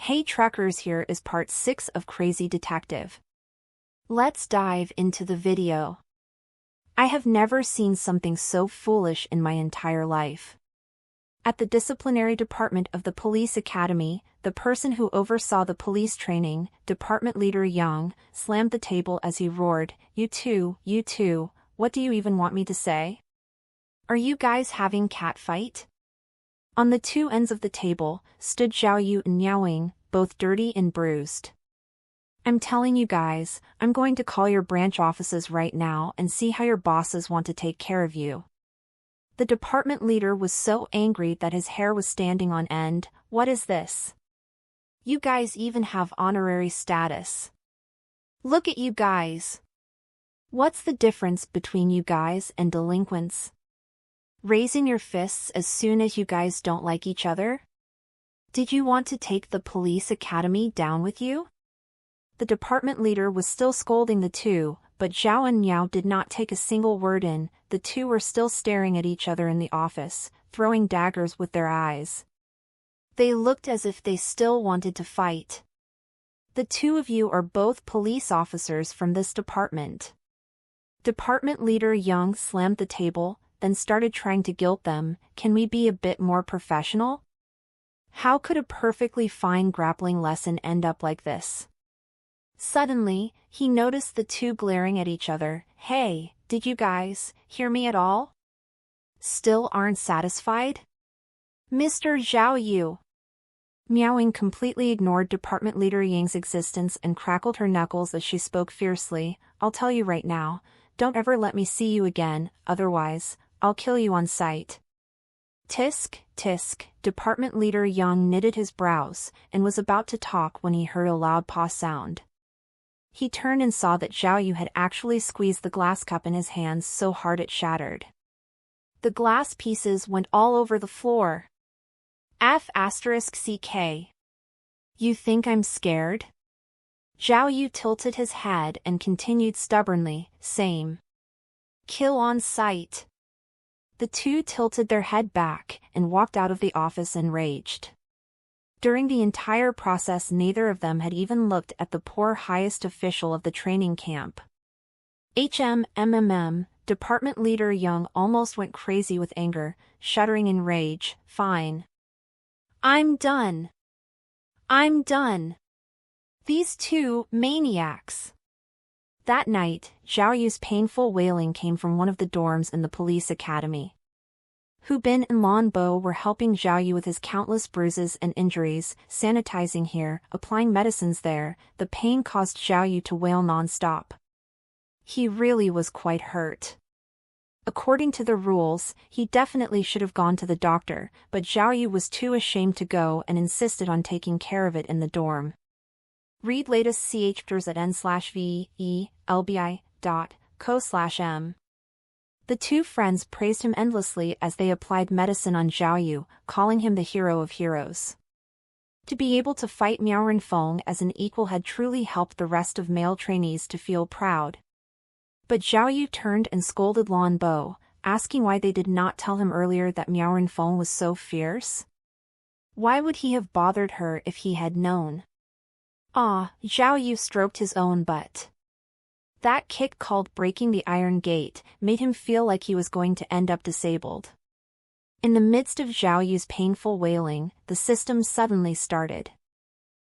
Hey Truckers, here is part 6 of Crazy Detective. Let's dive into the video. I have never seen something so foolish in my entire life. At the disciplinary department of the police academy, the person who oversaw the police training, Department Leader Young, slammed the table as he roared, you two, what do you even want me to say? Are you guys having cat fight? On the two ends of the table stood Zhao Yu and Miao Ying, both dirty and bruised. I'm telling you guys, I'm going to call your branch offices right now and see how your bosses want to take care of you. The department leader was so angry that his hair was standing on end. What is this? You guys even have honorary status. Look at you guys. What's the difference between you guys and delinquents? Raising your fists as soon as you guys don't like each other? Did you want to take the police academy down with you? The department leader was still scolding the two, but Zhao and Miao did not take a single word in. The two were still staring at each other in the office, throwing daggers with their eyes. They looked as if they still wanted to fight. The two of you are both police officers from this department. Department Leader Young slammed the table, then started trying to guilt them. Can we be a bit more professional? How could a perfectly fine grappling lesson end up like this? Suddenly, he noticed the two glaring at each other. Hey, did you guys hear me at all? Still aren't satisfied? Mr. Zhao Yu. Miao Ying completely ignored Department Leader Ying's existence and crackled her knuckles as she spoke fiercely. I'll tell you right now, don't ever let me see you again, otherwise, I'll kill you on sight. Tisk, tisk, Department Leader Young knitted his brows and was about to talk when he heard a loud paw sound. He turned and saw that Zhao Yu had actually squeezed the glass cup in his hands so hard it shattered. The glass pieces went all over the floor. F***CK. You think I'm scared? Zhao Yu tilted his head and continued stubbornly, same. Kill on sight. The two tilted their head back and walked out of the office enraged. During the entire process, neither of them had even looked at the poor highest official of the training camp. Department Leader Young almost went crazy with anger, shuddering in rage. Fine. I'm done. I'm done. These two maniacs. That night, Zhao Yu's painful wailing came from one of the dorms in the police academy. Hu Bin and Lan Bo were helping Zhao Yu with his countless bruises and injuries, sanitizing here, applying medicines there. The pain caused Zhao Yu to wail non-stop. He really was quite hurt. According to the rules, he definitely should have gone to the doctor, but Zhao Yu was too ashamed to go and insisted on taking care of it in the dorm. Read latest chapters at n/velbi.co/m. The two friends praised him endlessly as they applied medicine on Zhao Yu, calling him the hero of heroes. To be able to fight Miao Renfeng as an equal had truly helped the rest of male trainees to feel proud. But Zhao Yu turned and scolded Lan Bo, asking why they did not tell him earlier that Miao Renfeng was so fierce. Why would he have bothered her if he had known? Zhao Yu stroked his own butt. That kick called breaking the iron gate made him feel like he was going to end up disabled. In the midst of Zhao Yu's painful wailing, the system suddenly started.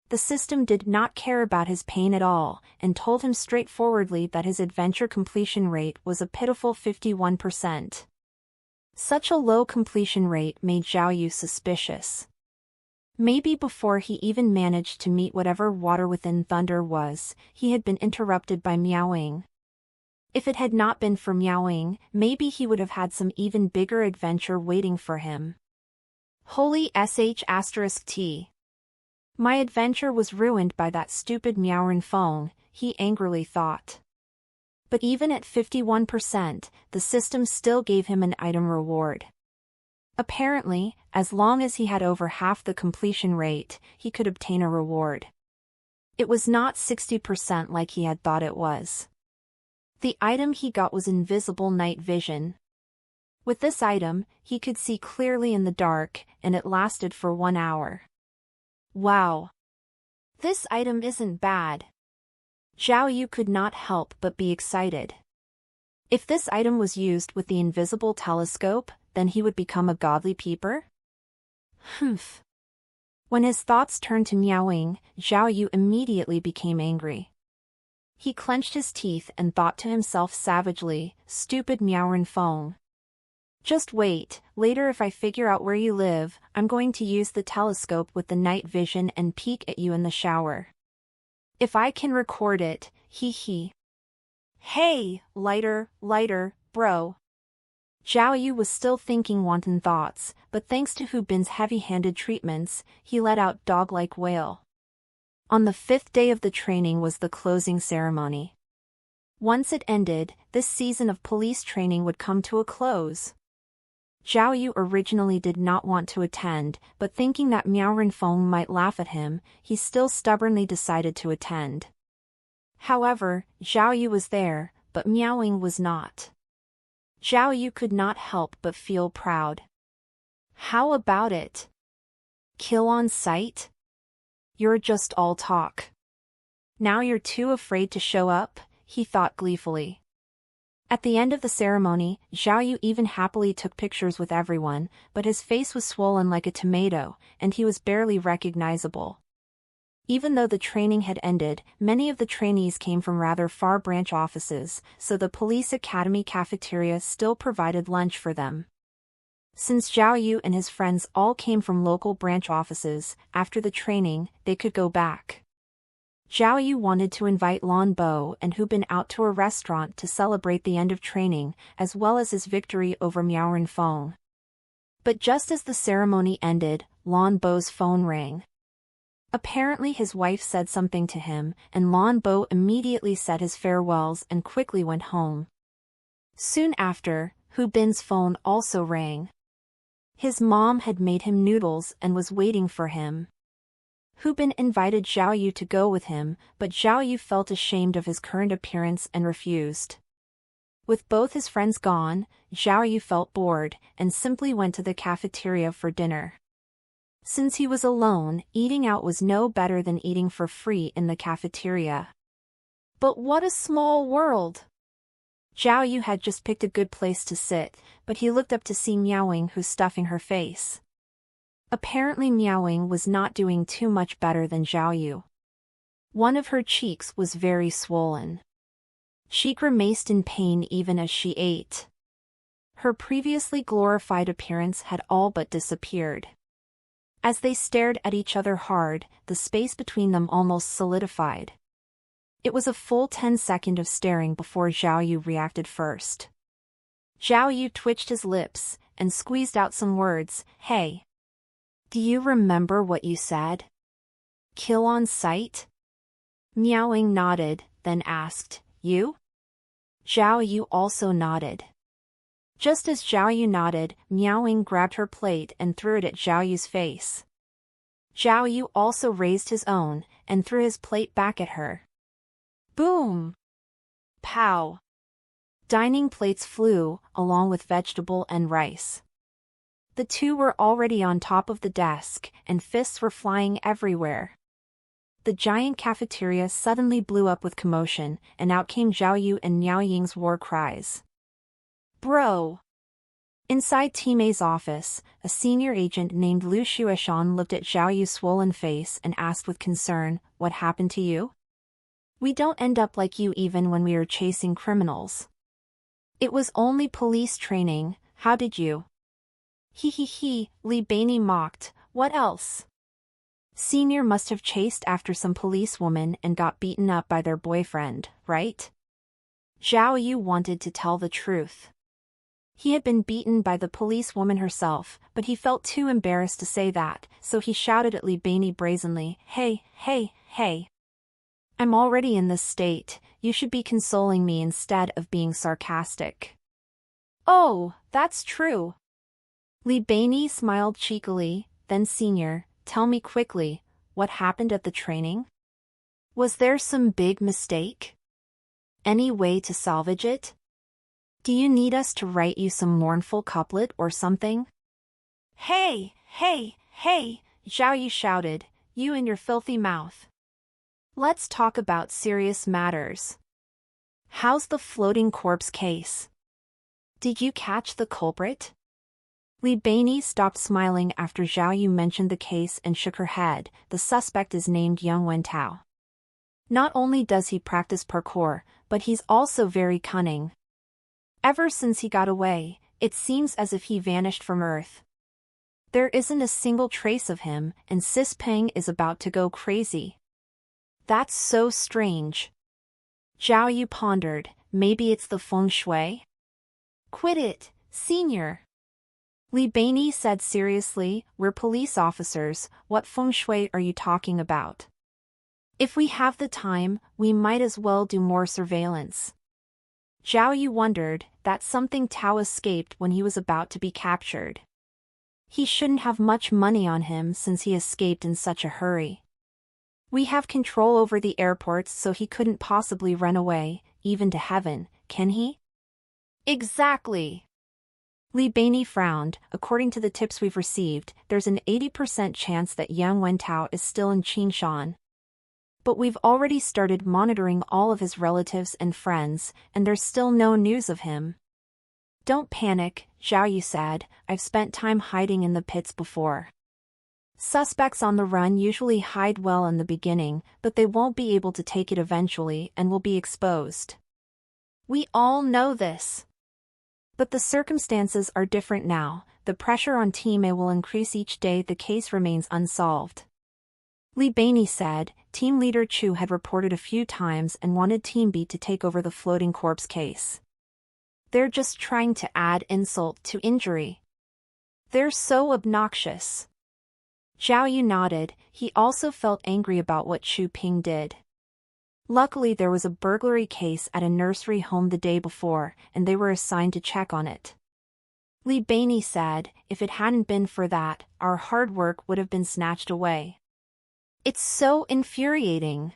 The system did not care about his pain at all, and told him straightforwardly that his adventure completion rate was a pitiful 51%. Such a low completion rate made Zhao Yu suspicious. Maybe before he even managed to meet whatever Water Within Thunder was, he had been interrupted by Miao Ying. If it had not been for Miao Ying, maybe he would have had some even bigger adventure waiting for him. Holy sh**t. My adventure was ruined by that stupid Miao Renfeng, he angrily thought. But even at 51%, the system still gave him an item reward. Apparently, as long as he had over half the completion rate, he could obtain a reward. It was not 60% like he had thought it was. The item he got was invisible night vision. With this item, he could see clearly in the dark, and it lasted for 1 hour. Wow! This item isn't bad. Zhao Yu could not help but be excited. If this item was used with the invisible telescope, then he would become a godly peeper? Humph. When his thoughts turned to Miaoying, Zhao Yu immediately became angry. He clenched his teeth and thought to himself savagely, "Stupid Miaoren Feng. Just wait, later if I figure out where you live, I'm going to use the telescope with the night vision and peek at you in the shower. If I can record it, hee hee." Hey, lighter, bro. Zhao Yu was still thinking wanton thoughts, but thanks to Hu Bin's heavy-handed treatments, he let out dog-like wail. On the 5th day of the training was the closing ceremony. Once it ended, this season of police training would come to a close. Zhao Yu originally did not want to attend, but thinking that Miao Renfeng might laugh at him, he still stubbornly decided to attend. However, Zhao Yu was there, but Miaoying was not. Zhao Yu could not help but feel proud. How about it? Kill on sight? You're just all talk. Now you're too afraid to show up, he thought gleefully. At the end of the ceremony, Zhao Yu even happily took pictures with everyone, but his face was swollen like a tomato, and he was barely recognizable. Even though the training had ended, many of the trainees came from rather far branch offices, so the police academy cafeteria still provided lunch for them. Since Zhao Yu and his friends all came from local branch offices, after the training, they could go back. Zhao Yu wanted to invite Lan Bo and Hu Bin out to a restaurant to celebrate the end of training, as well as his victory over Miao Renfeng. But just as the ceremony ended, Lan Bo's phone rang. Apparently his wife said something to him, and Lan Bo immediately said his farewells and quickly went home. Soon after, Hu Bin's phone also rang. His mom had made him noodles and was waiting for him. Hu Bin invited Zhao Yu to go with him, but Zhao Yu felt ashamed of his current appearance and refused. With both his friends gone, Zhao Yu felt bored, and simply went to the cafeteria for dinner. Since he was alone, eating out was no better than eating for free in the cafeteria. But what a small world! Zhao Yu had just picked a good place to sit, but he looked up to see Miaoying who's stuffing her face. Apparently Miaoying was not doing too much better than Zhao Yu. One of her cheeks was very swollen. She grimaced in pain even as she ate. Her previously glorified appearance had all but disappeared. As they stared at each other hard, the space between them almost solidified. It was a full 10 seconds of staring before Zhao Yu reacted first. Zhao Yu twitched his lips, and squeezed out some words, "Hey. Do you remember what you said? Kill on sight?" Miaoying nodded, then asked, "You?" Zhao Yu also nodded. Just as Zhao Yu nodded, Miaoying grabbed her plate and threw it at Zhao Yu's face. Zhao Yu also raised his own, and threw his plate back at her. Boom! Pow! Dining plates flew, along with vegetable and rice. The two were already on top of the desk, and fists were flying everywhere. The giant cafeteria suddenly blew up with commotion, and out came Zhao Yu and Miaoying's war cries. Bro! Inside Team A's office, a senior agent named Lu Shueshan looked at Zhao Yu's swollen face and asked with concern, "What happened to you? We don't end up like you even when we are chasing criminals." "It was only police training, how did you?" "Hee hee hee," Li Beini mocked, "what else?" Senior must have chased after some policewoman and got beaten up by their boyfriend, right? Zhao Yu wanted to tell the truth. He had been beaten by the policewoman herself, but he felt too embarrassed to say that, so he shouted at Li Beini brazenly, "Hey, hey, hey. I'm already in this state, you should be consoling me instead of being sarcastic." "Oh, that's true." Li Beini smiled cheekily, then Senior, "Tell me quickly, what happened at the training? Was there some big mistake? Any way to salvage it? Do you need us to write you some mournful couplet or something?" "Hey, hey, hey," Zhao Yu shouted, "you and your filthy mouth. Let's talk about serious matters. How's the floating corpse case? Did you catch the culprit? Li Beinei stopped smiling after Zhao Yu mentioned the case and shook her head. The suspect is named Yang Wentao. Not only does he practice parkour, but he's also very cunning. Ever since he got away, it seems as if he vanished from Earth. There isn't a single trace of him, and Sis Peng is about to go crazy. That's so strange. Zhao Yu pondered, maybe it's the feng shui? Quit it, senior. Li Beinei said seriously, we're police officers, what feng shui are you talking about? If we have the time, we might as well do more surveillance. Zhao Yu wondered, that something Tao escaped when he was about to be captured. He shouldn't have much money on him since he escaped in such a hurry. We have control over the airports so he couldn't possibly run away, even to heaven, can he? Exactly. Li Beinei frowned. According to the tips we've received, there's an 80% chance that Yang Wentao is still in Qingshan. But we've already started monitoring all of his relatives and friends, and there's still no news of him. Don't panic, Zhao Yu said, I've spent time hiding in the pits before. Suspects on the run usually hide well in the beginning, but they won't be able to take it eventually and will be exposed. We all know this. But the circumstances are different now. The pressure on Team A will increase each day the case remains unsolved. Li Beinei said, Team Leader Chu had reported a few times and wanted Team B to take over the floating corpse case. They're just trying to add insult to injury. They're so obnoxious. Zhao Yu nodded. He also felt angry about what Chu Ping did. Luckily there was a burglary case at a nursery home the day before, and they were assigned to check on it. Li Beinei said, if it hadn't been for that, our hard work would have been snatched away. It's so infuriating.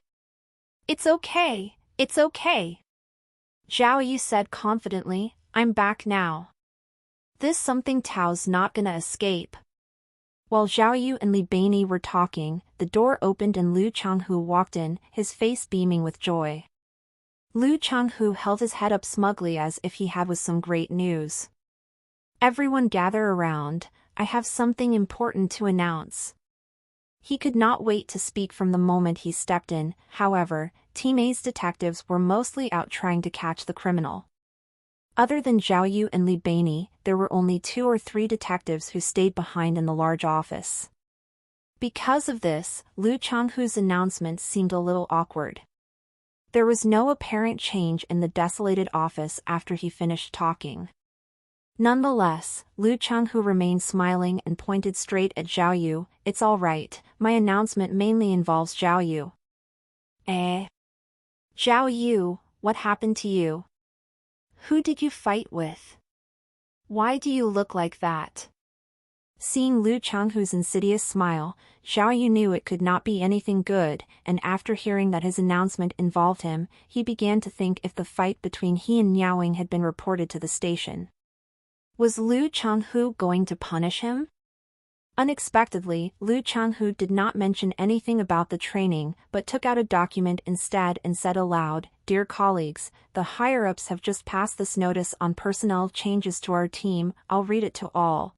It's okay, it's okay. Zhao Yu said confidently, I'm back now. This something Tao's not gonna escape. While Zhao Yu and Li Beinei were talking, the door opened and Lu Changhu walked in, his face beaming with joy. Lu Changhu held his head up smugly as if he had with some great news. Everyone gather around, I have something important to announce. He could not wait to speak from the moment he stepped in. However, Team A's detectives were mostly out trying to catch the criminal. Other than Zhao Yu and Li Beinei, there were only 2 or 3 detectives who stayed behind in the large office. Because of this, Lu Changhu's announcement seemed a little awkward. There was no apparent change in the desolated office after he finished talking. Nonetheless, Lu Changhu remained smiling and pointed straight at Zhao Yu. It's all right, my announcement mainly involves Zhao Yu. Zhao Yu, what happened to you? Who did you fight with? Why do you look like that? Seeing Lu Changhu's insidious smile, Zhao Yu knew it could not be anything good, and after hearing that his announcement involved him, he began to think if the fight between he and Niaoing had been reported to the station. Was Lu Changhu going to punish him? Unexpectedly, Lu Changhu did not mention anything about the training, but took out a document instead and said aloud, Dear colleagues, the higher-ups have just passed this notice on personnel changes to our team, I'll read it to all.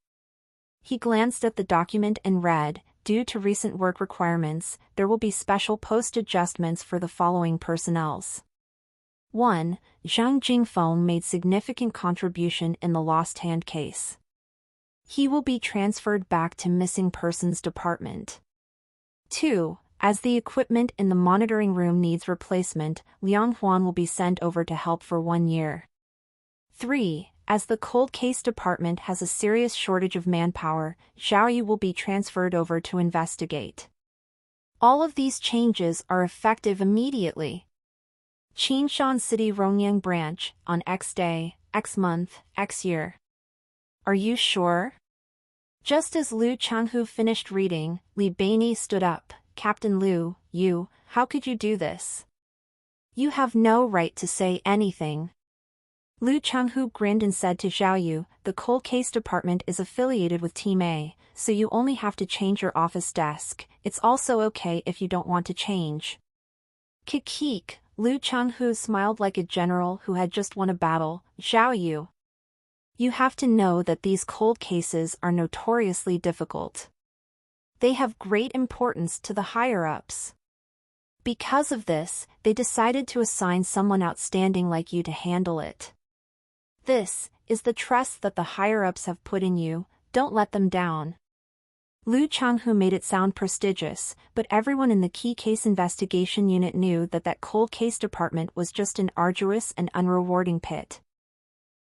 He glanced at the document and read, Due to recent work requirements, there will be special post adjustments for the following personnels. 1. Zhang Jingfeng made significant contribution in the lost hand case. He will be transferred back to Missing Persons Department. 2. As the equipment in the monitoring room needs replacement, Liang Huan will be sent over to help for 1 year. 3. As the cold case department has a serious shortage of manpower, Zhao Yu will be transferred over to investigate. All of these changes are effective immediately. Qingshan City Rongyang Branch, on X day, X month, X year. Are you sure? Just as Lu Changhu finished reading, Li Beinei stood up. Captain Lu, how could you do this? You have no right to say anything. Lu Changhu grinned and said to Zhao Yu, the cold case department is affiliated with Team A, so you only have to change your office desk. It's also okay if you don't want to change. Kikik, Lu Changhu smiled like a general who had just won a battle. Zhao Yu. You have to know that these cold cases are notoriously difficult. They have great importance to the higher-ups. Because of this, they decided to assign someone outstanding like you to handle it. This is the trust that the higher-ups have put in you. Don't let them down. Lu Changhu made it sound prestigious, but everyone in the key case investigation unit knew that that cold case department was just an arduous and unrewarding pit.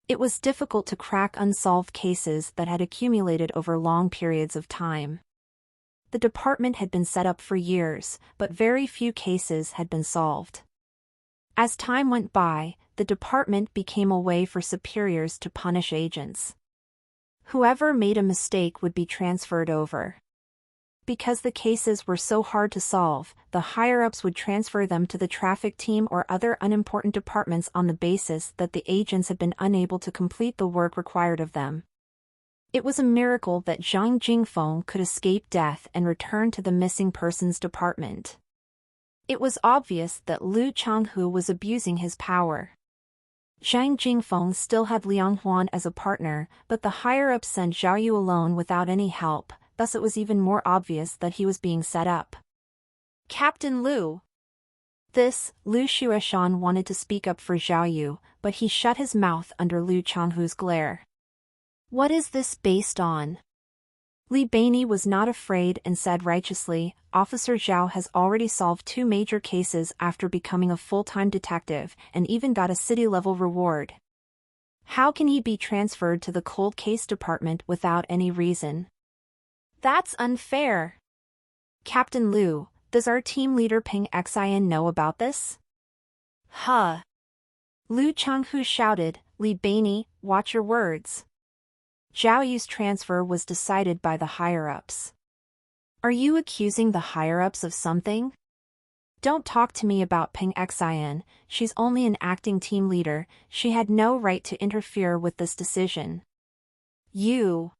It was difficult to crack unsolved cases that had accumulated over long periods of time. The department had been set up for years, but very few cases had been solved. As time went by, the department became a way for superiors to punish agents. Whoever made a mistake would be transferred over. Because the cases were so hard to solve, the higher-ups would transfer them to the traffic team or other unimportant departments on the basis that the agents had been unable to complete the work required of them. It was a miracle that Zhang Jingfeng could escape death and return to the missing persons department. It was obvious that Lu Changhu was abusing his power. Zhang Jingfeng still had Liang Huan as a partner, but the higher-ups sent Zhao Yu alone without any help, thus it was even more obvious that he was being set up. Captain Lu. Lu Xueshan wanted to speak up for Zhao Yu, but he shut his mouth under Lu Changhu's glare. What is this based on? Li Baini was not afraid and said righteously, Officer Zhao has already solved 2 major cases after becoming a full-time detective, and even got a city-level reward. How can he be transferred to the cold case department without any reason? That's unfair. Captain Lu, does our team leader Ping Xian know about this? Huh. Lu Changhu shouted, Li Baini, watch your words. Zhao Yu's transfer was decided by the higher-ups. Are you accusing the higher-ups of something? Don't talk to me about Ping Xian, she's only an acting team leader, she had no right to interfere with this decision. You.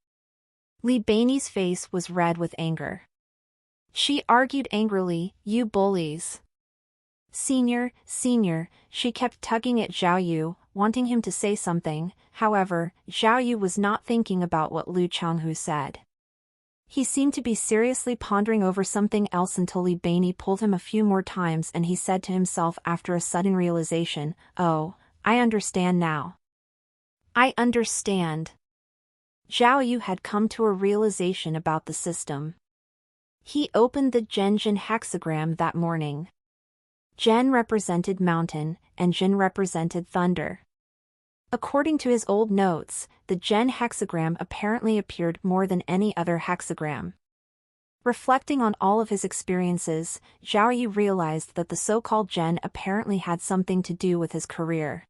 Li Baini's face was red with anger. She argued angrily, you bullies. Senior, she kept tugging at Zhao Yu, wanting him to say something. However, Zhao Yu was not thinking about what Lu Changhu said. He seemed to be seriously pondering over something else until Li Baini pulled him a few more times and he said to himself after a sudden realization, oh, I understand now. I understand. Zhao Yu had come to a realization about the system. He opened the Zhenjin hexagram that morning. Zhen represented mountain, and Jin represented thunder. According to his old notes, the Zhen hexagram apparently appeared more than any other hexagram. Reflecting on all of his experiences, Zhao Yu realized that the so-called Zhen apparently had something to do with his career.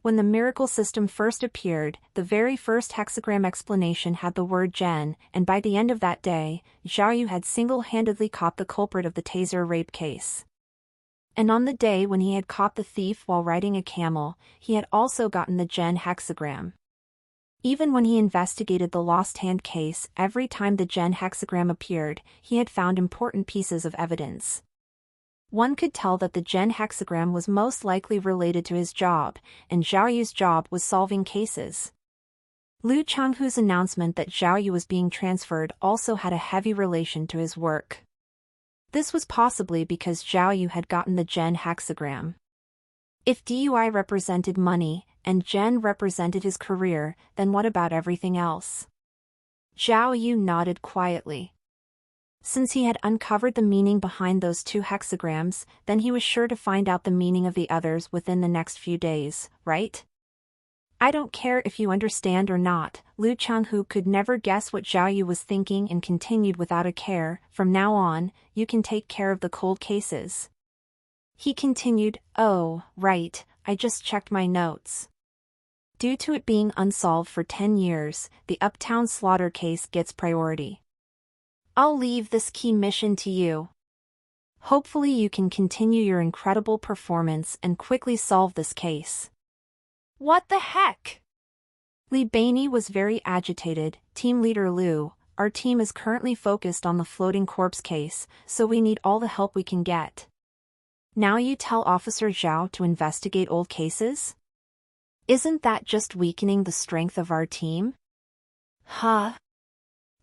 When the miracle system first appeared, the very first hexagram explanation had the word Zhen, and by the end of that day, Zhao Yu had single-handedly caught the culprit of the taser rape case. And on the day when he had caught the thief while riding a camel, he had also gotten the Zhen hexagram. Even when he investigated the lost hand case, every time the Zhen hexagram appeared, he had found important pieces of evidence. One could tell that the Zhen hexagram was most likely related to his job, and Zhao Yu's job was solving cases. Lu Changhu's announcement that Zhao Yu was being transferred also had a heavy relation to his work. This was possibly because Zhao Yu had gotten the Zhen hexagram. If DUI represented money, and Zhen represented his career, then what about everything else? Zhao Yu nodded quietly. Since he had uncovered the meaning behind those 2 hexagrams, then he was sure to find out the meaning of the others within the next few days, right? I don't care if you understand or not, Lu Changhu could never guess what Zhao Yu was thinking and continued without a care, from now on, you can take care of the cold cases. He continued, oh, right, I just checked my notes. Due to it being unsolved for 10 years, the Uptown Slaughter case gets priority. I'll leave this key mission to you. Hopefully you can continue your incredible performance and quickly solve this case. What the heck? Li Baini was very agitated. Team leader Lu, our team is currently focused on the floating corpse case, so we need all the help we can get. Now you tell Officer Zhao to investigate old cases? Isn't that just weakening the strength of our team? Huh?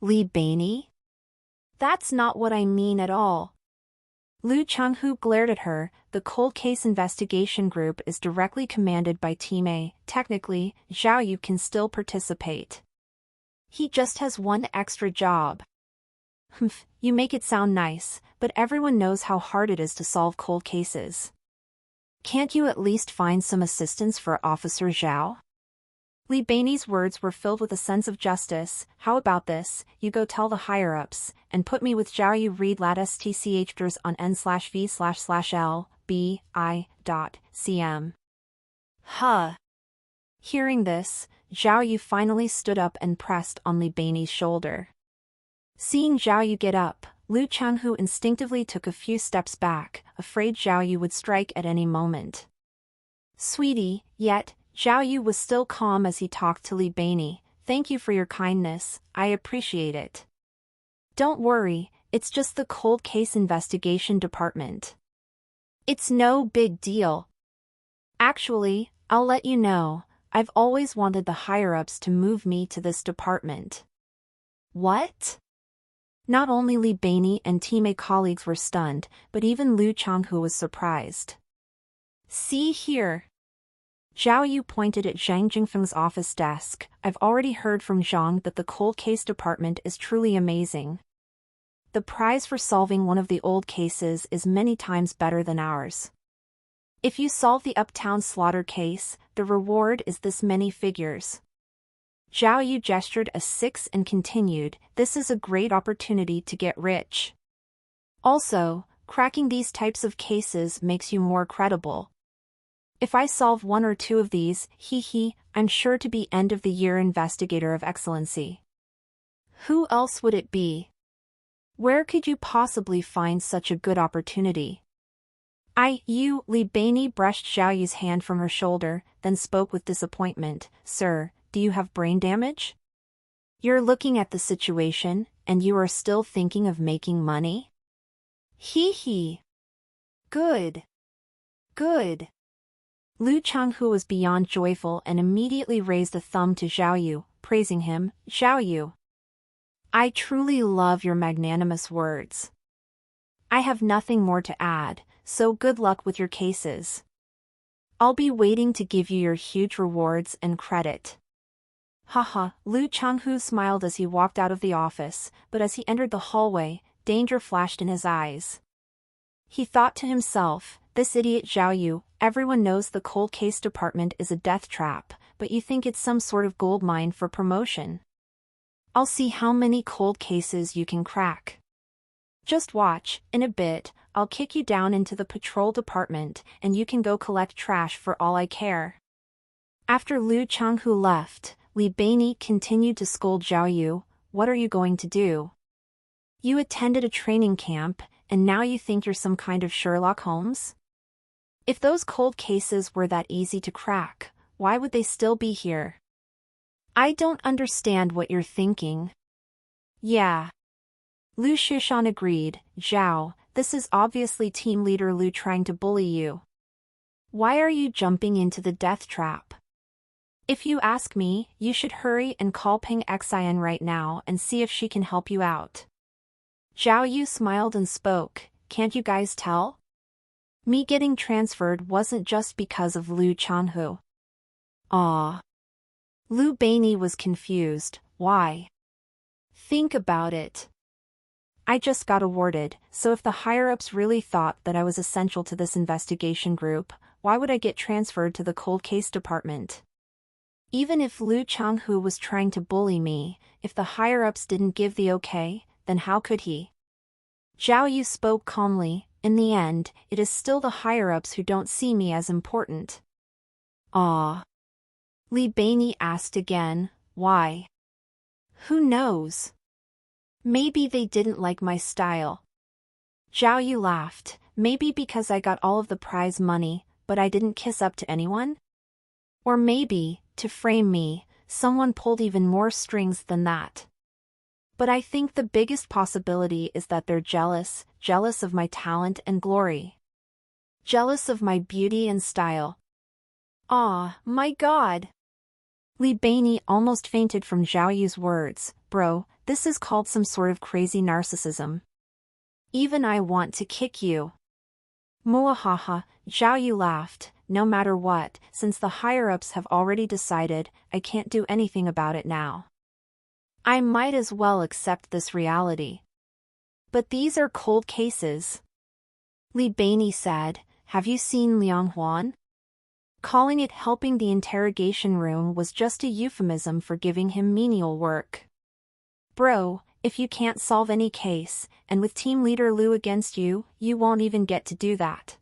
Li Beinei? That's not what I mean at all. Lu Changhu glared at her. The cold case investigation group is directly commanded by Team A. Technically, Zhao Yu can still participate. He just has one extra job. Humph, you make it sound nice, but everyone knows how hard it is to solve cold cases. Can't you at least find some assistance for Officer Zhao? Li Beinei's words were filled with a sense of justice. How about this, you go tell the higher-ups, and put me with Zhao Yu. Read lat stchers on n/v/l/b.i.cm. Huh. Hearing this, Zhao Yu finally stood up and pressed on Li Beinei's shoulder. Seeing Zhao Yu get up, Lu Changhu instinctively took a few steps back, afraid Zhao Yu would strike at any moment. Sweetie, yet, Zhao Yu was still calm as he talked to Li Beinei. Thank you for your kindness, I appreciate it. Don't worry, it's just the cold case investigation department. It's no big deal. Actually, I'll let you know, I've always wanted the higher-ups to move me to this department. What? Not only Li Beinei and Team A colleagues were stunned, but even Lu Changhu was surprised. See here. Zhao Yu pointed at Zhang Jingfeng's office desk. I've already heard from Zhang that the cold case department is truly amazing. The prize for solving one of the old cases is many times better than ours. If you solve the Uptown slaughter case, the reward is this many figures. Zhao Yu gestured a 6 and continued, this is a great opportunity to get rich. Also, cracking these types of cases makes you more credible. If I solve one or two of these, I'm sure to be end-of-the-year investigator of excellency. Who else would it be? Where could you possibly find such a good opportunity? Li Beinei brushed Zhao Yu's hand from her shoulder, then spoke with disappointment. Sir, do you have brain damage? You're looking at the situation, and you are still thinking of making money? Good. Good. Lu Changhu was beyond joyful and immediately raised a thumb to Zhao Yu, praising him. Zhao Yu, I truly love your magnanimous words. I have nothing more to add, so good luck with your cases. I'll be waiting to give you your huge rewards and credit. Haha, Lu Changhu smiled as he walked out of the office, but as he entered the hallway, danger flashed in his eyes. He thought to himself, this idiot Zhao Yu, everyone knows the cold case department is a death trap, but you think it's some sort of gold mine for promotion. I'll see how many cold cases you can crack. Just watch, in a bit, I'll kick you down into the patrol department, and you can go collect trash for all I care. After Lu Changhu left, Li Beinei continued to scold Zhao Yu, what are you going to do? You attended a training camp, and now you think you're some kind of Sherlock Holmes? If those cold cases were that easy to crack, why would they still be here? I don't understand what you're thinking. Yeah. Lu Shushan agreed. Zhao, this is obviously team leader Lu trying to bully you. Why are you jumping into the death trap? If you ask me, you should hurry and call Peng Xian right now and see if she can help you out. Zhao Yu smiled and spoke, can't you guys tell? Me getting transferred wasn't just because of Lu Changhu. Ah. Li Beinei was confused, why? Think about it. I just got awarded, so if the higher-ups really thought that I was essential to this investigation group, why would I get transferred to the cold case department? Even if Lu Changhu was trying to bully me, if the higher-ups didn't give the okay, then how could he? Zhao Yu spoke calmly, in the end, it is still the higher-ups who don't see me as important. Ah. Li Beinei asked again, why? Who knows? Maybe they didn't like my style. Zhao Yu laughed, maybe because I got all of the prize money, but I didn't kiss up to anyone? Or maybe, to frame me, someone pulled even more strings than that. But I think the biggest possibility is that they're jealous of my talent and glory. Jealous of my beauty and style. Aw, my god. Li Beinei almost fainted from Zhao Yu's words. Bro, this is called some sort of crazy narcissism. Even I want to kick you. Muahaha, Zhao Yu laughed. No matter what, since the higher-ups have already decided, I can't do anything about it now. I might as well accept this reality. But these are cold cases. Li Beinei said, have you seen Liang Huan? Calling it helping the interrogation room was just a euphemism for giving him menial work. Bro, if you can't solve any case, and with team leader Liu against you, you won't even get to do that.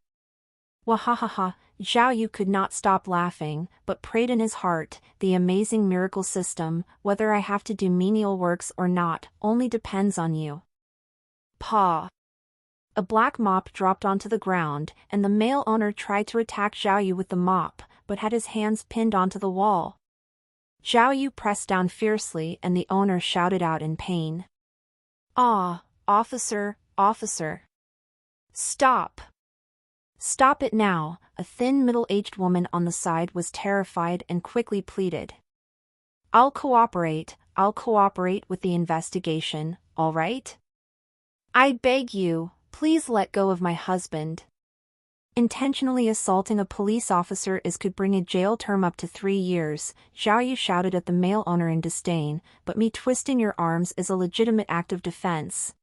Wahahaha, Zhao Yu could not stop laughing, but prayed in his heart, the amazing miracle system, whether I have to do menial works or not, only depends on you. Paw. A black mop dropped onto the ground, and the male owner tried to attack Zhao Yu with the mop, but had his hands pinned onto the wall. Zhao Yu pressed down fiercely and the owner shouted out in pain. Ah, officer, officer. Stop. Stop it now, a thin middle-aged woman on the side was terrified and quickly pleaded. I'll cooperate with the investigation, all right? I beg you, please let go of my husband. Intentionally assaulting a police officer could bring a jail term up to 3 years, Zhao Yu shouted at the male owner in disdain, but me twisting your arms is a legitimate act of defense.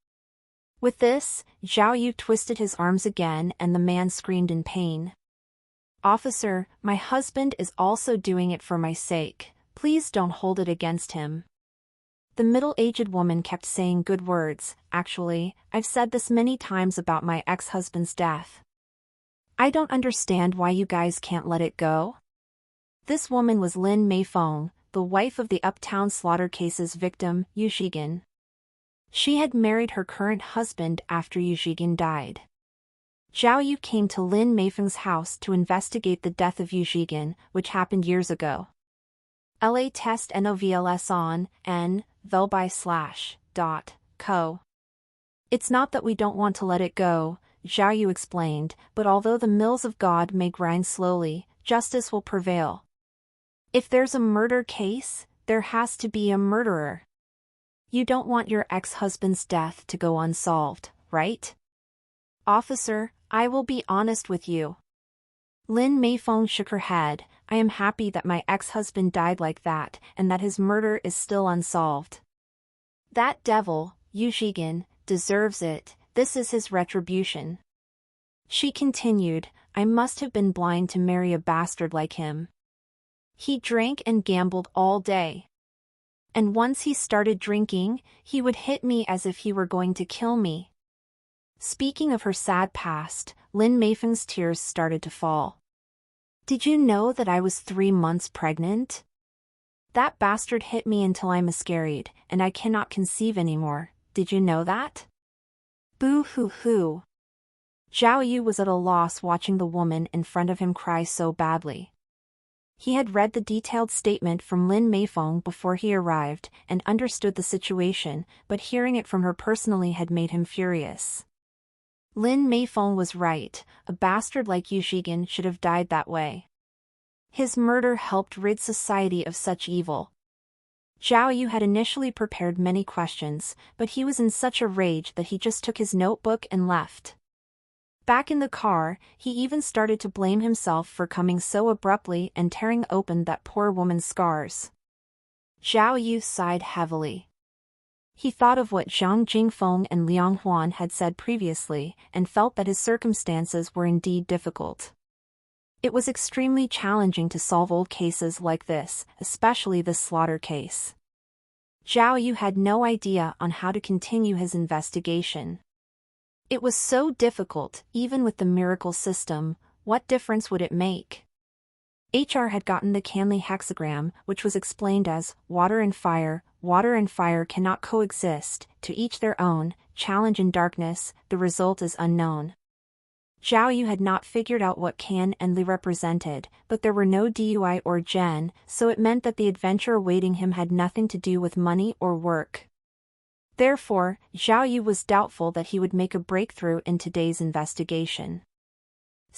With this, Zhao Yu twisted his arms again and the man screamed in pain. Officer, my husband is also doing it for my sake, please don't hold it against him. The middle-aged woman kept saying good words. Actually, I've said this many times about my ex-husband's death. I don't understand why you guys can't let it go. This woman was Lin Meifeng, the wife of the Uptown slaughter case's victim, Yu Zhigan. She had married her current husband after Yu Zhigan died. Zhao Yu came to Lin Meifeng's house to investigate the death of Yu Zhigan, which happened years ago. LA test NOVLS on n.co. It's not that we don't want to let it go, Zhao Yu explained, but although the mills of God may grind slowly, justice will prevail. If there's a murder case, there has to be a murderer. You don't want your ex-husband's death to go unsolved, right? Officer, I will be honest with you. Lin Meifeng shook her head. I am happy that my ex-husband died like that and that his murder is still unsolved. That devil, Yu Zhigan, deserves it. This is his retribution. She continued, I must have been blind to marry a bastard like him. He drank and gambled all day. And once he started drinking, he would hit me as if he were going to kill me. Speaking of her sad past, Lin Meifeng's tears started to fall. Did you know that I was 3 months pregnant? That bastard hit me until I miscarried, and I cannot conceive anymore. Did you know that? Boo-hoo-hoo. Zhao Yu was at a loss watching the woman in front of him cry so badly. He had read the detailed statement from Lin Meifeng before he arrived and understood the situation, but hearing it from her personally had made him furious. Lin Meifeng was right, a bastard like Yu Zhigan should have died that way. His murder helped rid society of such evil. Zhao Yu had initially prepared many questions, but he was in such a rage that he just took his notebook and left. Back in the car, he even started to blame himself for coming so abruptly and tearing open that poor woman's scars. Zhao Yu sighed heavily. He thought of what Zhang Jingfeng and Liang Huan had said previously, and felt that his circumstances were indeed difficult. It was extremely challenging to solve old cases like this, especially this slaughter case. Zhao Yu had no idea on how to continue his investigation. It was so difficult, even with the miracle system. What difference would it make? HR had gotten the Canley hexagram, which was explained as water and fire cannot coexist, to each their own, challenge in darkness, the result is unknown. Zhao Yu had not figured out what Can and Li represented, but there were no DUI or Gen, so it meant that the adventure awaiting him had nothing to do with money or work. Therefore, Zhao Yu was doubtful that he would make a breakthrough in today's investigation.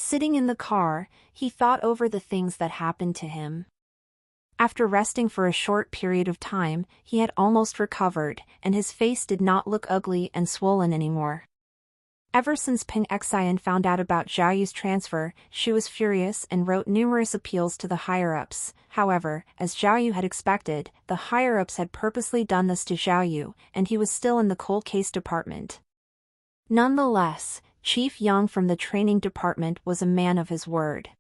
Sitting in the car, he thought over the things that happened to him. After resting for a short period of time, he had almost recovered, and his face did not look ugly and swollen anymore. Ever since Peng Xian found out about Zhao Yu's transfer, she was furious and wrote numerous appeals to the higher-ups. However, as Zhao Yu had expected, the higher-ups had purposely done this to Zhao Yu, and he was still in the cold case department. Nonetheless, Chief Yang from the training department was a man of his word.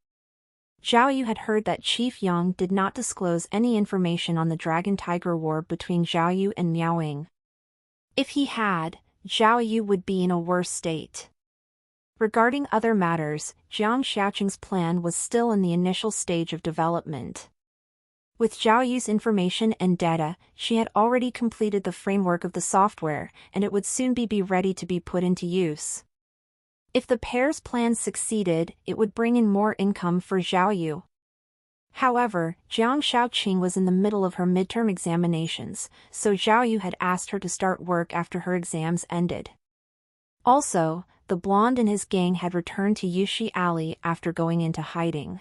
Zhao Yu had heard that Chief Yang did not disclose any information on the Dragon-Tiger War between Zhao Yu and Miao Ying. If he had, Zhao Yu would be in a worse state. Regarding other matters, Jiang Xiaoqing's plan was still in the initial stage of development. With Zhao Yu's information and data, she had already completed the framework of the software, and it would soon be ready to be put into use. If the pair's plan succeeded, it would bring in more income for Zhao Yu. However, Jiang Xiaoqing was in the middle of her midterm examinations, so Zhao Yu had asked her to start work after her exams ended. Also, the blonde and his gang had returned to Yushi Alley after going into hiding.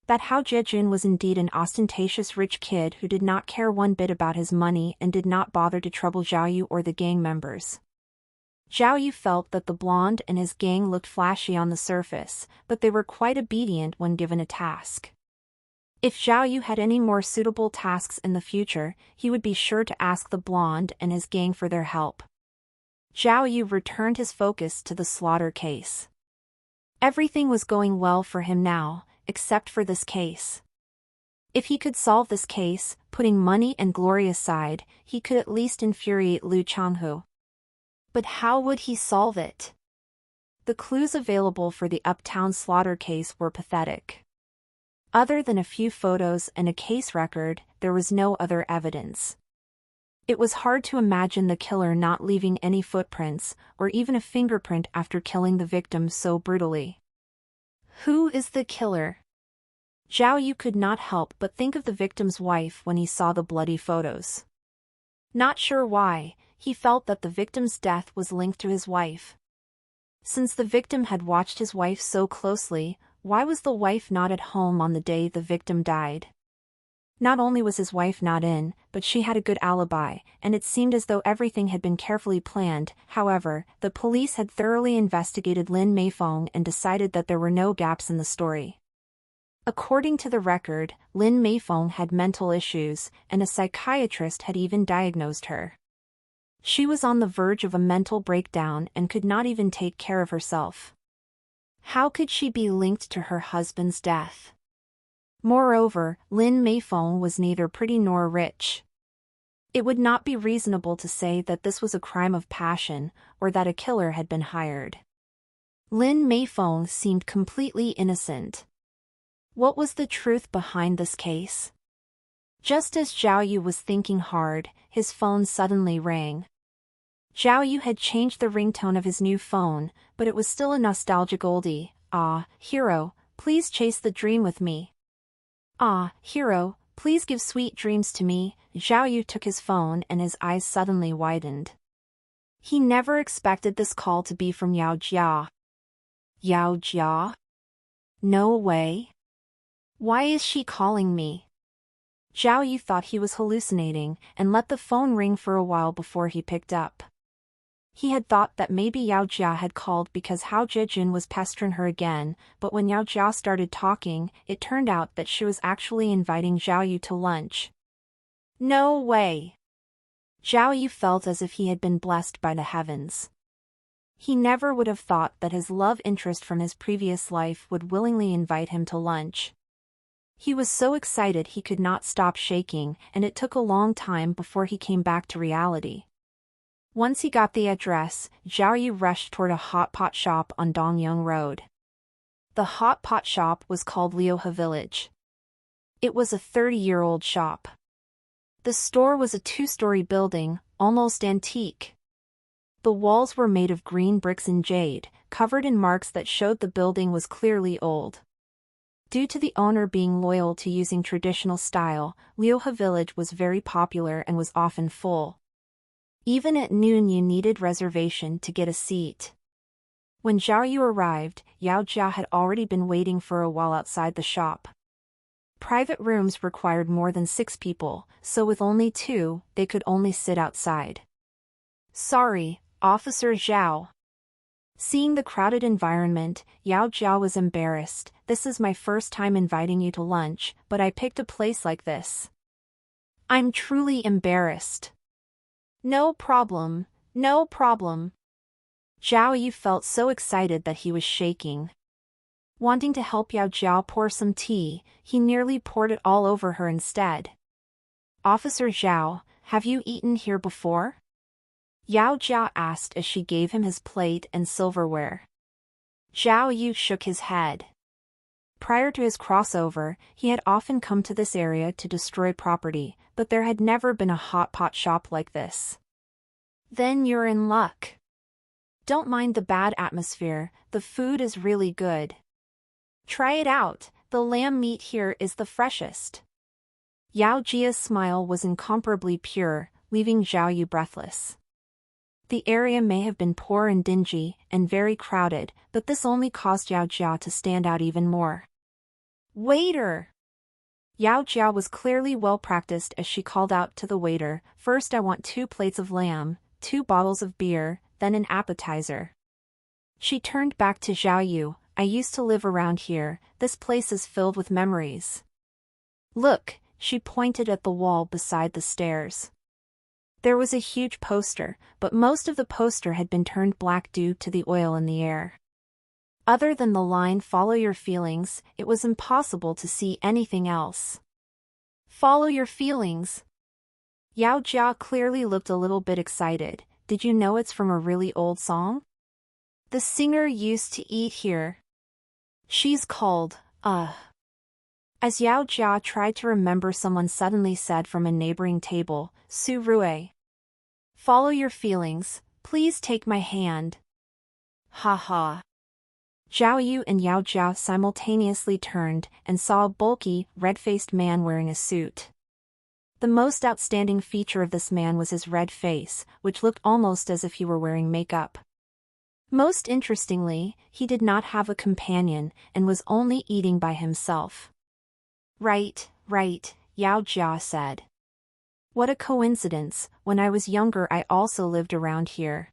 That Hao Jiejun was indeed an ostentatious rich kid who did not care one bit about his money and did not bother to trouble Zhao Yu or the gang members. Zhao Yu felt that the blonde and his gang looked flashy on the surface, but they were quite obedient when given a task. If Zhao Yu had any more suitable tasks in the future, he would be sure to ask the blonde and his gang for their help. Zhao Yu returned his focus to the slaughter case. Everything was going well for him now, except for this case. If he could solve this case, putting money and glory aside, he could at least infuriate Liu Changhu. But how would he solve it? The clues available for the Uptown slaughter case were pathetic. Other than a few photos and a case record, there was no other evidence. It was hard to imagine the killer not leaving any footprints, or even a fingerprint after killing the victim so brutally. Who is the killer? Zhao Yu could not help but think of the victim's wife when he saw the bloody photos. Not sure why, he felt that the victim's death was linked to his wife. Since the victim had watched his wife so closely, why was the wife not at home on the day the victim died? Not only was his wife not in, but she had a good alibi, and it seemed as though everything had been carefully planned. However, the police had thoroughly investigated Lin Meifeng and decided that there were no gaps in the story. According to the record, Lin Meifeng had mental issues, and a psychiatrist had even diagnosed her. She was on the verge of a mental breakdown and could not even take care of herself. How could she be linked to her husband's death? Moreover, Lin Meifeng was neither pretty nor rich. It would not be reasonable to say that this was a crime of passion, or that a killer had been hired. Lin Meifeng seemed completely innocent. What was the truth behind this case? Just as Zhao Yu was thinking hard, his phone suddenly rang. Zhao Yu had changed the ringtone of his new phone, but it was still a nostalgic oldie. "Ah, hero, please chase the dream with me. Ah, hero, please give sweet dreams to me." Zhao Yu took his phone and his eyes suddenly widened. He never expected this call to be from Yao Jia. Yao Jia? No way. Why is she calling me? Zhao Yu thought he was hallucinating and let the phone ring for a while before he picked up. He had thought that maybe Yao Jia had called because Hao Jiejun was pestering her again, but when Yao Jia started talking, it turned out that she was actually inviting Zhao Yu to lunch. No way! Zhao Yu felt as if he had been blessed by the heavens. He never would have thought that his love interest from his previous life would willingly invite him to lunch. He was so excited he could not stop shaking, and it took a long time before he came back to reality. Once he got the address, Zhao Yu rushed toward a hot pot shop on Dongyang Road. The hot pot shop was called Liuhe Village. It was a 30-year-old shop. The store was a 2-story building, almost antique. The walls were made of green bricks and jade, covered in marks that showed the building was clearly old. Due to the owner being loyal to using traditional style, Liuhe Village was very popular and was often full. Even at noon you needed reservation to get a seat. When Zhao Yu arrived, Yao Jia had already been waiting for a while outside the shop. Private rooms required more than 6 people, so with only 2, they could only sit outside. Sorry, Officer Zhao. Seeing the crowded environment, Yao Jia was embarrassed. This is my first time inviting you to lunch, but I picked a place like this. I'm truly embarrassed. No problem, no problem. Zhao Yu felt so excited that he was shaking. Wanting to help Yao Jia pour some tea, he nearly poured it all over her instead. Officer Zhao, have you eaten here before? Yao Jia asked as she gave him his plate and silverware. Zhao Yu shook his head. Prior to his crossover, he had often come to this area to destroy property, but there had never been a hot pot shop like this. Then you're in luck. Don't mind the bad atmosphere, the food is really good. Try it out, the lamb meat here is the freshest. Yao Jia's smile was incomparably pure, leaving Zhao Yu breathless. The area may have been poor and dingy, and very crowded, but this only caused Yao Jia to stand out even more. Waiter! Yao Jia was clearly well practiced as she called out to the waiter, first I want 2 plates of lamb, 2 bottles of beer, then an appetizer. She turned back to Zhao Yu, I used to live around here, this place is filled with memories. Look, she pointed at the wall beside the stairs. There was a huge poster, but most of the poster had been turned black due to the oil in the air. Other than the line "Follow your feelings," it was impossible to see anything else. Follow your feelings. Yao Jia clearly looked a little bit excited. Did you know it's from a really old song? The singer used to eat here. She's called, As Yao Jia tried to remember, someone suddenly said from a neighboring table, Su Rui. Follow your feelings, please take my hand. Ha ha. Zhao Yu and Yao Jia simultaneously turned and saw a bulky, red-faced man wearing a suit. The most outstanding feature of this man was his red face, which looked almost as if he were wearing makeup. Most interestingly, he did not have a companion and was only eating by himself. Right, Yao Jia said. What a coincidence, when I was younger I also lived around here.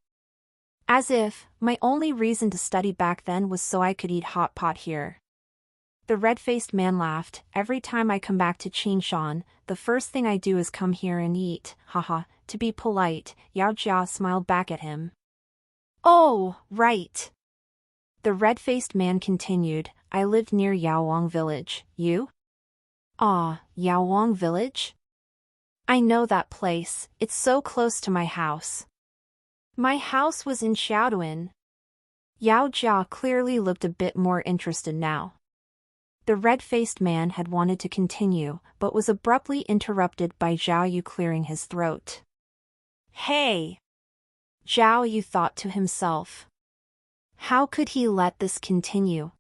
As if, my only reason to study back then was so I could eat hot pot here. The red-faced man laughed, every time I come back to Qingshan, the first thing I do is come here and eat, haha, to be polite, Yao Jia smiled back at him. Oh, right. The red-faced man continued, I lived near Yaowang village, you? Ah, Yaowang village? I know that place, it's so close to my house. My house was in Xiaoduan. Yao Jia clearly looked a bit more interested now. The red-faced man had wanted to continue, but was abruptly interrupted by Zhao Yu clearing his throat. Hey! Zhao Yu thought to himself. How could he let this continue?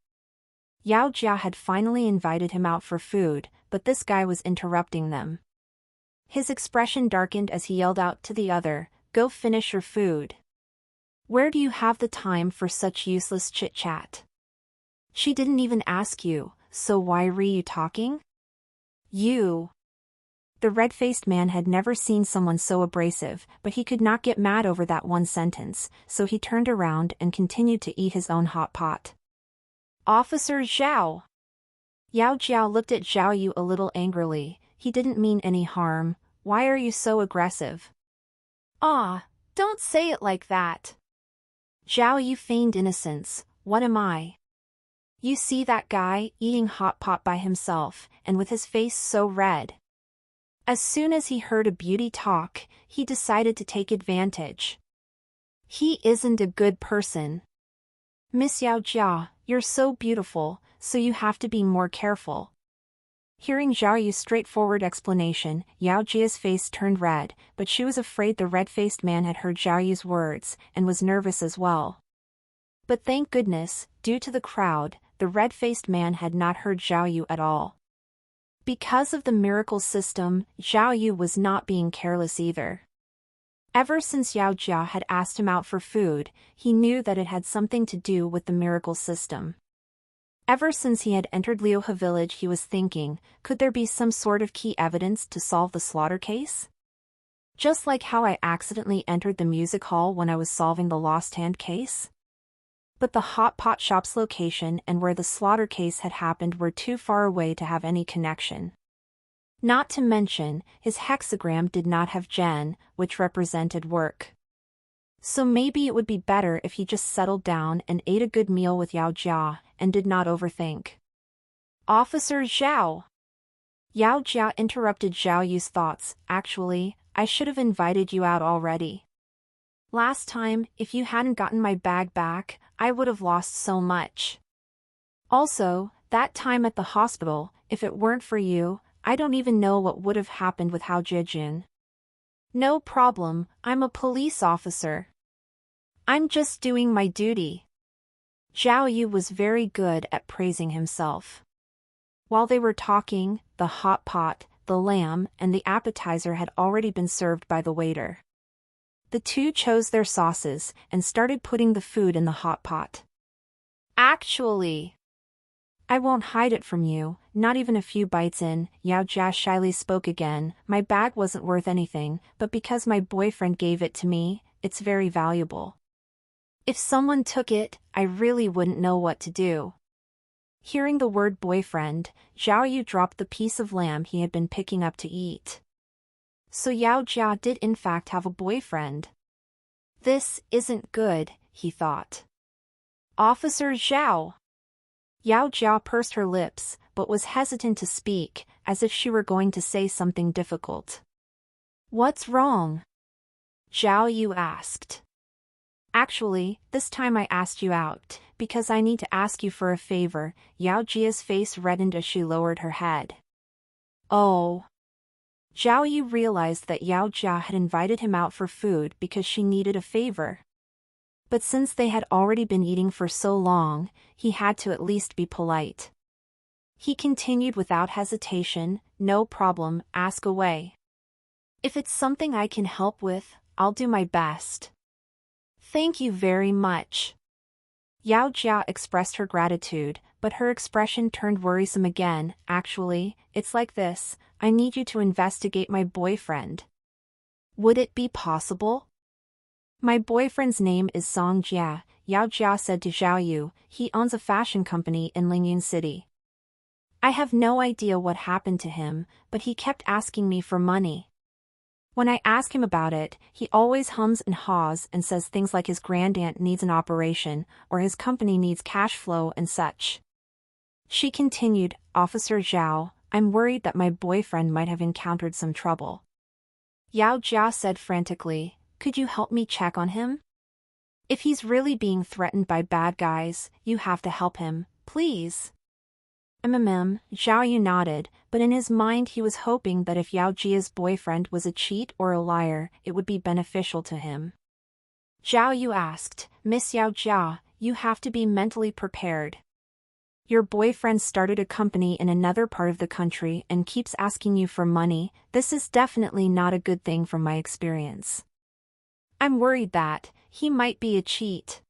Yao Jia had finally invited him out for food, but this guy was interrupting them. His expression darkened as he yelled out to the other, Go finish your food. Where do you have the time for such useless chit-chat? She didn't even ask you, so why were you talking? You. The red-faced man had never seen someone so abrasive, but he could not get mad over that one sentence, so he turned around and continued to eat his own hot pot. Officer Zhao. Yao Jia looked at Zhao Yu a little angrily. He didn't mean any harm. Why are you so aggressive? Ah, don't say it like that. Zhao Yu feigned innocence. What am I? You see that guy eating hot pot by himself, and with his face so red. As soon as he heard a beauty talk, he decided to take advantage. He isn't a good person. Miss Yao Jia, you're so beautiful, so you have to be more careful. Hearing Zhao Yu's straightforward explanation, Yao Jia's face turned red, but she was afraid the red-faced man had heard Zhao Yu's words, and was nervous as well. But thank goodness, due to the crowd, the red-faced man had not heard Zhao Yu at all. Because of the miracle system, Zhao Yu was not being careless either. Ever since Yao Jia had asked him out for food, he knew that it had something to do with the miracle system. Ever since he had entered Liuhe village, he was thinking, could there be some sort of key evidence to solve the slaughter case? Just like how I accidentally entered the music hall when I was solving the lost hand case? But the hot pot shop's location and where the slaughter case had happened were too far away to have any connection. Not to mention, his hexagram did not have Gen, which represented work. So maybe it would be better if he just settled down and ate a good meal with Yao Jia, and did not overthink. Officer Zhao! Yao Jia interrupted Zhao Yu's thoughts. Actually, I should have invited you out already. Last time, if you hadn't gotten my bag back, I would have lost so much. Also, that time at the hospital, if it weren't for you, I don't even know what would have happened with Hao Jiejun. No problem, I'm a police officer. I'm just doing my duty. Zhao Yu was very good at praising himself. While they were talking, the hot pot, the lamb, and the appetizer had already been served by the waiter. The two chose their sauces and started putting the food in the hot pot. Actually, I won't hide it from you, not even a few bites in, Yao Jia shyly spoke again. My bag wasn't worth anything, but because my boyfriend gave it to me, it's very valuable. If someone took it, I really wouldn't know what to do. Hearing the word boyfriend, Zhao Yu dropped the piece of lamb he had been picking up to eat. So Yao Jia did in fact have a boyfriend. This isn't good, he thought. Officer Zhao! Yao Jia pursed her lips, but was hesitant to speak, as if she were going to say something difficult. What's wrong? Zhao Yu asked. Actually, this time I asked you out, because I need to ask you for a favor. Yao Jia's face reddened as she lowered her head. Oh. Zhao Yu realized that Yao Jia had invited him out for food because she needed a favor. But since they had already been eating for so long, he had to at least be polite. He continued without hesitation, no problem, ask away. If it's something I can help with, I'll do my best. Thank you very much. Yao Jia expressed her gratitude, but her expression turned worrisome again. Actually, it's like this, I need you to investigate my boyfriend. Would it be possible? My boyfriend's name is Song Jia, Yao Jia said to Zhao Yu. He owns a fashion company in Lingyun City. I have no idea what happened to him, but he kept asking me for money. When I ask him about it, he always hums and haws and says things like his grandaunt needs an operation, or his company needs cash flow and such. She continued, Officer Zhao, I'm worried that my boyfriend might have encountered some trouble. Yao Jia said frantically, could you help me check on him? If he's really being threatened by bad guys, you have to help him, please. Zhao Yu nodded, but in his mind he was hoping that if Yao Jia's boyfriend was a cheat or a liar, it would be beneficial to him. Zhao Yu asked, Miss Yao Jia, you have to be mentally prepared. Your boyfriend started a company in another part of the country and keeps asking you for money. This is definitely not a good thing from my experience. I'm worried that he might be a cheat.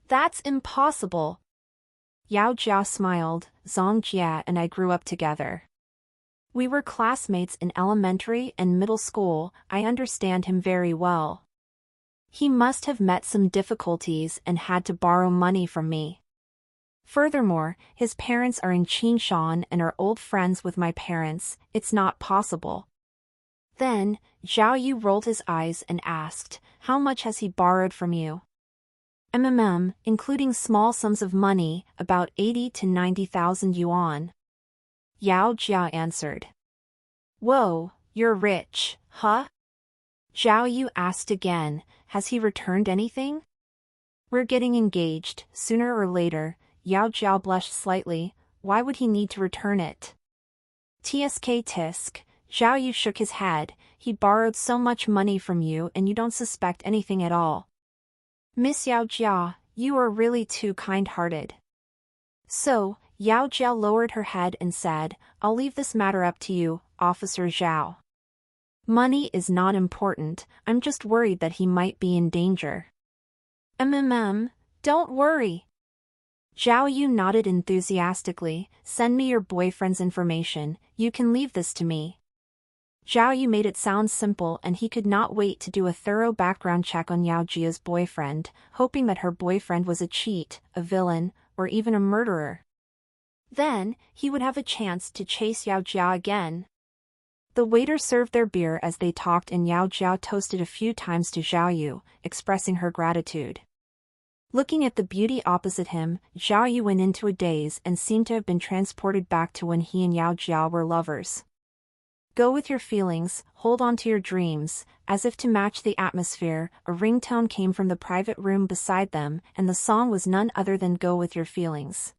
That's impossible. Yao Jia smiled, Zong Jia and I grew up together. We were classmates in elementary and middle school. I understand him very well. He must have met some difficulties and had to borrow money from me. Furthermore, his parents are in Qinshan and are old friends with my parents. It's not possible. Then, Zhao Yu rolled his eyes and asked, how much has he borrowed from you? Including small sums of money, about 80 to 90,000 yuan. Yao Jia answered. Whoa, you're rich, huh? Zhao Yu asked again, has he returned anything? We're getting engaged, sooner or later. Yao Jia blushed slightly, why would he need to return it? Tisk. Zhao Yu shook his head, he borrowed so much money from you and you don't suspect anything at all. Miss Yao Jia, you are really too kind-hearted. So, Yao Jia lowered her head and said, I'll leave this matter up to you, Officer Zhao. Money is not important, I'm just worried that he might be in danger. Don't worry. Zhao Yu nodded enthusiastically, send me your boyfriend's information, you can leave this to me. Zhao Yu made it sound simple and he could not wait to do a thorough background check on Yao Jia's boyfriend, hoping that her boyfriend was a cheat, a villain, or even a murderer. Then, he would have a chance to chase Yao Jia again. The waiter served their beer as they talked and Yao Jia toasted a few times to Zhao Yu, expressing her gratitude. Looking at the beauty opposite him, Zhao Yu went into a daze and seemed to have been transported back to when he and Yao Jia were lovers. Go with your feelings, hold on to your dreams. As if to match the atmosphere, a ringtone came from the private room beside them, and the song was none other than Go With Your Feelings.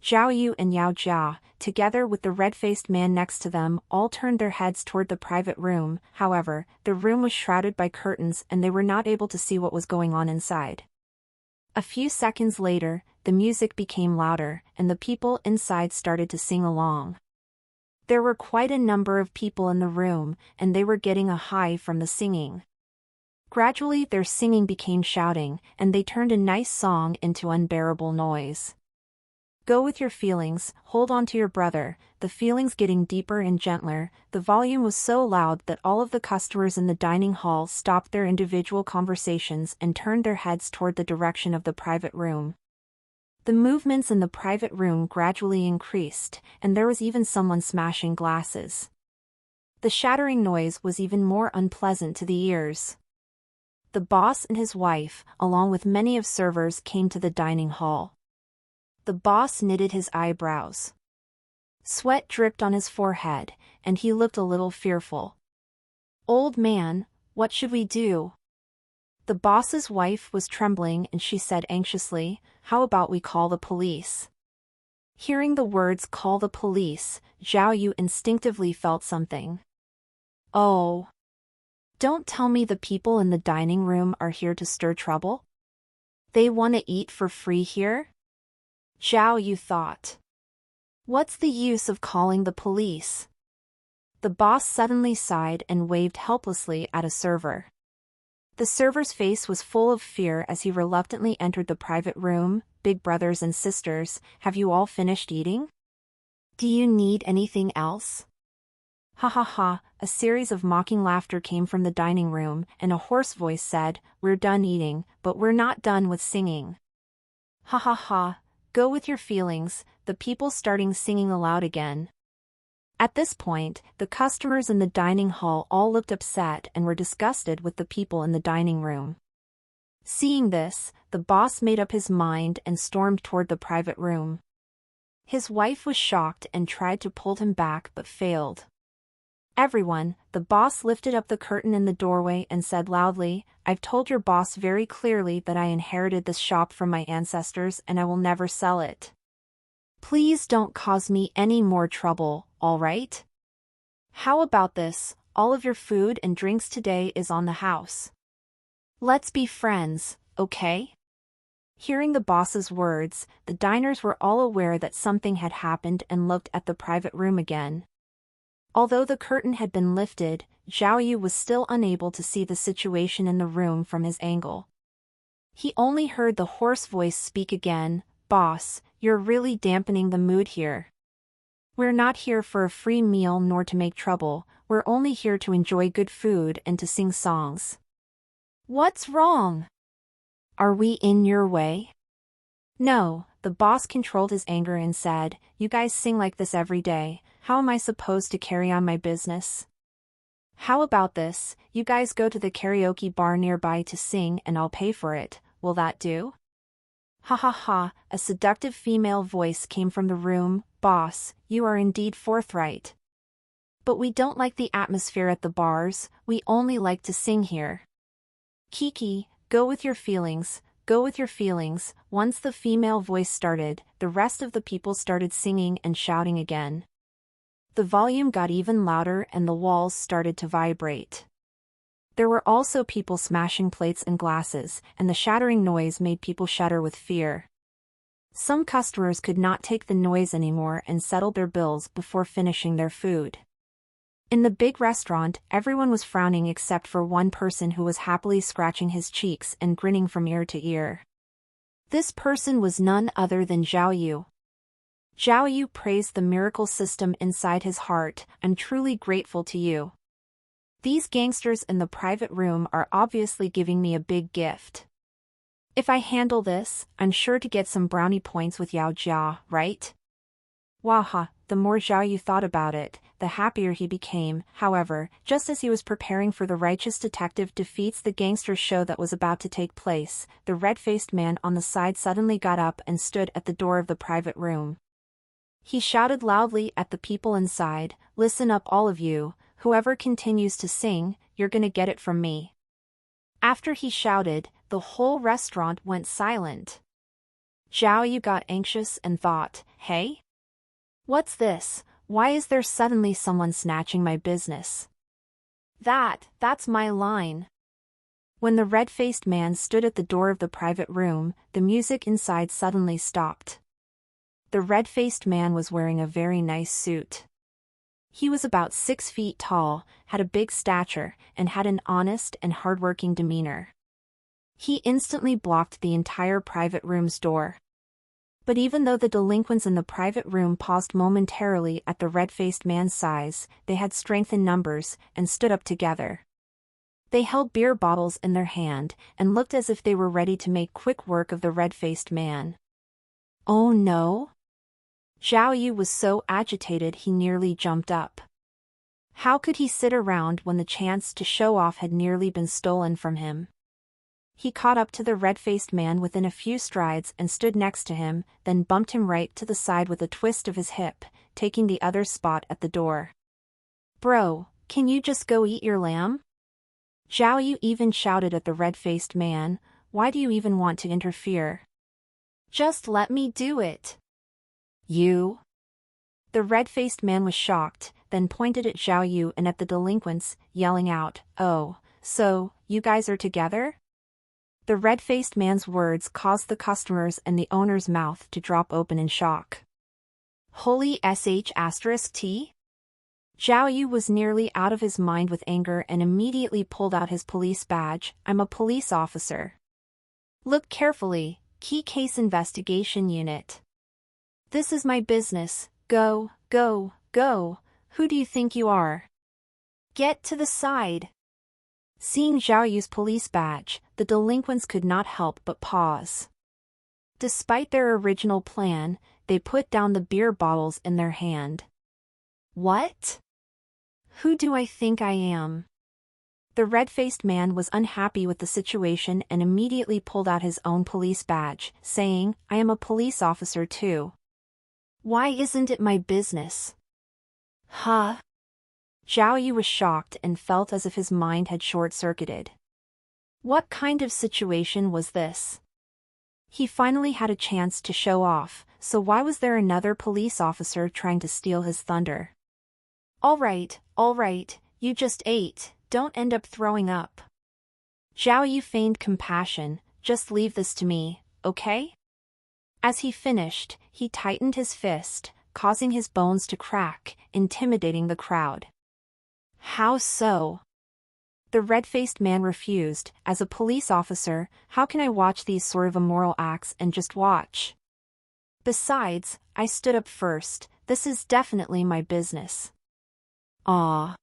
Zhao Yu and Yao Jia, together with the red-faced man next to them, all turned their heads toward the private room. However, the room was shrouded by curtains and they were not able to see what was going on inside. A few seconds later, the music became louder, and the people inside started to sing along. There were quite a number of people in the room, and they were getting a high from the singing. Gradually their singing became shouting, and they turned a nice song into unbearable noise. Go with your feelings, hold on to your brother, the feelings getting deeper and gentler. The volume was so loud that all of the customers in the dining hall stopped their individual conversations and turned their heads toward the direction of the private room. The movements in the private room gradually increased, and there was even someone smashing glasses. The shattering noise was even more unpleasant to the ears. The boss and his wife, along with many of servers, came to the dining hall. The boss knitted his eyebrows. Sweat dripped on his forehead, and he looked a little fearful. Old man, what should we do? The boss's wife was trembling and she said anxiously, how about we call the police? Hearing the words call the police, Zhao Yu instinctively felt something. Oh. Don't tell me the people in the dining room are here to stir trouble? They want to eat for free here? Zhao Yu thought. What's the use of calling the police? The boss suddenly sighed and waved helplessly at a server. The server's face was full of fear as he reluctantly entered the private room. Big brothers and sisters, have you all finished eating? Do you need anything else? Ha ha ha, a series of mocking laughter came from the dining room, and a hoarse voice said, we're done eating, but we're not done with singing. Ha ha ha. Go with your feelings, the people starting singing aloud again. At this point, the customers in the dining hall all looked upset and were disgusted with the people in the dining room. Seeing this, the boss made up his mind and stormed toward the private room. His wife was shocked and tried to pull him back but failed. Everyone, the boss lifted up the curtain in the doorway and said loudly, I've told your boss very clearly that I inherited this shop from my ancestors and I will never sell it. Please don't cause me any more trouble, all right? How about this, all of your food and drinks today is on the house. Let's be friends, okay? Hearing the boss's words, the diners were all aware that something had happened and looked at the private room again. Although the curtain had been lifted, Zhao Yu was still unable to see the situation in the room from his angle. He only heard the hoarse voice speak again, Boss, you're really dampening the mood here. We're not here for a free meal nor to make trouble, we're only here to enjoy good food and to sing songs. What's wrong? Are we in your way? No, the boss controlled his anger and said, you guys sing like this every day. How am I supposed to carry on my business? How about this, you guys go to the karaoke bar nearby to sing and I'll pay for it, will that do? Ha ha ha, a seductive female voice came from the room, Boss, you are indeed forthright. But we don't like the atmosphere at the bars, we only like to sing here. Kiki, go with your feelings, go with your feelings. Once the female voice started, the rest of the people started singing and shouting again. The volume got even louder and the walls started to vibrate. There were also people smashing plates and glasses, and the shattering noise made people shudder with fear. Some customers could not take the noise anymore and settled their bills before finishing their food. In the big restaurant, everyone was frowning except for one person who was happily scratching his cheeks and grinning from ear to ear. This person was none other than Zhao Yu. Zhao Yu praised the miracle system inside his heart. "I'm truly grateful to you. These gangsters in the private room are obviously giving me a big gift. If I handle this, I'm sure to get some brownie points with Yao Jia, right?" Waha, the more Zhao Yu thought about it, the happier he became. However, just as he was preparing for the righteous detective defeats the gangster show that was about to take place, the red-faced man on the side suddenly got up and stood at the door of the private room. He shouted loudly at the people inside, "Listen up all of you, whoever continues to sing, you're gonna get it from me." After he shouted, the whole restaurant went silent. Zhao Yu got anxious and thought, "Hey? What's this? Why is there suddenly someone snatching my business? That's my line." When the red-faced man stood at the door of the private room, the music inside suddenly stopped. The red-faced man was wearing a very nice suit. He was about 6 feet tall, had a big stature, and had an honest and hardworking demeanor. He instantly blocked the entire private room's door. But even though the delinquents in the private room paused momentarily at the red-faced man's size, they had strength in numbers and stood up together. They held beer bottles in their hand and looked as if they were ready to make quick work of the red-faced man. Oh no! Zhao Yu was so agitated he nearly jumped up. How could he sit around when the chance to show off had nearly been stolen from him? He caught up to the red-faced man within a few strides and stood next to him, then bumped him right to the side with a twist of his hip, taking the other's spot at the door. "Bro, can you just go eat your lamb?" Zhao Yu even shouted at the red-faced man, "Why do you even want to interfere? Just let me do it." "You?" The red-faced man was shocked, then pointed at Zhao Yu and at the delinquents, yelling out, "Oh, so, you guys are together?" The red-faced man's words caused the customer's and the owner's mouth to drop open in shock. Holy sh*t? Zhao Yu was nearly out of his mind with anger and immediately pulled out his police badge. "I'm a police officer. Look carefully, Key Case Investigation Unit. This is my business. Go, go, go. Who do you think you are? Get to the side." Seeing Zhao Yu's police badge, the delinquents could not help but pause. Despite their original plan, they put down the beer bottles in their hand. "What? Who do I think I am?" The red-faced man was unhappy with the situation and immediately pulled out his own police badge, saying, "I am a police officer too. Why isn't it my business?" Huh? Zhao Yu was shocked and felt as if his mind had short-circuited. What kind of situation was this? He finally had a chance to show off, so why was there another police officer trying to steal his thunder? All right, you just ate, don't end up throwing up." Zhao Yu feigned compassion, "Just leave this to me, okay?" As he finished, he tightened his fist, causing his bones to crack, intimidating the crowd. "How so?" The red-faced man refused. "As a police officer, how can I watch these sort of immoral acts and just watch? Besides, I stood up first, this is definitely my business." "Aw.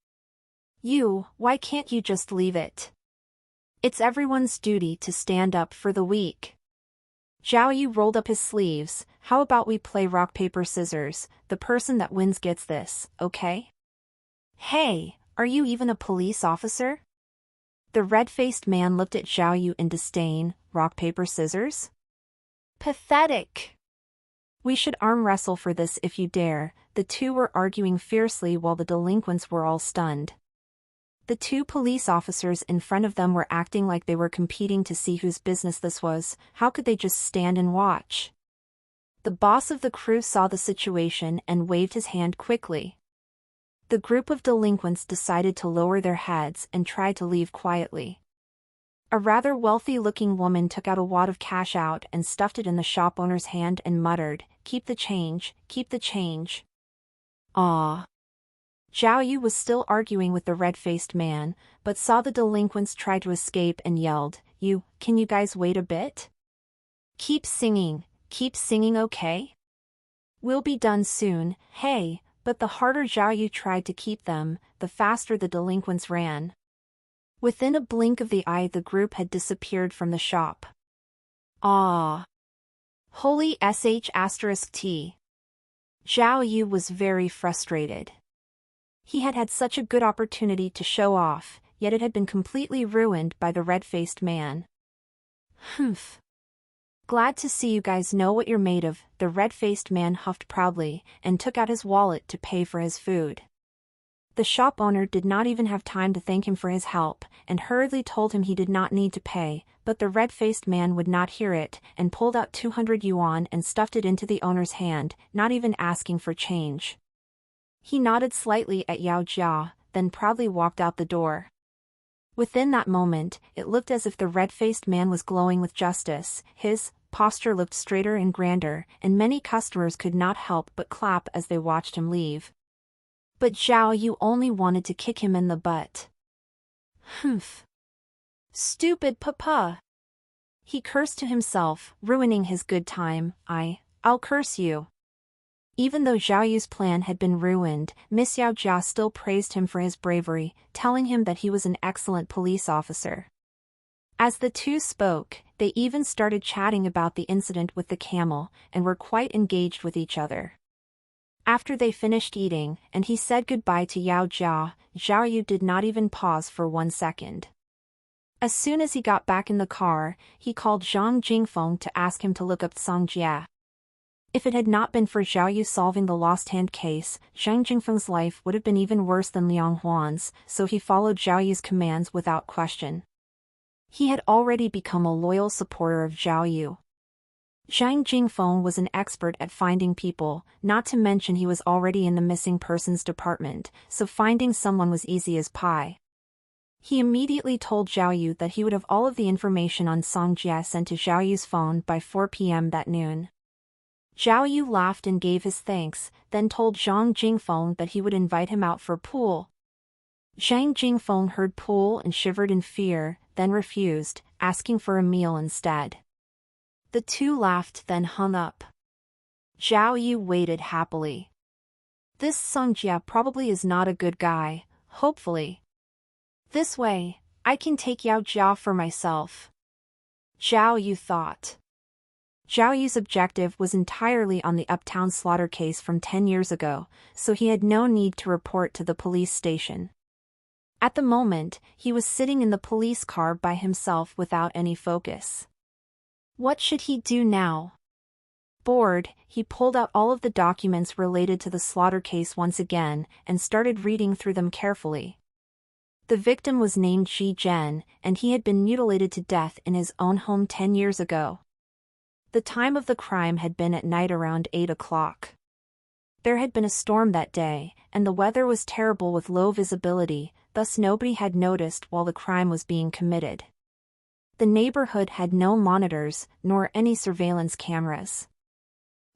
Why can't you just leave it? It's everyone's duty to stand up for the weak." Zhao Yu rolled up his sleeves. "How about we play rock paper scissors, the person that wins gets this, okay?" "Hey, are you even a police officer?" The red-faced man looked at Zhao Yu in disdain. "Rock paper scissors? Pathetic. We should arm wrestle for this if you dare." The two were arguing fiercely while the delinquents were all stunned. The two police officers in front of them were acting like they were competing to see whose business this was. How could they just stand and watch? The boss of the crew saw the situation and waved his hand quickly. The group of delinquents decided to lower their heads and try to leave quietly. A rather wealthy-looking woman took out a wad of cash out and stuffed it in the shop owner's hand and muttered, "Keep the change, keep the change." "Aw. Zhao Yu was still arguing with the red-faced man, but saw the delinquents try to escape and yelled, Can you guys wait a bit? Keep singing, okay? We'll be done soon, hey. But the harder Zhao Yu tried to keep them, the faster the delinquents ran. Within a blink of the eye the group had disappeared from the shop. Ah! Holy sh*t. Zhao Yu was very frustrated. He had had such a good opportunity to show off, yet it had been completely ruined by the red-faced man. Humph. Glad to see you guys know what you're made of, the red-faced man huffed proudly, and took out his wallet to pay for his food. The shop owner did not even have time to thank him for his help, and hurriedly told him he did not need to pay, but the red-faced man would not hear it, and pulled out 200 yuan and stuffed it into the owner's hand, not even asking for change. He nodded slightly at Yao Jia, then proudly walked out the door. Within that moment, it looked as if the red-faced man was glowing with justice. His posture looked straighter and grander, and many customers could not help but clap as they watched him leave. But Zhao Yu only wanted to kick him in the butt. Humph. Stupid papa. He cursed to himself, ruining his good time. I'll curse you. Even though Zhao Yu's plan had been ruined, Miss Yao Jia still praised him for his bravery, telling him that he was an excellent police officer. As the two spoke, they even started chatting about the incident with the camel, and were quite engaged with each other. After they finished eating, and he said goodbye to Yao Jia, Zhao Yu did not even pause for 1 second. As soon as he got back in the car, he called Zhang Jingfeng to ask him to look up Song Jia. If it had not been for Zhao Yu solving the lost hand case, Zhang Jingfeng's life would have been even worse than Liang Huan's, so he followed Zhao Yu's commands without question. He had already become a loyal supporter of Zhao Yu. Zhang Jingfeng was an expert at finding people, not to mention he was already in the missing persons department, so finding someone was easy as pie. He immediately told Zhao Yu that he would have all of the information on Song Jia sent to Zhao Yu's phone by 4 p.m. that noon. Zhao Yu laughed and gave his thanks, then told Zhang Jingfeng that he would invite him out for pool. Zhang Jingfeng heard pool and shivered in fear, then refused, asking for a meal instead. The two laughed then hung up. Zhao Yu waited happily. This Song Jia probably is not a good guy, hopefully. This way, I can take Yao Jia for myself. Zhao Yu thought. Zhao Yu's objective was entirely on the Uptown slaughter case from 10 years ago, so he had no need to report to the police station. At the moment, he was sitting in the police car by himself without any focus. What should he do now? Bored, he pulled out all of the documents related to the slaughter case once again, and started reading through them carefully. The victim was named Ji Zhen, and he had been mutilated to death in his own home 10 years ago. The time of the crime had been at night around 8 o'clock. There had been a storm that day, and the weather was terrible with low visibility, thus nobody had noticed while the crime was being committed. The neighborhood had no monitors, nor any surveillance cameras.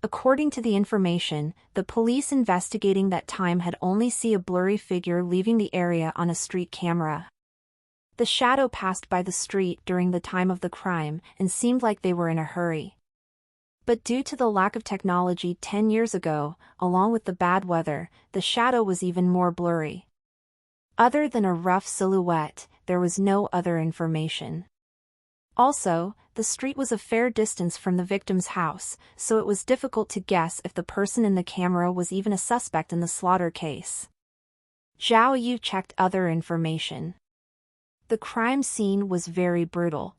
According to the information, the police investigating that time had only seen a blurry figure leaving the area on a street camera. The shadow passed by the street during the time of the crime and seemed like they were in a hurry. But due to the lack of technology 10 years ago, along with the bad weather, the shadow was even more blurry. Other than a rough silhouette, there was no other information. Also, the street was a fair distance from the victim's house, so it was difficult to guess if the person in the camera was even a suspect in the slaughter case. Zhao Yu checked other information. The crime scene was very brutal.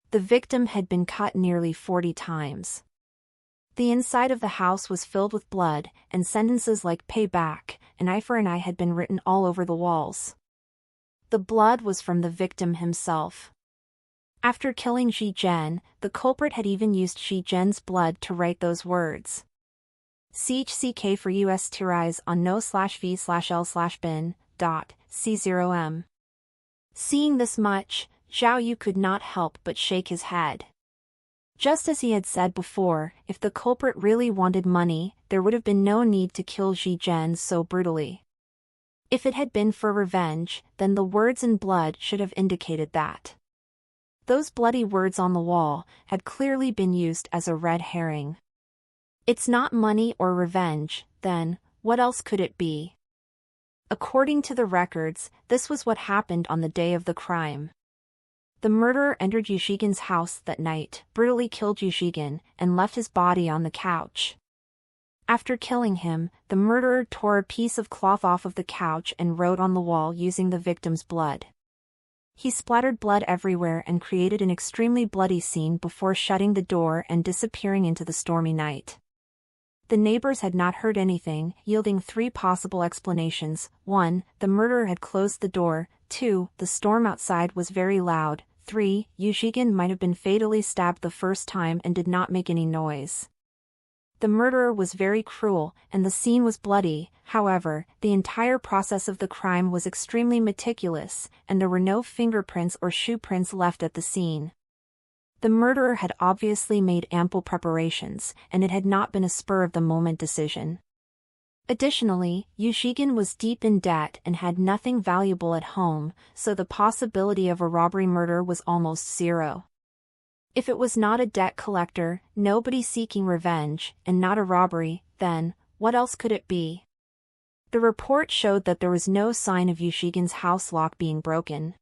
The victim had been cut nearly 40 times. The inside of the house was filled with blood, and sentences like "pay back," "an eye for an eye" had been written all over the walls. The blood was from the victim himself. After killing Ji Zhen, the culprit had even used Ji Zhen's blood to write those words. CHCK for US to rise on no/v/l/bin.c0m. Seeing this much, Zhao Yu could not help but shake his head. Just as he had said before, if the culprit really wanted money, there would have been no need to kill Ji Zhen so brutally. If it had been for revenge, then the words in blood should have indicated that. Those bloody words on the wall had clearly been used as a red herring. It's not money or revenge, then, what else could it be? According to the records, this was what happened on the day of the crime. The murderer entered Yushigin's house that night, brutally killed Yushigin, and left his body on the couch. After killing him, the murderer tore a piece of cloth off of the couch and wrote on the wall using the victim's blood. He splattered blood everywhere and created an extremely bloody scene before shutting the door and disappearing into the stormy night. The neighbors had not heard anything, yielding 3 possible explanations. 1. The murderer had closed the door. 2. The storm outside was very loud. 3. Yushigin might have been fatally stabbed the first time and did not make any noise. The murderer was very cruel, and the scene was bloody. However, the entire process of the crime was extremely meticulous, and there were no fingerprints or shoe prints left at the scene. The murderer had obviously made ample preparations, and it had not been a spur-of-the-moment decision. Additionally, Yushigin was deep in debt and had nothing valuable at home, so the possibility of a robbery murder was almost zero. If it was not a debt collector, nobody seeking revenge, and not a robbery, then, what else could it be? The report showed that there was no sign of Yushigin's house lock being broken.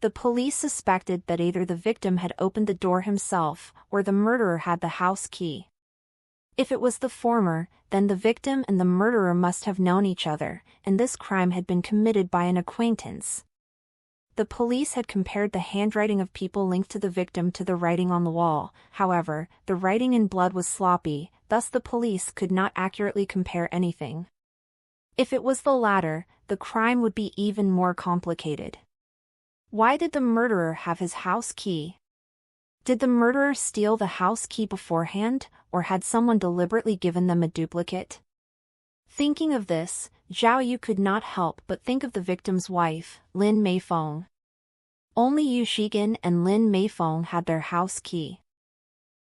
The police suspected that either the victim had opened the door himself, or the murderer had the house key. If it was the former, then the victim and the murderer must have known each other, and this crime had been committed by an acquaintance. The police had compared the handwriting of people linked to the victim to the writing on the wall. However, the writing in blood was sloppy, thus the police could not accurately compare anything. If it was the latter, the crime would be even more complicated. Why did the murderer have his house key? Did the murderer steal the house key beforehand, or had someone deliberately given them a duplicate? Thinking of this, Zhao Yu could not help but think of the victim's wife, Lin Meifeng. Only Yushigin and Lin Meifeng had their house key.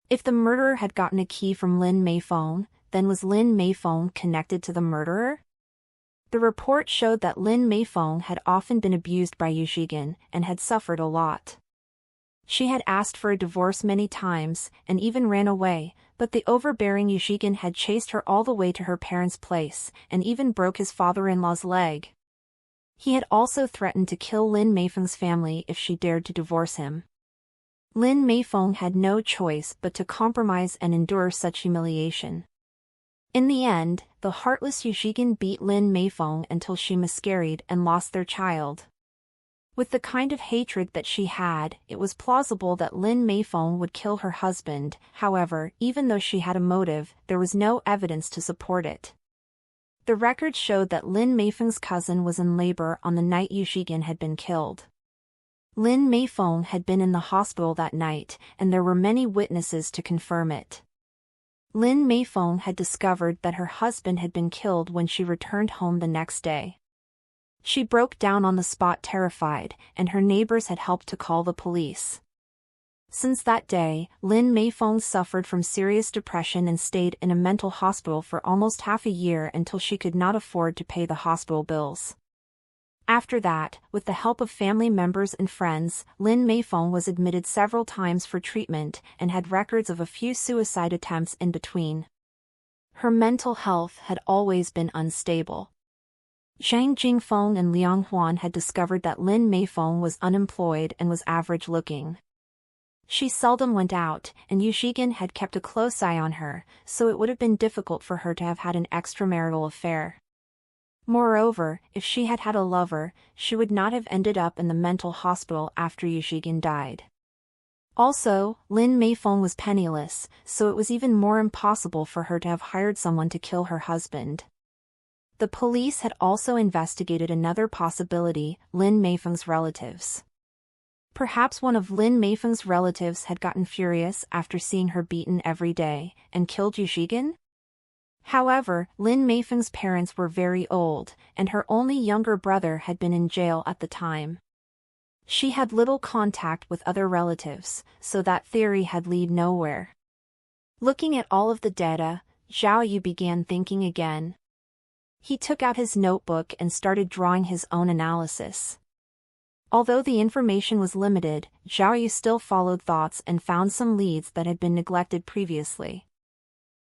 If the murderer had gotten a key from Lin Meifeng, then was Lin Meifeng connected to the murderer? The report showed that Lin Meifeng had often been abused by Yushigin and had suffered a lot. She had asked for a divorce many times and even ran away, but the overbearing Yushigin had chased her all the way to her parents' place and even broke his father-in-law's leg. He had also threatened to kill Lin Meifeng's family if she dared to divorce him. Lin Meifeng had no choice but to compromise and endure such humiliation. In the end, the heartless Yushigin beat Lin Meifeng until she miscarried and lost their child. With the kind of hatred that she had, it was plausible that Lin Meifeng would kill her husband. However, even though she had a motive, there was no evidence to support it. The records showed that Lin Meifeng's cousin was in labor on the night Yushigin had been killed. Lin Meifeng had been in the hospital that night, and there were many witnesses to confirm it. Lin Meifeng had discovered that her husband had been killed when she returned home the next day. She broke down on the spot terrified, and her neighbors had helped to call the police. Since that day, Lin Meifeng suffered from serious depression and stayed in a mental hospital for almost half a year until she could not afford to pay the hospital bills. After that, with the help of family members and friends, Lin Meifeng was admitted several times for treatment and had records of a few suicide attempts in between. Her mental health had always been unstable. Zhang Jingfeng and Liang Huan had discovered that Lin Meifeng was unemployed and was average-looking. She seldom went out, and Yushigin had kept a close eye on her, so it would have been difficult for her to have had an extramarital affair. Moreover, if she had had a lover, she would not have ended up in the mental hospital after Yushigin died. Also, Lin Meifeng was penniless, so it was even more impossible for her to have hired someone to kill her husband. The police had also investigated another possibility, Lin Meifeng's relatives. Perhaps one of Lin Meifeng's relatives had gotten furious after seeing her beaten every day, and killed Yushigin? However, Lin Meifeng's parents were very old, and her only younger brother had been in jail at the time. She had little contact with other relatives, so that theory had led nowhere. Looking at all of the data, Zhao Yu began thinking again. He took out his notebook and started drawing his own analysis. Although the information was limited, Zhao Yu still followed thoughts and found some leads that had been neglected previously.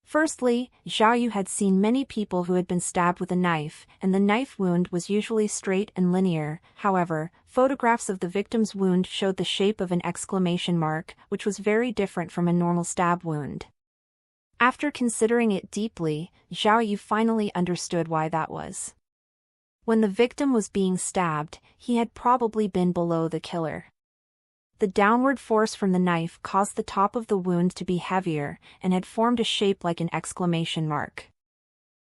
Firstly, Zhao Yu had seen many people who had been stabbed with a knife, and the knife wound was usually straight and linear. However, photographs of the victim's wound showed the shape of an exclamation mark, which was very different from a normal stab wound. After considering it deeply, Zhao Yu finally understood why that was. When the victim was being stabbed, he had probably been below the killer. The downward force from the knife caused the top of the wound to be heavier and had formed a shape like an exclamation mark.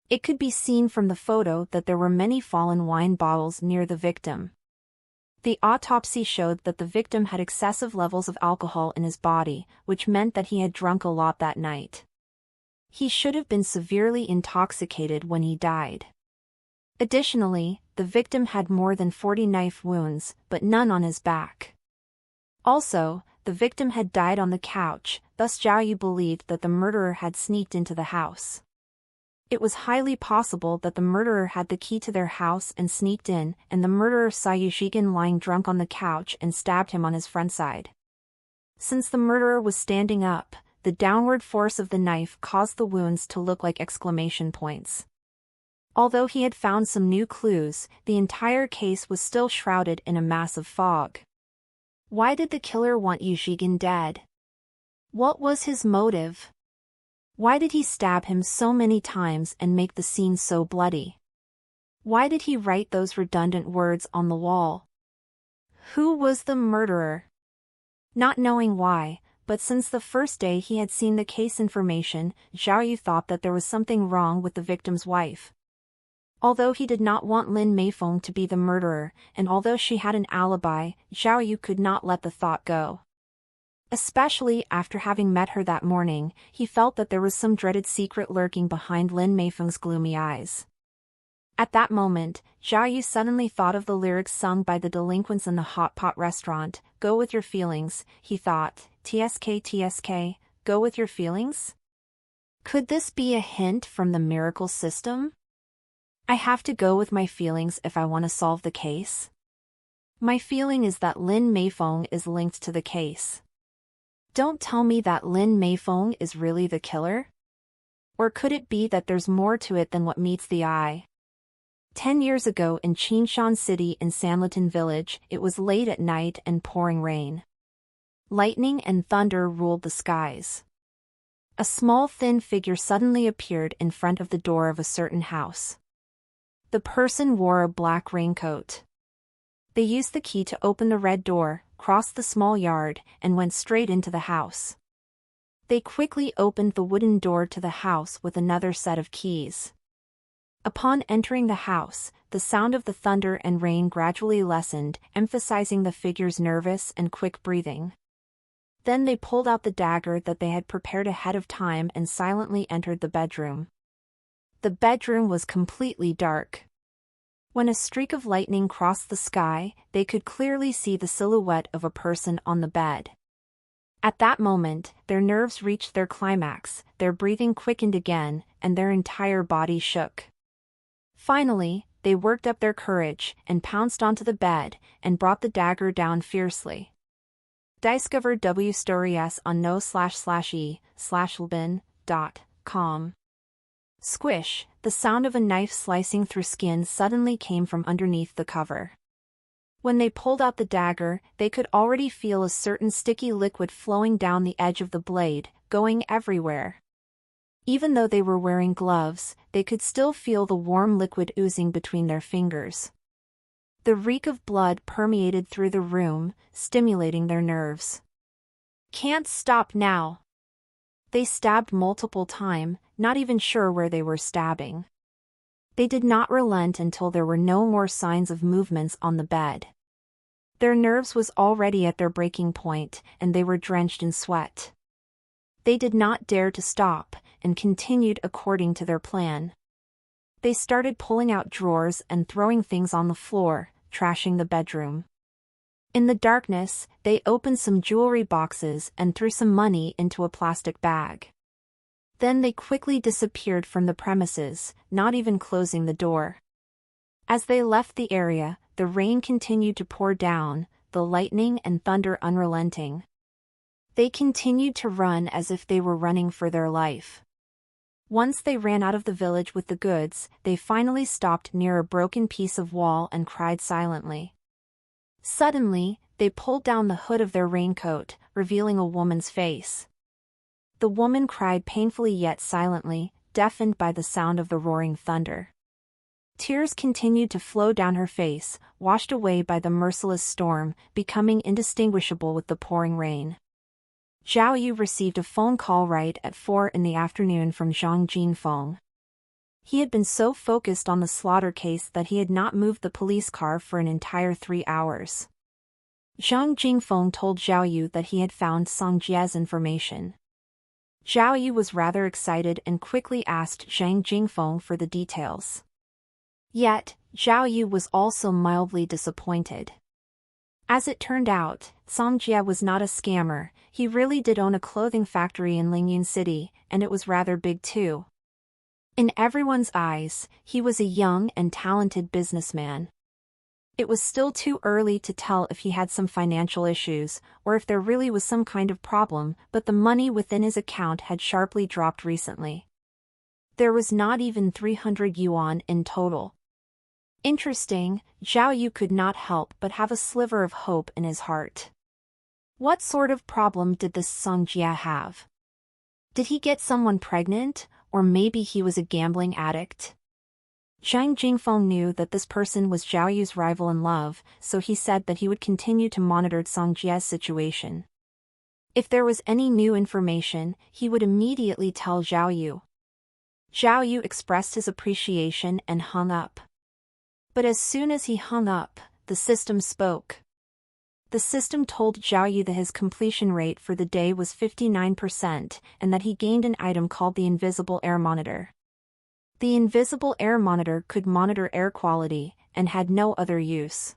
It could be seen from the photo that there were many fallen wine bottles near the victim. The autopsy showed that the victim had excessive levels of alcohol in his body, which meant that he had drunk a lot that night. He should have been severely intoxicated when he died. Additionally, the victim had more than 40 knife wounds, but none on his back. Also, the victim had died on the couch, thus Zhao Yu believed that the murderer had sneaked into the house. It was highly possible that the murderer had the key to their house and sneaked in, and the murderer saw Yu Zhigan lying drunk on the couch and stabbed him on his front side. Since the murderer was standing up, the downward force of the knife caused the wounds to look like exclamation points. Although he had found some new clues, the entire case was still shrouded in a mass of fog. Why did the killer want Yu Zhigan dead? What was his motive? Why did he stab him so many times and make the scene so bloody? Why did he write those redundant words on the wall? Who was the murderer? Not knowing why, but since the first day he had seen the case information, Zhao Yu thought that there was something wrong with the victim's wife. Although he did not want Lin Meifeng to be the murderer, and although she had an alibi, Zhao Yu could not let the thought go. Especially after having met her that morning, he felt that there was some dreaded secret lurking behind Lin Meifeng's gloomy eyes. At that moment, Zhao Yu suddenly thought of the lyrics sung by the delinquents in the hot pot restaurant. Go with your feelings, he thought. TSK TSK, go with your feelings? Could this be a hint from the miracle system? I have to go with my feelings if I want to solve the case. My feeling is that Lin Meifeng is linked to the case. Don't tell me that Lin Meifeng is really the killer? Or could it be that there's more to it than what meets the eye? 10 years ago in Qinshan City in Sanlitun Village, it was late at night and pouring rain. Lightning and thunder ruled the skies. A small thin figure suddenly appeared in front of the door of a certain house. The person wore a black raincoat. They used the key to open the red door, crossed the small yard, and went straight into the house. They quickly opened the wooden door to the house with another set of keys. Upon entering the house, the sound of the thunder and rain gradually lessened, emphasizing the figure's nervous and quick breathing. Then they pulled out the dagger that they had prepared ahead of time and silently entered the bedroom. The bedroom was completely dark. When a streak of lightning crossed the sky, they could clearly see the silhouette of a person on the bed. At that moment, their nerves reached their climax, their breathing quickened again, and their entire body shook. Finally, they worked up their courage and pounced onto the bed and brought the dagger down fiercely. Discover W stories on no/e/lbin.com. Squish, the sound of a knife slicing through skin suddenly came from underneath the cover. When they pulled out the dagger, they could already feel a certain sticky liquid flowing down the edge of the blade, going everywhere. Even though they were wearing gloves, they could still feel the warm liquid oozing between their fingers. The reek of blood permeated through the room, stimulating their nerves. Can't stop now. They stabbed multiple times, not even sure where they were stabbing. They did not relent until there were no more signs of movements on the bed. Their nerves was already at their breaking point, and they were drenched in sweat. They did not dare to stop, and continued according to their plan. They started pulling out drawers and throwing things on the floor, trashing the bedroom. In the darkness, they opened some jewelry boxes and threw some money into a plastic bag. Then they quickly disappeared from the premises, not even closing the door. As they left the area, the rain continued to pour down, the lightning and thunder unrelenting. They continued to run as if they were running for their life. Once they ran out of the village with the goods, they finally stopped near a broken piece of wall and cried silently. Suddenly, they pulled down the hood of their raincoat, revealing a woman's face. The woman cried painfully yet silently, deafened by the sound of the roaring thunder. Tears continued to flow down her face, washed away by the merciless storm, becoming indistinguishable with the pouring rain. Zhao Yu received a phone call right at 4 in the afternoon from Zhang Jingfeng. He had been so focused on the slaughter case that he had not moved the police car for an entire 3 hours. Zhang Jingfeng told Zhao Yu that he had found Song Jie's information. Zhao Yu was rather excited and quickly asked Zhang Jingfeng for the details. Yet, Zhao Yu was also mildly disappointed. As it turned out, Song Jie was not a scammer, he really did own a clothing factory in Lingyun City, and it was rather big too. In everyone's eyes, he was a young and talented businessman. It was still too early to tell if he had some financial issues, or if there really was some kind of problem, but the money within his account had sharply dropped recently. There was not even 300 yuan in total. Interesting, Zhao Yu could not help but have a sliver of hope in his heart. What sort of problem did this Song Jie have? Did he get someone pregnant, or maybe he was a gambling addict? Zhang Jingfeng knew that this person was Zhao Yu's rival in love, so he said that he would continue to monitor Song Jie's situation. If there was any new information, he would immediately tell Zhao Yu. Zhao Yu expressed his appreciation and hung up. But as soon as he hung up, the system spoke. The system told Zhao Yu that his completion rate for the day was 59% and that he gained an item called the Invisible Air Monitor. The Invisible Air Monitor could monitor air quality and had no other use.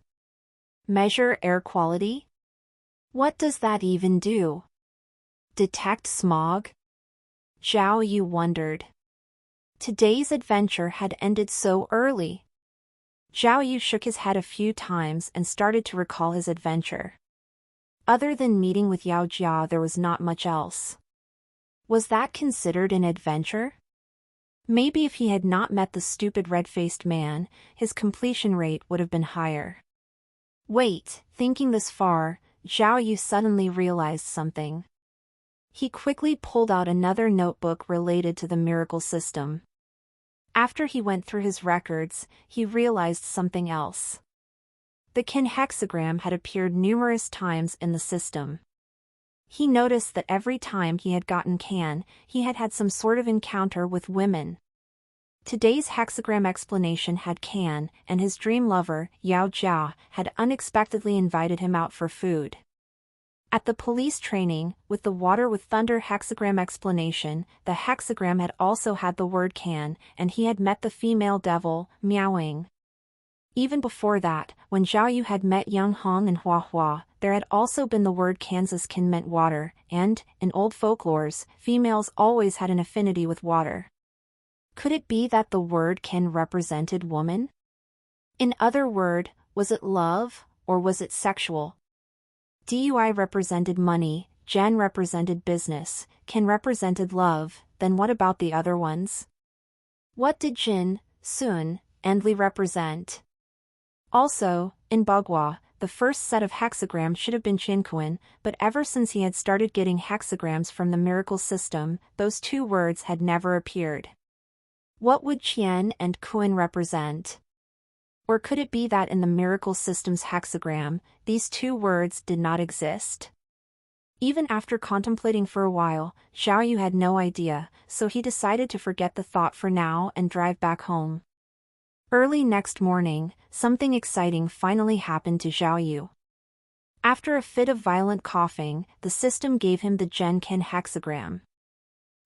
Measure air quality? What does that even do? Detect smog? Zhao Yu wondered. Today's adventure had ended so early. Zhao Yu shook his head a few times and started to recall his adventure. Other than meeting with Yao Jia, there was not much else. Was that considered an adventure? Maybe if he had not met the stupid red-faced man, his completion rate would have been higher. Wait, thinking this far, Zhao Yu suddenly realized something. He quickly pulled out another notebook related to the miracle system. After he went through his records, he realized something else. The Qin hexagram had appeared numerous times in the system. He noticed that every time he had gotten Can, he had had some sort of encounter with women. Today's hexagram explanation had Can, and his dream lover, Yao Jia, had unexpectedly invited him out for food. At the police training, with the water with thunder hexagram explanation, the hexagram had also had the word Can, and he had met the female devil, Miaoing. Even before that, when Zhao Yu had met Yang Hong and Hua Hua, there had also been the word Kansas Kin meant water, and, in old folklores, females always had an affinity with water. Could it be that the word Kin represented woman? In other words, was it love, or was it sexual? Dui represented money, Zhen represented business, Qin represented love, then what about the other ones? What did Jin, Sun, and Li represent? Also, in Bagua, the first set of hexagrams should have been Qinquan, but ever since he had started getting hexagrams from the miracle system, those two words had never appeared. What would Qian and Kuan represent? Or could it be that in the miracle system's hexagram, these two words did not exist? Even after contemplating for a while, Zhao Yu had no idea, so he decided to forget the thought for now and drive back home. Early next morning, something exciting finally happened to Zhao Yu. After a fit of violent coughing, the system gave him the Zhen-Qin hexagram.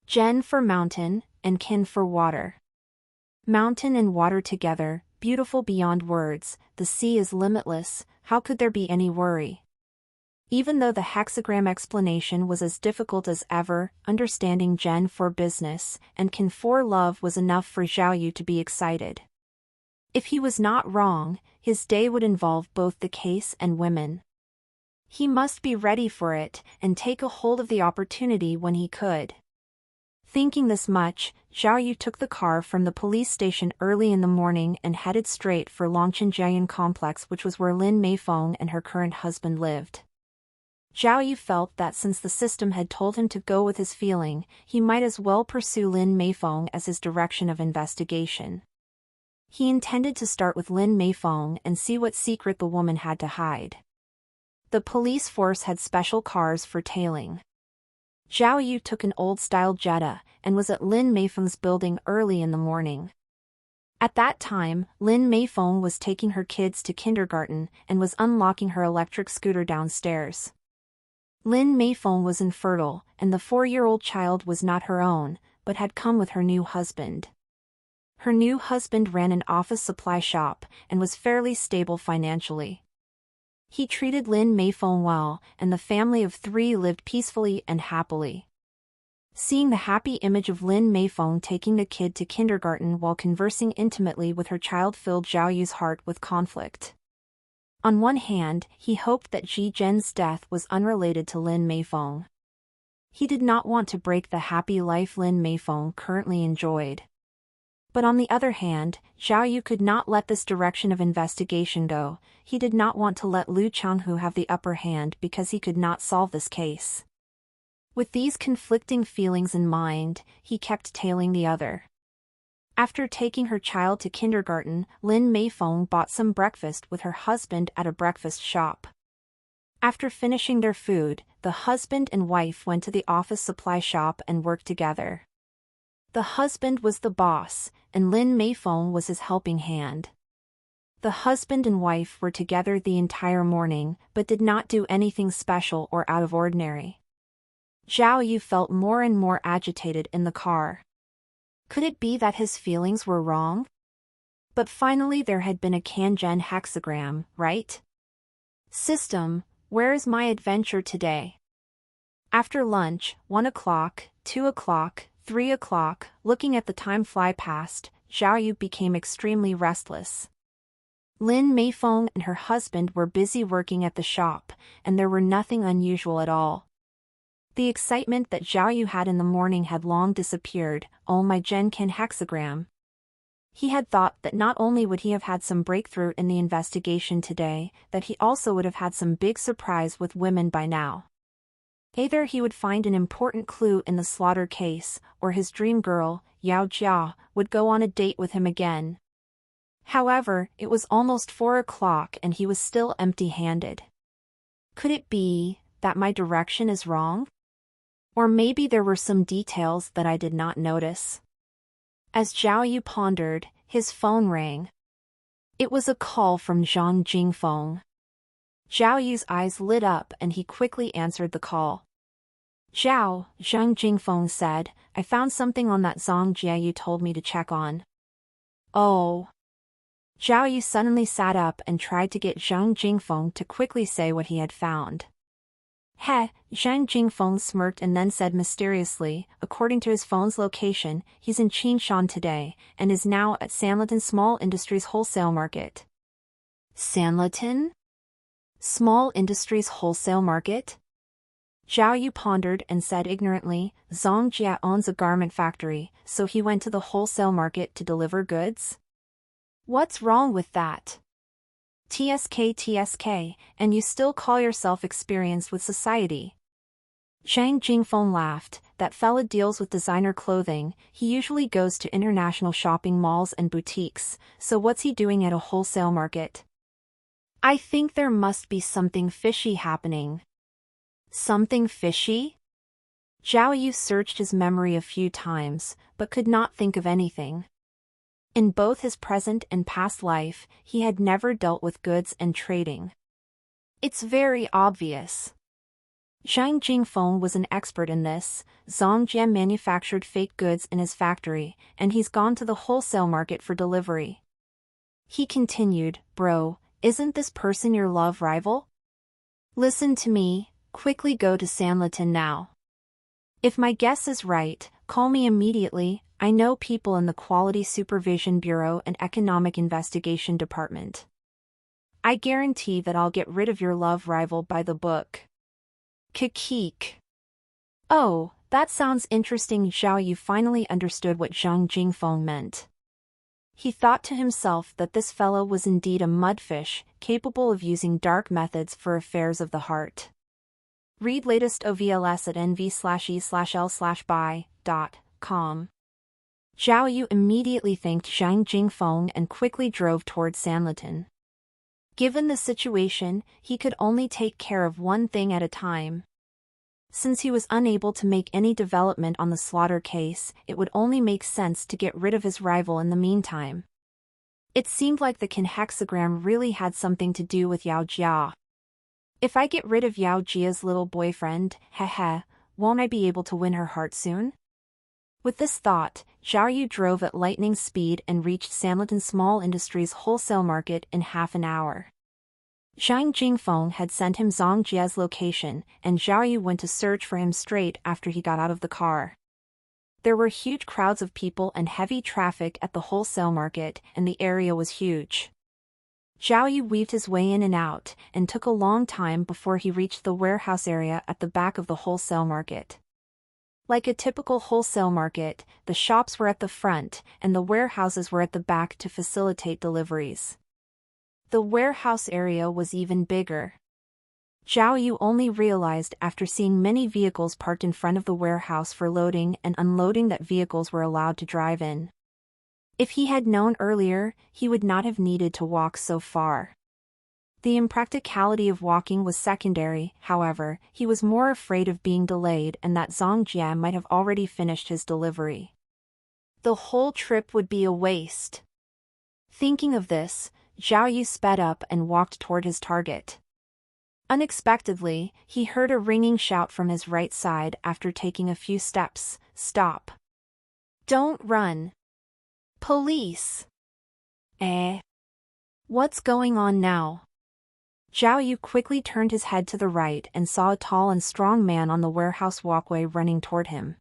Zhen for mountain, and Qin for water. Mountain and water together, beautiful beyond words, the sea is limitless, how could there be any worry? Even though the hexagram explanation was as difficult as ever, understanding Gen 4 business and Kin 4 love was enough for Zhao Yu to be excited. If he was not wrong, his day would involve both the case and women. He must be ready for it and take a hold of the opportunity when he could. Thinking this much, Zhao Yu took the car from the police station early in the morning and headed straight for Longchen Jiayan complex, which was where Lin Meifeng and her current husband lived. Zhao Yu felt that since the system had told him to go with his feeling, he might as well pursue Lin Meifeng as his direction of investigation. He intended to start with Lin Meifeng and see what secret the woman had to hide. The police force had special cars for tailing. Zhao Yu took an old-style Jetta and was at Lin Meifeng's building early in the morning. At that time, Lin Meifeng was taking her kids to kindergarten and was unlocking her electric scooter downstairs. Lin Meifeng was infertile, and the 4-year-old child was not her own, but had come with her new husband. Her new husband ran an office supply shop and was fairly stable financially. He treated Lin Meifeng well, and the family of 3 lived peacefully and happily. Seeing the happy image of Lin Meifeng taking the kid to kindergarten while conversing intimately with her child filled Zhao Yu's heart with conflict. On one hand, he hoped that Ji Zhen's death was unrelated to Lin Meifeng. He did not want to break the happy life Lin Meifeng currently enjoyed. But on the other hand, Zhao Yu could not let this direction of investigation go. He did not want to let Liu Changhu have the upper hand because he could not solve this case. With these conflicting feelings in mind, he kept tailing the other. After taking her child to kindergarten, Lin Meifeng bought some breakfast with her husband at a breakfast shop. After finishing their food, the husband and wife went to the office supply shop and worked together. The husband was the boss, and Lin Meifeng was his helping hand. The husband and wife were together the entire morning, but did not do anything special or out of ordinary. Zhao Yu felt more and more agitated in the car. Could it be that his feelings were wrong? But finally there had been a Kangen hexagram, right? System, where is my adventure today? After lunch, 1 o'clock, 2 o'clock, 3 o'clock, looking at the time fly past, Zhao Yu became extremely restless. Lin Meifeng and her husband were busy working at the shop, and there were nothing unusual at all. The excitement that Zhao Yu had in the morning had long disappeared. Oh my Genkin hexagram. He had thought that not only would he have had some breakthrough in the investigation today, that he also would have had some big surprise with women by now. Either he would find an important clue in the slaughter case, or his dream girl, Yao Jia, would go on a date with him again. However, it was almost 4 o'clock and he was still empty-handed. Could it be that my direction is wrong? Or maybe there were some details that I did not notice. As Zhao Yu pondered, his phone rang. It was a call from Zhang Jingfeng. Zhao Yu's eyes lit up and he quickly answered the call. Zhao, Zhang Jingfeng said, I found something on that Zhang Jia you told me to check on. Oh. Zhao Yu suddenly sat up and tried to get Zhang Jingfeng to quickly say what he had found. He, Zhang Jingfeng smirked and then said mysteriously, according to his phone's location, he's in Qinshan today, and is now at Sanlitun Small Industries Wholesale Market. Sanlitun? Small Industries Wholesale Market? Zhao Yu pondered and said ignorantly, Zhang Jia owns a garment factory, so he went to the wholesale market to deliver goods? What's wrong with that? TSK, and you still call yourself experienced with society. Zhang Jingfeng laughed. That fella deals with designer clothing, he usually goes to international shopping malls and boutiques, so what's he doing at a wholesale market? I think there must be something fishy happening. Something fishy? Zhao Yu searched his memory a few times, but could not think of anything. In both his present and past life, he had never dealt with goods and trading. It's very obvious. Zhang Jingfeng was an expert in this. Zhang Jia manufactured fake goods in his factory, and he's gone to the wholesale market for delivery. He continued, Bro, isn't this person your love rival? Listen to me, quickly go to Sanlitun now. If my guess is right, call me immediately. I know people in the Quality Supervision Bureau and Economic Investigation Department. I guarantee that I'll get rid of your love rival by the book. Kikik. Oh, that sounds interesting. Zhao Yu finally understood what Zhang Jingfeng meant. He thought to himself that this fellow was indeed a mudfish, capable of using dark methods for affairs of the heart. Read latest OVLS at nv/e/l/buy.com. Zhao Yu immediately thanked Zhang Jingfeng and quickly drove towards Sanlitun. Given the situation, he could only take care of one thing at a time. Since he was unable to make any development on the slaughter case, it would only make sense to get rid of his rival in the meantime. It seemed like the kinhexagram really had something to do with Yao Jia. If I get rid of Yao Jia's little boyfriend, won't I be able to win her heart soon? With this thought, Zhao Yu drove at lightning speed and reached Sanlitun Small Industries wholesale market in half an hour. Zhang Jingfeng had sent him Zhang Jia's location, and Zhao Yu went to search for him straight after he got out of the car. There were huge crowds of people and heavy traffic at the wholesale market, and the area was huge. Zhao Yu weaved his way in and out, and took a long time before he reached the warehouse area at the back of the wholesale market. Like a typical wholesale market, the shops were at the front, and the warehouses were at the back to facilitate deliveries. The warehouse area was even bigger. Zhao Yu only realized after seeing many vehicles parked in front of the warehouse for loading and unloading that vehicles were allowed to drive in. If he had known earlier, he would not have needed to walk so far. The impracticality of walking was secondary, however, he was more afraid of being delayed and that Zhang Jia might have already finished his delivery. The whole trip would be a waste. Thinking of this, Zhao Yu sped up and walked toward his target. Unexpectedly, he heard a ringing shout from his right side after taking a few steps. Stop. Don't run. Police. What's going on now? Zhao Yu quickly turned his head to the right and saw a tall and strong man on the warehouse walkway running toward him.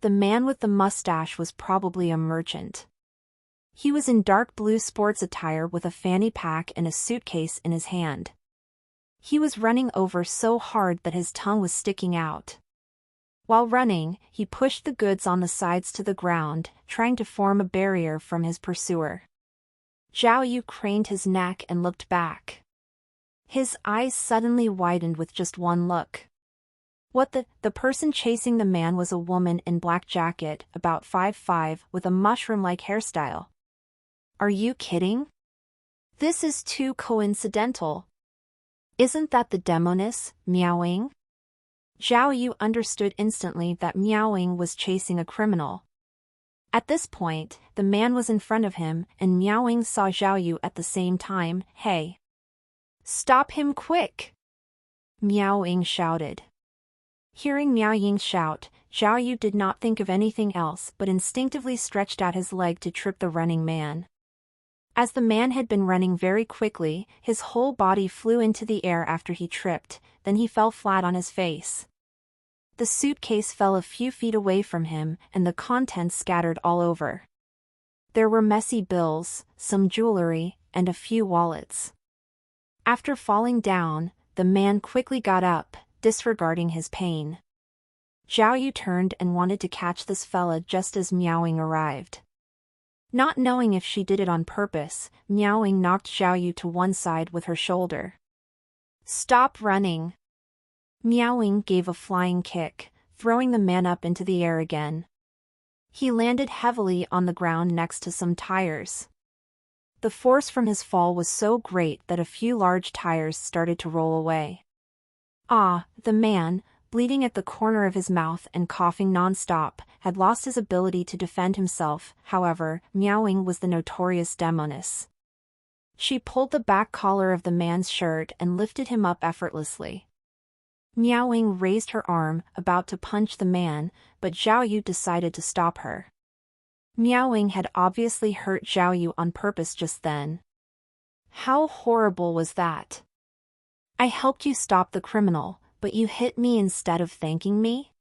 The man with the mustache was probably a merchant. He was in dark blue sports attire with a fanny pack and a suitcase in his hand. He was running over so hard that his tongue was sticking out. While running, he pushed the goods on the sides to the ground, trying to form a barrier from his pursuer. Zhao Yu craned his neck and looked back. His eyes suddenly widened with just one look. The person chasing the man was a woman in black jacket, about 5'5", with a mushroom-like hairstyle. Are you kidding? This is too coincidental. Isn't that the demoness, Miaoying? Zhao Yu understood instantly that Miaoying was chasing a criminal. At this point, the man was in front of him, and Miaoying saw Zhao Yu at the same time. Hey! Stop him quick! Miaoying shouted. Hearing Miaoying's shout, Zhao Yu did not think of anything else but instinctively stretched out his leg to trip the running man. As the man had been running very quickly, his whole body flew into the air after he tripped, then he fell flat on his face. The suitcase fell a few feet away from him, and the contents scattered all over. There were messy bills, some jewelry, and a few wallets. After falling down, the man quickly got up, disregarding his pain. Zhao Yu turned and wanted to catch this fella just as Miaoying arrived. Not knowing if she did it on purpose, Miaoying knocked Zhao Yu to one side with her shoulder. Stop running! Miaoying gave a flying kick, throwing the man up into the air again. He landed heavily on the ground next to some tires. The force from his fall was so great that a few large tires started to roll away. The man, bleeding at the corner of his mouth and coughing non-stop, had lost his ability to defend himself. However, Miaoying was the notorious demoness. She pulled the back collar of the man's shirt and lifted him up effortlessly. Miaoying raised her arm, about to punch the man, but Zhao Yu decided to stop her. Miaoying had obviously hurt Zhao Yu on purpose just then. How horrible was that? I helped you stop the criminal, but you hit me instead of thanking me?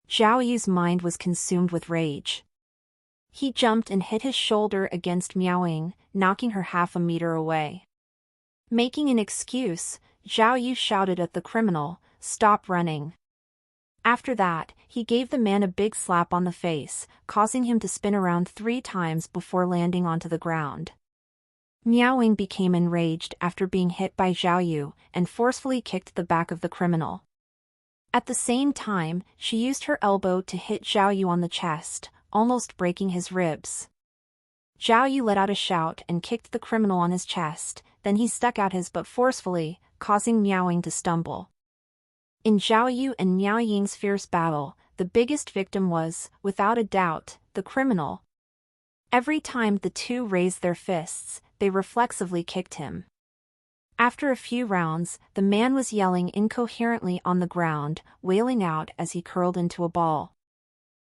Zhao Yu's mind was consumed with rage. He jumped and hit his shoulder against Miao Ying, knocking her half a meter away. Making an excuse, Zhao Yu shouted at the criminal, "Stop running." After that, he gave the man a big slap on the face, causing him to spin around 3 times before landing onto the ground. Miao Ying became enraged after being hit by Zhao Yu and forcefully kicked the back of the criminal. At the same time, she used her elbow to hit Zhao Yu on the chest, almost breaking his ribs. Zhao Yu let out a shout and kicked the criminal on his chest, then he stuck out his butt forcefully, causing Miao Ying to stumble. In Zhao Yu and Miao Ying's fierce battle, the biggest victim was, without a doubt, the criminal. Every time the two raised their fists, they reflexively kicked him. After a few rounds, the man was yelling incoherently on the ground, wailing out as he curled into a ball.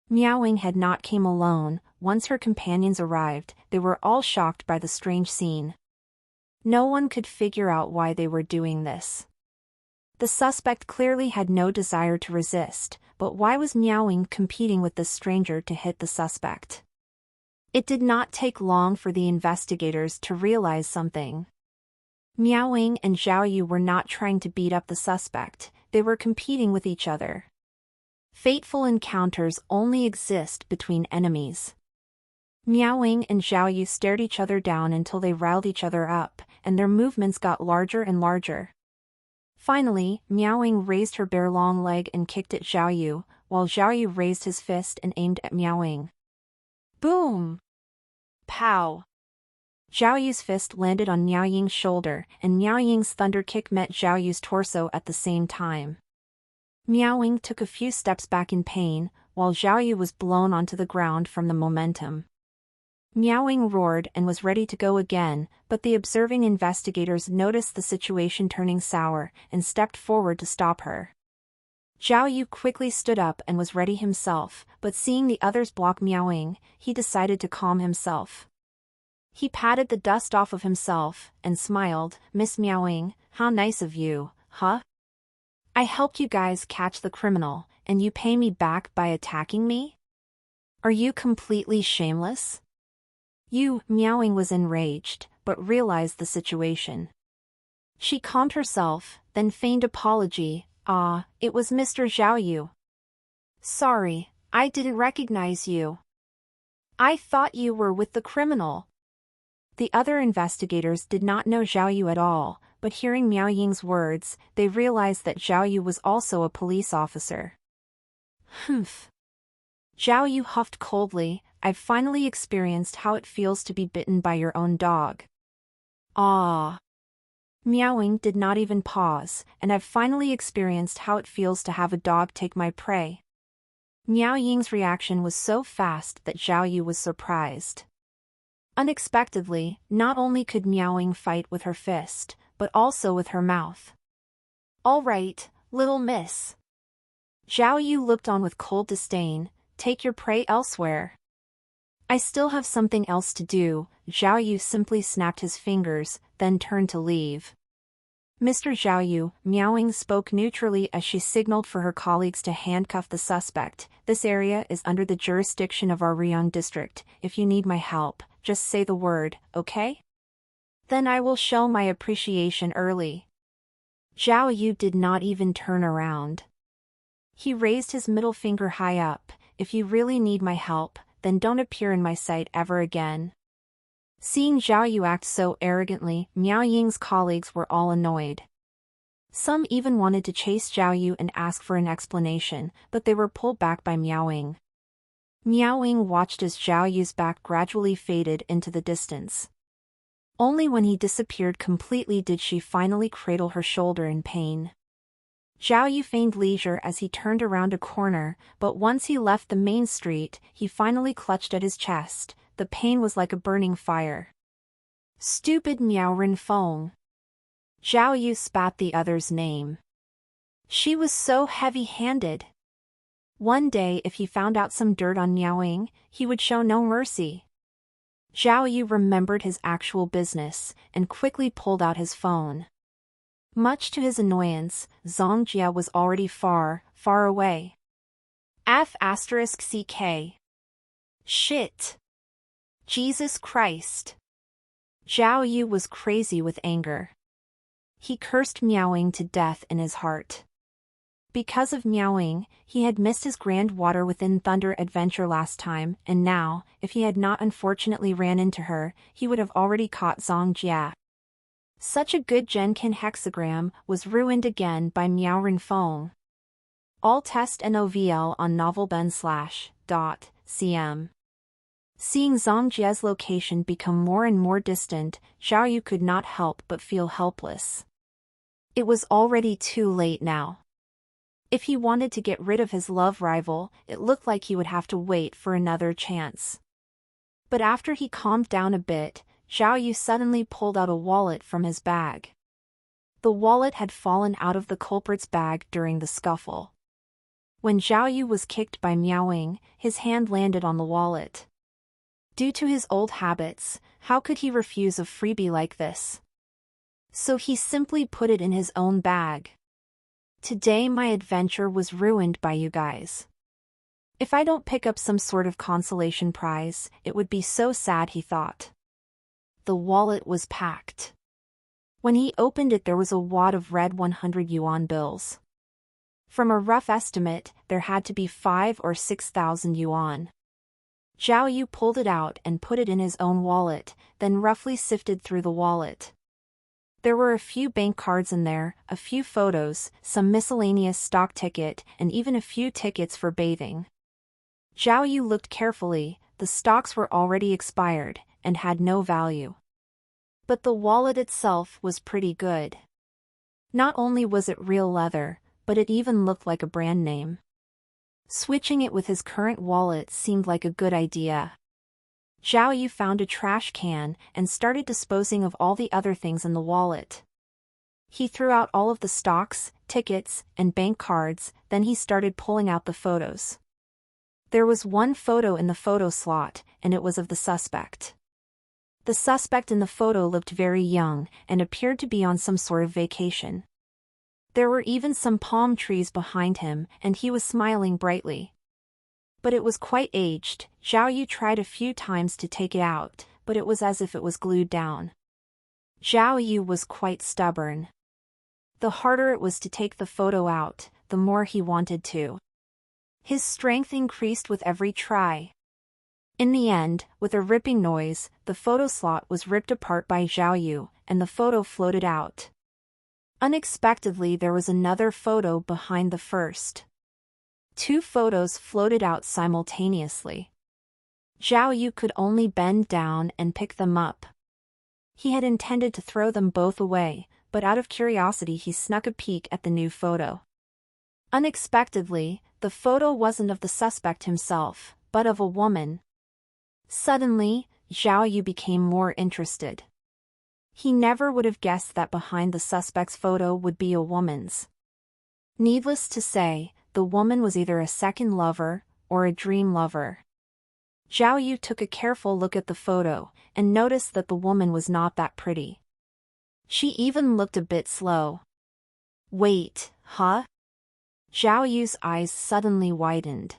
Miao Ying had not came alone. Once her companions arrived, they were all shocked by the strange scene. No one could figure out why they were doing this. The suspect clearly had no desire to resist, but why was Miao Ying competing with this stranger to hit the suspect? It did not take long for the investigators to realize something. Miao Ying and Zhao Yu were not trying to beat up the suspect, they were competing with each other. Fateful encounters only exist between enemies. Miao Ying and Zhao Yu stared each other down until they riled each other up, and their movements got larger and larger. Finally, Miao Ying raised her bare long leg and kicked at Zhao Yu, while Zhao Yu raised his fist and aimed at Miao Ying. Boom! Pow! Zhao Yu's fist landed on Miao Ying's shoulder, and Miao Ying's thunder kick met Zhao Yu's torso at the same time. Miao Ying took a few steps back in pain, while Zhao Yu was blown onto the ground from the momentum. Miao Ying roared and was ready to go again, but the observing investigators noticed the situation turning sour and stepped forward to stop her. Zhao Yu quickly stood up and was ready himself, but seeing the others block Miao Ying, he decided to calm himself. He patted the dust off of himself and smiled, "Miss Miao Ying, how nice of you, huh? I helped you guys catch the criminal, and you pay me back by attacking me? Are you completely shameless?" Miao Ying was enraged, but realized the situation. She calmed herself, then feigned apology. It was Mr. Zhao Yu. Sorry, I didn't recognize you. I thought you were with the criminal. The other investigators did not know Zhao Yu at all, but hearing Miao Ying's words, they realized that Zhao Yu was also a police officer. Humph. Zhao Yu huffed coldly, "I've finally experienced how it feels to be bitten by your own dog." Ah. Miao Ying did not even pause, "and I've finally experienced how it feels to have a dog take my prey." Miao Ying's reaction was so fast that Zhao Yu was surprised. Unexpectedly, not only could Miao Ying fight with her fist, but also with her mouth. "All right, little miss." Zhao Yu looked on with cold disdain, "Take your prey elsewhere." "I still have something else to do." Zhao Yu simply snapped his fingers, then turned to leave. "Mr. Zhao Yu," Miao Ying spoke neutrally as she signaled for her colleagues to handcuff the suspect. "This area is under the jurisdiction of our Riyang district. If you need my help, just say the word, okay? Then I will show my appreciation early." Zhao Yu did not even turn around. He raised his middle finger high up. "If you really need my help, then don't appear in my sight ever again." Seeing Zhao Yu act so arrogantly, Miao Ying's colleagues were all annoyed. Some even wanted to chase Zhao Yu and ask for an explanation, but they were pulled back by Miao Ying. Miao Ying watched as Zhao Yu's back gradually faded into the distance. Only when he disappeared completely did she finally cradle her shoulder in pain. Zhao Yu feigned leisure as he turned around a corner, but once he left the main street, he finally clutched at his chest. The pain was like a burning fire. "Stupid Miao Renfeng." Zhao Yu spat the other's name. She was so heavy-handed. One day if he found out some dirt on Miao Ying, he would show no mercy. Zhao Yu remembered his actual business, and quickly pulled out his phone. Much to his annoyance, Zhang Jia was already far, far away. F***CK. Shit. Jesus Christ. Zhao Yu was crazy with anger. He cursed Miaoying to death in his heart. Because of Miaoying, he had missed his grand water within Thunder Adventure last time, and now, if he had not unfortunately ran into her, he would have already caught Zhang Jia. Such a good Genkan hexagram was ruined again by Miaoring Feng. All test NOVL on novelben/.cm. Seeing Zhang Jia's location become more and more distant, Zhao Yu could not help but feel helpless. It was already too late now. If he wanted to get rid of his love rival, it looked like he would have to wait for another chance. But after he calmed down a bit, Zhao Yu suddenly pulled out a wallet from his bag. The wallet had fallen out of the culprit's bag during the scuffle. When Zhao Yu was kicked by Miaoying, his hand landed on the wallet. Due to his old habits, how could he refuse a freebie like this? So he simply put it in his own bag. Today my adventure was ruined by you guys. If I don't pick up some sort of consolation prize, it would be so sad, he thought. The wallet was packed. When he opened it, there was a wad of red 100 yuan bills. From a rough estimate, there had to be 5,000 or 6,000 yuan. Zhao Yu pulled it out and put it in his own wallet, then roughly sifted through the wallet. There were a few bank cards in there, a few photos, some miscellaneous stock ticket, and even a few tickets for bathing. Zhao Yu looked carefully. The stocks were already expired, and had no value. But the wallet itself was pretty good. Not only was it real leather, but it even looked like a brand name. Switching it with his current wallet seemed like a good idea. Zhao Yu found a trash can and started disposing of all the other things in the wallet. He threw out all of the stocks, tickets, and bank cards, then he started pulling out the photos. There was one photo in the photo slot, and it was of the suspect. The suspect in the photo looked very young and appeared to be on some sort of vacation. There were even some palm trees behind him, and he was smiling brightly. But it was quite aged. Zhao Yu tried a few times to take it out, but it was as if it was glued down. Zhao Yu was quite stubborn. The harder it was to take the photo out, the more he wanted to. His strength increased with every try. In the end, with a ripping noise, the photo slot was ripped apart by Zhao Yu, and the photo floated out. Unexpectedly, there was another photo behind the first. 2 photos floated out simultaneously. Zhao Yu could only bend down and pick them up. He had intended to throw them both away, but out of curiosity he snuck a peek at the new photo. Unexpectedly, the photo wasn't of the suspect himself, but of a woman. Suddenly, Zhao Yu became more interested. He never would have guessed that behind the suspect's photo would be a woman's. Needless to say, the woman was either a second lover, or a dream lover. Zhao Yu took a careful look at the photo, and noticed that the woman was not that pretty. She even looked a bit slow. Wait, huh? Zhao Yu's eyes suddenly widened.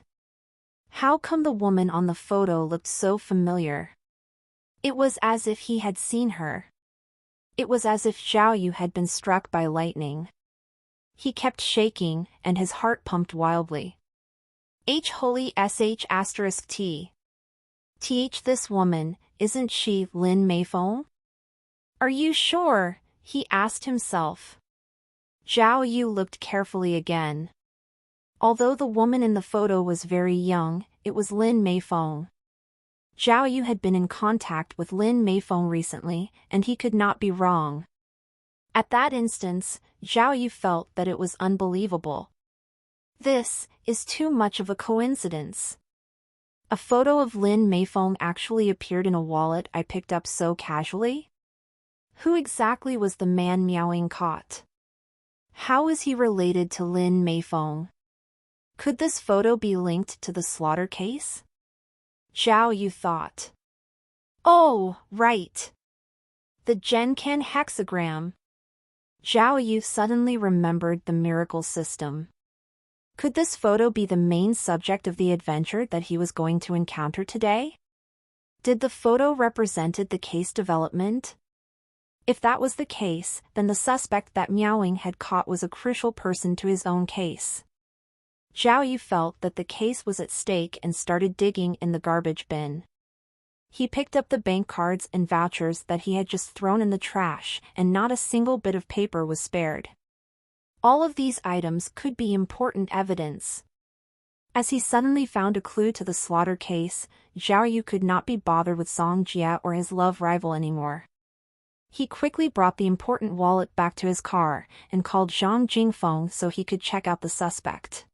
How come the woman on the photo looked so familiar? It was as if he had seen her. It was as if Zhao Yu had been struck by lightning. He kept shaking, and his heart pumped wildly. Holy sh**t. This woman, isn't she Lin Meifeng? Are you sure? He asked himself. Zhao Yu looked carefully again. Although the woman in the photo was very young, it was Lin Meifeng. Zhao Yu had been in contact with Lin Meifeng recently, and he could not be wrong. At that instance, Zhao Yu felt that it was unbelievable. This is too much of a coincidence. A photo of Lin Meifeng actually appeared in a wallet I picked up so casually? Who exactly was the man Miaoying caught? How is he related to Lin Meifeng? Could this photo be linked to the slaughter case? Zhao Yu thought. Oh, right. The Genkan hexagram. Zhao Yu suddenly remembered the miracle system. Could this photo be the main subject of the adventure that he was going to encounter today? Did the photo represented the case development? If that was the case, then the suspect that Miaoying had caught was a crucial person to his own case. Zhao Yu felt that the case was at stake and started digging in the garbage bin. He picked up the bank cards and vouchers that he had just thrown in the trash, and not a single bit of paper was spared. All of these items could be important evidence. As he suddenly found a clue to the slaughter case, Zhao Yu could not be bothered with Song Jia or his love rival anymore. He quickly brought the important wallet back to his car and called Zhang Jingfeng so he could check out the suspect.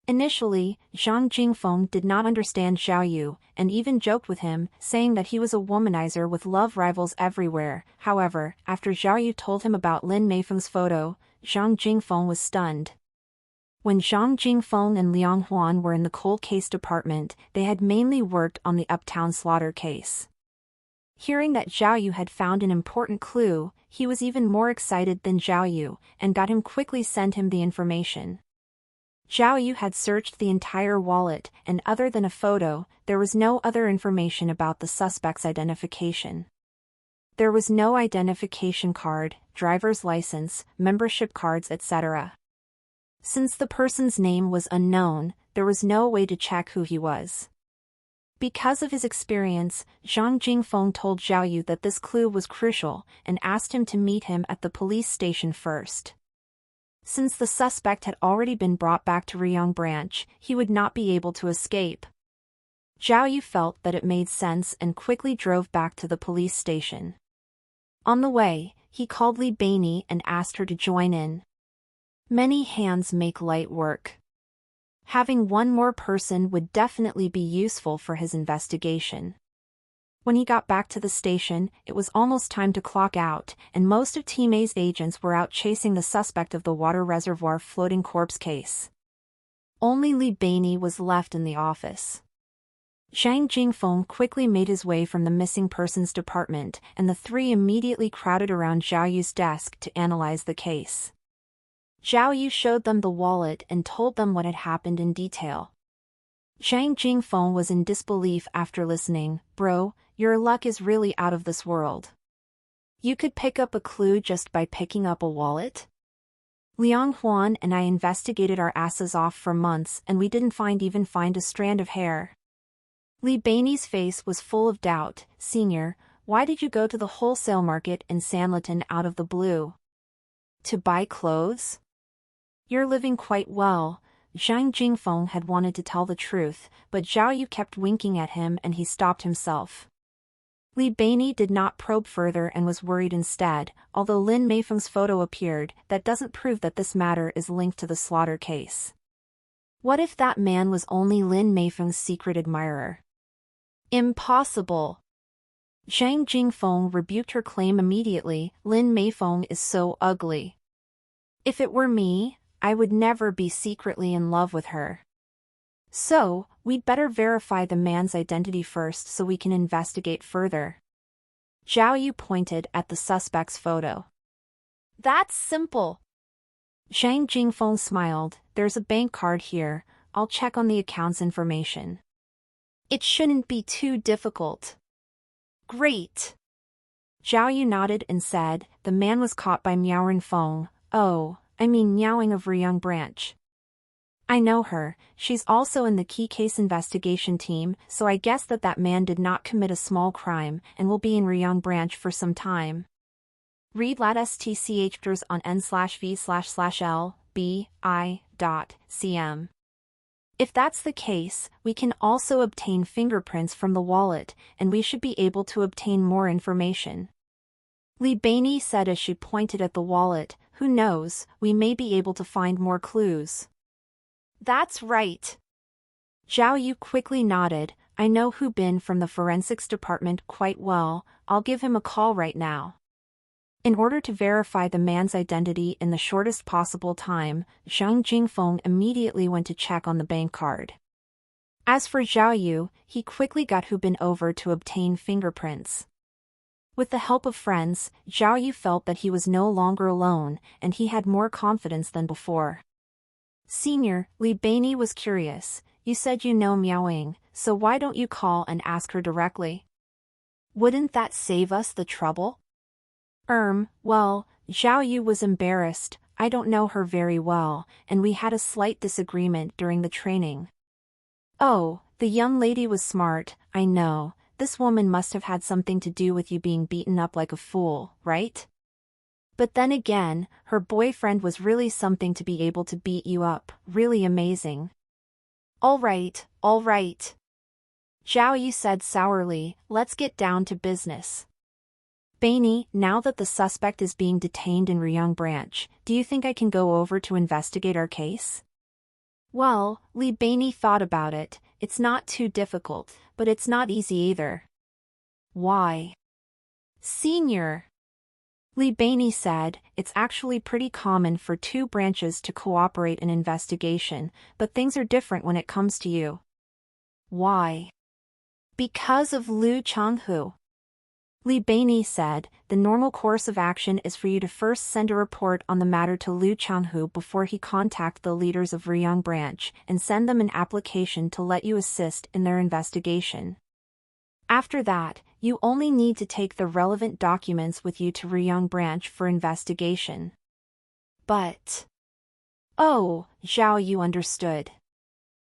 Initially, Zhang Jingfeng did not understand Zhao Yu and even joked with him, saying that he was a womanizer with love rivals everywhere. However, after Zhao Yu told him about Lin Meifeng's photo, Zhang Jingfeng was stunned. When Zhang Jingfeng and Liang Huan were in the cold case department, they had mainly worked on the Uptown slaughter case. Hearing that Zhao Yu had found an important clue, he was even more excited than Zhao Yu, and got him quickly send him the information. Zhao Yu had searched the entire wallet, and other than a photo, there was no other information about the suspect's identification. There was no identification card, driver's license, membership cards, etc. Since the person's name was unknown, there was no way to check who he was. Because of his experience, Zhang Jingfeng told Zhao Yu that this clue was crucial and asked him to meet him at the police station first. Since the suspect had already been brought back to Riyang branch, he would not be able to escape. Zhao Yu felt that it made sense and quickly drove back to the police station. On the way, he called Li Beini and asked her to join in. Many hands make light work. Having one more person would definitely be useful for his investigation. When he got back to the station, it was almost time to clock out, and most of Team A's agents were out chasing the suspect of the water reservoir floating corpse case. Only Li Beini was left in the office. Zhang Jingfeng quickly made his way from the missing persons department, and the three immediately crowded around Zhao Yu's desk to analyze the case. Zhao Yu showed them the wallet and told them what had happened in detail. Zhang Jingfeng was in disbelief after listening. "Bro, your luck is really out of this world. You could pick up a clue just by picking up a wallet?" "Liang Huan and I investigated our asses off for months and we didn't even find a strand of hair." Li Beini's face was full of doubt. "Senior, why did you go to the wholesale market in Sanlitun out of the blue? To buy clothes? You're living quite well." Zhang Jingfeng had wanted to tell the truth, but Zhao Yu kept winking at him and he stopped himself. Li Beini did not probe further and was worried instead. "Although Lin Meifeng's photo appeared, that doesn't prove that this matter is linked to the slaughter case. What if that man was only Lin Meifeng's secret admirer?" "Impossible." Zhang Jingfeng rebuked her claim immediately. "Lin Meifeng is so ugly. If it were me, I would never be secretly in love with her. So, we'd better verify the man's identity first so we can investigate further." Zhao Yu pointed at the suspect's photo. "That's simple." Zhang Jingfeng smiled. "There's a bank card here, I'll check on the account's information. It shouldn't be too difficult." "Great." Zhao Yu nodded and said, "The man was caught by Miao Feng. Miaoying of Riyang branch. I know her, she's also in the key case investigation team, so I guess that man did not commit a small crime and will be in Riyang branch for some time." Read lat stchs on n/v/l/b/i.cm. If that's the case, we can also obtain fingerprints from the wallet, and we should be able to obtain more information. Li Beini said as she pointed at the wallet. "Who knows, we may be able to find more clues." "That's right." Zhao Yu quickly nodded. "I know Hu Bin from the forensics department quite well, I'll give him a call right now." In order to verify the man's identity in the shortest possible time, Zhang Jingfeng immediately went to check on the bank card. As for Zhao Yu, he quickly got Hu Bin over to obtain fingerprints. With the help of friends, Zhao Yu felt that he was no longer alone, and he had more confidence than before. Senior, Li Beinei was curious. You said you know Miao Ying, so why don't you call and ask her directly? Wouldn't that save us the trouble? Well, Zhao Yu was embarrassed. I don't know her very well, and we had a slight disagreement during the training. Oh, the young lady was smart, I know. This woman must have had something to do with you being beaten up like a fool, right? But then again, her boyfriend was really something to be able to beat you up, really amazing. All right. Zhao Yu said sourly, let's get down to business. Beinei, now that the suspect is being detained in Ruyang branch, do you think I can go over to investigate our case? Well, Li Beinei thought about it. It's not too difficult, but it's not easy either. Why? Senior, Li Beinei said, it's actually pretty common for two branches to cooperate in investigation, but things are different when it comes to you. Why? Because of Liu Changhu. Li Beinei said, the normal course of action is for you to first send a report on the matter to Liu Changhu before he contact the leaders of Ruyang branch and send them an application to let you assist in their investigation. After that, you only need to take the relevant documents with you to Ruyang branch for investigation. But... Oh, Zhao Yu understood.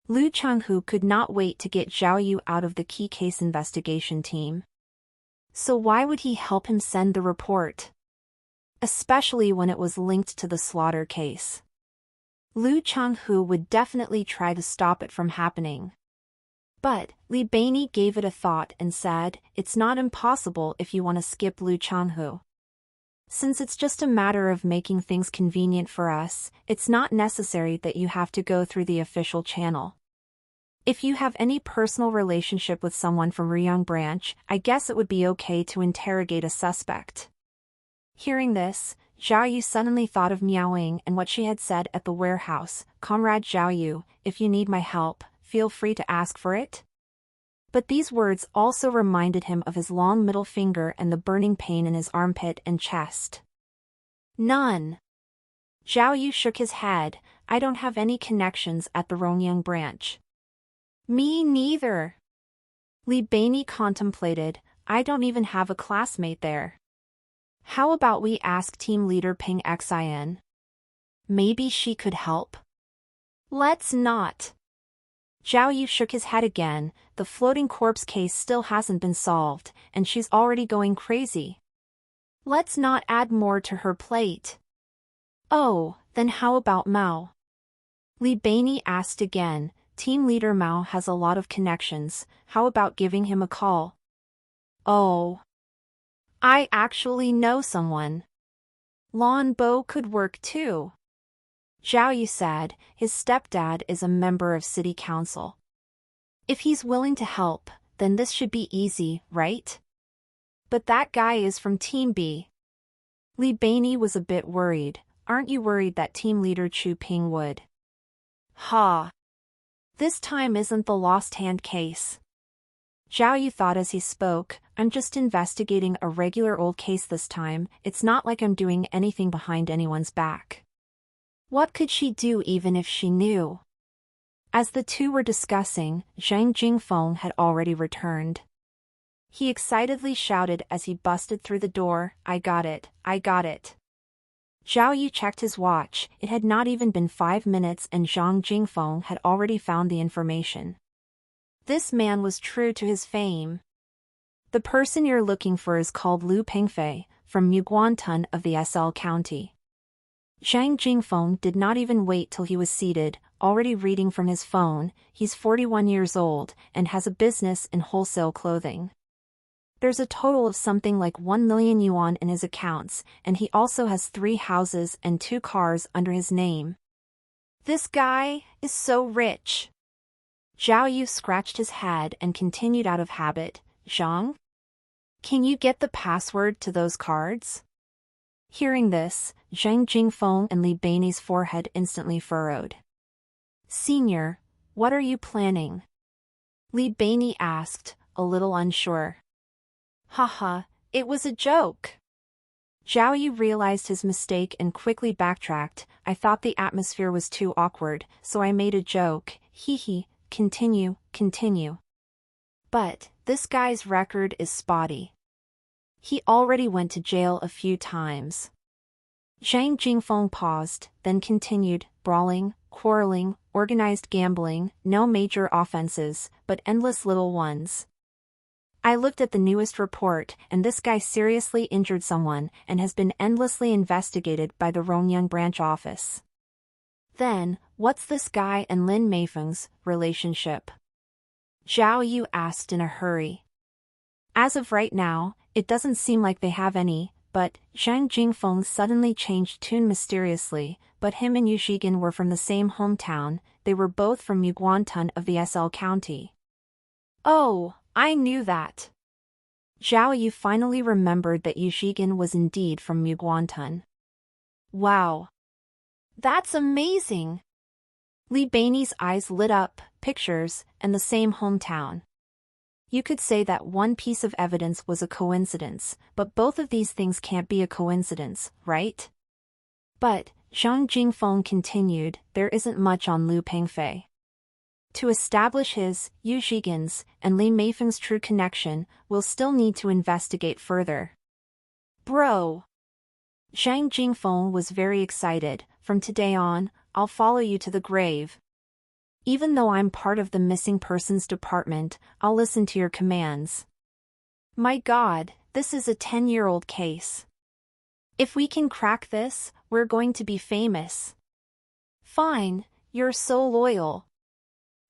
Liu Changhu could not wait to get Zhao Yu out of the key case investigation team. So why would he help him send the report? Especially when it was linked to the slaughter case. Liu Changhu would definitely try to stop it from happening. But, Li Beinei gave it a thought and said, it's not impossible if you want to skip Liu Changhu. Since it's just a matter of making things convenient for us, it's not necessary that you have to go through the official channel. If you have any personal relationship with someone from Ruyang branch, I guess it would be okay to interrogate a suspect. Hearing this, Zhao Yu suddenly thought of Miao Ying and what she had said at the warehouse, Comrade Zhao Yu, if you need my help, feel free to ask for it. But these words also reminded him of his long middle finger and the burning pain in his armpit and chest. None. Zhao Yu shook his head, I don't have any connections at the Ruyang branch. Me neither. Li Beinei contemplated, I don't even have a classmate there. How about we ask team leader Ping Xin? Maybe she could help? Let's not. Zhao Yu shook his head again, the floating corpse case still hasn't been solved, and she's already going crazy. Let's not add more to her plate. Oh, then how about Mao? Li Beinei asked again, team leader Mao has a lot of connections, how about giving him a call? Oh. I actually know someone. Lan Bo could work too. Zhao Yu said, his stepdad is a member of city council. If he's willing to help, then this should be easy, right? But that guy is from Team B. Li Beinei was a bit worried. Aren't you worried that team leader Chu Ping would? Ha! This time isn't the lost hand case. Zhao Yu thought as he spoke, I'm just investigating a regular old case this time, it's not like I'm doing anything behind anyone's back. What could she do even if she knew? As the two were discussing, Zhang Jingfeng had already returned. He excitedly shouted as he busted through the door, I got it. Zhao Yu checked his watch, it had not even been 5 minutes and Zhang Jingfeng had already found the information. This man was true to his fame. The person you're looking for is called Liu Pingfei, from Muguantun of the SL County. Zhang Jingfeng did not even wait till he was seated, already reading from his phone. He's 41 years old, and has a business in wholesale clothing. There's a total of something like 1 million yuan in his accounts, and he also has 3 houses and 2 cars under his name. This guy is so rich. Zhao Yu scratched his head and continued out of habit, Zhang? Can you get the password to those cards? Hearing this, Zhang Jingfeng and Li Beinei's forehead instantly furrowed. Senior, what are you planning? Li Beinei asked, a little unsure. Haha, It was a joke. Zhao Yu realized his mistake and quickly backtracked. I thought the atmosphere was too awkward, so I made a joke. Hee hee, continue. But, this guy's record is spotty. He already went to jail a few times. Zhang Jingfeng paused, then continued, brawling, quarreling, organized gambling, no major offenses, but endless little ones. I looked at the newest report, and this guy seriously injured someone and has been endlessly investigated by the Rongyang branch office. Then, what's this guy and Lin Meifeng's relationship? Zhao Yu asked in a hurry. As of right now, it doesn't seem like they have any, but Zhang Jingfeng suddenly changed tune mysteriously, but him and Yu Zhigan were from the same hometown, they were both from Muguantan of the SL County. Oh, I knew that. Zhao Yu finally remembered that Yu Zhigan was indeed from Muguantan. Wow. That's amazing! Li Bei's eyes lit up, pictures, and the same hometown. You could say that one piece of evidence was a coincidence, but both of these things can't be a coincidence, right? But, Zhang Jingfeng continued, there isn't much on Lu Pengfei. To establish his, Yu Zhigan's, and Li Meifeng's true connection, we'll still need to investigate further. Bro! Zhang Jingfeng was very excited. From today on, I'll follow you to the grave. Even though I'm part of the missing persons department, I'll listen to your commands. My God, this is a 10-year-old case. If we can crack this, we're going to be famous. Fine, you're so loyal.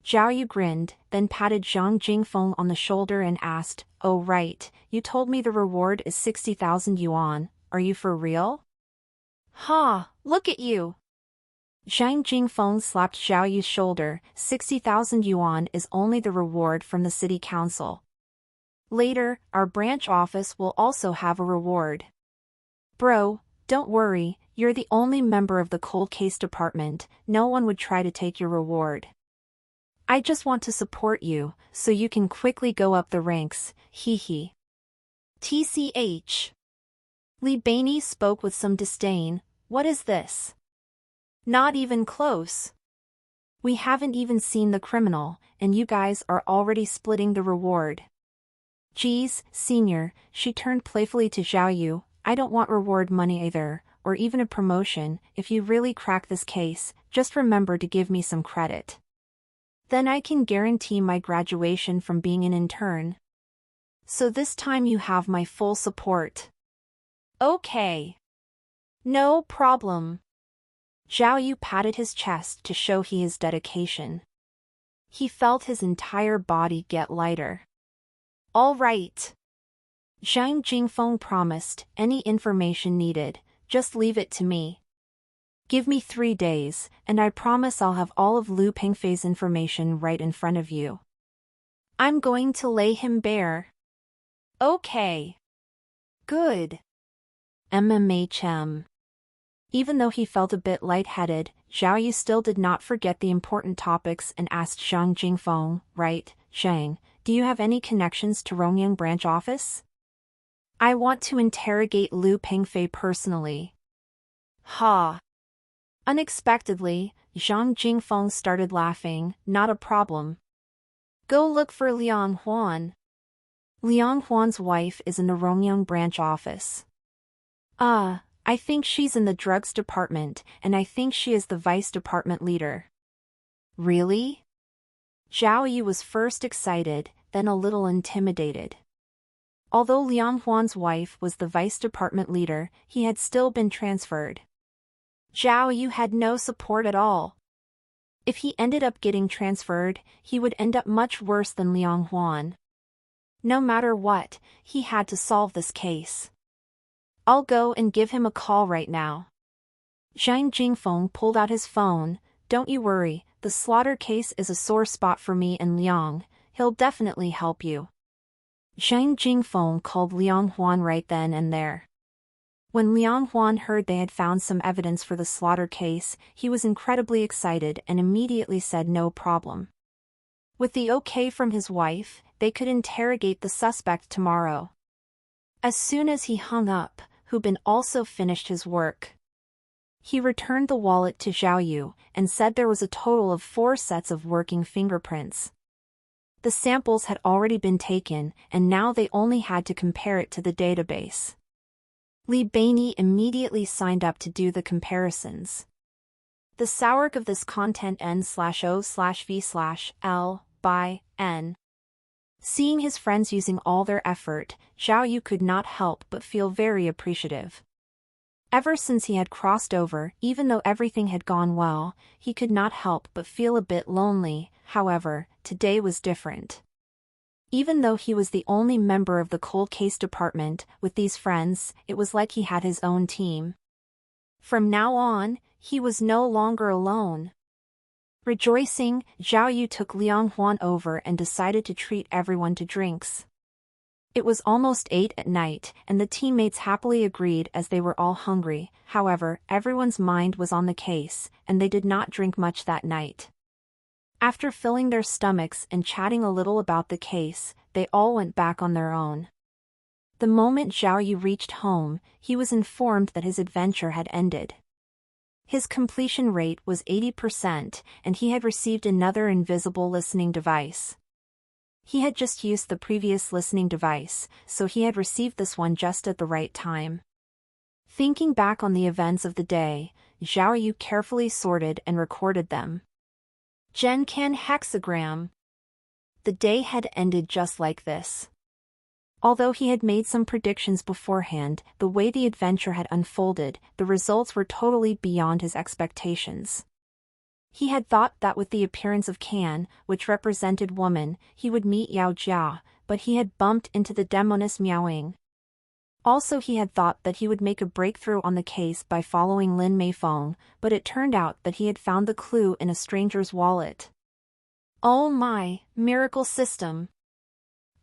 Zhao Yu grinned, then patted Zhang Jingfeng on the shoulder and asked, oh right, you told me the reward is 60,000 yuan, are you for real? Ha, look at you! Zhang Jingfeng slapped Zhao Yu's shoulder, 60,000 yuan is only the reward from the city council. Later, our branch office will also have a reward. Bro, don't worry, you're the only member of the cold case department, no one would try to take your reward. I just want to support you, so you can quickly go up the ranks, hee hee. TCH. Li Bei spoke with some disdain, what is this? Not even close. We haven't even seen the criminal, and you guys are already splitting the reward. Geez, senior, she turned playfully to Zhao Yu, I don't want reward money either, or even a promotion, if you really crack this case, just remember to give me some credit. Then I can guarantee my graduation from being an intern. So this time you have my full support. Okay. No problem. Zhao Yu patted his chest to show his dedication. He felt his entire body get lighter. All right. Zhang Jingfeng promised, any information needed, just leave it to me. Give me 3 days, and I promise I'll have all of Lu Pengfei's information right in front of you. I'm going to lay him bare. Okay. Good. MMHM. Even though he felt a bit lightheaded, Zhao Yu still did not forget the important topics and asked Zhang Jingfeng, right, Zhang, do you have any connections to Rongyang branch office? I want to interrogate Lu Pengfei personally. Ha. Unexpectedly, Zhang Jingfeng started laughing, not a problem. Go look for Liang Huan. Liang Huan's wife is in the Rongyang branch office. I think she's in the drugs department, and I think she is the vice department leader. Really? Zhao Yu was first excited, then a little intimidated. Although Liang Huan's wife was the vice department leader, he had still been transferred. Zhao Yu had no support at all. If he ended up getting transferred, he would end up much worse than Liang Huan. No matter what, he had to solve this case. I'll go and give him a call right now. Zhang Jingfeng pulled out his phone, don't you worry, the slaughter case is a sore spot for me and Liang, he'll definitely help you. Zhang Jingfeng called Liang Huan right then and there. When Liang Huan heard they had found some evidence for the slaughter case, he was incredibly excited and immediately said no problem. With the okay from his wife, they could interrogate the suspect tomorrow. As soon as he hung up, Hu Bin also finished his work. He returned the wallet to Zhao Yu and said there was a total of 4 sets of working fingerprints. The samples had already been taken, and now they only had to compare it to the database. Li Beinyi immediately signed up to do the comparisons. The source of this content n/o/v/l/n. Seeing his friends using all their effort, Zhao Yu could not help but feel very appreciative. Ever since he had crossed over, even though everything had gone well, he could not help but feel a bit lonely. However, today was different. Even though he was the only member of the cold case department, with these friends, it was like he had his own team. From now on, he was no longer alone. Rejoicing, Zhao Yu took Liang Huan over and decided to treat everyone to drinks. It was almost 8 at night, and the teammates happily agreed as they were all hungry. However, everyone's mind was on the case, and they did not drink much that night. After filling their stomachs and chatting a little about the case, they all went back on their own. The moment Zhao Yu reached home, he was informed that his adventure had ended. His completion rate was 80%, and he had received another invisible listening device. He had just used the previous listening device, so he had received this one just at the right time. Thinking back on the events of the day, Zhao Yu carefully sorted and recorded them. Genkan hexagram. The day had ended just like this. Although he had made some predictions beforehand, the way the adventure had unfolded, the results were totally beyond his expectations. He had thought that with the appearance of Can, which represented woman, he would meet Yao Jia, but he had bumped into the demoness Miaoying. Also he had thought that he would make a breakthrough on the case by following Lin Meifeng, but it turned out that he had found the clue in a stranger's wallet. Oh my, miracle system!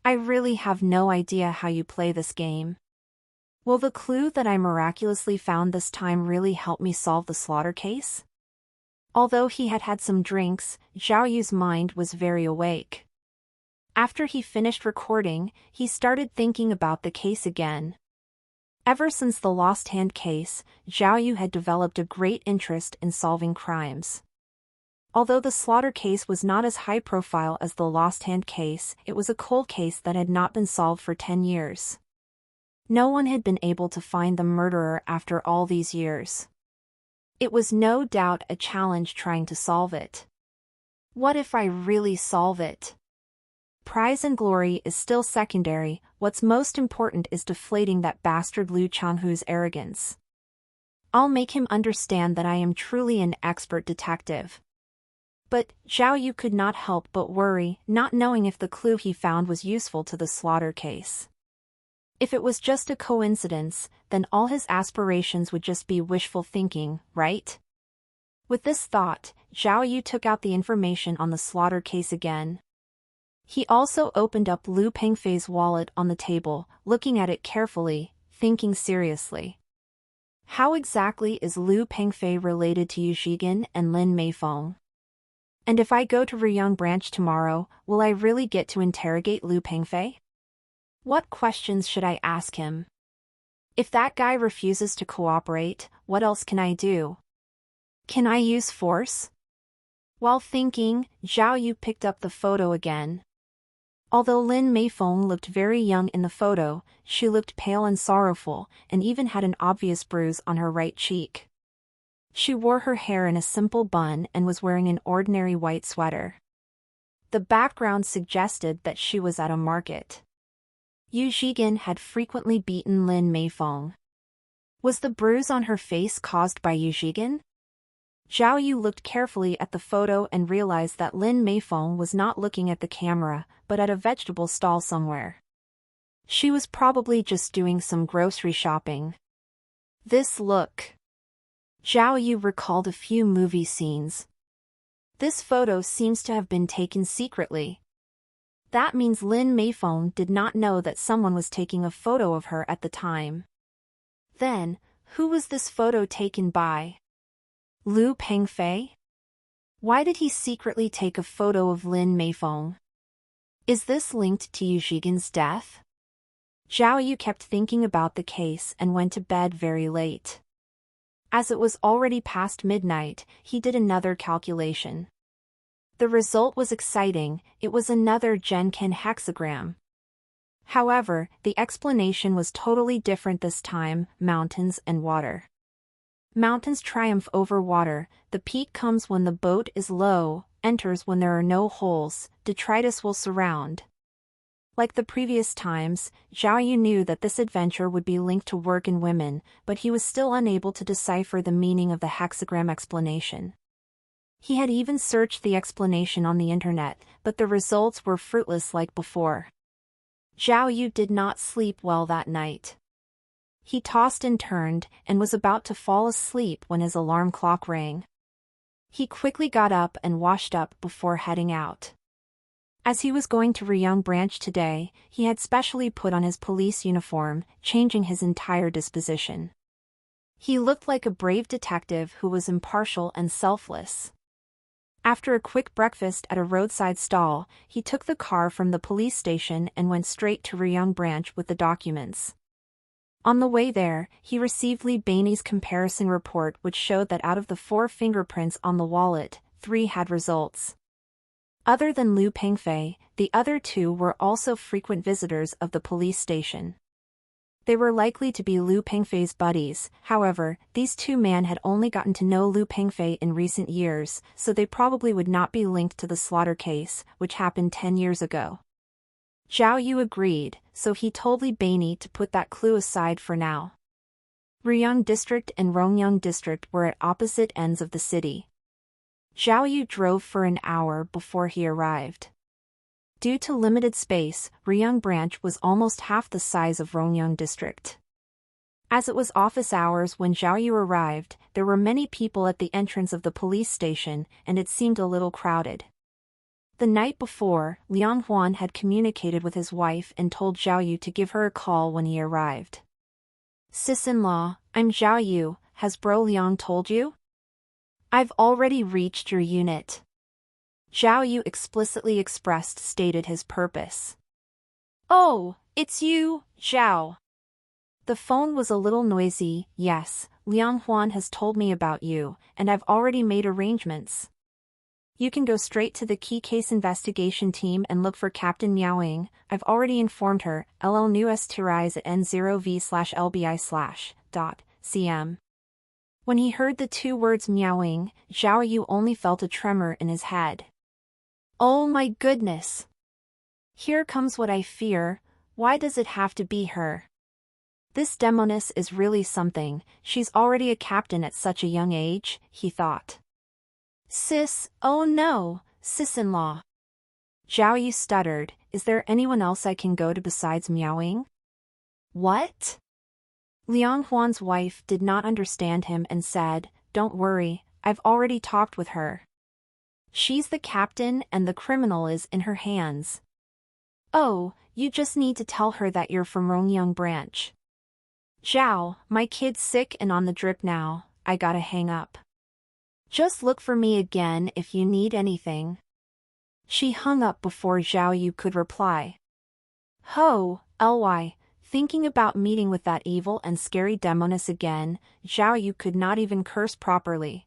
I really have no idea how you play this game. Will the clue that I miraculously found this time really help me solve the slaughter case? Although he had had some drinks, Zhao Yu's mind was very awake. After he finished recording, he started thinking about the case again. Ever since the Lost Hand case, Zhao Yu had developed a great interest in solving crimes. Although the slaughter case was not as high profile as the Lost Hand case, it was a cold case that had not been solved for 10 years. No one had been able to find the murderer after all these years. It was no doubt a challenge trying to solve it. What if I really solve it? Prize and glory is still secondary, what's most important is deflating that bastard Liu Changhu's arrogance. I'll make him understand that I am truly an expert detective. But Zhao Yu could not help but worry, not knowing if the clue he found was useful to the slaughter case. If it was just a coincidence, then all his aspirations would just be wishful thinking, right? With this thought, Zhao Yu took out the information on the slaughter case again. He also opened up Liu Pengfei's wallet on the table, looking at it carefully, thinking seriously. How exactly is Liu Pengfei related to Yu Zhigan and Lin Meifeng? And if I go to Ruyang branch tomorrow, will I really get to interrogate Liu Pengfei? What questions should I ask him? If that guy refuses to cooperate, what else can I do? Can I use force? While thinking, Zhao Yu picked up the photo again. Although Lin Meifeng looked very young in the photo, she looked pale and sorrowful, and even had an obvious bruise on her right cheek. She wore her hair in a simple bun and was wearing an ordinary white sweater. The background suggested that she was at a market. Yu Zhigan had frequently beaten Lin Meifeng. Was the bruise on her face caused by Yu Zhigan? Zhao Yu looked carefully at the photo and realized that Lin Meifeng was not looking at the camera, but at a vegetable stall somewhere. She was probably just doing some grocery shopping. This look. Zhao Yu recalled a few movie scenes. This photo seems to have been taken secretly. That means Lin Meifeng did not know that someone was taking a photo of her at the time. Then, who was this photo taken by? Liu Pengfei? Why did he secretly take a photo of Lin Meifeng? Is this linked to Yu Zhigan's death? Zhao Yu kept thinking about the case and went to bed very late. As it was already past midnight, he did another calculation. The result was exciting, it was another Genkan hexagram. However, the explanation was totally different this time: mountains and water. Mountains triumph over water, the peak comes when the boat is low, enters when there are no holes, detritus will surround. Like the previous times, Zhao Yu knew that this adventure would be linked to work and women, but he was still unable to decipher the meaning of the hexagram explanation. He had even searched the explanation on the internet, but the results were fruitless like before. Zhao Yu did not sleep well that night. He tossed and turned, and was about to fall asleep when his alarm clock rang. He quickly got up and washed up before heading out. As he was going to Ryung Branch today, he had specially put on his police uniform, changing his entire disposition. He looked like a brave detective who was impartial and selfless. After a quick breakfast at a roadside stall, he took the car from the police station and went straight to Ryung Branch with the documents. On the way there, he received Li Bainey's comparison report, which showed that out of the 4 fingerprints on the wallet, 3 had results. Other than Liu Pengfei, the other 2 were also frequent visitors of the police station. They were likely to be Liu Pengfei's buddies, however, these 2 men had only gotten to know Liu Pengfei in recent years, so they probably would not be linked to the slaughter case, which happened 10 years ago. Zhao Yu agreed, so he told Li Bainey to put that clue aside for now. Ryung District and Rongyang District were at opposite ends of the city. Zhao Yu drove for an hour before he arrived. Due to limited space, Ryung Branch was almost half the size of Rongyang District. As it was office hours when Zhao Yu arrived, there were many people at the entrance of the police station, and it seemed a little crowded. The night before, Liang Huan had communicated with his wife and told Zhao Yu to give her a call when he arrived. "Sis-in-law, I'm Zhao Yu, has Bro Liang told you? I've already reached your unit." Zhao Yu explicitly stated his purpose. "Oh, it's you, Zhao." The phone was a little noisy. "Yes, Liang Huan has told me about you, and I've already made arrangements. You can go straight to the key case investigation team and look for Captain Miaoying. I've already informed her, LL News Tirais at N0V/LBI/.cm. When he heard the 2 words Miaoying, Zhao Yu only felt a tremor in his head. Oh my goodness! Here comes what I fear. Why does it have to be her? This demoness is really something, she's already a captain at such a young age, he thought. "Sis, oh no, sis-in-law." Zhao Yu stuttered, "Is there anyone else I can go to besides Miaoying?" "What?" Liang Huan's wife did not understand him and said, "Don't worry, I've already talked with her. She's the captain and the criminal is in her hands. Oh, you just need to tell her that you're from Rongyang Branch. Zhao, my kid's sick and on the drip now, I gotta hang up. Just look for me again if you need anything." She hung up before Zhao Yu could reply. Ho, Ly, thinking about meeting with that evil and scary demoness again, Zhao Yu could not even curse properly.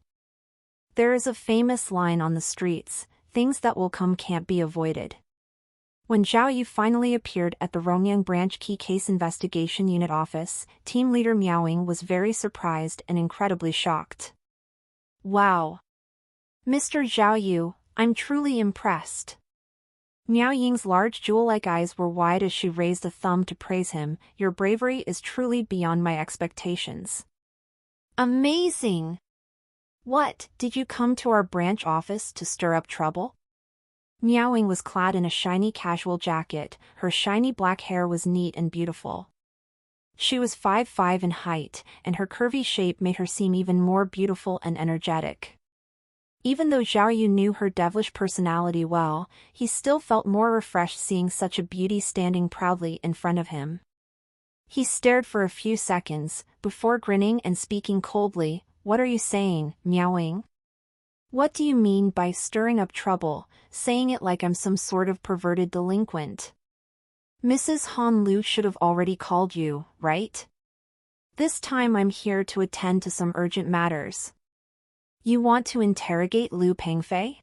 There is a famous line on the streets, things that will come can't be avoided. When Zhao Yu finally appeared at the Rongyang Branch Key Case Investigation Unit office, team leader Miaoying was very surprised and incredibly shocked. "Wow! Mr. Zhao Yu, I'm truly impressed." Miao Ying's large jewel-like eyes were wide as she raised a thumb to praise him. "Your bravery is truly beyond my expectations." "Amazing! What, did you come to our branch office to stir up trouble?" Miaoying was clad in a shiny casual jacket, her shiny black hair was neat and beautiful. She was 5'5" in height, and her curvy shape made her seem even more beautiful and energetic. Even though Zhao Yu knew her devilish personality well, he still felt more refreshed seeing such a beauty standing proudly in front of him. He stared for a few seconds, before grinning and speaking coldly. "What are you saying, Miaoying? What do you mean by stirring up trouble, saying it like I'm some sort of perverted delinquent?" Mrs. Han Lu should have already called you, right? This time I'm here to attend to some urgent matters. You want to interrogate Lu Pengfei?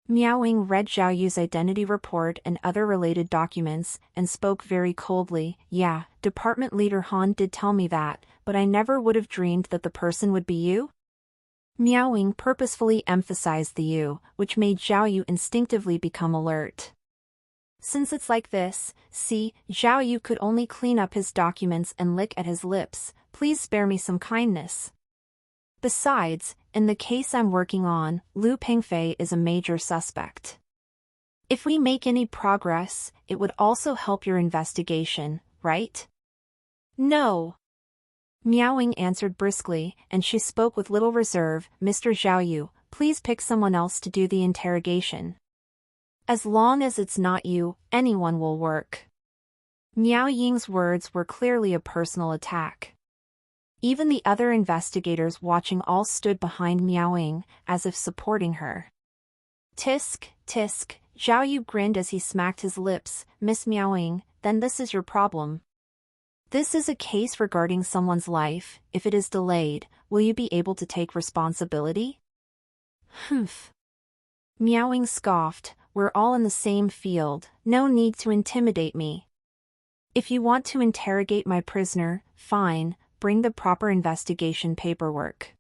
Miao Ying read Zhao Yu's identity report and other related documents and spoke very coldly. Yeah, Department Leader Han did tell me that, but I never would have dreamed that the person would be you. Miao Ying purposefully emphasized the you, which made Zhao Yu instinctively become alert. Since it's like this, see, Zhao Yu could only clean up his documents and lick at his lips. Please spare me some kindness. Besides, in the case I'm working on, Lu Pengfei is a major suspect. If we make any progress, it would also help your investigation, right? No. Miao Ying answered briskly, and she spoke with little reserve. Mr. Zhao Yu, please pick someone else to do the interrogation. As long as it's not you, anyone will work. Miao Ying's words were clearly a personal attack. Even the other investigators watching all stood behind Miao Ying, as if supporting her. Tisk, tisk, Zhao Yu grinned as he smacked his lips. Miss Miao Ying, then this is your problem. This is a case regarding someone's life. If it is delayed, will you be able to take responsibility? Humph. Miao Ying scoffed. We're all in the same field, no need to intimidate me. If you want to interrogate my prisoner, fine, bring the proper investigation paperwork.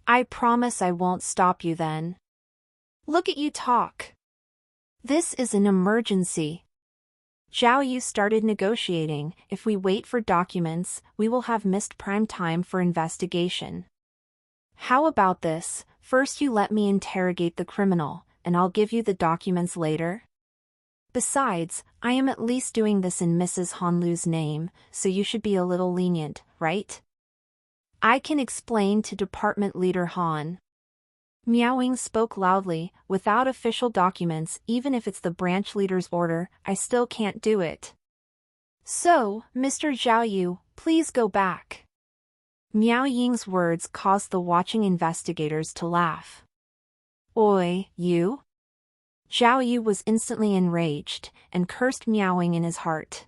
I promise I won't stop you then. Look at you talk. This is an emergency. Zhao Yu started negotiating. If we wait for documents, we will have missed prime time for investigation. How about this? First you let me interrogate the criminal, and I'll give you the documents later. Besides, I am at least doing this in Mrs. Han Lu's name, so you should be a little lenient, right? I can explain to Department Leader Han. Miao Ying spoke loudly. Without official documents, even if it's the branch leader's order, I still can't do it. So, Mr. Zhao Yu, please go back. Miao Ying's words caused the watching investigators to laugh. Oi, you? Zhao Yu was instantly enraged, and cursed Miao Ying in his heart.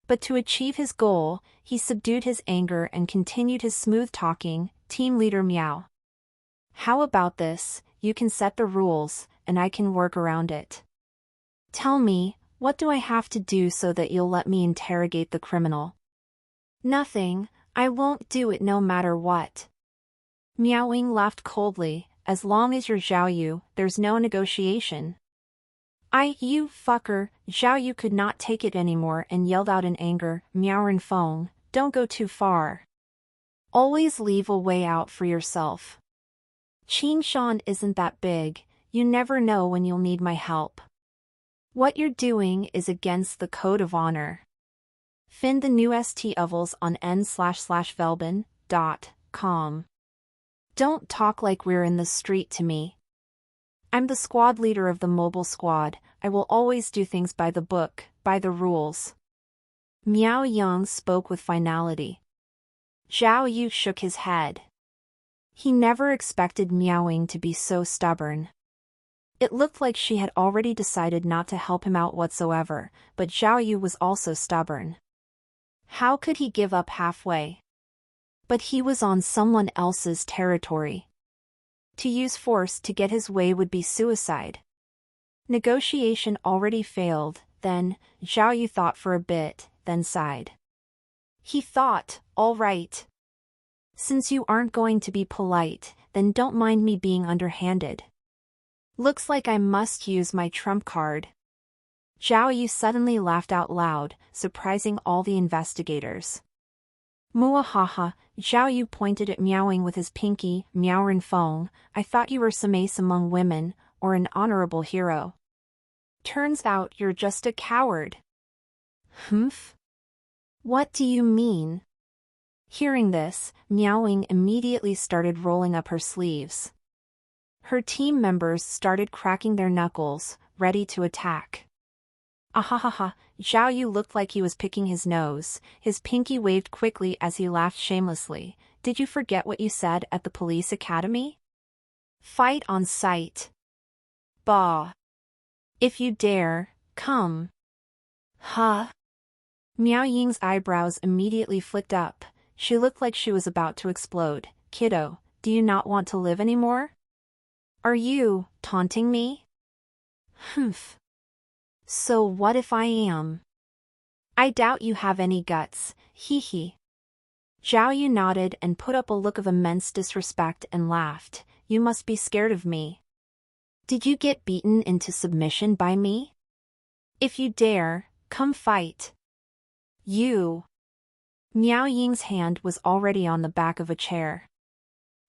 But to achieve his goal, he subdued his anger and continued his smooth talking. Team Leader Miao. How about this? You can set the rules, and I can work around it. Tell me, what do I have to do so that you'll let me interrogate the criminal? Nothing, I won't do it no matter what. Miao Ying laughed coldly. As long as you're Zhao Yu, there's no negotiation. You fucker. Zhao Yu could not take it anymore and yelled out in anger. Miao Renfeng, don't go too far. Always leave a way out for yourself. Qingshan isn't that big, you never know when you'll need my help. What you're doing is against the code of honor. Find the new ST ovals on n/velbin.com. Don't talk like we're in the street to me. I'm the squad leader of the mobile squad. I will always do things by the book, by the rules. Miao Yang spoke with finality. Zhao Yu shook his head. He never expected Miao Ying to be so stubborn. It looked like she had already decided not to help him out whatsoever, but Zhao Yu was also stubborn. How could he give up halfway? But he was on someone else's territory. To use force to get his way would be suicide. Negotiation already failed. Then, Zhao Yu thought for a bit, then sighed. He thought, all right. Since you aren't going to be polite, then don't mind me being underhanded. Looks like I must use my trump card. Zhao Yu suddenly laughed out loud, surprising all the investigators. Muahaha, Zhao Yu pointed at Miao Ying with his pinky. Miao Renfeng, I thought you were some ace among women, or an honorable hero. Turns out you're just a coward. Humph? What do you mean? Hearing this, Miao Ying immediately started rolling up her sleeves. Her team members started cracking their knuckles, ready to attack. Ahahaha, Zhao Yu looked like he was picking his nose. His pinky waved quickly as he laughed shamelessly. Did you forget what you said at the police academy? Fight on sight. Bah. If you dare, come. Huh? Miao Ying's eyebrows immediately flicked up. She looked like she was about to explode. Kiddo, do you not want to live anymore? Are you taunting me? Humph. So what if I am? I doubt you have any guts, hee hee. Zhao Yu nodded and put up a look of immense disrespect and laughed. You must be scared of me. Did you get beaten into submission by me? If you dare, come fight. You. Miao Ying's hand was already on the back of a chair.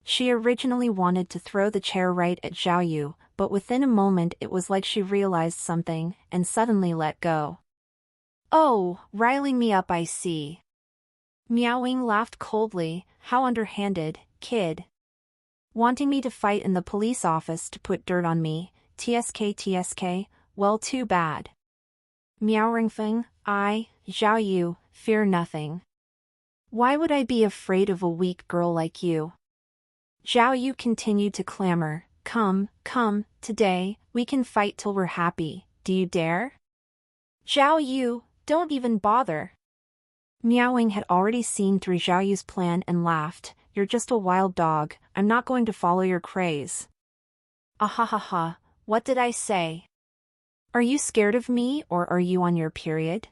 She originally wanted to throw the chair right at Zhao Yu, but within a moment it was like she realized something, and suddenly let go. Oh, riling me up I see. Miao Ying laughed coldly. How underhanded, kid. Wanting me to fight in the police office to put dirt on me, TSK, well too bad. Miao Ringfeng, Zhao Yu, fear nothing. Why would I be afraid of a weak girl like you? Zhao Yu continued to clamor. Come, today, we can fight till we're happy, do you dare? Zhao Yu, don't even bother. Miao Ying had already seen through Zhao Yu's plan and laughed. You're just a wild dog, I'm not going to follow your craze. Ahahaha, what did I say? Are you scared of me or are you on your period?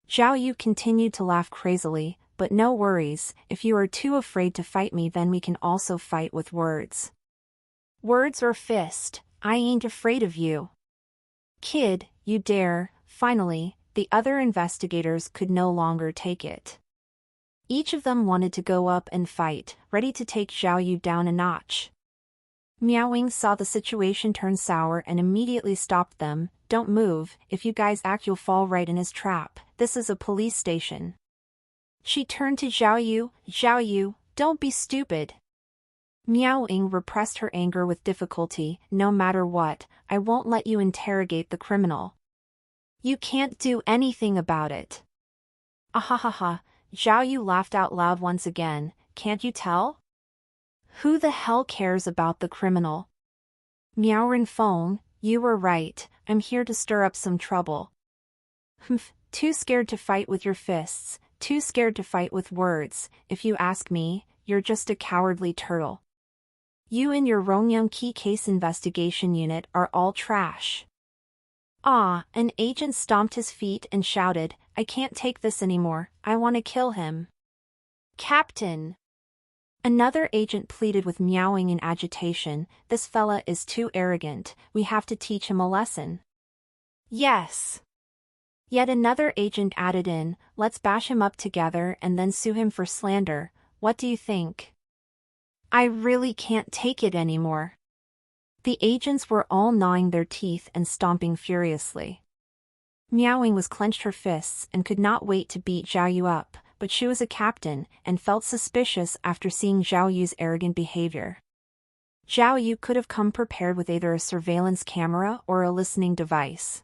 Zhao Yu continued to laugh crazily, but no worries, if you are too afraid to fight me then we can also fight with words. Words or fist, I ain't afraid of you. Kid, you dare. Finally, the other investigators could no longer take it. Each of them wanted to go up and fight, ready to take Zhao Yu down a notch. Miao Ying saw the situation turn sour and immediately stopped them. Don't move, if you guys act you'll fall right in his trap, this is a police station. She turned to Zhao Yu, don't be stupid. Miao Ying repressed her anger with difficulty. No matter what, I won't let you interrogate the criminal. You can't do anything about it. Ahahaha, Zhao Yu laughed out loud once again. Can't you tell? Who the hell cares about the criminal? Miao Rinfeng, you were right, I'm here to stir up some trouble. Humph, too scared to fight with your fists, too scared to fight with words, if you ask me, you're just a cowardly turtle. You and your Rongyang Key case investigation unit are all trash. Ah, an agent stomped his feet and shouted, I can't take this anymore, I want to kill him. Captain! Another agent pleaded with Miao Ying in agitation, this fella is too arrogant, we have to teach him a lesson. Yes. Yet another agent added in, let's bash him up together and then sue him for slander, what do you think? I really can't take it anymore. The agents were all gnawing their teeth and stomping furiously. Miao Ying was clenched her fists and could not wait to beat Zhao Yu up, but she was a captain and felt suspicious after seeing Zhao Yu's arrogant behavior. Zhao Yu could have come prepared with either a surveillance camera or a listening device.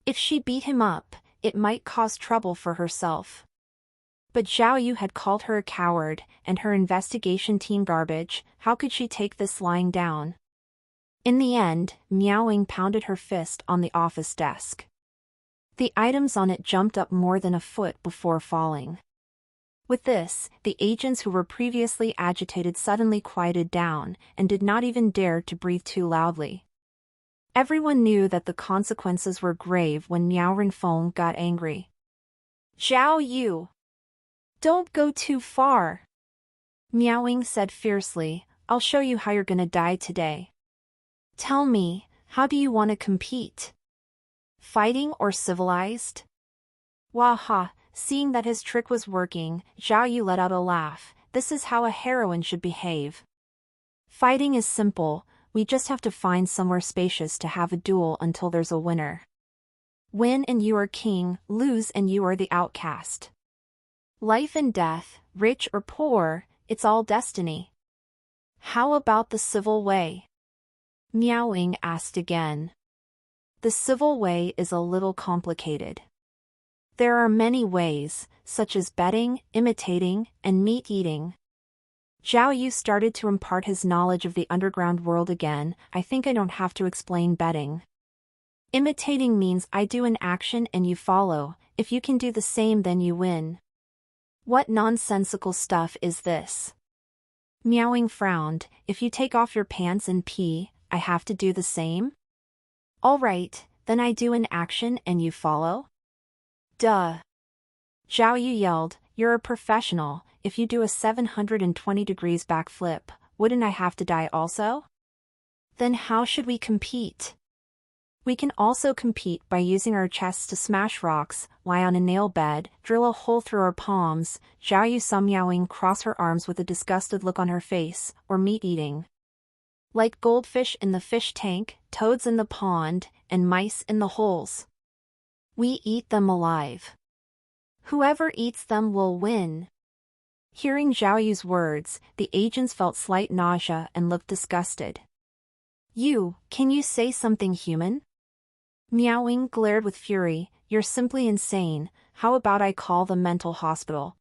If she beat him up, it might cause trouble for herself. But Zhao Yu had called her a coward and her investigation team garbage, how could she take this lying down? In the end, Miao Ying pounded her fist on the office desk. The items on it jumped up more than a foot before falling. With this, the agents who were previously agitated suddenly quieted down and did not even dare to breathe too loudly. Everyone knew that the consequences were grave when Miao Rinfeng got angry. Zhao Yu! Don't go too far! Miao Ying said fiercely, I'll show you how you're gonna die today. Tell me, how do you want to compete? Fighting or civilized? Waha, seeing that his trick was working, Zhao Yu let out a laugh, this is how a heroine should behave. Fighting is simple, we just have to find somewhere spacious to have a duel until there's a winner. Win and you are king, lose and you are the outcast. Life and death, rich or poor, it's all destiny. How about the civil way? Miao Ying asked again. The civil way is a little complicated. There are many ways, such as betting, imitating, and meat eating. Zhao Yu started to impart his knowledge of the underground world again, I think I don't have to explain betting. Imitating means I do an action and you follow. If you can do the same, then you win. What nonsensical stuff is this? Meowing frowned. If you take off your pants and pee, I have to do the same? All right, then I do an action and you follow? Duh. Zhao Yu yelled, you're a professional. If you do a 720 degrees backflip, wouldn't I have to die also? Then how should we compete? We can also compete by using our chests to smash rocks, lie on a nail bed, drill a hole through our palms. Zhao Yu saw Meowing cross her arms with a disgusted look on her face, or meat eating. Like goldfish in the fish tank, toads in the pond, and mice in the holes. We eat them alive. Whoever eats them will win. Hearing Zhao Yu's words, the agents felt slight nausea and looked disgusted. Can you say something human? Meowing glared with fury, you're simply insane. How about I call the mental hospital?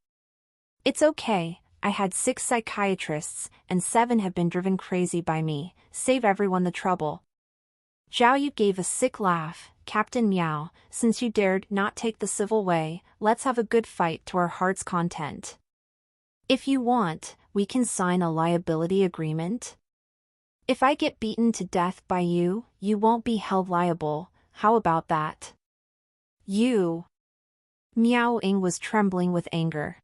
It's okay, I had 6 psychiatrists, and 7 have been driven crazy by me. Save everyone the trouble. Zhao Yu gave a sick laugh. Captain Meow, since you dared not take the civil way, let's have a good fight to our heart's content. If you want, we can sign a liability agreement. If I get beaten to death by you, you won't be held liable. How about that? Meowing was trembling with anger.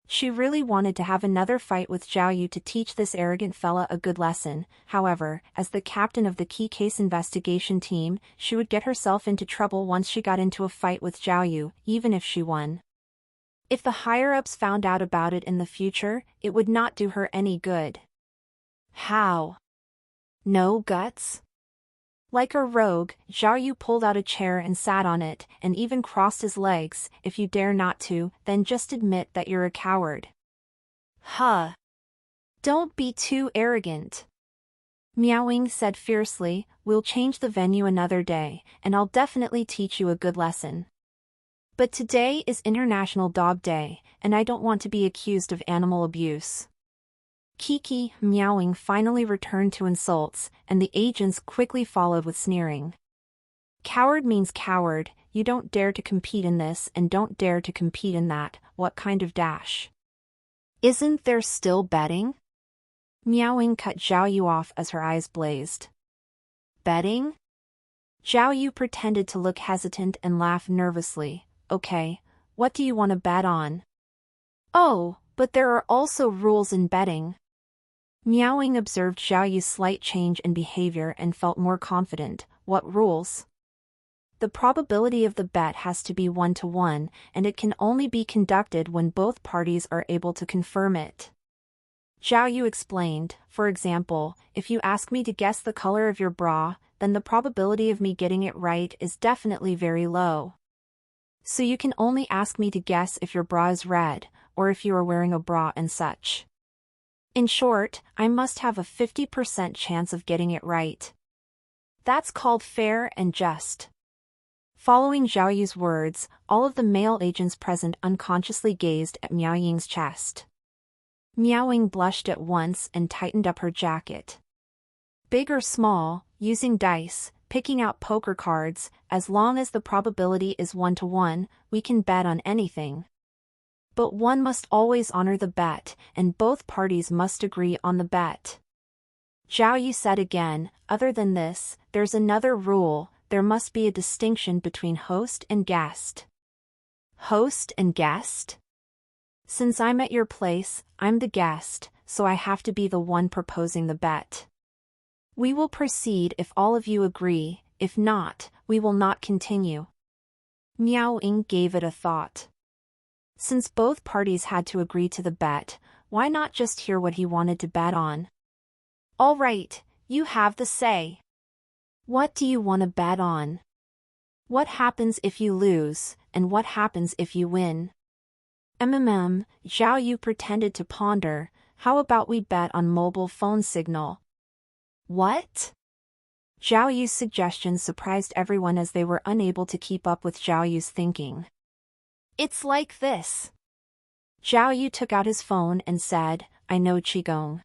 She really wanted to have another fight with Zhao Yu to teach this arrogant fella a good lesson. However, as the captain of the key case investigation team, she would get herself into trouble once she got into a fight with Zhao Yu, even if she won. If the higher-ups found out about it in the future, it would not do her any good. How? No guts? Like a rogue, Zhao Yu pulled out a chair and sat on it, and even crossed his legs. If you dare not to, then just admit that you're a coward. Huh. Don't be too arrogant. Meowing said fiercely, we'll change the venue another day, and I'll definitely teach you a good lesson. But today is International Dog Day, and I don't want to be accused of animal abuse. Kiki, Meowing finally returned to insults, and the agents quickly followed with sneering. Coward means coward, you don't dare to compete in this and don't dare to compete in that. What kind of dash? Isn't there still betting? Meowing cut Zhao Yu off as her eyes blazed. Betting? Zhao Yu pretended to look hesitant and laughed nervously. Okay, what do you want to bet on? Oh, but there are also rules in betting. Meowing observed Zhao Yu's slight change in behavior and felt more confident. What rules? The probability of the bet has to be 1-to-1, and it can only be conducted when both parties are able to confirm it. Zhao Yu explained, for example, if you ask me to guess the color of your bra, then the probability of me getting it right is definitely very low. So you can only ask me to guess if your bra is red, or if you are wearing a bra and such. In short, I must have a 50% chance of getting it right. That's called fair and just. Following Zhao Yu's words, all of the male agents present unconsciously gazed at Meowing's chest. Meowing blushed at once and tightened up her jacket. Big or small, using dice, picking out poker cards, as long as the probability is 1-to-1, we can bet on anything. But one must always honor the bet, and both parties must agree on the bet. Zhao Yu said again, other than this, there's another rule, there must be a distinction between host and guest. Host and guest? Since I'm at your place, I'm the guest, so I have to be the one proposing the bet. We will proceed if all of you agree, if not, we will not continue. Meowing gave it a thought. Since both parties had to agree to the bet, why not just hear what he wanted to bet on? All right, you have the say. What do you want to bet on? What happens if you lose, and what happens if you win? Zhao Yu pretended to ponder, how about we bet on mobile phone signal? What? Zhao Yu's suggestion surprised everyone as they were unable to keep up with Zhao Yu's thinking. It's like this. Zhao Yu took out his phone and said, I know Qigong.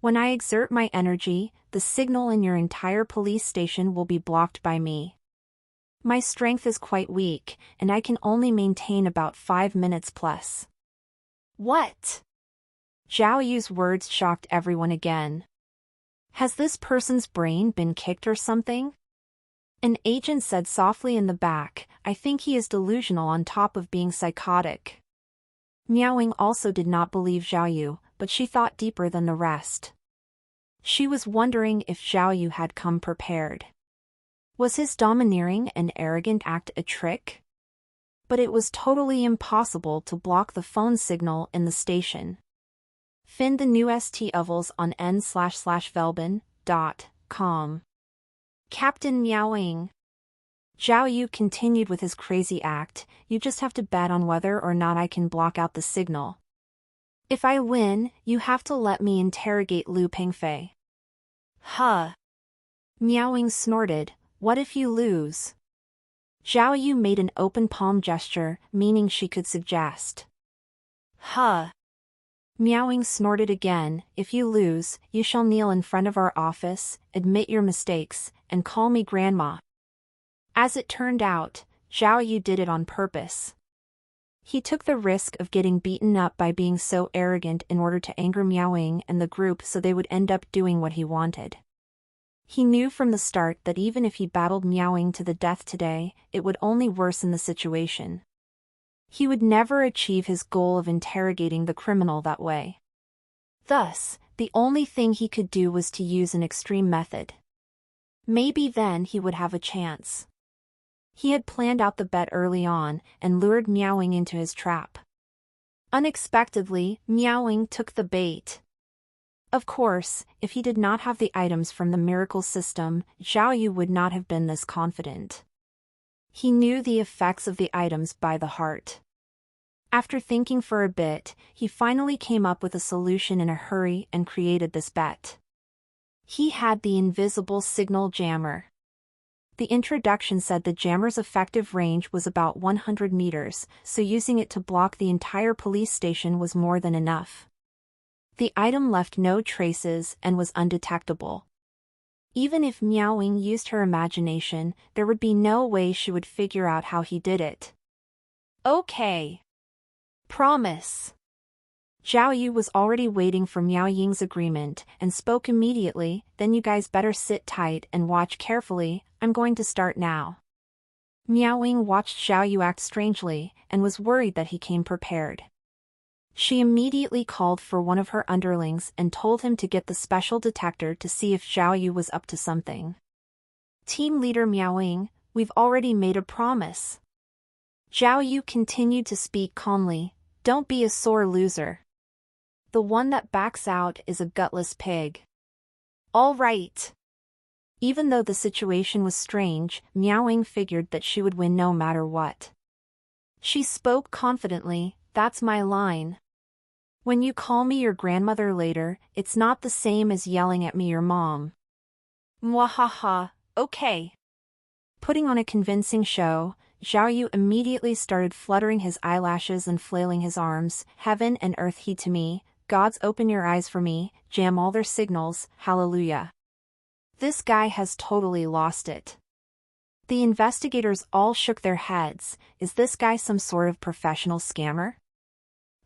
When I exert my energy, the signal in your entire police station will be blocked by me. My strength is quite weak, and I can only maintain about 5 minutes plus. What? Zhao Yu's words shocked everyone again. Has this person's brain been kicked or something? An agent said softly in the back, I think he is delusional on top of being psychotic. Miaoying also did not believe Zhao Yu, but she thought deeper than the rest. She was wondering if Zhao Yu had come prepared. Was his domineering and arrogant act a trick? But it was totally impossible to block the phone signal in the station. Find the new ST-ovals on n/velben.com. Captain Miaoying. Zhao Yu continued with his crazy act, you just have to bet on whether or not I can block out the signal. If I win, you have to let me interrogate Lu Pengfei. Huh. Miaoying snorted, what if you lose? Zhao Yu made an open palm gesture, meaning she could suggest. Huh. Miaoying snorted again, if you lose, you shall kneel in front of our office, admit your mistakes, and call me grandma. As it turned out, Zhao Yu did it on purpose. He took the risk of getting beaten up by being so arrogant in order to anger Miaoying and the group so they would end up doing what he wanted. He knew from the start that even if he battled Miaoying to the death today, it would only worsen the situation. He would never achieve his goal of interrogating the criminal that way. Thus, the only thing he could do was to use an extreme method. Maybe then he would have a chance. He had planned out the bet early on and lured Miaoying into his trap. Unexpectedly, Miaoying took the bait. Of course, if he did not have the items from the miracle system, Zhao Yu would not have been this confident. He knew the effects of the items by the heart. After thinking for a bit, he finally came up with a solution in a hurry and created this bet. He had the invisible signal jammer. The introduction said the jammer's effective range was about 100 meters, so using it to block the entire police station was more than enough. The item left no traces and was undetectable. Even if Miaoying used her imagination, there would be no way she would figure out how he did it. Okay. Promise. Zhao Yu was already waiting for Miaoying's agreement and spoke immediately, then you guys better sit tight and watch carefully, I'm going to start now. Miaoying watched Zhao Yu act strangely and was worried that he came prepared. She immediately called for one of her underlings and told him to get the special detector to see if Zhao Yu was up to something. Team leader Miaoying, we've already made a promise. Zhao Yu continued to speak calmly, don't be a sore loser. The one that backs out is a gutless pig. All right. Even though the situation was strange, Miaoying figured that she would win no matter what. She spoke confidently, that's my line. When you call me your grandmother later, it's not the same as yelling at me your mom. Mwahaha, okay. Putting on a convincing show, Zhao Yu immediately started fluttering his eyelashes and flailing his arms, heaven and earth heed to me, gods open your eyes for me, jam all their signals, hallelujah. This guy has totally lost it. The investigators all shook their heads, is this guy some sort of professional scammer?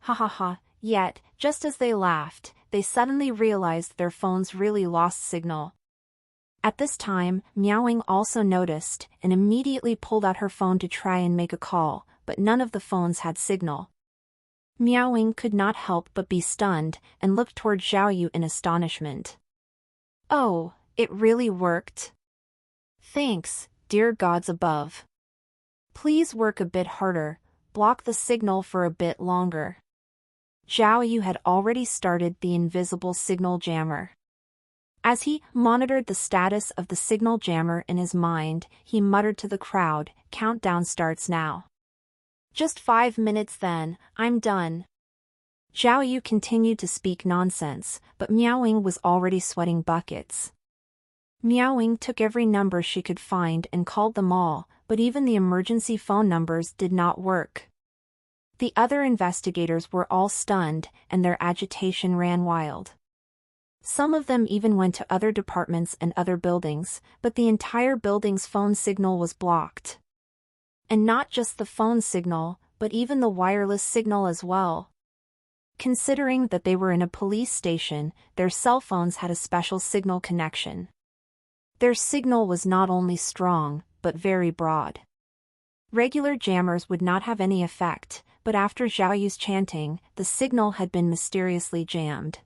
Ha ha ha, yet, just as they laughed, they suddenly realized their phones really lost signal. At this time, Miaoying also noticed and immediately pulled out her phone to try and make a call, but none of the phones had signal. Miaoying could not help but be stunned and looked toward Zhao Yu in astonishment. Oh, it really worked? Thanks, dear gods above. Please work a bit harder, block the signal for a bit longer. Zhao Yu had already started the invisible signal jammer. As he monitored the status of the signal jammer in his mind, he muttered to the crowd, countdown starts now. Just 5 minutes then, I'm done. Zhao Yu continued to speak nonsense, but Miaoying was already sweating buckets. Miaoying took every number she could find and called them all, but even the emergency phone numbers did not work. The other investigators were all stunned, and their agitation ran wild. Some of them even went to other departments and other buildings, but the entire building's phone signal was blocked. And not just the phone signal, but even the wireless signal as well. Considering that they were in a police station, their cell phones had a special signal connection. Their signal was not only strong, but very broad. Regular jammers would not have any effect, but after Zhao Yu's chanting, the signal had been mysteriously jammed.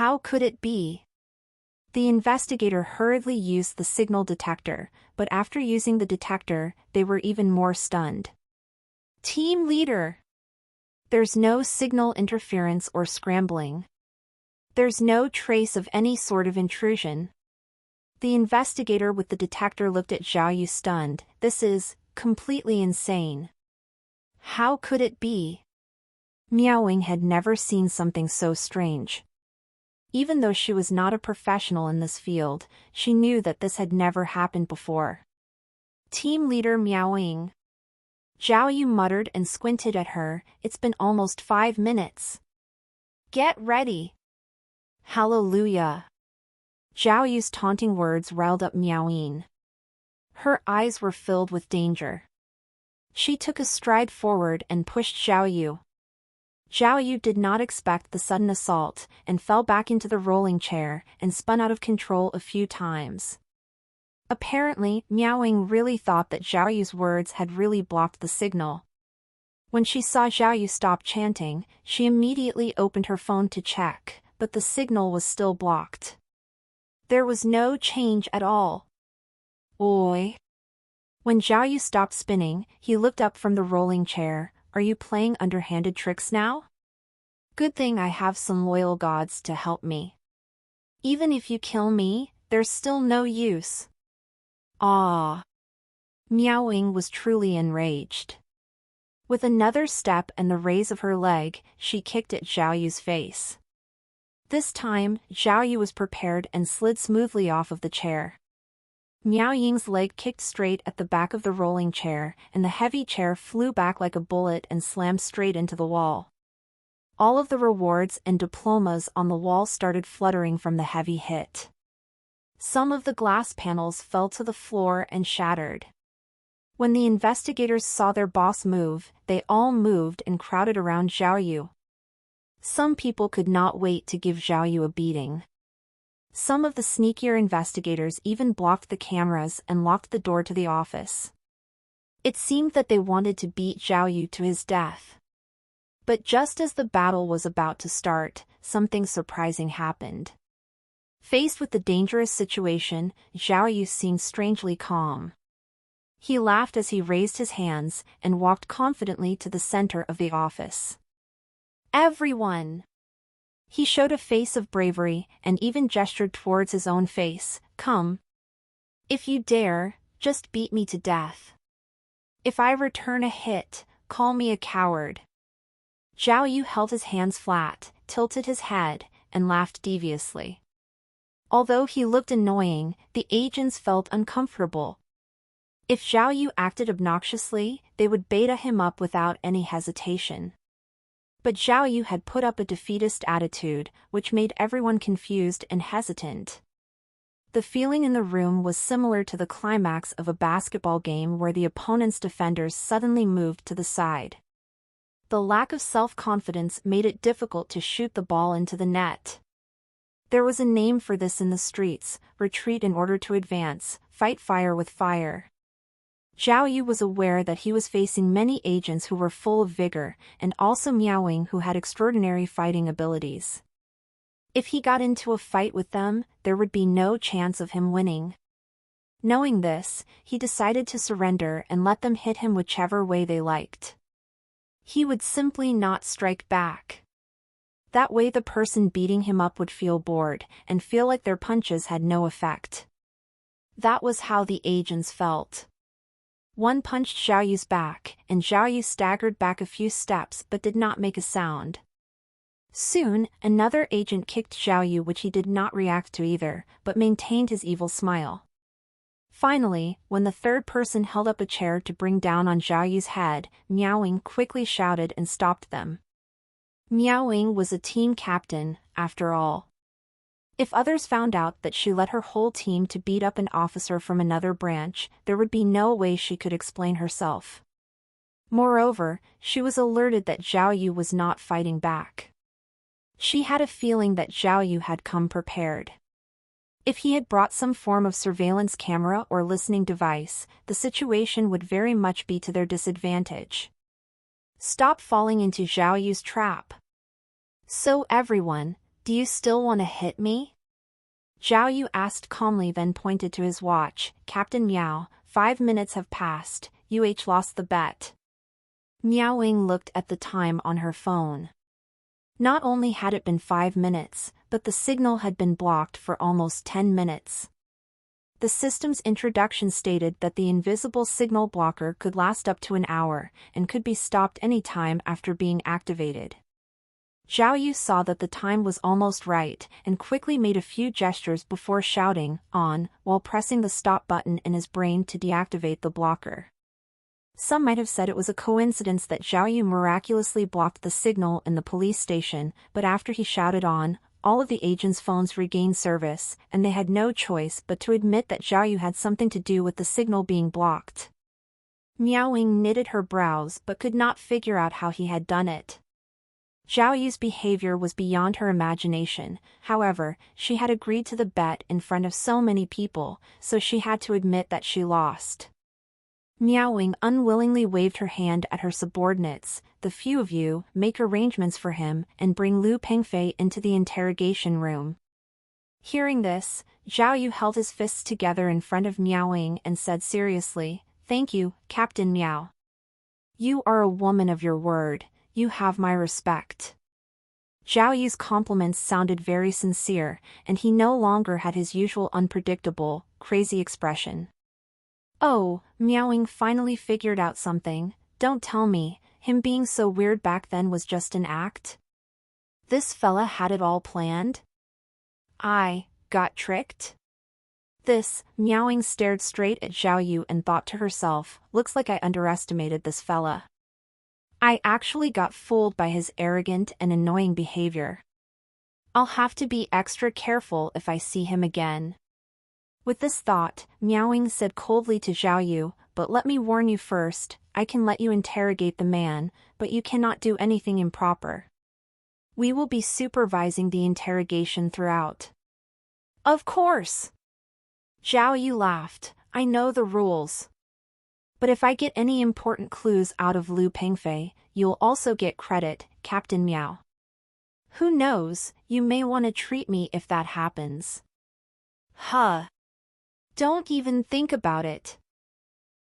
How could it be? The investigator hurriedly used the signal detector, but after using the detector, they were even more stunned. Team leader! There's no signal interference or scrambling. There's no trace of any sort of intrusion. The investigator with the detector looked at Zhao Yu stunned. This is completely insane. How could it be? Miao Wing had never seen something so strange. Even though she was not a professional in this field, she knew that this had never happened before. Team leader Miao Wing. Zhao Yu muttered and squinted at her. It's been almost 5 minutes. Get ready. Hallelujah. Zhao Yu's taunting words riled up Miao Wing. Her eyes were filled with danger. She took a stride forward and pushed Zhao Yu. Zhao Yu did not expect the sudden assault and fell back into the rolling chair and spun out of control a few times. Apparently, Miao Wing really thought that Zhao Yu's words had really blocked the signal. When she saw Zhao Yu stop chanting, she immediately opened her phone to check, but the signal was still blocked. There was no change at all. Oi. When Zhao Yu stopped spinning, he looked up from the rolling chair. Are you playing underhanded tricks now? Good thing I have some loyal gods to help me. Even if you kill me, there's still no use. Ah. Miao Wing was truly enraged. With another step and the raise of her leg, she kicked at Zhao Yu's face. This time, Zhao Yu was prepared and slid smoothly off of the chair. Miao Ying's leg kicked straight at the back of the rolling chair, and the heavy chair flew back like a bullet and slammed straight into the wall. All of the rewards and diplomas on the wall started fluttering from the heavy hit. Some of the glass panels fell to the floor and shattered. When the investigators saw their boss move, they all moved and crowded around Zhao Yu. Some people could not wait to give Zhao Yu a beating. Some of the sneakier investigators even blocked the cameras and locked the door to the office. It seemed that they wanted to beat Zhao Yu to his death. But just as the battle was about to start, something surprising happened. Faced with the dangerous situation, Zhao Yu seemed strangely calm. He laughed as he raised his hands and walked confidently to the center of the office. Everyone! He showed a face of bravery and even gestured towards his own face. Come. If you dare, just beat me to death. If I return a hit, call me a coward. Zhao Yu held his hands flat, tilted his head, and laughed deviously. Although he looked annoying, the agents felt uncomfortable. If Zhao Yu acted obnoxiously, they would beta him up without any hesitation. But Zhao Yu had put up a defeatist attitude, which made everyone confused and hesitant. The feeling in the room was similar to the climax of a basketball game where the opponent's defenders suddenly moved to the side. The lack of self-confidence made it difficult to shoot the ball into the net. There was a name for this in the streets: retreat in order to advance, fight fire with fire. Zhao Yu was aware that he was facing many agents who were full of vigor, and also Miao Wing who had extraordinary fighting abilities. If he got into a fight with them, there would be no chance of him winning. Knowing this, he decided to surrender and let them hit him whichever way they liked. He would simply not strike back. That way the person beating him up would feel bored and feel like their punches had no effect. That was how the agents felt. One punched Zhao Yu's back, and Zhao Yu staggered back a few steps but did not make a sound. Soon, another agent kicked Zhao Yu, which he did not react to either, but maintained his evil smile. Finally, when the third person held up a chair to bring down on Zhao Yu's head, Miao Wing quickly shouted and stopped them. Miao Wing was a team captain, after all. If others found out that she led her whole team to beat up an officer from another branch, there would be no way she could explain herself. Moreover, she was alerted that Zhao Yu was not fighting back. She had a feeling that Zhao Yu had come prepared. If he had brought some form of surveillance camera or listening device, the situation would very much be to their disadvantage. Stop falling into Zhao Yu's trap. So everyone, do you still want to hit me? Zhao Yu asked calmly, then pointed to his watch. Captain Miao, 5 minutes have passed, lost the bet. Miao Wing looked at the time on her phone. Not only had it been 5 minutes, but the signal had been blocked for almost 10 minutes. The system's introduction stated that the invisible signal blocker could last up to an hour, and could be stopped any time after being activated. Zhao Yu saw that the time was almost right, and quickly made a few gestures before shouting, "On," while pressing the stop button in his brain to deactivate the blocker. Some might have said it was a coincidence that Zhao Yu miraculously blocked the signal in the police station, but after he shouted "On," all of the agents' phones regained service, and they had no choice but to admit that Zhao Yu had something to do with the signal being blocked. Miao Wing knitted her brows but could not figure out how he had done it. Zhao Yu's behavior was beyond her imagination. However, she had agreed to the bet in front of so many people, so she had to admit that she lost. Miao Wing unwillingly waved her hand at her subordinates. "The few of you, make arrangements for him, and bring Lu Pengfei into the interrogation room." Hearing this, Zhao Yu held his fists together in front of Miao Wing and said seriously, "Thank you, Captain Miao. You are a woman of your word, you have my respect." Zhao Yu's compliments sounded very sincere, and he no longer had his usual unpredictable, crazy expression. Oh, Miao Wing finally figured out something. Don't tell me, him being so weird back then was just an act? This fella had it all planned? I got tricked? Miao Wing stared straight at Zhao Yu and thought to herself, looks like I underestimated this fella. I actually got fooled by his arrogant and annoying behavior. I'll have to be extra careful if I see him again. With this thought, Miao Wing said coldly to Zhao Yu, "But let me warn you first, I can let you interrogate the man, but you cannot do anything improper. We will be supervising the interrogation throughout." Of course! Zhao Yu laughed, "I know the rules. But if I get any important clues out of Lu Pengfei, you'll also get credit, Captain Miao. Who knows, you may want to treat me if that happens." Huh. Don't even think about it.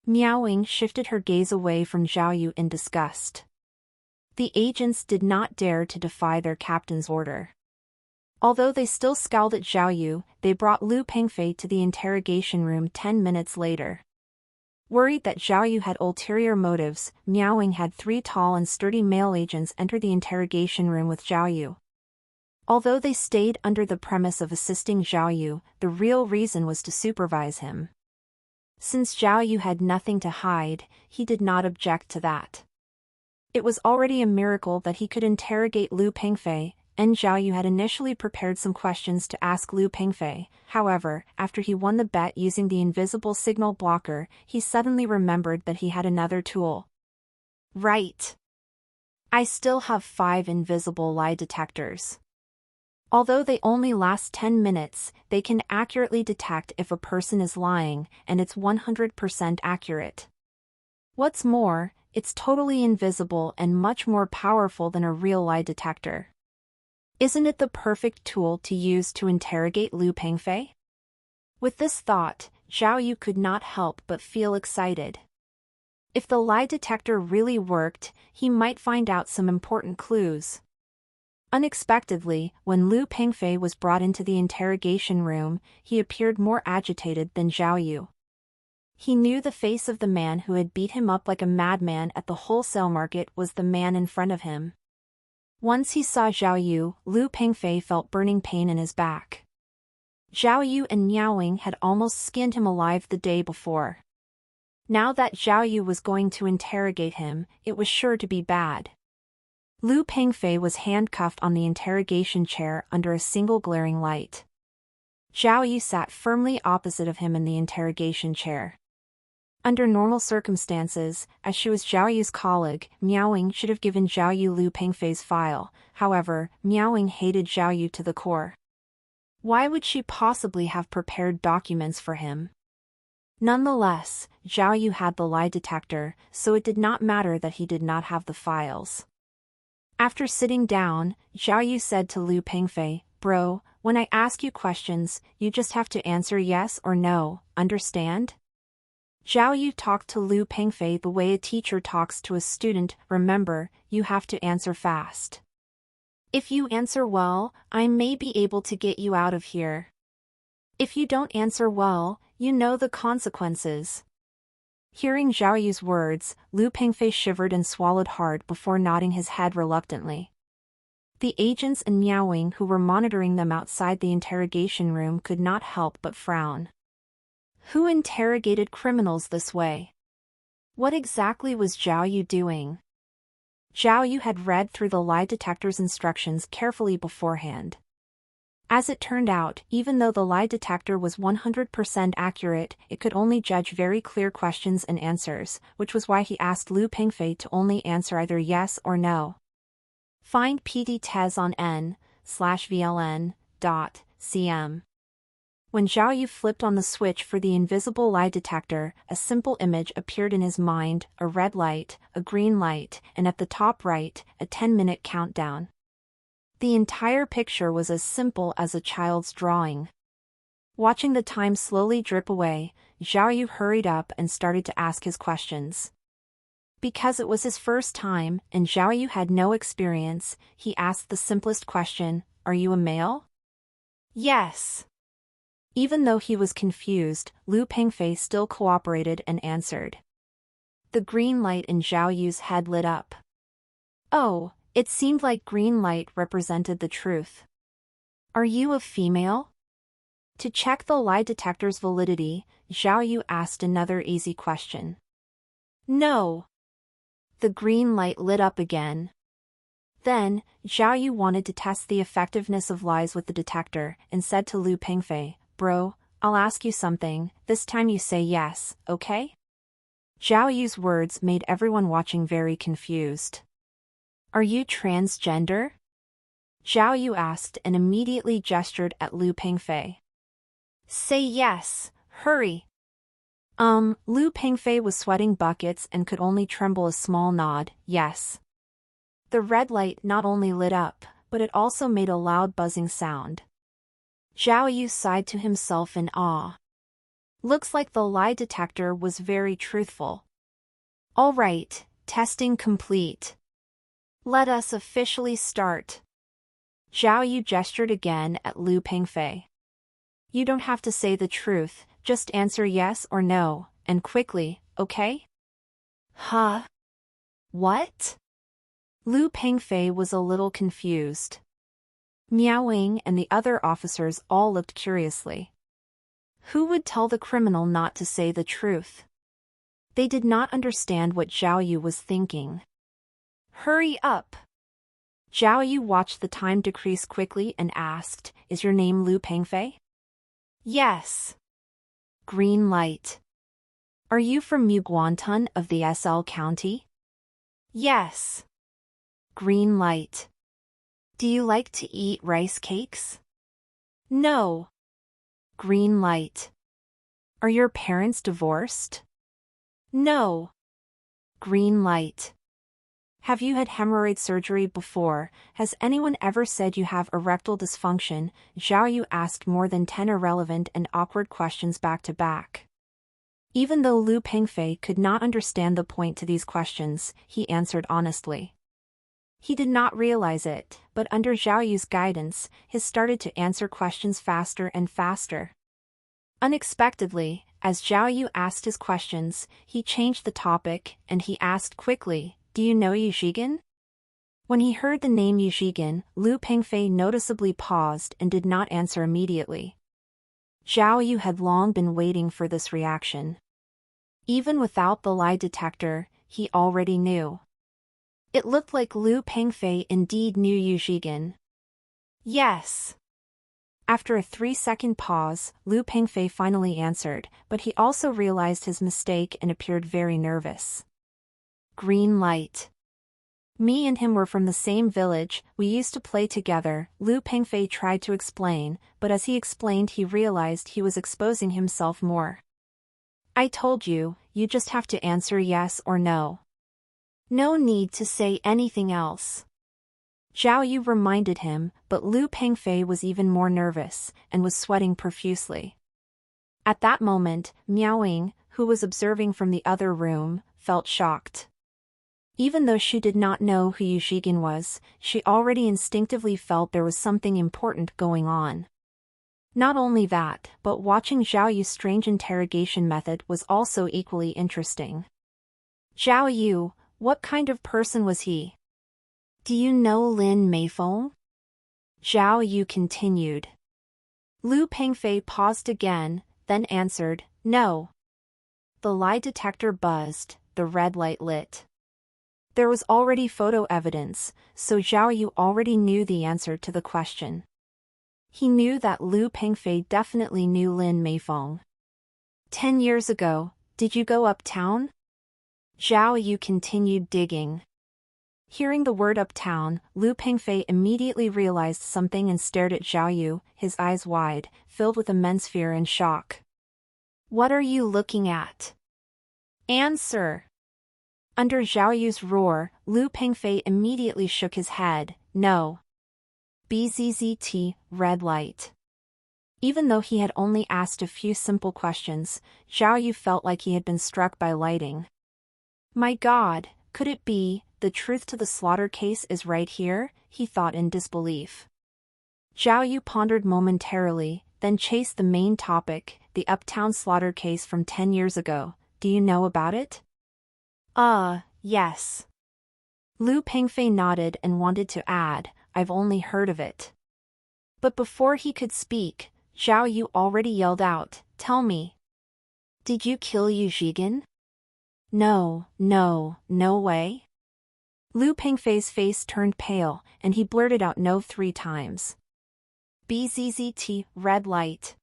Miao Wing shifted her gaze away from Zhao Yu in disgust. The agents did not dare to defy their captain's order. Although they still scowled at Zhao Yu, they brought Lu Pengfei to the interrogation room 10 minutes later. Worried that Zhao Yu had ulterior motives, Miao Wing had 3 tall and sturdy male agents enter the interrogation room with Zhao Yu. Although they stayed under the premise of assisting Zhao Yu, the real reason was to supervise him. Since Zhao Yu had nothing to hide, he did not object to that. It was already a miracle that he could interrogate Lu Pengfei, and Zhao Yu had initially prepared some questions to ask Lu Pengfei. However, after he won the bet using the invisible signal blocker, he suddenly remembered that he had another tool. Right. I still have 5 invisible lie detectors. Although they only last 10 minutes, they can accurately detect if a person is lying, and it's 100% accurate. What's more, it's totally invisible and much more powerful than a real lie detector. Isn't it the perfect tool to use to interrogate Lu Pengfei? With this thought, Zhao Yu could not help but feel excited. If the lie detector really worked, he might find out some important clues. Unexpectedly, when Lu Pengfei was brought into the interrogation room, he appeared more agitated than Zhao Yu. He knew the face of the man who had beat him up like a madman at the wholesale market was the man in front of him. Once he saw Zhao Yu, Lu Pengfei felt burning pain in his back. Zhao Yu and Miao Wing had almost skinned him alive the day before. Now that Zhao Yu was going to interrogate him, it was sure to be bad. Lu Pengfei was handcuffed on the interrogation chair under a single glaring light. Zhao Yu sat firmly opposite of him in the interrogation chair. Under normal circumstances, as she was Zhao Yu's colleague, Miao should have given Zhao Yu Lu Pengfei's file. However, Miao hated Zhao Yu to the core. Why would she possibly have prepared documents for him? Nonetheless, Zhao Yu had the lie detector, so it did not matter that he did not have the files. After sitting down, Zhao Yu said to Lu Pengfei, "Bro, when I ask you questions, you just have to answer yes or no, understand?" Zhao Yu talked to Lu Pengfei the way a teacher talks to a student. "Remember, you have to answer fast. If you answer well, I may be able to get you out of here. If you don't answer well, you know the consequences." Hearing Zhao Yu's words, Lu Pengfei shivered and swallowed hard before nodding his head reluctantly. The agents and Miao who were monitoring them outside the interrogation room could not help but frown. Who interrogated criminals this way? What exactly was Zhao Yu doing? Zhao Yu had read through the lie detector's instructions carefully beforehand. As it turned out, even though the lie detector was 100% accurate, it could only judge very clear questions and answers, which was why he asked Lu Pengfei to only answer either yes or no. Find PT Tez on n/vln.cm. When Zhao Yu flipped on the switch for the invisible lie detector, a simple image appeared in his mind: a red light, a green light, and at the top right, a 10-minute countdown. The entire picture was as simple as a child's drawing. Watching the time slowly drip away, Zhao Yu hurried up and started to ask his questions. Because it was his first time, and Zhao Yu had no experience, he asked the simplest question: "Are you a male?" "Yes." Even though he was confused, Lu Pengfei still cooperated and answered. The green light in Zhao Yu's head lit up. Oh, it seemed like green light represented the truth. "Are you a female?" To check the lie detector's validity, Zhao Yu asked another easy question. "No." The green light lit up again. Then, Zhao Yu wanted to test the effectiveness of lies with the detector and said to Lu Pengfei, "Bro, I'll ask you something, this time you say yes, okay?" Zhao Yu's words made everyone watching very confused. "Are you transgender?" Zhao Yu asked and immediately gestured at Lu Pengfei. "Say yes, hurry." Lu Pengfei was sweating buckets and could only tremble a small nod, "Yes." The red light not only lit up, but it also made a loud buzzing sound. Zhao Yu sighed to himself in awe. Looks like the lie detector was very truthful. All right, testing complete. Let us officially start. Zhao Yu gestured again at Lu Pengfei. You don't have to say the truth, just answer yes or no, and quickly, okay? Huh? What? Lu Pengfei was a little confused. Miao and the other officers all looked curiously. Who would tell the criminal not to say the truth? They did not understand what Zhao Yu was thinking. Hurry up! Zhao Yu watched the time decrease quickly and asked, "Is your name Lu Pengfei?" Yes. Green light. Are you from Muguantan of the SL County? Yes. Green light. Do you like to eat rice cakes? No. Green light. Are your parents divorced? No. Green light. Have you had hemorrhoid surgery before? Has anyone ever said you have erectile dysfunction? Zhao Yu asked more than 10 irrelevant and awkward questions back to back. Even though Lu Pengfei could not understand the point to these questions, he answered honestly. He did not realize it, but under Zhao Yu's guidance, he started to answer questions faster and faster. Unexpectedly, as Zhao Yu asked his questions, he changed the topic, and he asked quickly, "Do you know Yu Zhigan?" When he heard the name Yu Zhigan, Lu Pengfei noticeably paused and did not answer immediately. Zhao Yu had long been waiting for this reaction. Even without the lie detector, he already knew. It looked like Lu Pengfei indeed knew Yu Zhigan. Yes. After a 3-second pause, Lu Pengfei finally answered, but he also realized his mistake and appeared very nervous. Green light. Me and him were from the same village, we used to play together, Lu Pengfei tried to explain, but as he explained he realized he was exposing himself more. I told you, you just have to answer yes or no. No need to say anything else. Zhao Yu reminded him, but Lu Pengfei was even more nervous, and was sweating profusely. At that moment, Miao Ying, who was observing from the other room, felt shocked. Even though she did not know who Yu Zhigan was, she already instinctively felt there was something important going on. Not only that, but watching Zhao Yu's strange interrogation method was also equally interesting. Zhao Yu, what kind of person was he? Do you know Lin Meifeng? Zhao Yu continued. Lu Pengfei paused again, then answered, no. The lie detector buzzed, the red light lit. There was already photo evidence, so Zhao Yu already knew the answer to the question. He knew that Lu Pengfei definitely knew Lin Meifeng. 10 years ago, did you go uptown? Zhao Yu continued digging. Hearing the word uptown, Lu Pengfei immediately realized something and stared at Zhao Yu, his eyes wide, filled with immense fear and shock. What are you looking at? Answer! Under Zhao Yu's roar, Lu Pengfei immediately shook his head, no. BZZT, red light. Even though he had only asked a few simple questions, Zhao Yu felt like he had been struck by lightning. My God, could it be, the truth to the slaughter case is right here, he thought in disbelief. Zhao Yu pondered momentarily, then chased the main topic, the Uptown slaughter case from 10 years ago. Do you know about it? Yes. Lu Pengfei nodded and wanted to add, I've only heard of it. But before he could speak, Zhao Yu already yelled out, tell me. Did you kill Yu Zhigan? No way. Lu Pengfei's face turned pale, and he blurted out no 3 times. BZZT, red light.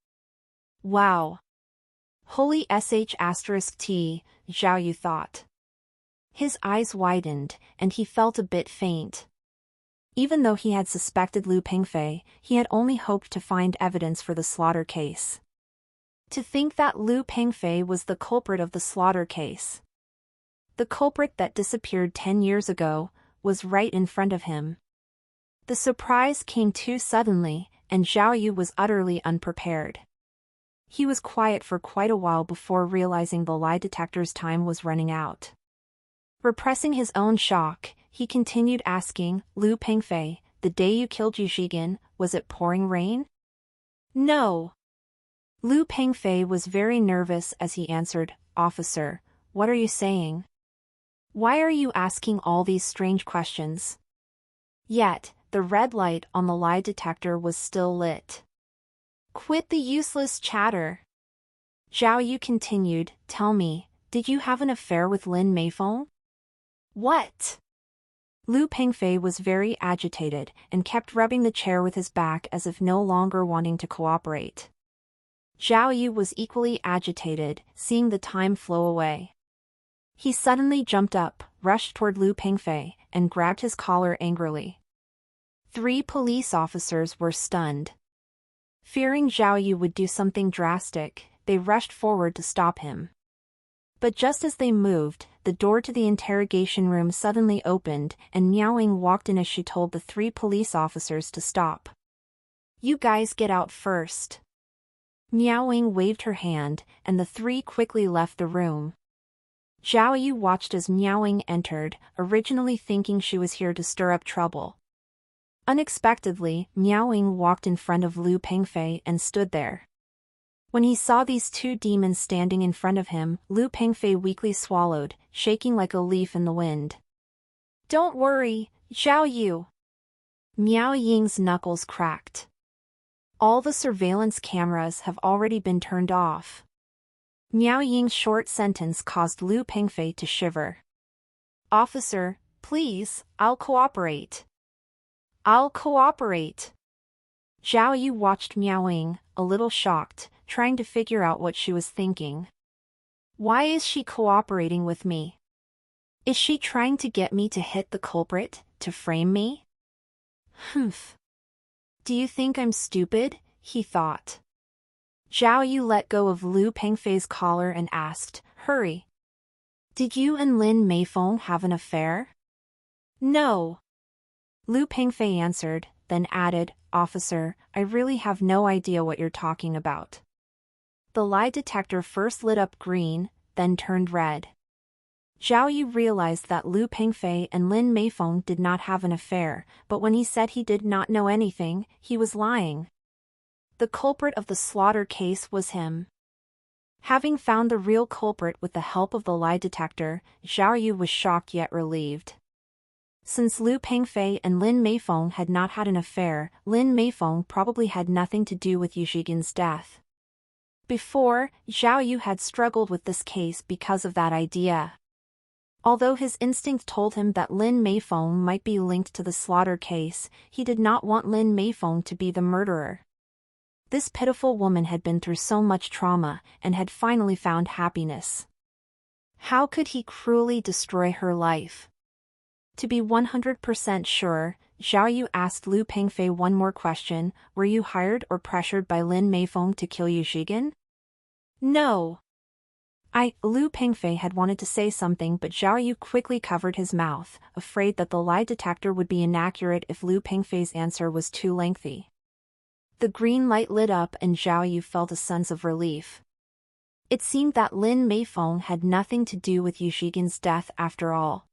Wow. Holy sh**t, Zhao Yu thought. His eyes widened, and he felt a bit faint. Even though he had suspected Lu Pengfei, he had only hoped to find evidence for the slaughter case. To think that Lu Pengfei was the culprit of the slaughter case. The culprit that disappeared 10 years ago, was right in front of him. The surprise came too suddenly, and Zhao Yu was utterly unprepared. He was quiet for quite a while before realizing the lie detector's time was running out. Repressing his own shock, he continued asking, Lu Pengfei, the day you killed Yu Zhigan, was it pouring rain? No. Lu Pengfei was very nervous as he answered, Officer, what are you saying? Why are you asking all these strange questions? Yet, the red light on the lie detector was still lit. Quit the useless chatter. Zhao Yu continued, tell me, did you have an affair with Lin Meifeng? What? Lu Pengfei was very agitated, and kept rubbing the chair with his back as if no longer wanting to cooperate. Zhao Yu was equally agitated, seeing the time flow away. He suddenly jumped up, rushed toward Lu Pengfei, and grabbed his collar angrily. 3 police officers were stunned. Fearing Zhao Yu would do something drastic, they rushed forward to stop him. But just as they moved, the door to the interrogation room suddenly opened, and Miao Ying walked in as she told the 3 police officers to stop. You guys get out first. Miao Ying waved her hand, and the 3 quickly left the room. Zhao Yu watched as Miao Ying entered, originally thinking she was here to stir up trouble. Unexpectedly, Miao Ying walked in front of Lu Pengfei and stood there. When he saw these 2 demons standing in front of him, Lu Pengfei weakly swallowed, shaking like a leaf in the wind. Don't worry, Zhao Yu. Miao Ying's knuckles cracked. All the surveillance cameras have already been turned off. Miao Ying's short sentence caused Lu Pengfei to shiver. Officer, please, I'll cooperate. I'll cooperate. Zhao Yu watched Miao Ying, a little shocked, trying to figure out what she was thinking. Why is she cooperating with me? Is she trying to get me to hit the culprit, to frame me? Humph. Do you think I'm stupid? He thought. Zhao Yu let go of Lu Pengfei's collar and asked, Hurry. Did you and Lin Meifeng have an affair? No. Lu Pengfei answered, then added, Officer, I really have no idea what you're talking about. The lie detector first lit up green, then turned red. Zhao Yu realized that Lu Pengfei and Lin Meifeng did not have an affair, but when he said he did not know anything, he was lying. The culprit of the slaughter case was him. Having found the real culprit with the help of the lie detector, Zhao Yu was shocked yet relieved. Since Lu Pengfei and Lin Meifeng had not had an affair, Lin Meifeng probably had nothing to do with Yu Zhigan's death. Before, Zhao Yu had struggled with this case because of that idea. Although his instinct told him that Lin Meifeng might be linked to the slaughter case, he did not want Lin Meifeng to be the murderer. This pitiful woman had been through so much trauma, and had finally found happiness. How could he cruelly destroy her life? To be 100% sure, Zhao Yu asked Lu Pengfei one more question, were you hired or pressured by Lin Meifeng to kill Yu Zhigan? No. Lu Pengfei had wanted to say something but Zhao Yu quickly covered his mouth, afraid that the lie detector would be inaccurate if Lu Pengfei's answer was too lengthy. The green light lit up and Zhao Yu felt a sense of relief. It seemed that Lin Meifeng had nothing to do with Yu Zhigan's death after all.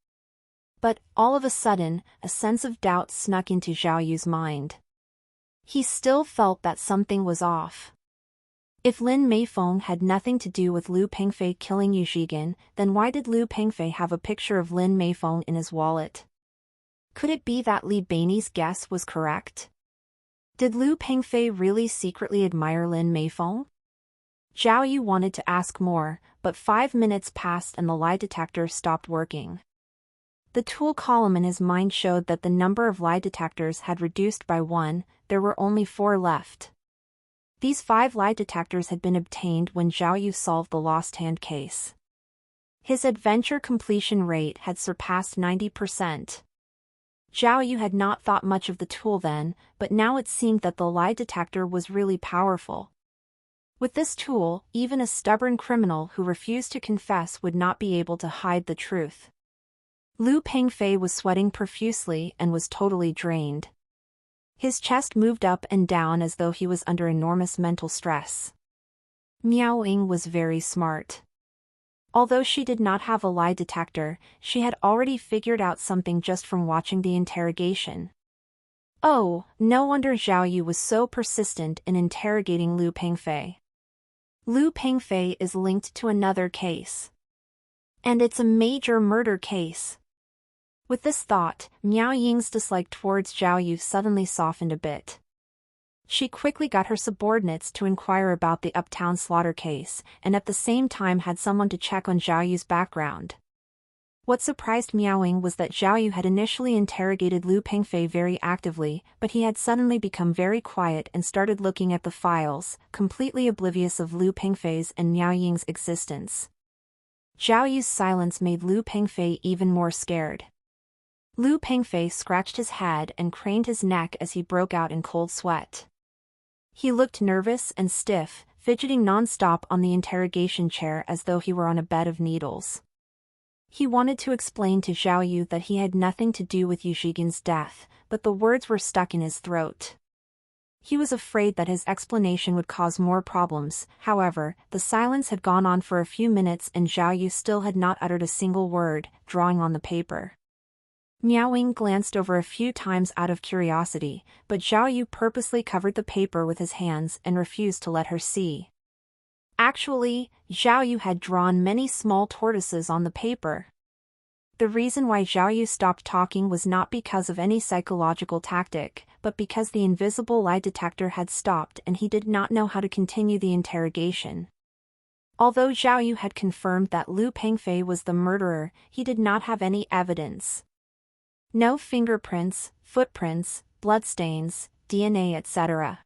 But, all of a sudden, a sense of doubt snuck into Zhao Yu's mind. He still felt that something was off. If Lin Meifeng had nothing to do with Lu Pengfei killing Yu Zhigan, then why did Lu Pengfei have a picture of Lin Meifeng in his wallet? Could it be that Li Bei's guess was correct? Did Lu Pengfei really secretly admire Lin Meifeng? Zhao Yu wanted to ask more, but 5 minutes passed and the lie detector stopped working. The tool column in his mind showed that the number of lie detectors had reduced by 1, there were only 4 left. These 5 lie detectors had been obtained when Zhao Yu solved the lost hand case. His adventure completion rate had surpassed 90%. Zhao Yu had not thought much of the tool then, but now it seemed that the lie detector was really powerful. With this tool, even a stubborn criminal who refused to confess would not be able to hide the truth. Lu Pengfei was sweating profusely and was totally drained. His chest moved up and down as though he was under enormous mental stress. Miao Ying was very smart. Although she did not have a lie detector, she had already figured out something just from watching the interrogation. Oh, no wonder Zhao Yu was so persistent in interrogating Lu Pengfei. Lu Pengfei is linked to another case. And it's a major murder case. With this thought, Miao Ying's dislike towards Zhao Yu suddenly softened a bit. She quickly got her subordinates to inquire about the Uptown slaughter case, and at the same time had someone to check on Zhao Yu's background. What surprised Miao Ying was that Zhao Yu had initially interrogated Lu Pengfei very actively, but he had suddenly become very quiet and started looking at the files, completely oblivious of Lu Pengfei's and Miao Ying's existence. Zhao Yu's silence made Lu Pengfei even more scared. Lu Pengfei scratched his head and craned his neck as he broke out in cold sweat. He looked nervous and stiff, fidgeting non-stop on the interrogation chair as though he were on a bed of needles. He wanted to explain to Zhao Yu that he had nothing to do with Yu Zhigan's death, but the words were stuck in his throat. He was afraid that his explanation would cause more problems. However, the silence had gone on for a few minutes and Zhao Yu still had not uttered a single word, drawing on the paper. Miao Ying glanced over a few times out of curiosity, but Zhao Yu purposely covered the paper with his hands and refused to let her see. Actually, Zhao Yu had drawn many small tortoises on the paper. The reason why Zhao Yu stopped talking was not because of any psychological tactic, but because the invisible lie detector had stopped and he did not know how to continue the interrogation. Although Zhao Yu had confirmed that Lu Pengfei was the murderer, he did not have any evidence. No fingerprints, footprints, bloodstains, DNA, etc.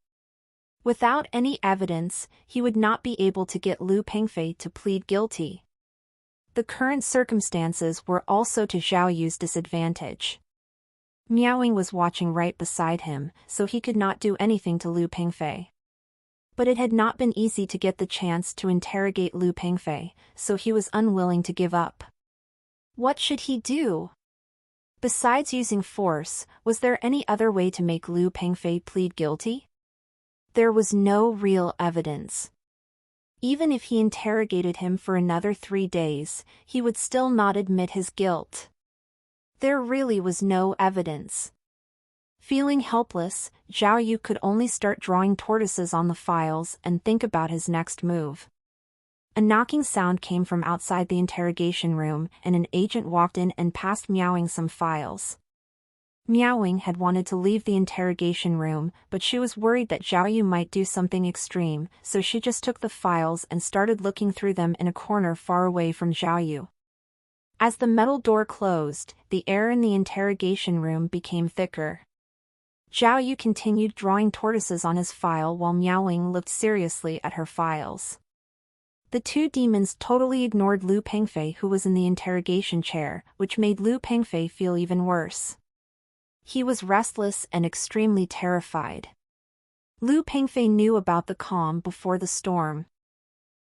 Without any evidence, he would not be able to get Lu Pengfei to plead guilty. The current circumstances were also to Zhao Yu's disadvantage. Miao was watching right beside him, so he could not do anything to Lu Pengfei. But it had not been easy to get the chance to interrogate Lu Pengfei, so he was unwilling to give up. What should he do? Besides using force, was there any other way to make Lu Pengfei plead guilty? There was no real evidence. Even if he interrogated him for another 3 days, he would still not admit his guilt. There really was no evidence. Feeling helpless, Zhao Yu could only start drawing tortoises on the files and think about his next move. A knocking sound came from outside the interrogation room, and an agent walked in and passed Miao some files. Miao had wanted to leave the interrogation room, but she was worried that Zhao Yu might do something extreme, so she just took the files and started looking through them in a corner far away from Zhao Yu. As the metal door closed, the air in the interrogation room became thicker. Zhao Yu continued drawing tortoises on his file while Miao looked seriously at her files. The two demons totally ignored Lu Pengfei, who was in the interrogation chair, which made Lu Pengfei feel even worse. He was restless and extremely terrified. Lu Pengfei knew about the calm before the storm.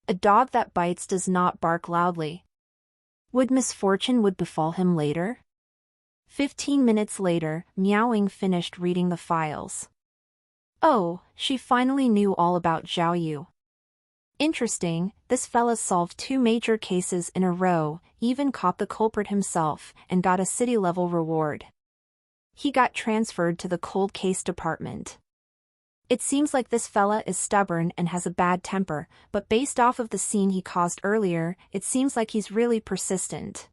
A dog that bites does not bark loudly. Would misfortune befall him later? 15 minutes later, Miao finished reading the files. Oh, she finally knew all about Zhao Yu. Interesting, this fella solved 2 major cases in a row, even caught the culprit himself, and got a city-level reward. He got transferred to the cold case department. It seems like this fella is stubborn and has a bad temper, but based off of the scene he caused earlier, it seems like he's really persistent.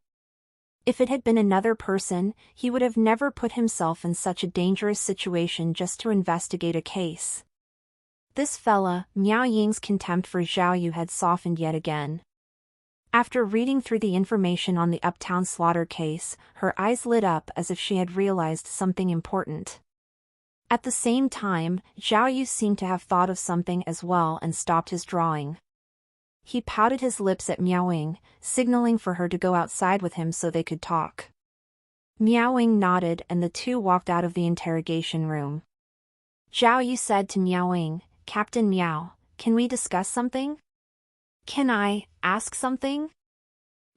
If it had been another person, he would have never put himself in such a dangerous situation just to investigate a case. This fella, Miao Ying's contempt for Zhao Yu had softened yet again. After reading through the information on the Uptown slaughter case, her eyes lit up as if she had realized something important. At the same time, Zhao Yu seemed to have thought of something as well and stopped his drawing. He pouted his lips at Miao, signaling for her to go outside with him so they could talk. Miao nodded and the two walked out of the interrogation room. Zhao Yu said to Miao, "Captain Miao, can we discuss something?" "Can I ask something?"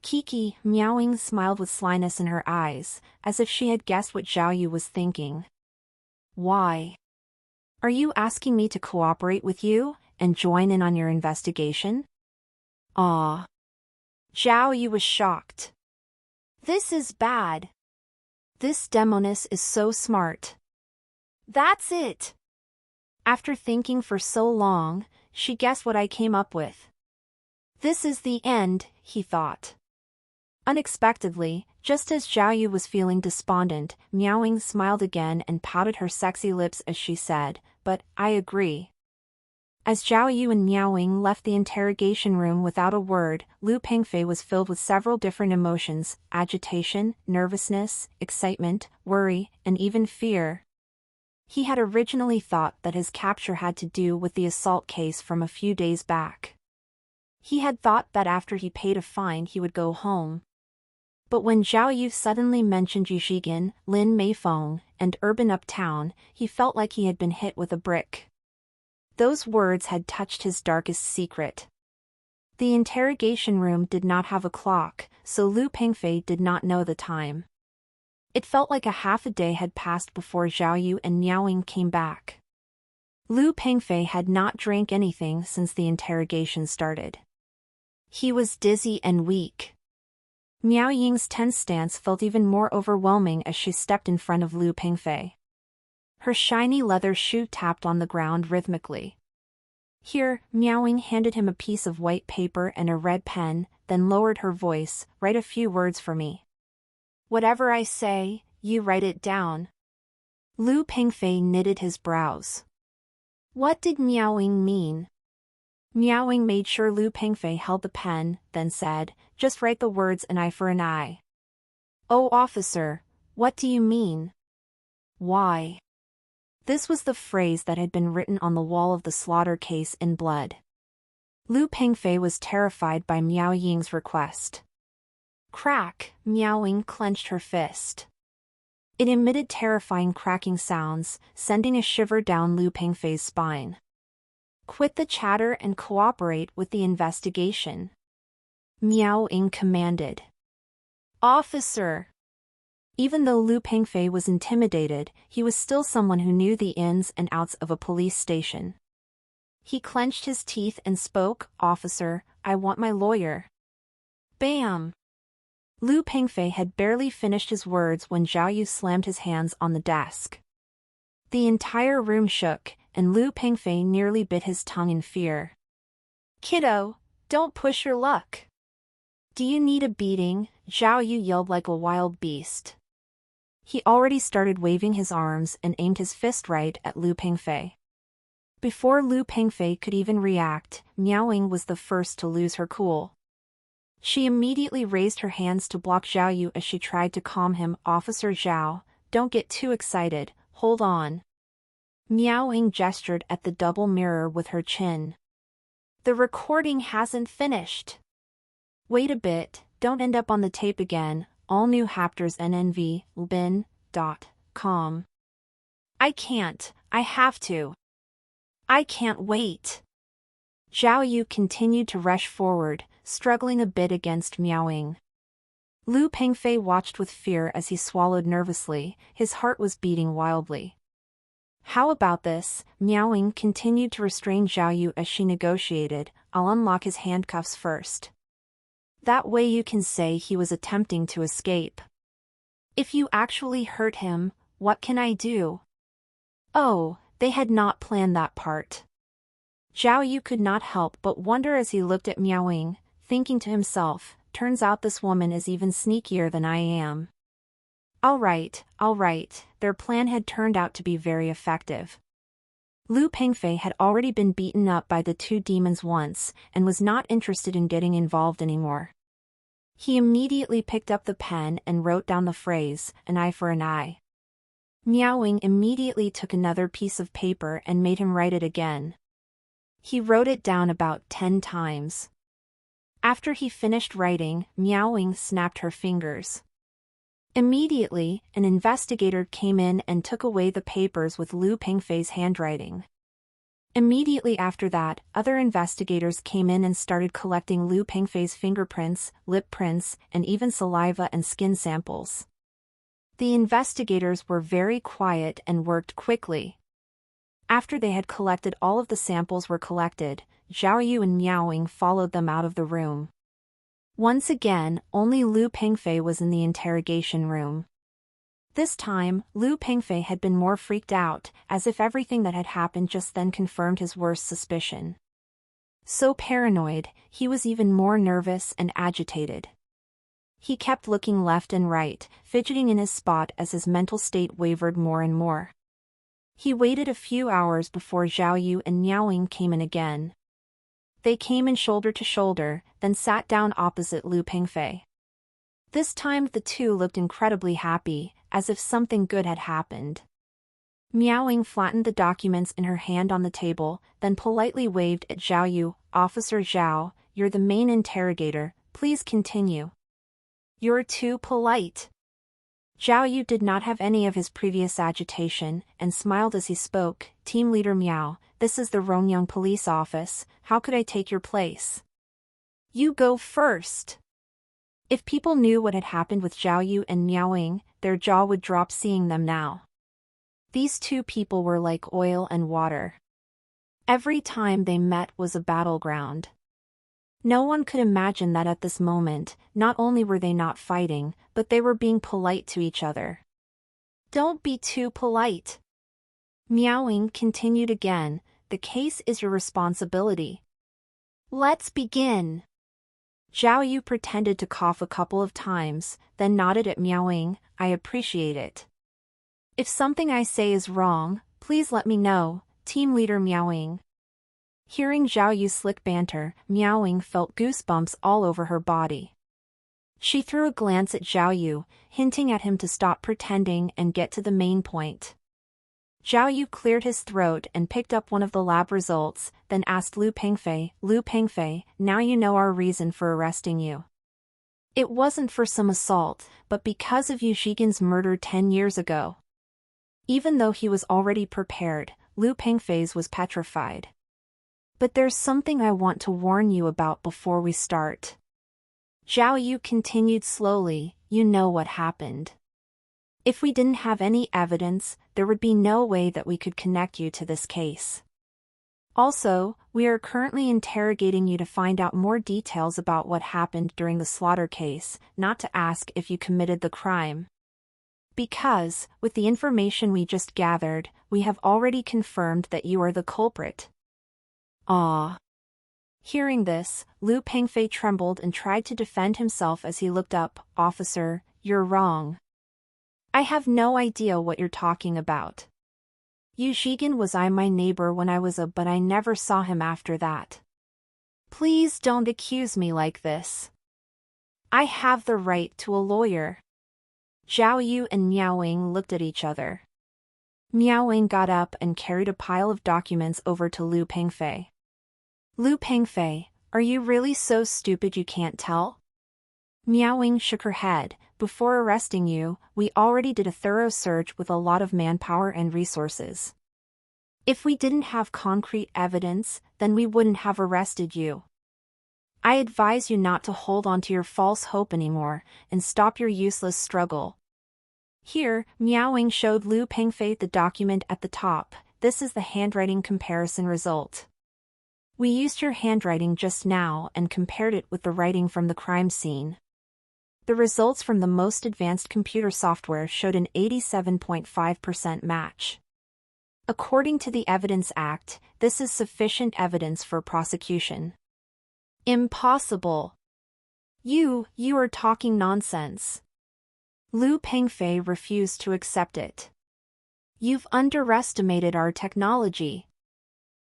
Kiki, Miao smiled with slyness in her eyes, as if she had guessed what Zhao Yu was thinking. "Why? Are you asking me to cooperate with you and join in on your investigation?" "Ah." Zhao Yu was shocked. "This is bad. This Demonis is so smart." "That's it." After thinking for so long, she guessed what I came up with. "This is the end," he thought. Unexpectedly, just as Zhao Yu was feeling despondent, Miao smiled again and pouted her sexy lips as she said, "But I agree." As Zhao Yu and Miao left the interrogation room without a word, Lu Pengfei was filled with several different emotions: agitation, nervousness, excitement, worry, and even fear. He had originally thought that his capture had to do with the assault case from a few days back. He had thought that after he paid a fine he would go home. But when Zhao Yu suddenly mentioned Yushigan, Lin Meifeng, and Urban Uptown, he felt like he had been hit with a brick. Those words had touched his darkest secret. The interrogation room did not have a clock, so Lu Pengfei did not know the time. It felt like half a day had passed before Zhao Yu and Miao came back. Lu Pengfei had not drank anything since the interrogation started. He was dizzy and weak. Miao Ying's tense stance felt even more overwhelming as she stepped in front of Lu Pengfei. Her shiny leather shoe tapped on the ground rhythmically. "Here," Miao handed him a piece of white paper and a red pen, then lowered her voice, "Write a few words for me. Whatever I say, you write it down." Lu Pengfei knitted his brows. What did Miao mean? Miao made sure Lu Pengfei held the pen, then said, "Just write the words an eye for an eye." "Oh, officer, what do you mean?" "Why?" This was the phrase that had been written on the wall of the slaughter case in blood. Lu Pengfei was terrified by Miao Ying's request. Crack! Miao Ying clenched her fist. It emitted terrifying cracking sounds, sending a shiver down Lu Pengfei's spine. Quit the chatter and cooperate with the investigation, Miao Ying commanded. Officer! Even though Lu Pengfei was intimidated, he was still someone who knew the ins and outs of a police station. He clenched his teeth and spoke, Officer, I want my lawyer. Bam! Lu Pengfei had barely finished his words when Zhao Yu slammed his hands on the desk. The entire room shook, and Lu Pengfei nearly bit his tongue in fear. Kiddo, don't push your luck. Do you need a beating? Zhao Yu yelled like a wild beast. He already started waving his arms and aimed his fist right at Lu Pengfei. Before Lu Pengfei could even react, Miao Ying was the first to lose her cool. She immediately raised her hands to block Zhao Yu as she tried to calm him. Officer Zhao, don't get too excited, hold on. Miao Ying gestured at the double mirror with her chin. The recording hasn't finished. Wait a bit, don't end up on the tape again. All new chapters nnvbin.com. I can't, I have to. I can't wait. Zhao Yu continued to rush forward, struggling a bit against Miao Ying. Lu Pengfei watched with fear as he swallowed nervously, his heart was beating wildly. How about this? Miao Ying continued to restrain Zhao Yu as she negotiated. I'll unlock his handcuffs first. That way you can say he was attempting to escape. If you actually hurt him, what can I do? Oh, they had not planned that part. Zhao Yu could not help but wonder as he looked at Miao Ying, thinking to himself, turns out this woman is even sneakier than I am. All right, their plan had turned out to be very effective. Lu Pengfei had already been beaten up by the two demons once, and was not interested in getting involved anymore. He immediately picked up the pen and wrote down the phrase, an eye for an eye. Miao Ying immediately took another piece of paper and made him write it again. He wrote it down about 10 times. After he finished writing, Miao Ying snapped her fingers. Immediately, an investigator came in and took away the papers with Lu Pengfei's handwriting. Immediately after that, other investigators came in and started collecting Lu Pengfei's fingerprints, lip prints, and even saliva and skin samples. The investigators were very quiet and worked quickly. After they had collected all of the samples were collected, Zhao Yu and Miao Ying followed them out of the room. Once again, only Lu Pengfei was in the interrogation room. This time, Lu Pengfei had been more freaked out, as if everything that had happened just then confirmed his worst suspicion. So paranoid, he was even more nervous and agitated. He kept looking left and right, fidgeting in his spot as his mental state wavered more and more. He waited a few hours before Zhao Yu and Miao Ying came in again. They came in shoulder to shoulder, then sat down opposite Lu Pengfei. This time the two looked incredibly happy, as if something good had happened. Miao Ying flattened the documents in her hand on the table, then politely waved at Zhao Yu. Officer Zhao, you're the main interrogator, please continue. You're too polite. Zhao Yu did not have any of his previous agitation, and smiled as he spoke. Team Leader Miao, this is the Rongyang Police Office, how could I take your place? You go first. If people knew what had happened with Zhao Yu and Miao Ying, their jaw would drop seeing them now. These two people were like oil and water. Every time they met was a battleground. No one could imagine that at this moment, not only were they not fighting, but they were being polite to each other. Don't be too polite. Miao Ying continued again, the case is your responsibility. Let's begin. Zhao Yu pretended to cough a couple of times, then nodded at Miao Ying, I appreciate it. If something I say is wrong, please let me know, Team Leader Miao Ying. Hearing Zhao Yu's slick banter, Miao Ying felt goosebumps all over her body. She threw a glance at Zhao Yu, hinting at him to stop pretending and get to the main point. Zhao Yu cleared his throat and picked up one of the lab results, then asked Lu Pengfei, "Lu Pengfei, now you know our reason for arresting you. It wasn't for some assault, but because of Yu Shigen's murder 10 years ago." Even though he was already prepared, Lu Pengfei was petrified. "But there's something I want to warn you about before we start." Zhao Yu continued slowly, "You know what happened. If we didn't have any evidence, there would be no way that we could connect you to this case. Also, we are currently interrogating you to find out more details about what happened during the slaughter case, not to ask if you committed the crime. Because, with the information we just gathered, we have already confirmed that you are the culprit." Ah. Hearing this, Lu Pengfei trembled and tried to defend himself as he looked up. "Officer, you're wrong. I have no idea what you're talking about. Yu Shigen was my neighbor when I was but I never saw him after that. Please don't accuse me like this. I have the right to a lawyer." Zhao Yu and Miao Wing looked at each other. Miao Wing got up and carried a pile of documents over to Lu Pengfei. "Lu Pengfei, are you really so stupid you can't tell?" Miao Wing shook her head. "Before arresting you, we already did a thorough search with a lot of manpower and resources. If we didn't have concrete evidence, then we wouldn't have arrested you. I advise you not to hold on to your false hope anymore, and stop your useless struggle." Here, Miao Wing showed Lu Pengfei the document at the top. "This is the handwriting comparison result. We used your handwriting just now and compared it with the writing from the crime scene. The results from the most advanced computer software showed an 87.5% match. According to the Evidence Act, this is sufficient evidence for prosecution." "Impossible. You are talking nonsense." Lu Pengfei refused to accept it. "You've underestimated our technology."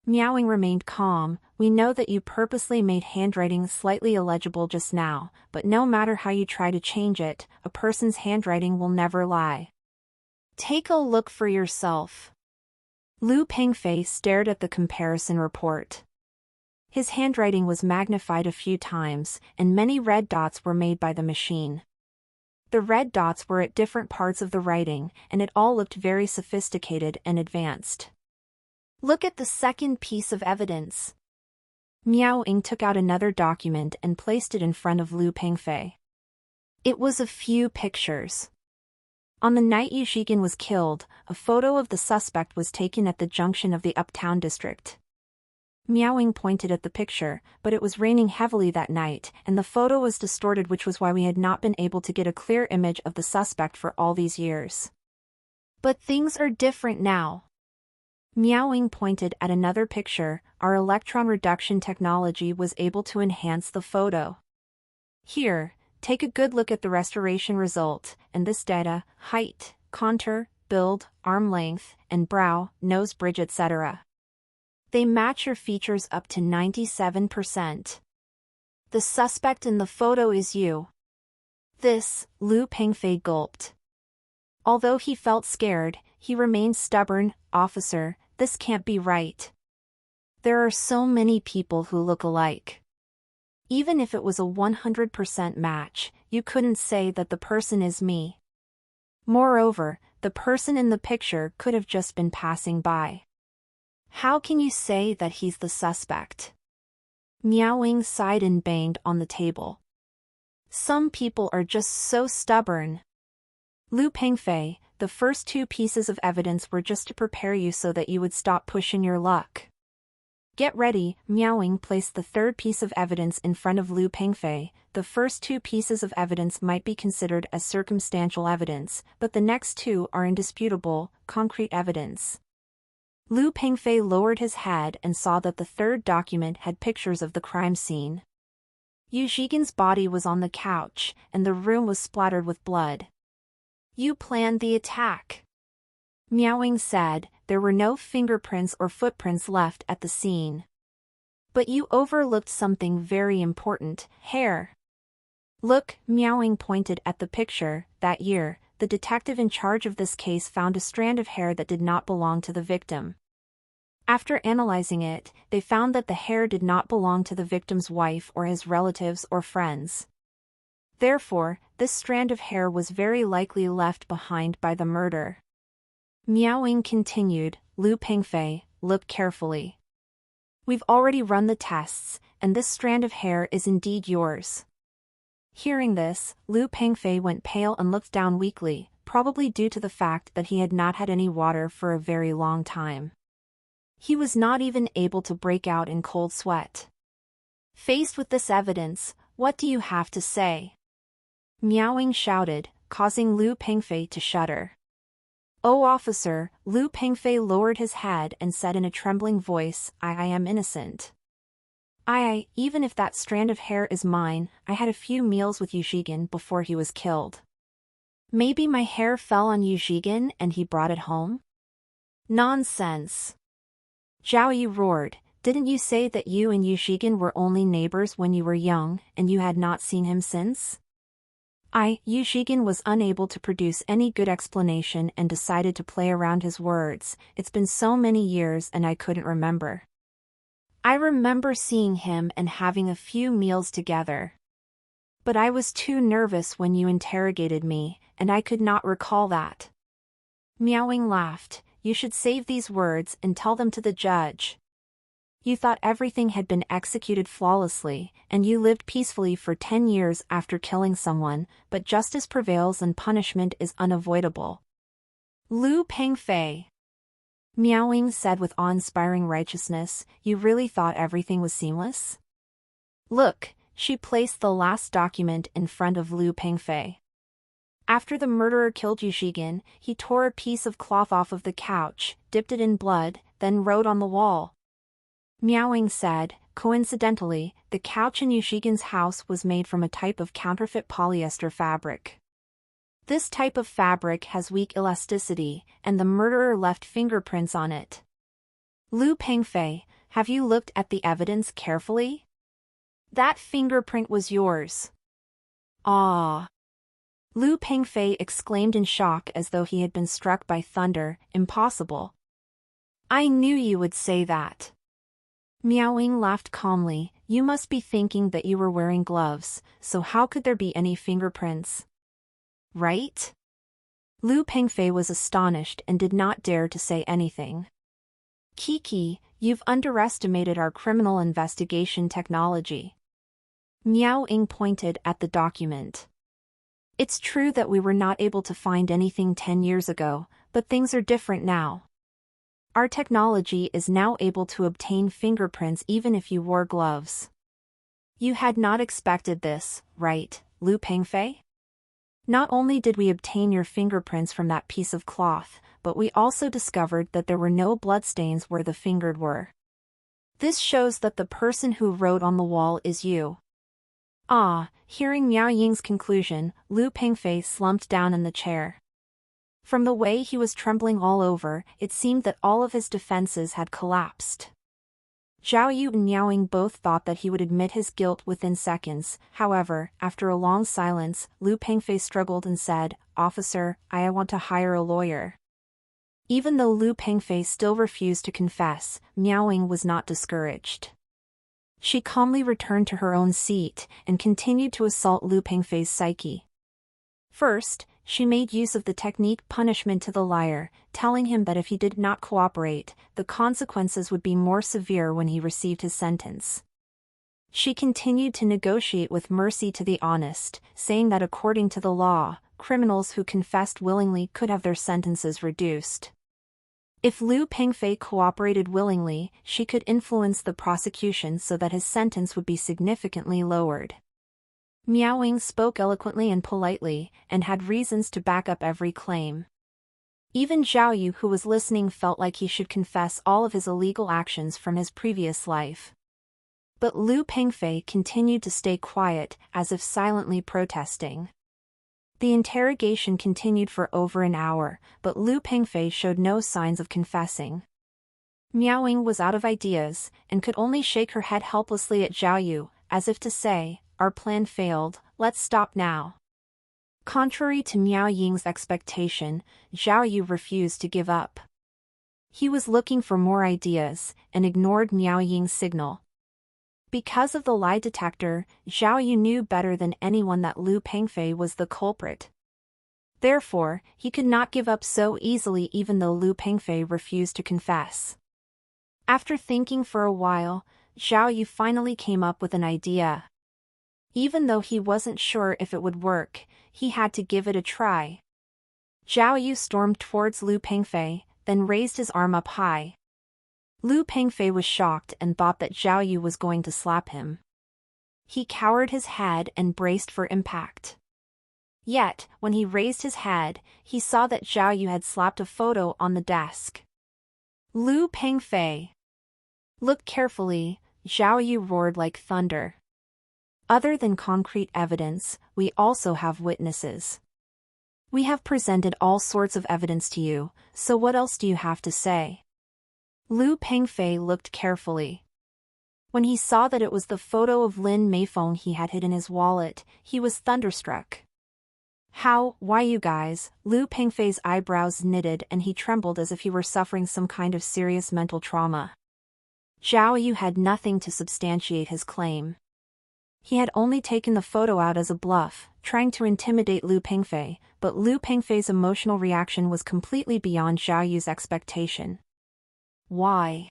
Miao Wing remained calm. "We know that you purposely made handwriting slightly illegible just now, but no matter how you try to change it, a person's handwriting will never lie. Take a look for yourself." Lu Pengfei stared at the comparison report. His handwriting was magnified a few times, and many red dots were made by the machine. The red dots were at different parts of the writing, and it all looked very sophisticated and advanced. "Look at the second piece of evidence." Miao Wing took out another document and placed it in front of Lu Pengfei. It was a few pictures. On the night Yu Shigen was killed, a photo of the suspect was taken at the junction of the Uptown District. Miao Wing pointed at the picture, but it was raining heavily that night, and the photo was distorted, which was why we had not been able to get a clear image of the suspect for all these years. "But things are different now." Miao Wing pointed at another picture. "Our electron reduction technology was able to enhance the photo. Here, take a good look at the restoration result, and this data: height, contour, build, arm length, and brow, nose bridge, etc. They match your features up to 97%. The suspect in the photo is you." This, Lu Pengfei gulped. Although he felt scared, he remained stubborn. "Officer, this can't be right. There are so many people who look alike. Even if it was a 100% match, you couldn't say that the person is me. Moreover, the person in the picture could have just been passing by. How can you say that he's the suspect?" Miao Wing sighed and banged on the table. "Some people are just so stubborn." Lu Pengfei, the first two pieces of evidence were just to prepare you so that you would stop pushing your luck. Get ready. Miao Wing placed the third piece of evidence in front of Lu Pengfei. The first two pieces of evidence might be considered as circumstantial evidence, but the next two are indisputable, concrete evidence. Lu Pengfei lowered his head and saw that the third document had pictures of the crime scene. Yu Shigen's body was on the couch, and the room was splattered with blood. "You planned the attack," Miao Wing said. "There were no fingerprints or footprints left at the scene. But you overlooked something very important: hair. Look." Miao Wing pointed at the picture. "That year, the detective in charge of this case found a strand of hair that did not belong to the victim. After analyzing it, they found that the hair did not belong to the victim's wife or his relatives or friends. Therefore, this strand of hair was very likely left behind by the murderer. Miao Ying continued, Lu Pengfei, look carefully. We've already run the tests, and this strand of hair is indeed yours. Hearing this, Lu Pengfei went pale and looked down weakly, probably due to the fact that he had not had any water for a very long time. He was not even able to break out in cold sweat. Faced with this evidence, what do you have to say? Miao Ying shouted, causing Lu Pengfei to shudder. Oh officer, Lu Pengfei lowered his head and said in a trembling voice, I am innocent. Even if that strand of hair is mine, I had a few meals with Yu Shigen before he was killed. Maybe my hair fell on Yu Shigen and he brought it home? Nonsense. Zhao Yu roared, didn't you say that you and Yu Shigen were only neighbors when you were young, and you had not seen him since? Yu Shigen was unable to produce any good explanation and decided to play around his words. It's been so many years and I couldn't remember. I remember seeing him and having a few meals together. But I was too nervous when you interrogated me, and I could not recall that. Miao Ying laughed, you should save these words and tell them to the judge. You thought everything had been executed flawlessly, and you lived peacefully for 10 years after killing someone, but justice prevails and punishment is unavoidable. Lu Pengfei. Miao Ying said with awe-inspiring righteousness, you really thought everything was seamless? Look, she placed the last document in front of Lu Pengfei. After the murderer killed Yu Shigen, he tore a piece of cloth off of the couch, dipped it in blood, then wrote on the wall. Miao Ying said, coincidentally, the couch in Yu Shigen's house was made from a type of counterfeit polyester fabric. This type of fabric has weak elasticity, and the murderer left fingerprints on it. Lu Pengfei, have you looked at the evidence carefully? That fingerprint was yours. Ah! Lu Pengfei exclaimed in shock as though he had been struck by thunder, impossible. I knew you would say that. Miao Ying laughed calmly, you must be thinking that you were wearing gloves, so how could there be any fingerprints? Right? Lu Pengfei was astonished and did not dare to say anything. Kiki, you've underestimated our criminal investigation technology. Miao Ying pointed at the document. It's true that we were not able to find anything 10 years ago, but things are different now. Our technology is now able to obtain fingerprints even if you wore gloves. You had not expected this, right, Lu Pengfei? Not only did we obtain your fingerprints from that piece of cloth, but we also discovered that there were no bloodstains where the fingers were. This shows that the person who wrote on the wall is you. Hearing Miao Ying's conclusion, Lu Pengfei slumped down in the chair. From the way he was trembling all over, it seemed that all of his defenses had collapsed. Zhao Yu and Miao Ying both thought that he would admit his guilt within seconds. However, after a long silence, Lu Pengfei struggled and said, Officer, I want to hire a lawyer. Even though Lu Pengfei still refused to confess, Miao Ying was not discouraged. She calmly returned to her own seat and continued to assault Lu Pengfei's psyche. First, she made use of the technique punishment to the liar, telling him that if he did not cooperate, the consequences would be more severe when he received his sentence. She continued to negotiate with mercy to the honest, saying that according to the law, criminals who confessed willingly could have their sentences reduced. If Lu Pengfei cooperated willingly, she could influence the prosecution so that his sentence would be significantly lowered. Miao Ying spoke eloquently and politely, and had reasons to back up every claim. Even Zhao Yu, who was listening, felt like he should confess all of his illegal actions from his previous life. But Lu Pengfei continued to stay quiet, as if silently protesting. The interrogation continued for over an hour, but Lu Pengfei showed no signs of confessing. Miao Ying was out of ideas, and could only shake her head helplessly at Zhao Yu, as if to say, our plan failed, let's stop now. Contrary to Miao Ying's expectation, Zhao Yu refused to give up. He was looking for more ideas and ignored Miao Ying's signal. Because of the lie detector, Zhao Yu knew better than anyone that Lu Pengfei was the culprit. Therefore, he could not give up so easily even though Lu Pengfei refused to confess. After thinking for a while, Zhao Yu finally came up with an idea. Even though he wasn't sure if it would work, he had to give it a try. Zhao Yu stormed towards Lu Pengfei, then raised his arm up high. Lu Pengfei was shocked and thought that Zhao Yu was going to slap him. He cowered his head and braced for impact. Yet, when he raised his head, he saw that Zhao Yu had slapped a photo on the desk. Lu Pengfei. Look carefully, Zhao Yu roared like thunder. Other than concrete evidence, we also have witnesses. We have presented all sorts of evidence to you, so what else do you have to say? Lu Pengfei looked carefully. When he saw that it was the photo of Lin Meifeng he had hid in his wallet, he was thunderstruck. Why you guys? Lu Pengfei's eyebrows knitted and he trembled as if he were suffering some kind of serious mental trauma. Zhao Yu had nothing to substantiate his claim. He had only taken the photo out as a bluff, trying to intimidate Lu Pengfei, but Lu Pengfei's emotional reaction was completely beyond Zhao Yu's expectation. Why?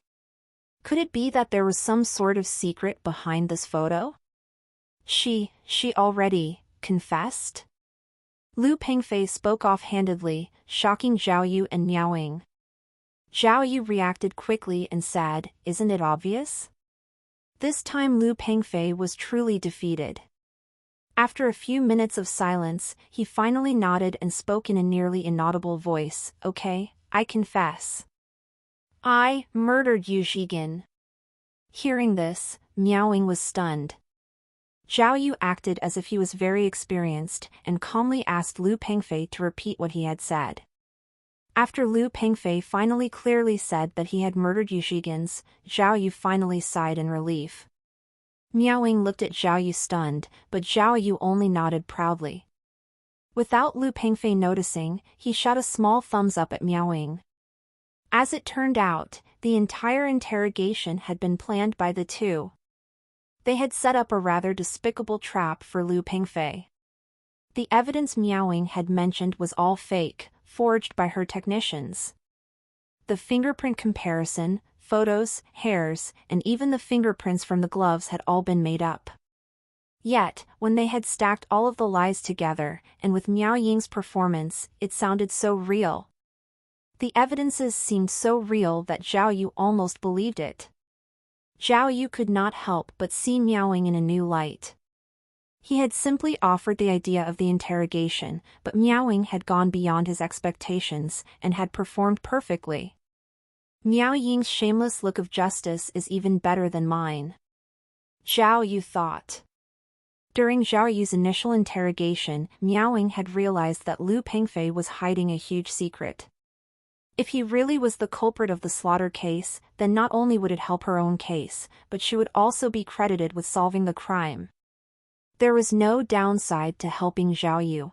Could it be that there was some sort of secret behind this photo? She already confessed? Lu Pengfei spoke offhandedly, shocking Zhao Yu and Miaoying. Zhao Yu reacted quickly and said, "Isn't it obvious?" This time Lu Pengfei was truly defeated. After a few minutes of silence, he finally nodded and spoke in a nearly inaudible voice, "Okay, I confess. I murdered Yu Zhigin." Hearing this, Miaoying was stunned. Zhao Yu acted as if he was very experienced and calmly asked Lu Pengfei to repeat what he had said. After Lu Pengfei finally clearly said that he had murdered Yu Zhigin, Zhao Yu finally sighed in relief. Miaoying looked at Zhao Yu stunned, but Zhao Yu only nodded proudly. Without Lu Pengfei noticing, he shot a small thumbs up at Miaoying. As it turned out, the entire interrogation had been planned by the two. They had set up a rather despicable trap for Lu Pengfei. The evidence Miaoying had mentioned was all fake, forged by her technicians. The fingerprint comparison, photos, hairs, and even the fingerprints from the gloves had all been made up. Yet, when they had stacked all of the lies together, and with Miao Ying's performance, it sounded so real. The evidences seemed so real that Zhao Yu almost believed it. Zhao Yu could not help but see Miaoying in a new light. He had simply offered the idea of the interrogation, but Miaoying had gone beyond his expectations and had performed perfectly. Miao Ying's shameless look of justice is even better than mine, Zhao Yu thought. During Zhao Yu's initial interrogation, Miaoying had realized that Lu Pengfei was hiding a huge secret. If he really was the culprit of the slaughter case, then not only would it help her own case, but she would also be credited with solving the crime. There was no downside to helping Zhao Yu.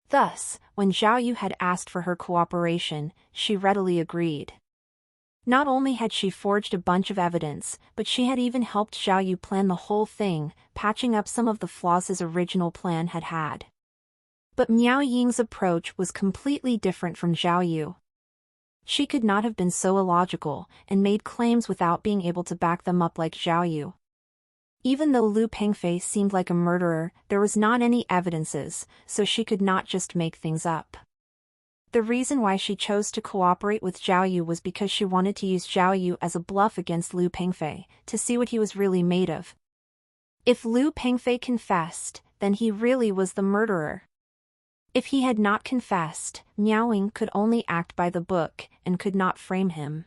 Thus, when Zhao Yu had asked for her cooperation, she readily agreed. Not only had she forged a bunch of evidence, but she had even helped Zhao Yu plan the whole thing, patching up some of the flaws his original plan had had. But Miao Ying's approach was completely different from Zhao Yu. She could not have been so illogical, and made claims without being able to back them up like Zhao Yu. Even though Lu Pengfei seemed like a murderer, there was not any evidences, so she could not just make things up. The reason why she chose to cooperate with Zhao Yu was because she wanted to use Zhao Yu as a bluff against Lu Pengfei, to see what he was really made of. If Lu Pengfei confessed, then he really was the murderer. If he had not confessed, Miaoying could only act by the book, and could not frame him.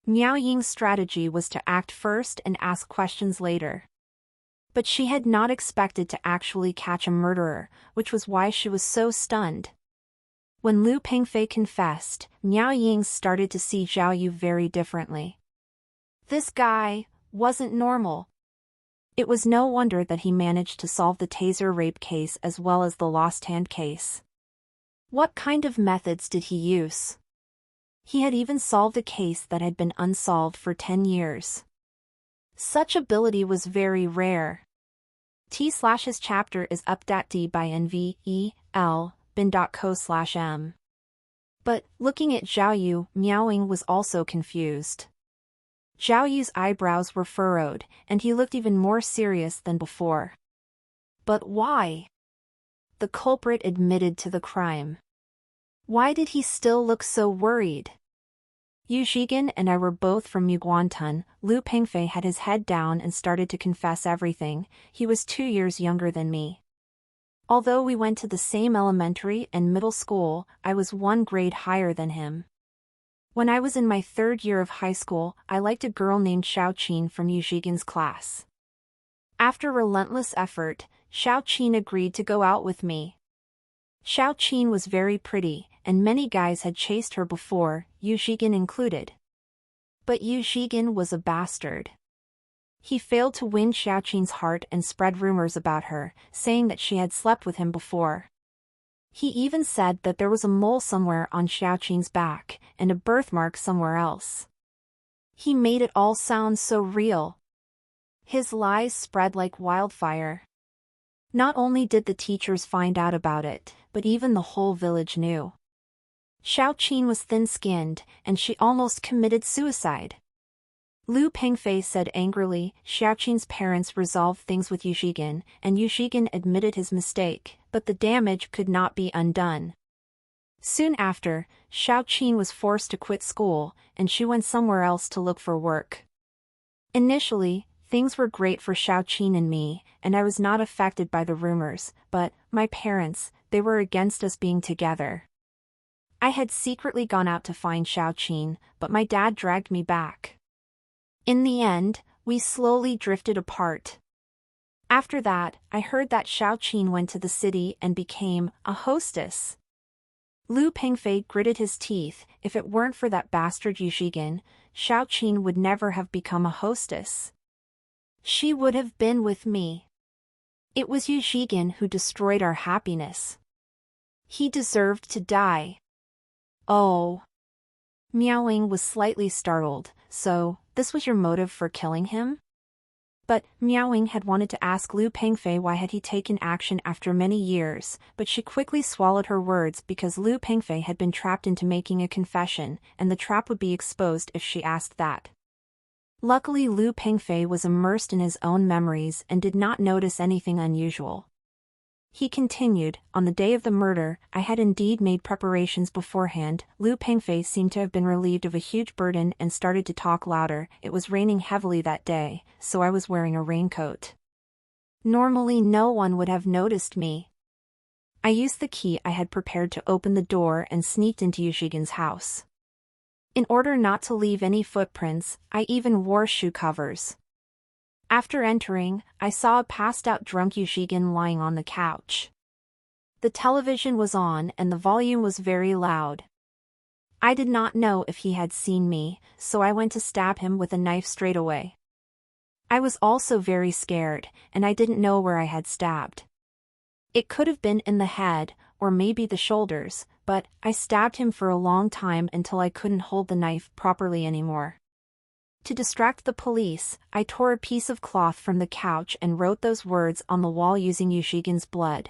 Miao Ying's strategy was to act first and ask questions later. But she had not expected to actually catch a murderer, which was why she was so stunned. When Lu Pengfei confessed, Miao Ying started to see Zhao Yu very differently. This guy wasn't normal. It was no wonder that he managed to solve the taser rape case as well as the lost hand case. What kind of methods did he use? He had even solved a case that had been unsolved for 10 years. Such ability was very rare. His chapter is up.d by NVEL, bin.co/m. But, looking at Zhao Yu, Miaoying was also confused. Zhao Yu's eyebrows were furrowed, and he looked even more serious than before. But why? The culprit admitted to the crime. Why did he still look so worried? Yu Zhigan and I were both from Muguantan. Lu Pengfei had his head down and started to confess everything. He was 2 years younger than me. Although we went to the same elementary and middle school, I was 1 grade higher than him. When I was in my 3rd year of high school, I liked a girl named Xiao Qin from Yu Zhigan's class. After relentless effort, Xiao Qin agreed to go out with me. Xiao Qin was very pretty, and many guys had chased her before, Yu Zhigan included. But Yu Zhigan was a bastard. He failed to win Xiao Qin's heart and spread rumors about her, saying that she had slept with him before. He even said that there was a mole somewhere on Xiao Qin's back, and a birthmark somewhere else. He made it all sound so real. His lies spread like wildfire. Not only did the teachers find out about it, but even the whole village knew. Xiao Qin was thin-skinned, and she almost committed suicide. Lu Pengfei said angrily, Xiao Qin's parents resolved things with Yu Zhigan, and Yu Zhigan admitted his mistake, but the damage could not be undone. Soon after, Xiao Qin was forced to quit school, and she went somewhere else to look for work. Initially, things were great for Xiao Qin and me, and I was not affected by the rumors, but, my parents, they were against us being together. I had secretly gone out to find Xiao Qin, but my dad dragged me back. In the end, we slowly drifted apart. After that, I heard that Xiao Qin went to the city and became a hostess. Lu Pengfei gritted his teeth. If it weren't for that bastard Yu Zhigan, Xiao Qin would never have become a hostess. She would have been with me. It was Yu Zhigan who destroyed our happiness. He deserved to die. Oh. Miaoying was slightly startled. So, this was your motive for killing him? But, Miaoying had wanted to ask Lu Pengfei why had he taken action after many years, but she quickly swallowed her words because Lu Pengfei had been trapped into making a confession, and the trap would be exposed if she asked that. Luckily Lu Pengfei was immersed in his own memories and did not notice anything unusual. He continued, on the day of the murder, I had indeed made preparations beforehand. Lu Pengfei seemed to have been relieved of a huge burden and started to talk louder. It was raining heavily that day, so I was wearing a raincoat. Normally no one would have noticed me. I used the key I had prepared to open the door and sneaked into Yu Zhigan's house. In order not to leave any footprints, I even wore shoe covers. After entering, I saw a passed-out drunk Yu Zhigan lying on the couch. The television was on and the volume was very loud. I did not know if he had seen me, so I went to stab him with a knife straight away. I was also very scared, and I didn't know where I had stabbed. It could have been in the head, or maybe the shoulders, but I stabbed him for a long time until I couldn't hold the knife properly anymore. To distract the police, I tore a piece of cloth from the couch and wrote those words on the wall using Yu Zhigan's blood.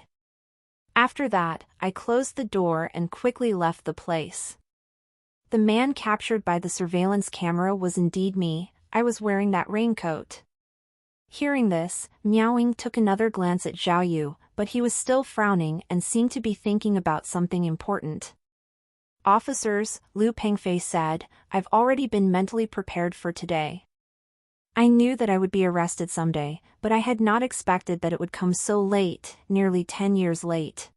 After that, I closed the door and quickly left the place. The man captured by the surveillance camera was indeed me. I was wearing that raincoat. Hearing this, Miaoying took another glance at Zhao Yu, but he was still frowning and seemed to be thinking about something important. Officers, Lu Pengfei said, I've already been mentally prepared for today. I knew that I would be arrested someday, but I had not expected that it would come so late, nearly 10 years late.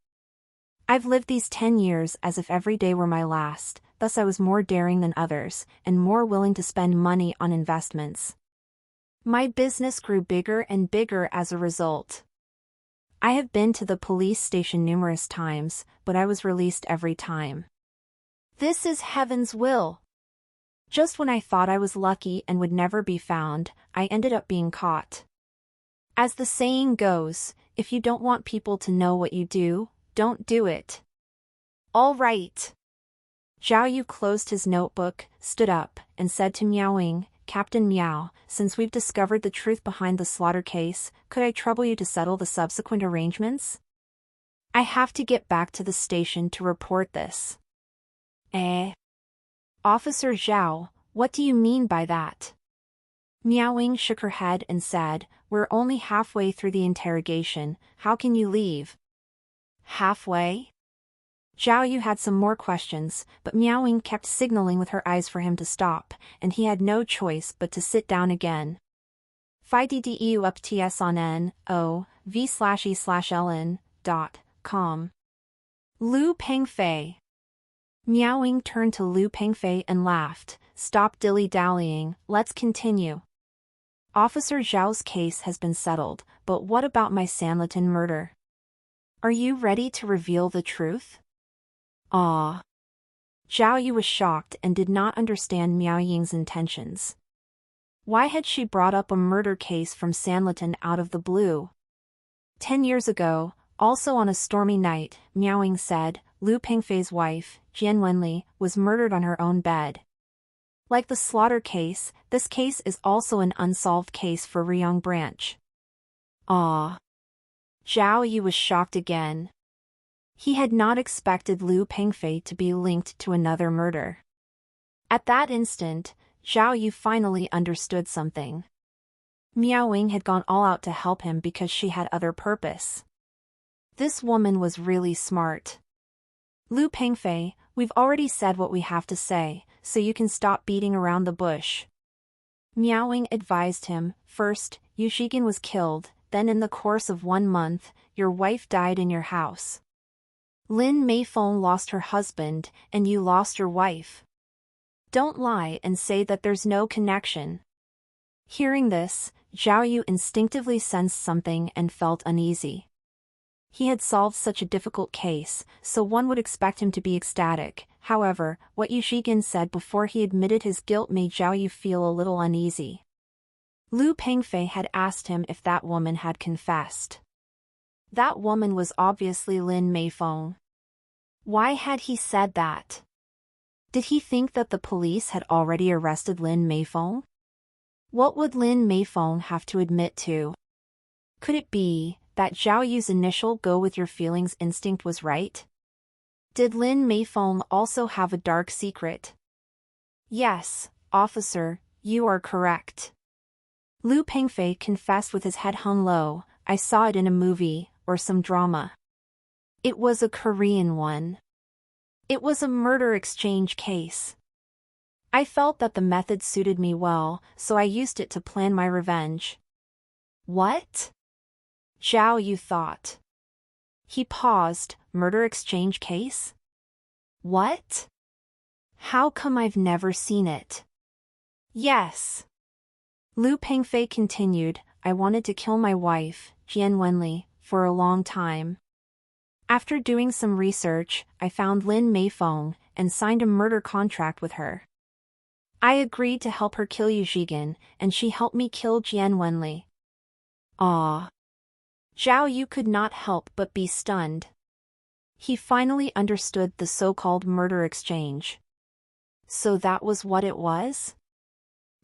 I've lived these 10 years as if every day were my last, thus I was more daring than others, and more willing to spend money on investments. My business grew bigger and bigger as a result. I have been to the police station numerous times, but I was released every time. This is heaven's will. Just when I thought I was lucky and would never be found, I ended up being caught. As the saying goes, if you don't want people to know what you do, don't do it. All right. Zhao Yu closed his notebook, stood up, and said to Miao Wing, Captain Miao, since we've discovered the truth behind the slaughter case, could I trouble you to settle the subsequent arrangements? I have to get back to the station to report this. Officer Zhao, what do you mean by that? Miao Wing shook her head and said, we're only halfway through the interrogation, how can you leave? Halfway? Zhao Yu had some more questions, but Miao Wing kept signaling with her eyes for him to stop, and he had no choice but to sit down again. Phi DDEU up TS on NOV/E/LN.com. Lu Pengfei. Miao Wing turned to Lu Pengfei and laughed, stop dilly-dallying, let's continue. Officer Zhao's case has been settled, but what about my Sanlitun murder? Are you ready to reveal the truth? Ah. Zhao Yu was shocked and did not understand Miao Ying's intentions. Why had she brought up a murder case from Sanlitun out of the blue? 10 years ago, also on a stormy night, Miao Ying said, Lu Pengfei's wife, Jian Wenli, was murdered on her own bed. Like the slaughter case, this case is also an unsolved case for Riyang branch. Ah. Zhao Yu was shocked again. He had not expected Lu Pengfei to be linked to another murder. At that instant, Zhao Yu finally understood something. Miao Wing had gone all out to help him because she had other purpose. This woman was really smart. Lu Pengfei, we've already said what we have to say, so you can stop beating around the bush. Miao Wing advised him, first, Yu Shigen was killed, then in the course of 1 month, your wife died in your house. Lin Meifeng lost her husband, and you lost your wife. Don't lie and say that there's no connection. Hearing this, Zhao Yu instinctively sensed something and felt uneasy. He had solved such a difficult case, so one would expect him to be ecstatic. However, what Yu Shigen said before he admitted his guilt made Zhao Yu feel a little uneasy. Lu Pengfei had asked him if that woman had confessed. That woman was obviously Lin Meifeng. Why had he said that? Did he think that the police had already arrested Lin Meifeng? What would Lin Meifeng have to admit to? Could it be that Zhao Yu's initial go with your feelings instinct was right? Did Lin Meifeng also have a dark secret? Yes, officer, you are correct. Lu Pengfei confessed with his head hung low, I saw it in a movie, or some drama. It was a Korean one. It was a murder exchange case. I felt that the method suited me well, so I used it to plan my revenge. What? Zhao Yu thought. He paused, murder exchange case? What? How come I've never seen it? Yes. Lu Pengfei continued, I wanted to kill my wife, Jian Wenli, for a long time. After doing some research, I found Lin Meifeng, and signed a murder contract with her. I agreed to help her kill Yu Shigen, and she helped me kill Jian Wenli. Ah. Zhao Yu could not help but be stunned. He finally understood the so-called murder exchange. So that was what it was?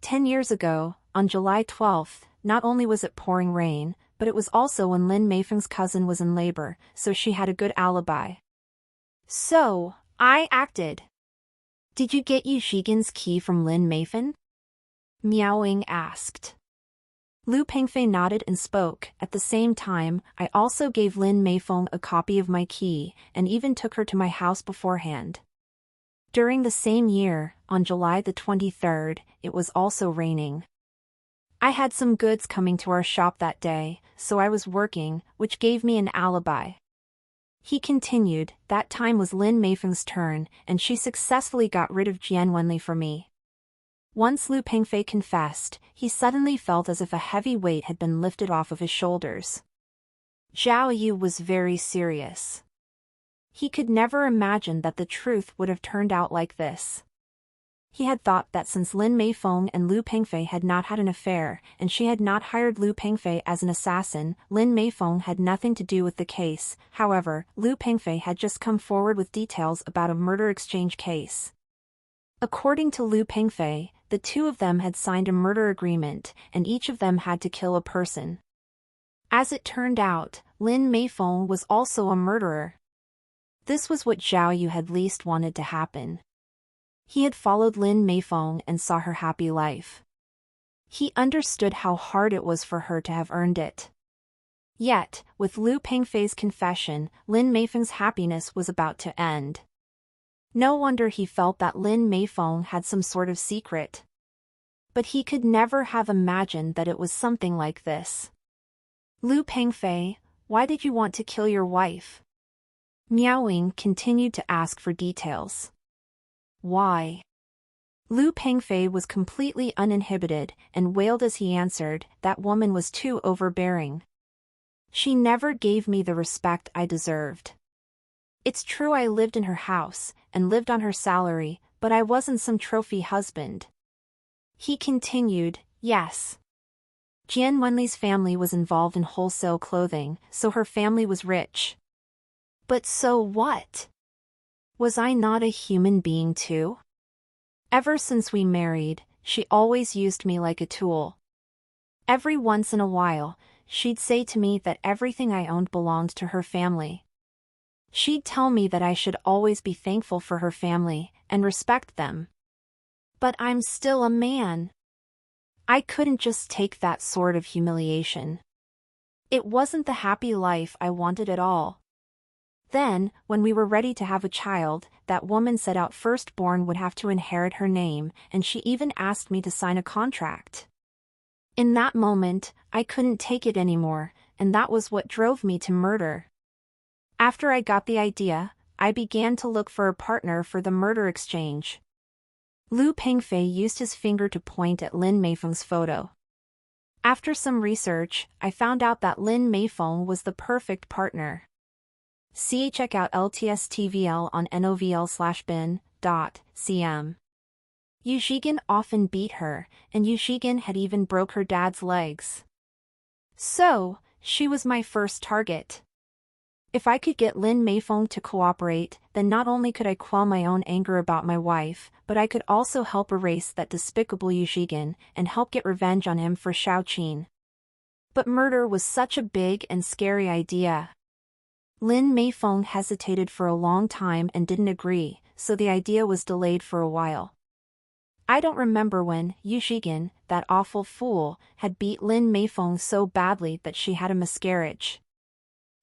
10 years ago, on July 12th, not only was it pouring rain, but it was also when Lin Meifeng's cousin was in labor, so she had a good alibi. So, I acted. Did you get Yu Shigen's key from Lin Meifeng? Miao Wing asked. Lu Pengfei nodded and spoke. At the same time, I also gave Lin Meifeng a copy of my key, and even took her to my house beforehand. During the same year, on July the 23rd, it was also raining. I had some goods coming to our shop that day, so I was working, which gave me an alibi. He continued, that time was Lin Meifeng's turn, and she successfully got rid of Jian Wenli for me. Once Lu Pengfei confessed, he suddenly felt as if a heavy weight had been lifted off of his shoulders. Zhao Yu was very serious. He could never imagine that the truth would have turned out like this. He had thought that since Lin Meifeng and Lu Pengfei had not had an affair, and she had not hired Lu Pengfei as an assassin, Lin Meifeng had nothing to do with the case. However, Lu Pengfei had just come forward with details about a murder exchange case. According to Lu Pengfei, the two of them had signed a murder agreement, and each of them had to kill a person. As it turned out, Lin Meifeng was also a murderer. This was what Zhao Yu had least wanted to happen. He had followed Lin Meifeng and saw her happy life. He understood how hard it was for her to have earned it. Yet, with Lu Pengfei's confession, Lin Meifeng's happiness was about to end. No wonder he felt that Lin Meifeng had some sort of secret. But he could never have imagined that it was something like this. Lu Pengfei, why did you want to kill your wife? Miaoying continued to ask for details. Why? Lu Pengfei was completely uninhibited and wailed as he answered, that woman was too overbearing. She never gave me the respect I deserved. It's true I lived in her house and lived on her salary, but I wasn't some trophy husband. He continued, yes. Jian Wenli's family was involved in wholesale clothing, so her family was rich. But so what? Was I not a human being too? Ever since we married, she always used me like a tool. Every once in a while, she'd say to me that everything I owned belonged to her family. She'd tell me that I should always be thankful for her family and respect them. But I'm still a man. I couldn't just take that sort of humiliation. It wasn't the happy life I wanted at all. Then, when we were ready to have a child, that woman said our firstborn would have to inherit her name, and she even asked me to sign a contract. In that moment, I couldn't take it anymore, and that was what drove me to murder. After I got the idea, I began to look for a partner for the murder exchange. Lu Pengfei used his finger to point at Lin Meifeng's photo. After some research, I found out that Lin Meifeng was the perfect partner. See check out LTSTVL on novl/bin.cm. Yu Shigen often beat her, and Yu Shigen had even broke her dad's legs. So, she was my first target. If I could get Lin Meifeng to cooperate, then not only could I quell my own anger about my wife, but I could also help erase that despicable Yu Shigen and help get revenge on him for Shaoqin. But murder was such a big and scary idea. Lin Meifeng hesitated for a long time and didn't agree, so the idea was delayed for a while. I don't remember when Yu Shigen, that awful fool, had beat Lin Meifeng so badly that she had a miscarriage.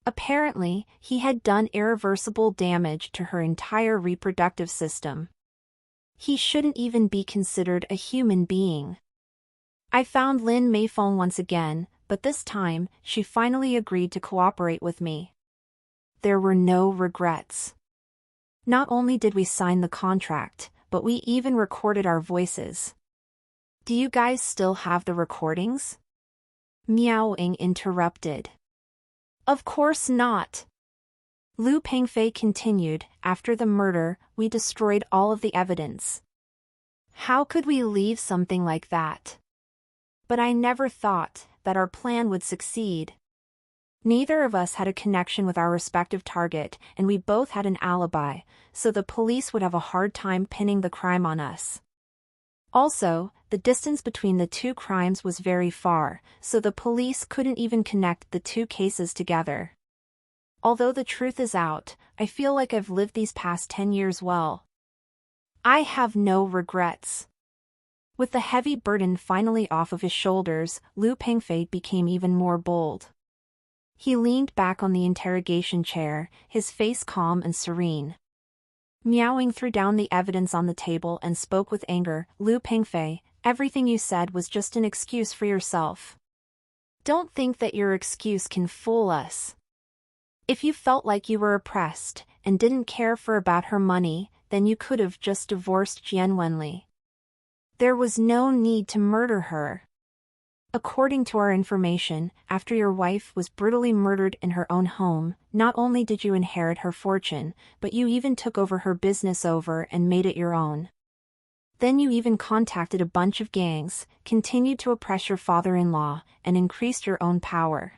Apparently, he had done irreversible damage to her entire reproductive system. He shouldn't even be considered a human being. I found Lin Meifeng once again, but this time, she finally agreed to cooperate with me. There were no regrets. Not only did we sign the contract, but we even recorded our voices. Do you guys still have the recordings? Miaoying interrupted. Of course not. Lu Pengfei continued, after the murder, we destroyed all of the evidence. How could we leave something like that? But I never thought that our plan would succeed. Neither of us had a connection with our respective target, and we both had an alibi, so the police would have a hard time pinning the crime on us. Also, the distance between the two crimes was very far, so the police couldn't even connect the two cases together. Although the truth is out, I feel like I've lived these past 10 years well. I have no regrets. With the heavy burden finally off of his shoulders, Lu Pengfei became even more bold. He leaned back on the interrogation chair, his face calm and serene. Miaoying threw down the evidence on the table and spoke with anger. Lu Pengfei, everything you said was just an excuse for yourself. Don't think that your excuse can fool us. If you felt like you were oppressed and didn't care for about her money, then you could have just divorced Jian Wenli. There was no need to murder her. According to our information, after your wife was brutally murdered in her own home, not only did you inherit her fortune, but you even took over her business and made it your own. Then you even contacted a bunch of gangs, continued to oppress your father-in-law, and increased your own power.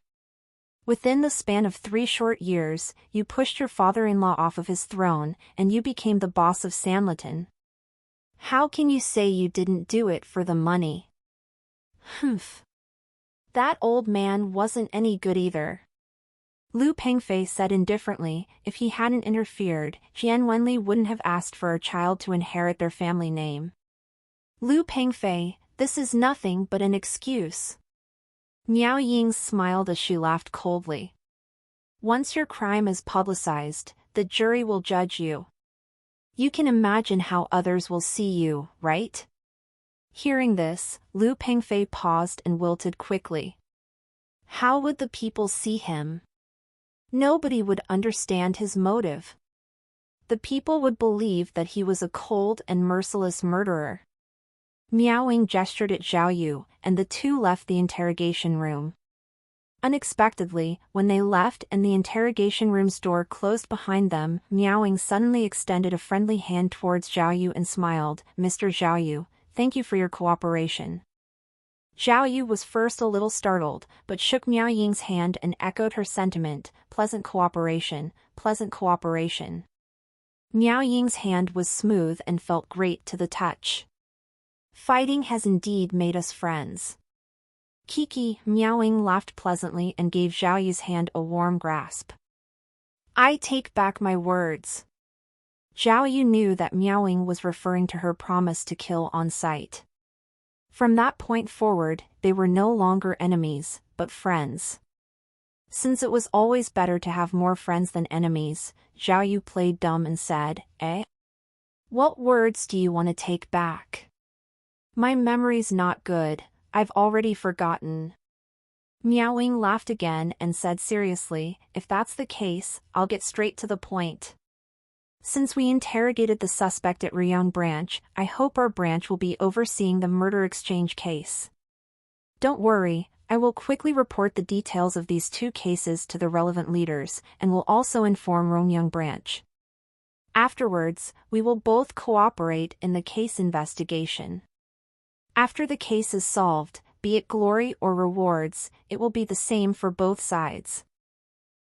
Within the span of 3 short years, you pushed your father-in-law off of his throne, and you became the boss of Sanlitun. How can you say you didn't do it for the money? Humph. That old man wasn't any good either. Lu Pengfei said indifferently. If he hadn't interfered, Jian Wenli wouldn't have asked for a child to inherit their family name. Lu Pengfei, this is nothing but an excuse. Miao Ying smiled as she laughed coldly. Once your crime is publicized, the jury will judge you. You can imagine how others will see you, right? Hearing this, Lu Pengfei paused and wilted quickly. How would the people see him? Nobody would understand his motive. The people would believe that he was a cold and merciless murderer. Miao Ying gestured at Zhao Yu, and the two left the interrogation room. Unexpectedly, when they left and the interrogation room's door closed behind them, Miao Ying suddenly extended a friendly hand towards Zhao Yu and smiled. Mr. Zhao Yu, thank you for your cooperation. Zhao Yu was first a little startled, but shook Miao Ying's hand and echoed her sentiment. Pleasant cooperation, pleasant cooperation. Miao Ying's hand was smooth and felt great to the touch. Fighting has indeed made us friends. Kiki, Miao Ying laughed pleasantly and gave Zhao Yu's hand a warm grasp. I take back my words. Zhao Yu knew that Miao Ying was referring to her promise to kill on sight. From that point forward, they were no longer enemies, but friends. Since it was always better to have more friends than enemies, Zhao Yu played dumb and said, Eh? What words do you want to take back? My memory's not good, I've already forgotten. Miao Ying laughed again and said seriously, if that's the case, I'll get straight to the point. Since we interrogated the suspect at Ryong Branch, I hope our branch will be overseeing the murder exchange case. Don't worry, I will quickly report the details of these 2 cases to the relevant leaders, and will also inform Ryongyang Branch. Afterwards, we will both cooperate in the case investigation. After the case is solved, be it glory or rewards, it will be the same for both sides.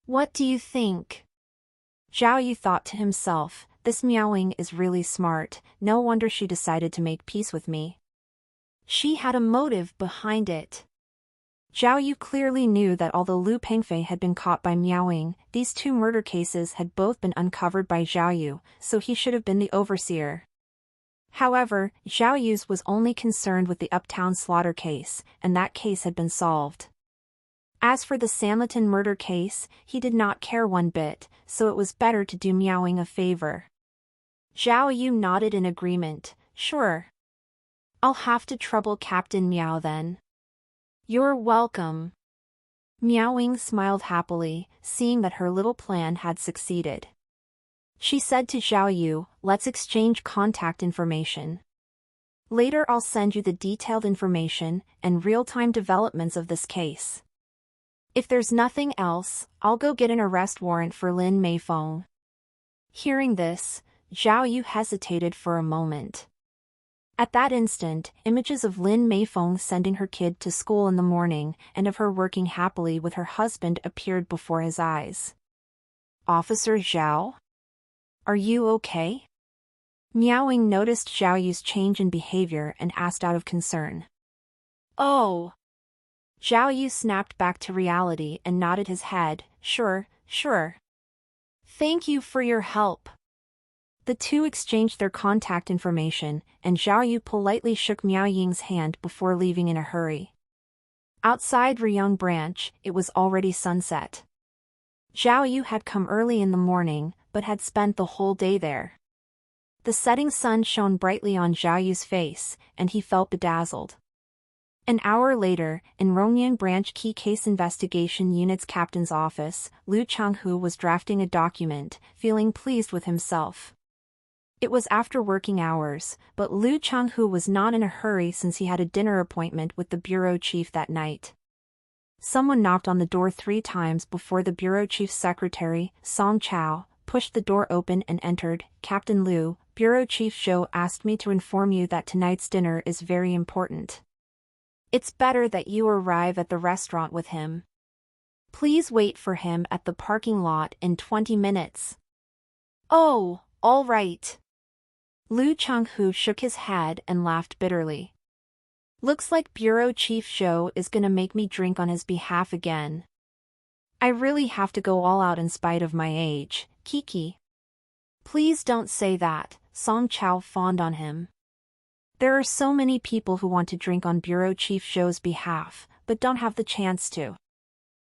What do you think? Zhao Yu thought to himself, this Miao Ying is really smart, no wonder she decided to make peace with me. She had a motive behind it. Zhao Yu clearly knew that although Lu Pengfei had been caught by Miao Ying, these 2 murder cases had both been uncovered by Zhao Yu, so he should have been the overseer. However, Zhao Yu's was only concerned with the Uptown slaughter case, and that case had been solved. As for the Sanlitun murder case, he did not care one bit, so it was better to do Miao Ying a favor. Zhao Yu nodded in agreement. Sure. I'll have to trouble Captain Miao then. You're welcome. Miao Ying smiled happily, seeing that her little plan had succeeded. She said to Zhao Yu, let's exchange contact information. Later I'll send you the detailed information and real-time developments of this case. If there's nothing else, I'll go get an arrest warrant for Lin Meifeng. Hearing this, Zhao Yu hesitated for a moment. At that instant, images of Lin Meifeng sending her kid to school in the morning and of her working happily with her husband appeared before his eyes. Officer Zhao? Are you okay? Miao Ying noticed Zhao Yu's change in behavior and asked out of concern. Oh! Zhao Yu snapped back to reality and nodded his head, sure, sure. Thank you for your help. The two exchanged their contact information, and Zhao Yu politely shook Miao Ying's hand before leaving in a hurry. Outside Ryong Branch, it was already sunset. Zhao Yu had come early in the morning, but had spent the whole day there. The setting sun shone brightly on Zhao Yu's face, and he felt bedazzled. An hour later, in Ryongyang Branch Key Case Investigation Unit's captain's office, Liu Changhu was drafting a document, feeling pleased with himself. It was after working hours, but Liu Changhu was not in a hurry since he had a dinner appointment with the bureau chief that night. Someone knocked on the door 3 times before the bureau chief's secretary, Song Chao, pushed the door open and entered. Captain Liu, Bureau Chief Zhou asked me to inform you that tonight's dinner is very important. It's better that you arrive at the restaurant with him. Please wait for him at the parking lot in 20 minutes. Oh, all right. Lu Changhu shook his head and laughed bitterly. Looks like Bureau Chief Zhou is gonna make me drink on his behalf again. I really have to go all out in spite of my age, Kiki. Please don't say that, Song Chao fawned on him. There are so many people who want to drink on Bureau Chief Zhou's behalf, but don't have the chance to.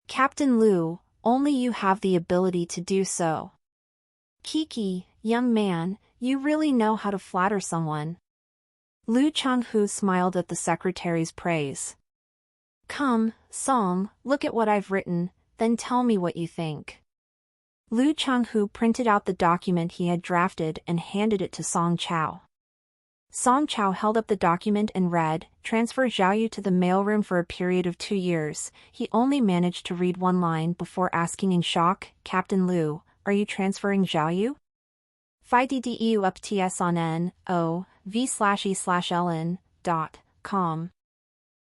Captain Lu, only you have the ability to do so. Kiki, young man, you really know how to flatter someone. Lu Changhu smiled at the secretary's praise. Come, Song, look at what I've written, then tell me what you think. Lu Changhu printed out the document he had drafted and handed it to Song Chao. Song Chao held up the document and read, "Transfer Zhao Yu to the mailroom for a period of 2 years." He only managed to read one line before asking in shock, "Captain Lu, are you transferring Zhao Yu?" FIDDEU up TS on NOV/E/LN.com.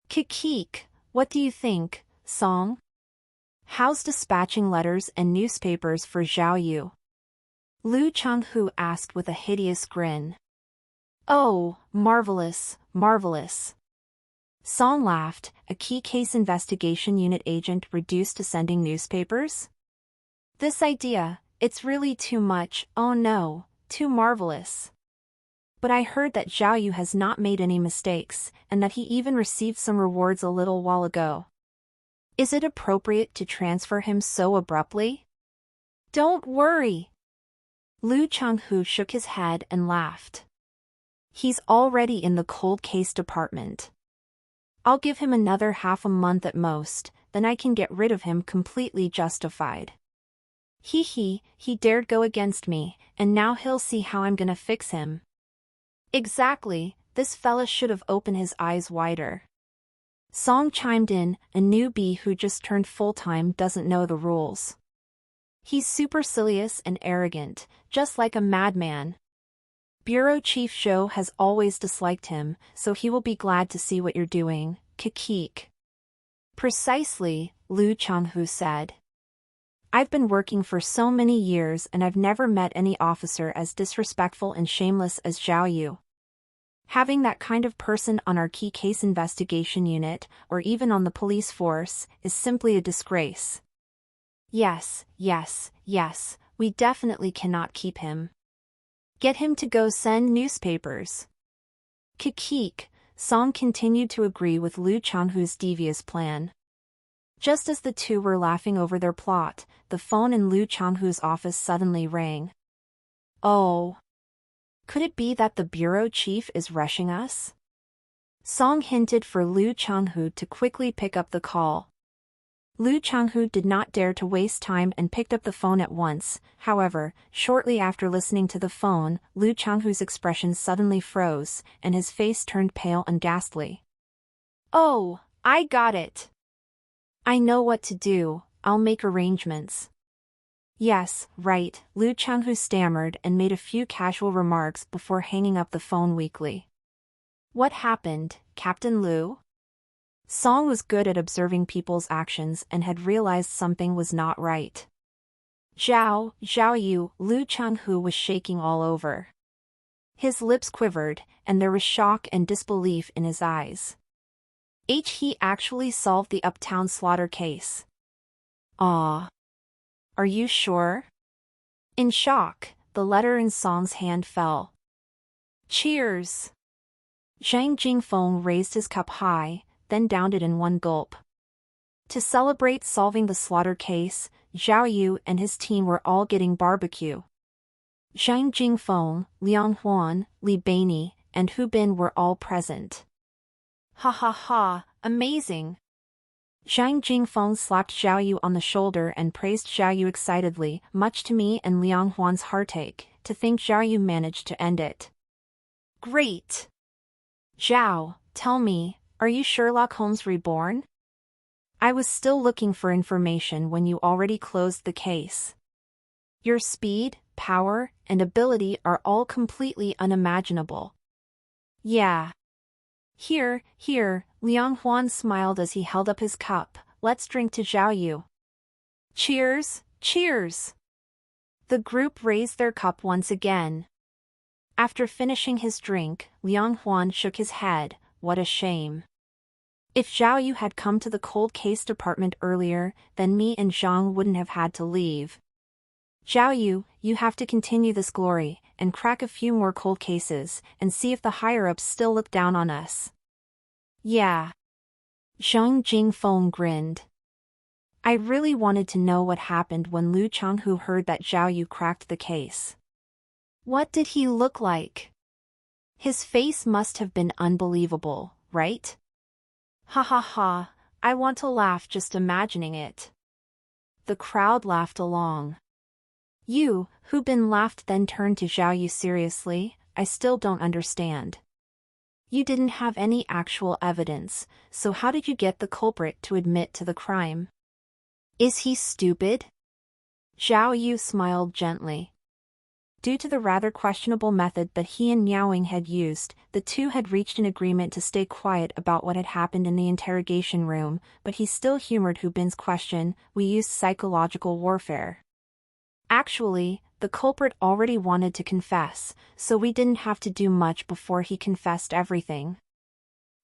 Kikik, what do you think, Song? How's dispatching letters and newspapers for Zhao Yu? Lu Changhu asked with a hideous grin. Oh, marvelous, marvelous. Song laughed, a key case investigation unit agent reduced to sending newspapers? This idea, it's really too much, oh no, too marvelous. But I heard that Zhao Yu has not made any mistakes, and that he even received some rewards a little while ago. Is it appropriate to transfer him so abruptly? Don't worry. Lu Changhu shook his head and laughed. He's already in the cold case department. I'll give him another half a month at most, then I can get rid of him completely justified. He dared go against me, and now he'll see how I'm gonna fix him. Exactly, this fella should have opened his eyes wider. Song chimed in, a newbie who just turned full-time doesn't know the rules. He's supercilious and arrogant, just like a madman. Bureau Chief Zhou has always disliked him, so he will be glad to see what you're doing, Kikik. Precisely, Lu Changhu said. I've been working for so many years and I've never met any officer as disrespectful and shameless as Zhao Yu. Having that kind of person on our key case investigation unit, or even on the police force, is simply a disgrace. Yes, we definitely cannot keep him. Get him to go send newspapers. Kikik, Song continued to agree with Lu Changhu's devious plan. Just as the two were laughing over their plot, the phone in Lu Changhu's office suddenly rang. Oh. Could it be that the bureau chief is rushing us? Song hinted for Lu Changhu to quickly pick up the call. Lu Changhu did not dare to waste time and picked up the phone at once. However, shortly after listening to the phone, Lu Changhu's expression suddenly froze, and his face turned pale and ghastly. Oh, I got it. I know what to do, I'll make arrangements. Yes, right, Lu Changhu stammered and made a few casual remarks before hanging up the phone weakly. What happened, Captain Lu? Song was good at observing people's actions and had realized something was not right. Zhao Yu, Lu Changhu was shaking all over. His lips quivered, and there was shock and disbelief in his eyes. He actually solved the Uptown slaughter case. Ah. Are you sure? In shock, the letter in Song's hand fell. Cheers! Zhang Jingfeng raised his cup high, then downed it in one gulp. To celebrate solving the slaughter case, Zhao Yu and his team were all getting barbecue. Zhang Jingfeng, Liang Huan, Li Beini, and Hu Bin were all present. Ha ha ha, amazing! Zhang Jingfeng slapped Zhao Yu on the shoulder and praised Zhao Yu excitedly, much to me and Liang Huan's heartache, to think Zhao Yu managed to end it. Great! Zhao, tell me, are you Sherlock Holmes reborn? I was still looking for information when you already closed the case. Your speed, power, and ability are all completely unimaginable. Yeah. Here, Liang Huan smiled as he held up his cup. Let's drink to Zhao Yu. Cheers, cheers. The group raised their cup once again. After finishing his drink, Liang Huan shook his head. What a shame. If Zhao Yu had come to the cold case department earlier, then me and Zhang wouldn't have had to leave. Zhao Yu, you have to continue this glory, and crack a few more cold cases, and see if the higher-ups still look down on us. Yeah. Zhang Jingfeng grinned. I really wanted to know what happened when Lu Changhu heard that Zhao Yu cracked the case. What did he look like? His face must have been unbelievable, right? Ha ha ha, I want to laugh just imagining it. The crowd laughed along. You, Hu Bin laughed, then turned to Zhao Yu seriously. I still don't understand. You didn't have any actual evidence, so how did you get the culprit to admit to the crime? Is he stupid? Zhao Yu smiled gently. Due to the rather questionable method that he and Niaoying had used, the two had reached an agreement to stay quiet about what had happened in the interrogation room, but he still humored Hu Bin's question. We used psychological warfare. Actually, the culprit already wanted to confess, so we didn't have to do much before he confessed everything.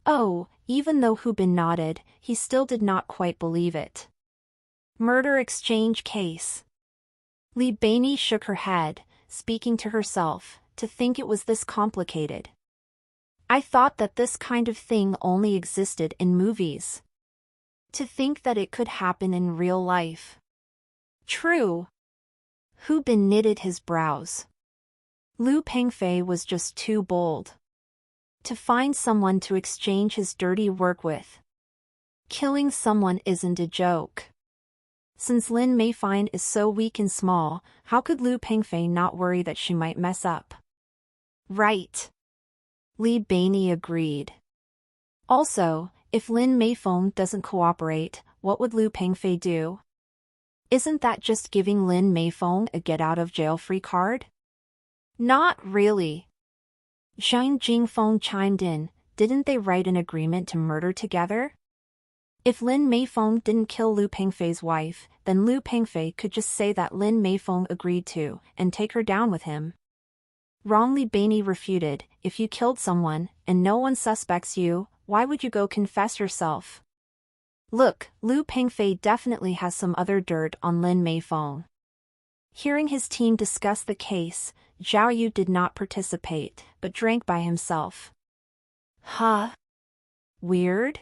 Oh, even though Hu Bin nodded, he still did not quite believe it. Murder exchange case. Li Beini shook her head, speaking to herself, to think it was this complicated. I thought that this kind of thing only existed in movies. To think that it could happen in real life. True. Hu Bin knitted his brows. Lu Pengfei was just too bold. To find someone to exchange his dirty work with. Killing someone isn't a joke. Since Lin Meifei is so weak and small, how could Lu Pengfei not worry that she might mess up? Right. Li Beini agreed. Also, if Lin Meifei doesn't cooperate, what would Lu Pengfei do? Isn't that just giving Lin Meifei a get-out-of-jail-free card? Not really. Zhang Jingfeng chimed in. Didn't they write an agreement to murder together? If Lin Meifei didn't kill Lu Pengfei's wife, then Lu Pengfei could just say that Lin Meifei agreed to, and take her down with him. Wrong. Li Beini refuted. If you killed someone, and no one suspects you, why would you go confess yourself? Look, Lu Pengfei definitely has some other dirt on Lin Meifei. Hearing his team discuss the case, Zhao Yu did not participate, but drank by himself. Huh? Weird?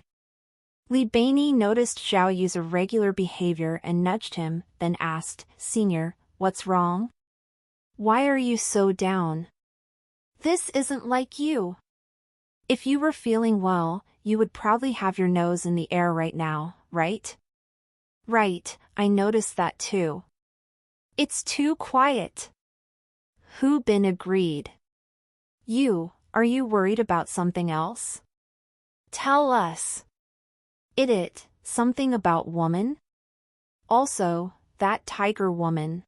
Li Beini noticed Zhao Yu's irregular behavior and nudged him, then asked, Senior, what's wrong? Why are you so down? This isn't like you. If you were feeling well, you would probably have your nose in the air right now, right? Right, I noticed that too. It's too quiet. Hu Bin agreed. Are you worried about something else? Tell us. Something about woman? Also, that tiger woman.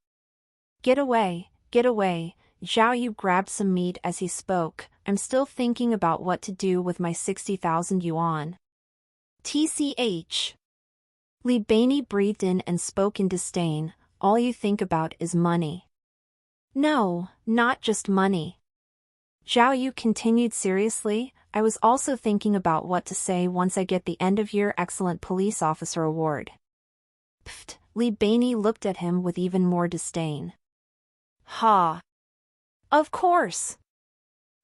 Get away, Zhao Yu grabbed some meat as he spoke. I'm still thinking about what to do with my 60,000 yuan. TCH. Li Beini breathed in and spoke in disdain. All you think about is money. No, not just money. Zhao Yu continued seriously. I was also thinking about what to say once I get the end-of-year Excellent Police Officer Award. Pfft, Li Beini looked at him with even more disdain. Ha! Of course!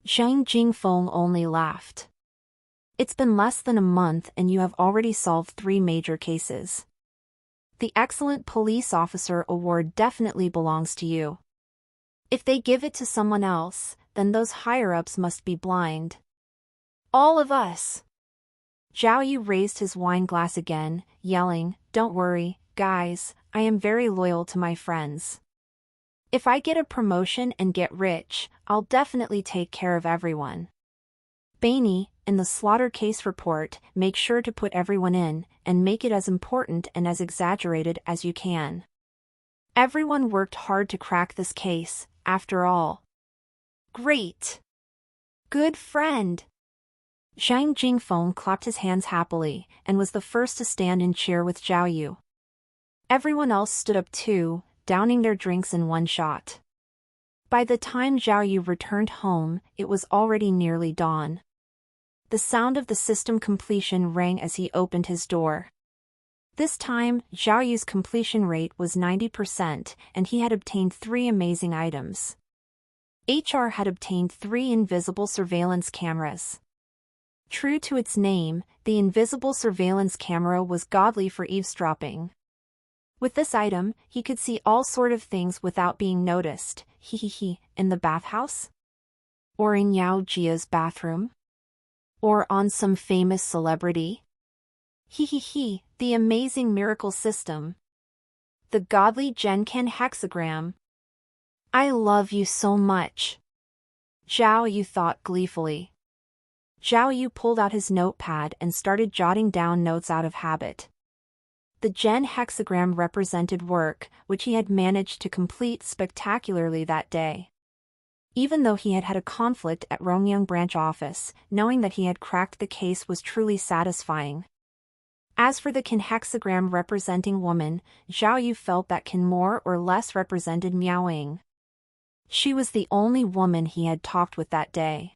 Zhang Jingfeng only laughed. It's been less than a month and you have already solved 3 major cases. The Excellent Police Officer Award definitely belongs to you. If they give it to someone else, then those higher-ups must be blind. All of us. Zhao Yu raised his wine glass again, yelling, Don't worry, guys, I am very loyal to my friends. If I get a promotion and get rich, I'll definitely take care of everyone. Beini, in the slaughter case report, make sure to put everyone in, and make it as important and as exaggerated as you can. Everyone worked hard to crack this case, after all. Great! Good friend! Zhang Jingfeng clapped his hands happily, and was the first to stand and cheer with Zhao Yu. Everyone else stood up too, downing their drinks in one shot. By the time Zhao Yu returned home, it was already nearly dawn. The sound of the system completion rang as he opened his door. This time, Zhao Yu's completion rate was 90%, and he had obtained 3 amazing items. HR had obtained 3 invisible surveillance cameras. True to its name, the invisible surveillance camera was godly for eavesdropping. With this item, he could see all sort of things without being noticed, in the bathhouse? Or in Yao Jia's bathroom? Or on some famous celebrity? The amazing miracle system. The godly Genkan hexagram. I love you so much. Zhao Yu thought gleefully. Zhao Yu pulled out his notepad and started jotting down notes out of habit. The Gen hexagram represented work, which he had managed to complete spectacularly that day. Even though he had had a conflict at Rongyang branch office, knowing that he had cracked the case was truly satisfying. As for the Qin hexagram representing woman, Zhao Yu felt that Qin more or less represented Miaoying. She was the only woman he had talked with that day.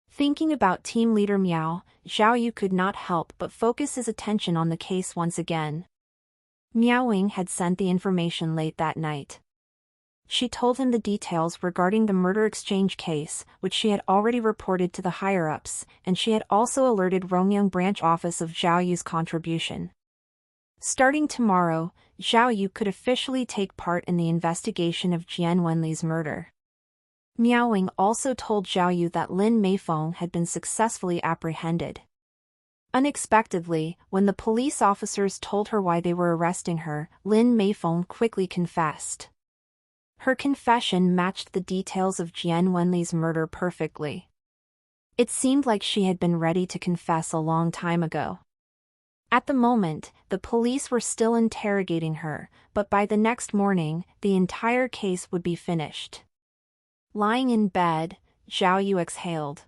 Thinking about team leader Miao, Zhao Yu could not help but focus his attention on the case once again. Miaoying had sent the information late that night. She told him the details regarding the murder exchange case, which she had already reported to the higher-ups, and she had also alerted Rongyang branch office of Zhao Yu's contribution. Starting tomorrow, Zhao Yu could officially take part in the investigation of Jian Wenli's murder. Miaoying also told Zhao Yu that Lin Meifeng had been successfully apprehended. Unexpectedly, when the police officers told her why they were arresting her, Lin Meifeng quickly confessed. Her confession matched the details of Jian Wenli's murder perfectly. It seemed like she had been ready to confess a long time ago. At the moment, the police were still interrogating her, but by the next morning, the entire case would be finished. Lying in bed, Zhao Yu exhaled.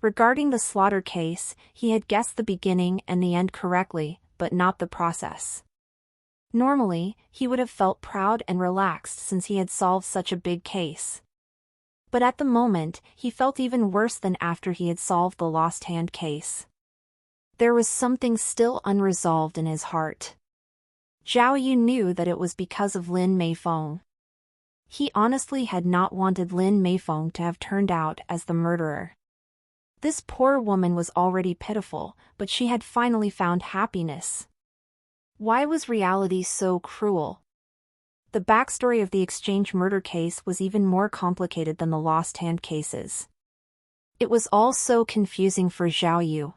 Regarding the slaughter case, he had guessed the beginning and the end correctly, but not the process. Normally, he would have felt proud and relaxed since he had solved such a big case. But at the moment, he felt even worse than after he had solved the lost hand case. There was something still unresolved in his heart. Zhao Yu knew that it was because of Lin Meifeng. He honestly had not wanted Lin Meifeng to have turned out as the murderer. This poor woman was already pitiful, but she had finally found happiness. Why was reality so cruel? The backstory of the exchange murder case was even more complicated than the lost hand cases. It was all so confusing for Zhao Yu.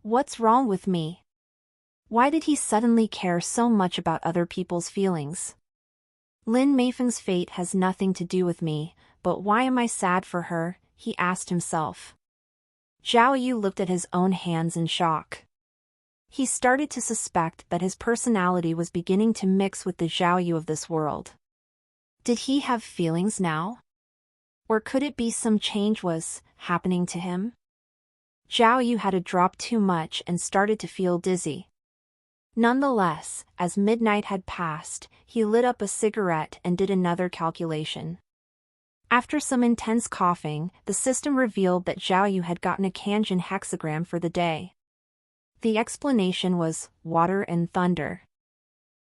What's wrong with me? Why did he suddenly care so much about other people's feelings? Lin Meifeng's fate has nothing to do with me, but why am I sad for her? He asked himself. Zhao Yu looked at his own hands in shock. He started to suspect that his personality was beginning to mix with the Zhao Yu of this world. Did he have feelings now? Or could it be some change was happening to him? Zhao Yu had a drop too much and started to feel dizzy. Nonetheless, as midnight had passed, he lit up a cigarette and did another calculation. After some intense coughing, the system revealed that Zhao Yu had gotten a Kanjin hexagram for the day. The explanation was water and thunder.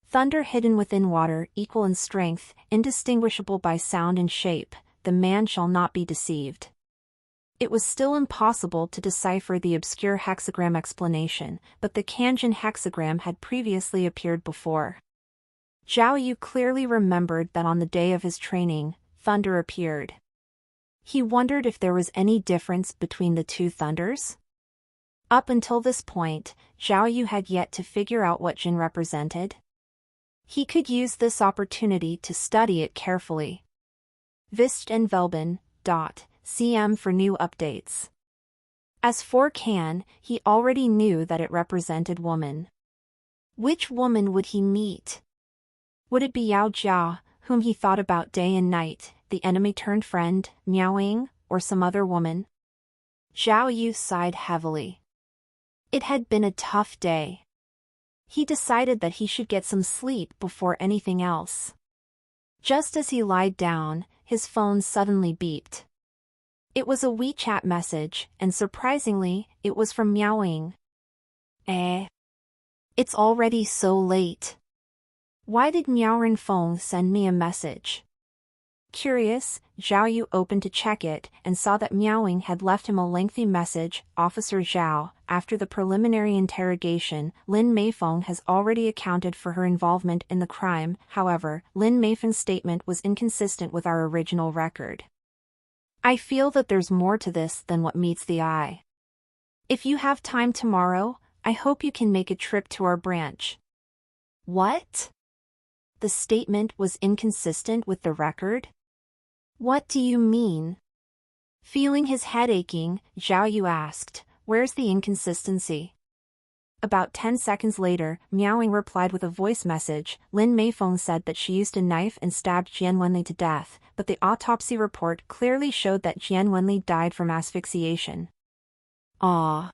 Thunder hidden within water, equal in strength, indistinguishable by sound and shape, the man shall not be deceived. It was still impossible to decipher the obscure hexagram explanation, but the Kanjin hexagram had previously appeared before. Zhao Yu clearly remembered that on the day of his training, thunder appeared. He wondered if there was any difference between the two thunders? Up until this point, Zhao Yu had yet to figure out what Jin represented. He could use this opportunity to study it carefully. Vist and Velben.cm for new updates. As for Can, he already knew that it represented woman. Which woman would he meet? Would it be Yao Jia, whom he thought about day and night, the enemy-turned-friend, Miaoying, or some other woman? Zhao Yu sighed heavily. It had been a tough day. He decided that he should get some sleep before anything else. Just as he lied down, his phone suddenly beeped. It was a WeChat message, and surprisingly, it was from Miaoying. It's already so late. Why did Miao Feng send me a message? Curious, Zhao Yu opened to check it and saw that Miaoying had left him a lengthy message. Officer Zhao, after the preliminary interrogation, Lin Meifeng has already accounted for her involvement in the crime. However, Lin Meifeng's statement was inconsistent with our original record. I feel that there's more to this than what meets the eye. If you have time tomorrow, I hope you can make a trip to our branch. What? The statement was inconsistent with the record? What do you mean? Feeling his head aching, Zhao Yu asked, where's the inconsistency? About 10 seconds later, Miaoying replied with a voice message. Lin Meifeng said that she used a knife and stabbed Jian Wenli to death, but the autopsy report clearly showed that Jian Wenli died from asphyxiation. Ah.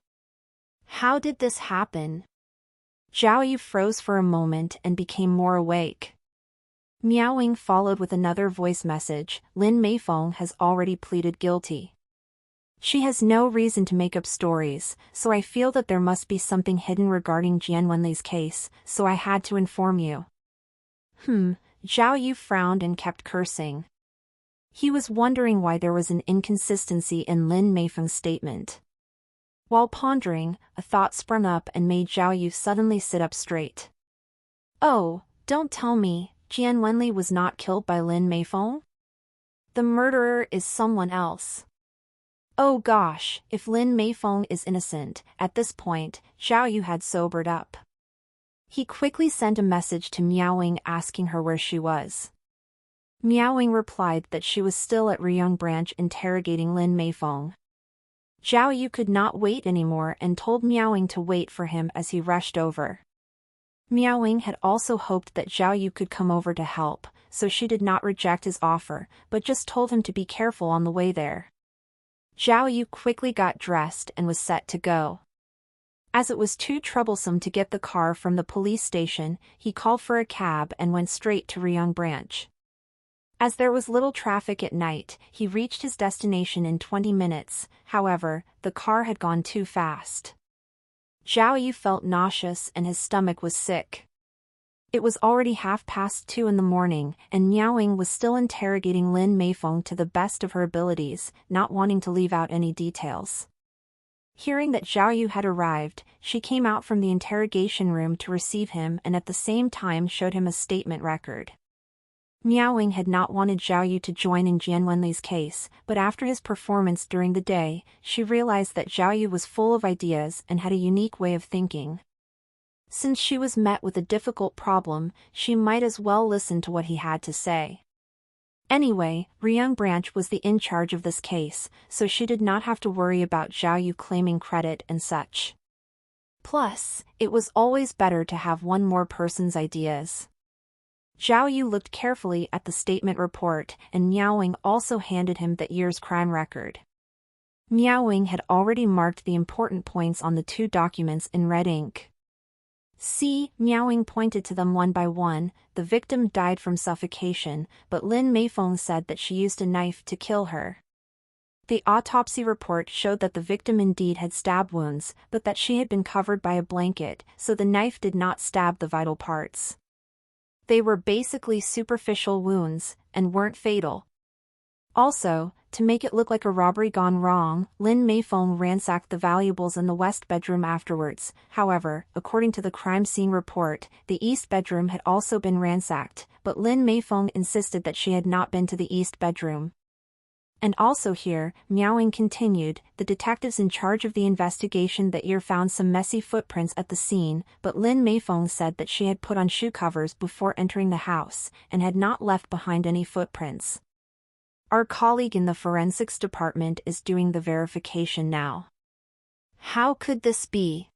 How did this happen? Zhao Yu froze for a moment and became more awake. Miaoying followed with another voice message. Lin Meifeng has already pleaded guilty. She has no reason to make up stories, so I feel that there must be something hidden regarding Jian Wenli's case, so I had to inform you. Zhao Yu frowned and kept cursing. He was wondering why there was an inconsistency in Lin Meifeng's statement. While pondering, a thought sprung up and made Zhao Yu suddenly sit up straight. Oh, don't tell me, Jian Wenli was not killed by Lin Meifeng? The murderer is someone else. Oh gosh, if Lin Meifeng is innocent. At this point, Zhao Yu had sobered up. He quickly sent a message to Miaoying asking her where she was. Miaoying replied that she was still at Riyang branch interrogating Lin Meifeng. Zhao Yu could not wait anymore and told Miaoying to wait for him as he rushed over. Miaoying had also hoped that Zhao Yu could come over to help, so she did not reject his offer, but just told him to be careful on the way there. Zhao Yu quickly got dressed and was set to go. As it was too troublesome to get the car from the police station, he called for a cab and went straight to Riyang branch. As there was little traffic at night, he reached his destination in 20 minutes. However, the car had gone too fast. Zhao Yu felt nauseous and his stomach was sick. It was already 2:30 in the morning, and Miaoying was still interrogating Lin Meifeng to the best of her abilities, not wanting to leave out any details. Hearing that Zhao Yu had arrived, she came out from the interrogation room to receive him and at the same time showed him a statement record. Miaoying had not wanted Zhao Yu to join in Jian Wenli's case, but after his performance during the day, she realized that Zhao Yu was full of ideas and had a unique way of thinking. Since she was met with a difficult problem, she might as well listen to what he had to say. Anyway, Riyang branch was in charge of this case, so she did not have to worry about Zhao Yu claiming credit and such. Plus, it was always better to have one more person's ideas. Zhao Yu looked carefully at the statement report, and Miaoying also handed him that year's crime record. Miaoying had already marked the important points on the two documents in red ink. See, Miaoying pointed to them one by one. The victim died from suffocation, but Lin Meifeng said that she used a knife to kill her. The autopsy report showed that the victim indeed had stab wounds, but that she had been covered by a blanket, so the knife did not stab the vital parts. They were basically superficial wounds, and weren't fatal. Also, to make it look like a robbery gone wrong, Lin Meifeng ransacked the valuables in the west bedroom afterwards. However, according to the crime scene report, the east bedroom had also been ransacked, but Lin Meifeng insisted that she had not been to the east bedroom. And also here, Miaoying continued, the detectives in charge of the investigation that year found some messy footprints at the scene, but Lin Meifeng said that she had put on shoe covers before entering the house, and had not left behind any footprints. Our colleague in the forensics department is doing the verification now. How could this be?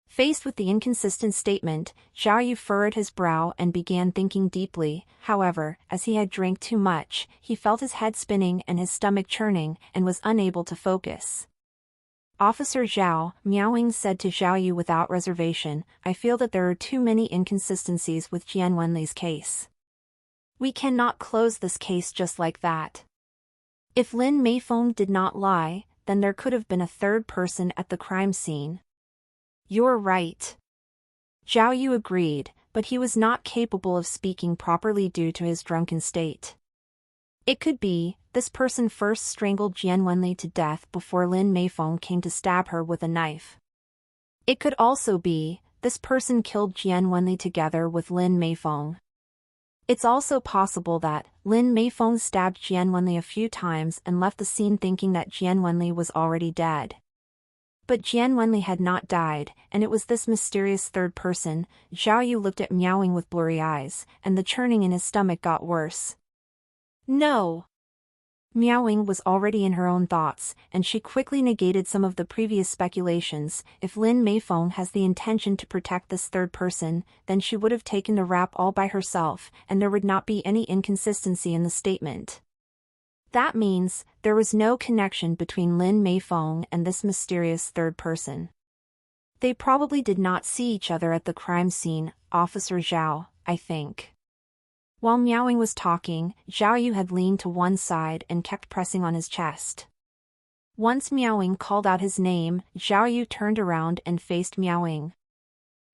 Faced with the inconsistent statement, Zhao Yu furrowed his brow and began thinking deeply. However, as he had drank too much, he felt his head spinning and his stomach churning, and was unable to focus. Officer Zhao, Miao Ying said to Zhao Yu without reservation, I feel that there are too many inconsistencies with Jian Wenli's case. We cannot close this case just like that. If Lin Meifeng did not lie, then there could have been a third person at the crime scene. You're right. Zhao Yu agreed, but he was not capable of speaking properly due to his drunken state. It could be, this person first strangled Jian Wenli to death before Lin Meifeng came to stab her with a knife. It could also be, this person killed Jian Wenli together with Lin Meifeng. It's also possible that Lin Meifeng stabbed Jian Wenli a few times and left the scene thinking that Jian Wenli was already dead. But Jian Wenli had not died, and it was this mysterious third person. Zhao Yu looked at Miao Ying with blurry eyes, and the churning in his stomach got worse. No! Miao Ying was already in her own thoughts, and she quickly negated some of the previous speculations. If Lin Meifeng has the intention to protect this third person, then she would have taken the rap all by herself, and there would not be any inconsistency in the statement. That means, there was no connection between Lin Meifeng and this mysterious third person. They probably did not see each other at the crime scene, Officer Zhao, I think. While Miao Ying was talking, Zhao Yu had leaned to one side and kept pressing on his chest. Once Miao Ying called out his name, Zhao Yu turned around and faced Miao Ying.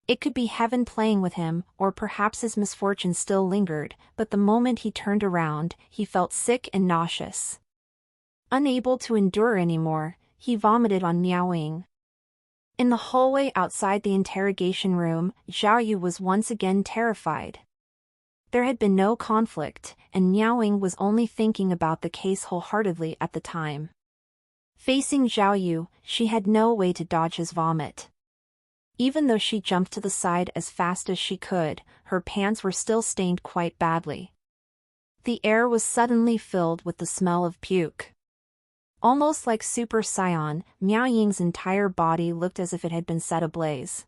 It could be heaven playing with him, or perhaps his misfortune still lingered, but the moment he turned around, he felt sick and nauseous. Unable to endure anymore, he vomited on Miao Ying. In the hallway outside the interrogation room, Zhao Yu was once again terrified. There had been no conflict, and Miao Ying was only thinking about the case wholeheartedly at the time. Facing Zhao Yu, she had no way to dodge his vomit. Even though she jumped to the side as fast as she could, her pants were still stained quite badly. The air was suddenly filled with the smell of puke. Almost like Super Saiyan, Miao Ying's entire body looked as if it had been set ablaze.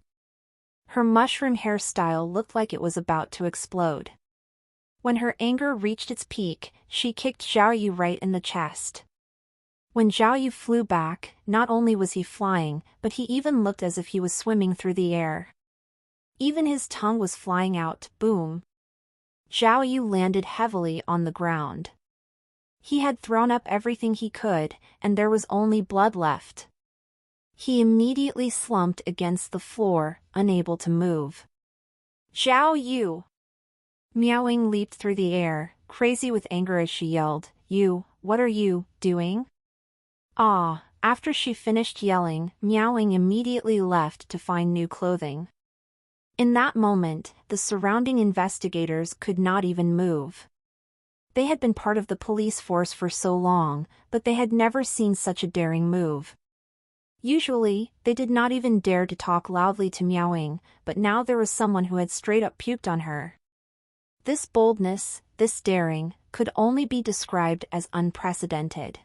Her mushroom hairstyle looked like it was about to explode. When her anger reached its peak, she kicked Zhao Yu right in the chest. When Zhao Yu flew back, not only was he flying, but he even looked as if he was swimming through the air. Even his tongue was flying out, boom. Zhao Yu landed heavily on the ground. He had thrown up everything he could, and there was only blood left. He immediately slumped against the floor, unable to move. Zhao Yu! Miao Ying leaped through the air, crazy with anger as she yelled, You, what are you doing? Ah, after she finished yelling, Miao Ying immediately left to find new clothing. In that moment, the surrounding investigators could not even move. They had been part of the police force for so long, but they had never seen such a daring move. Usually, they did not even dare to talk loudly to Miao Ying, but now there was someone who had straight up puked on her. This boldness, this daring, could only be described as unprecedented.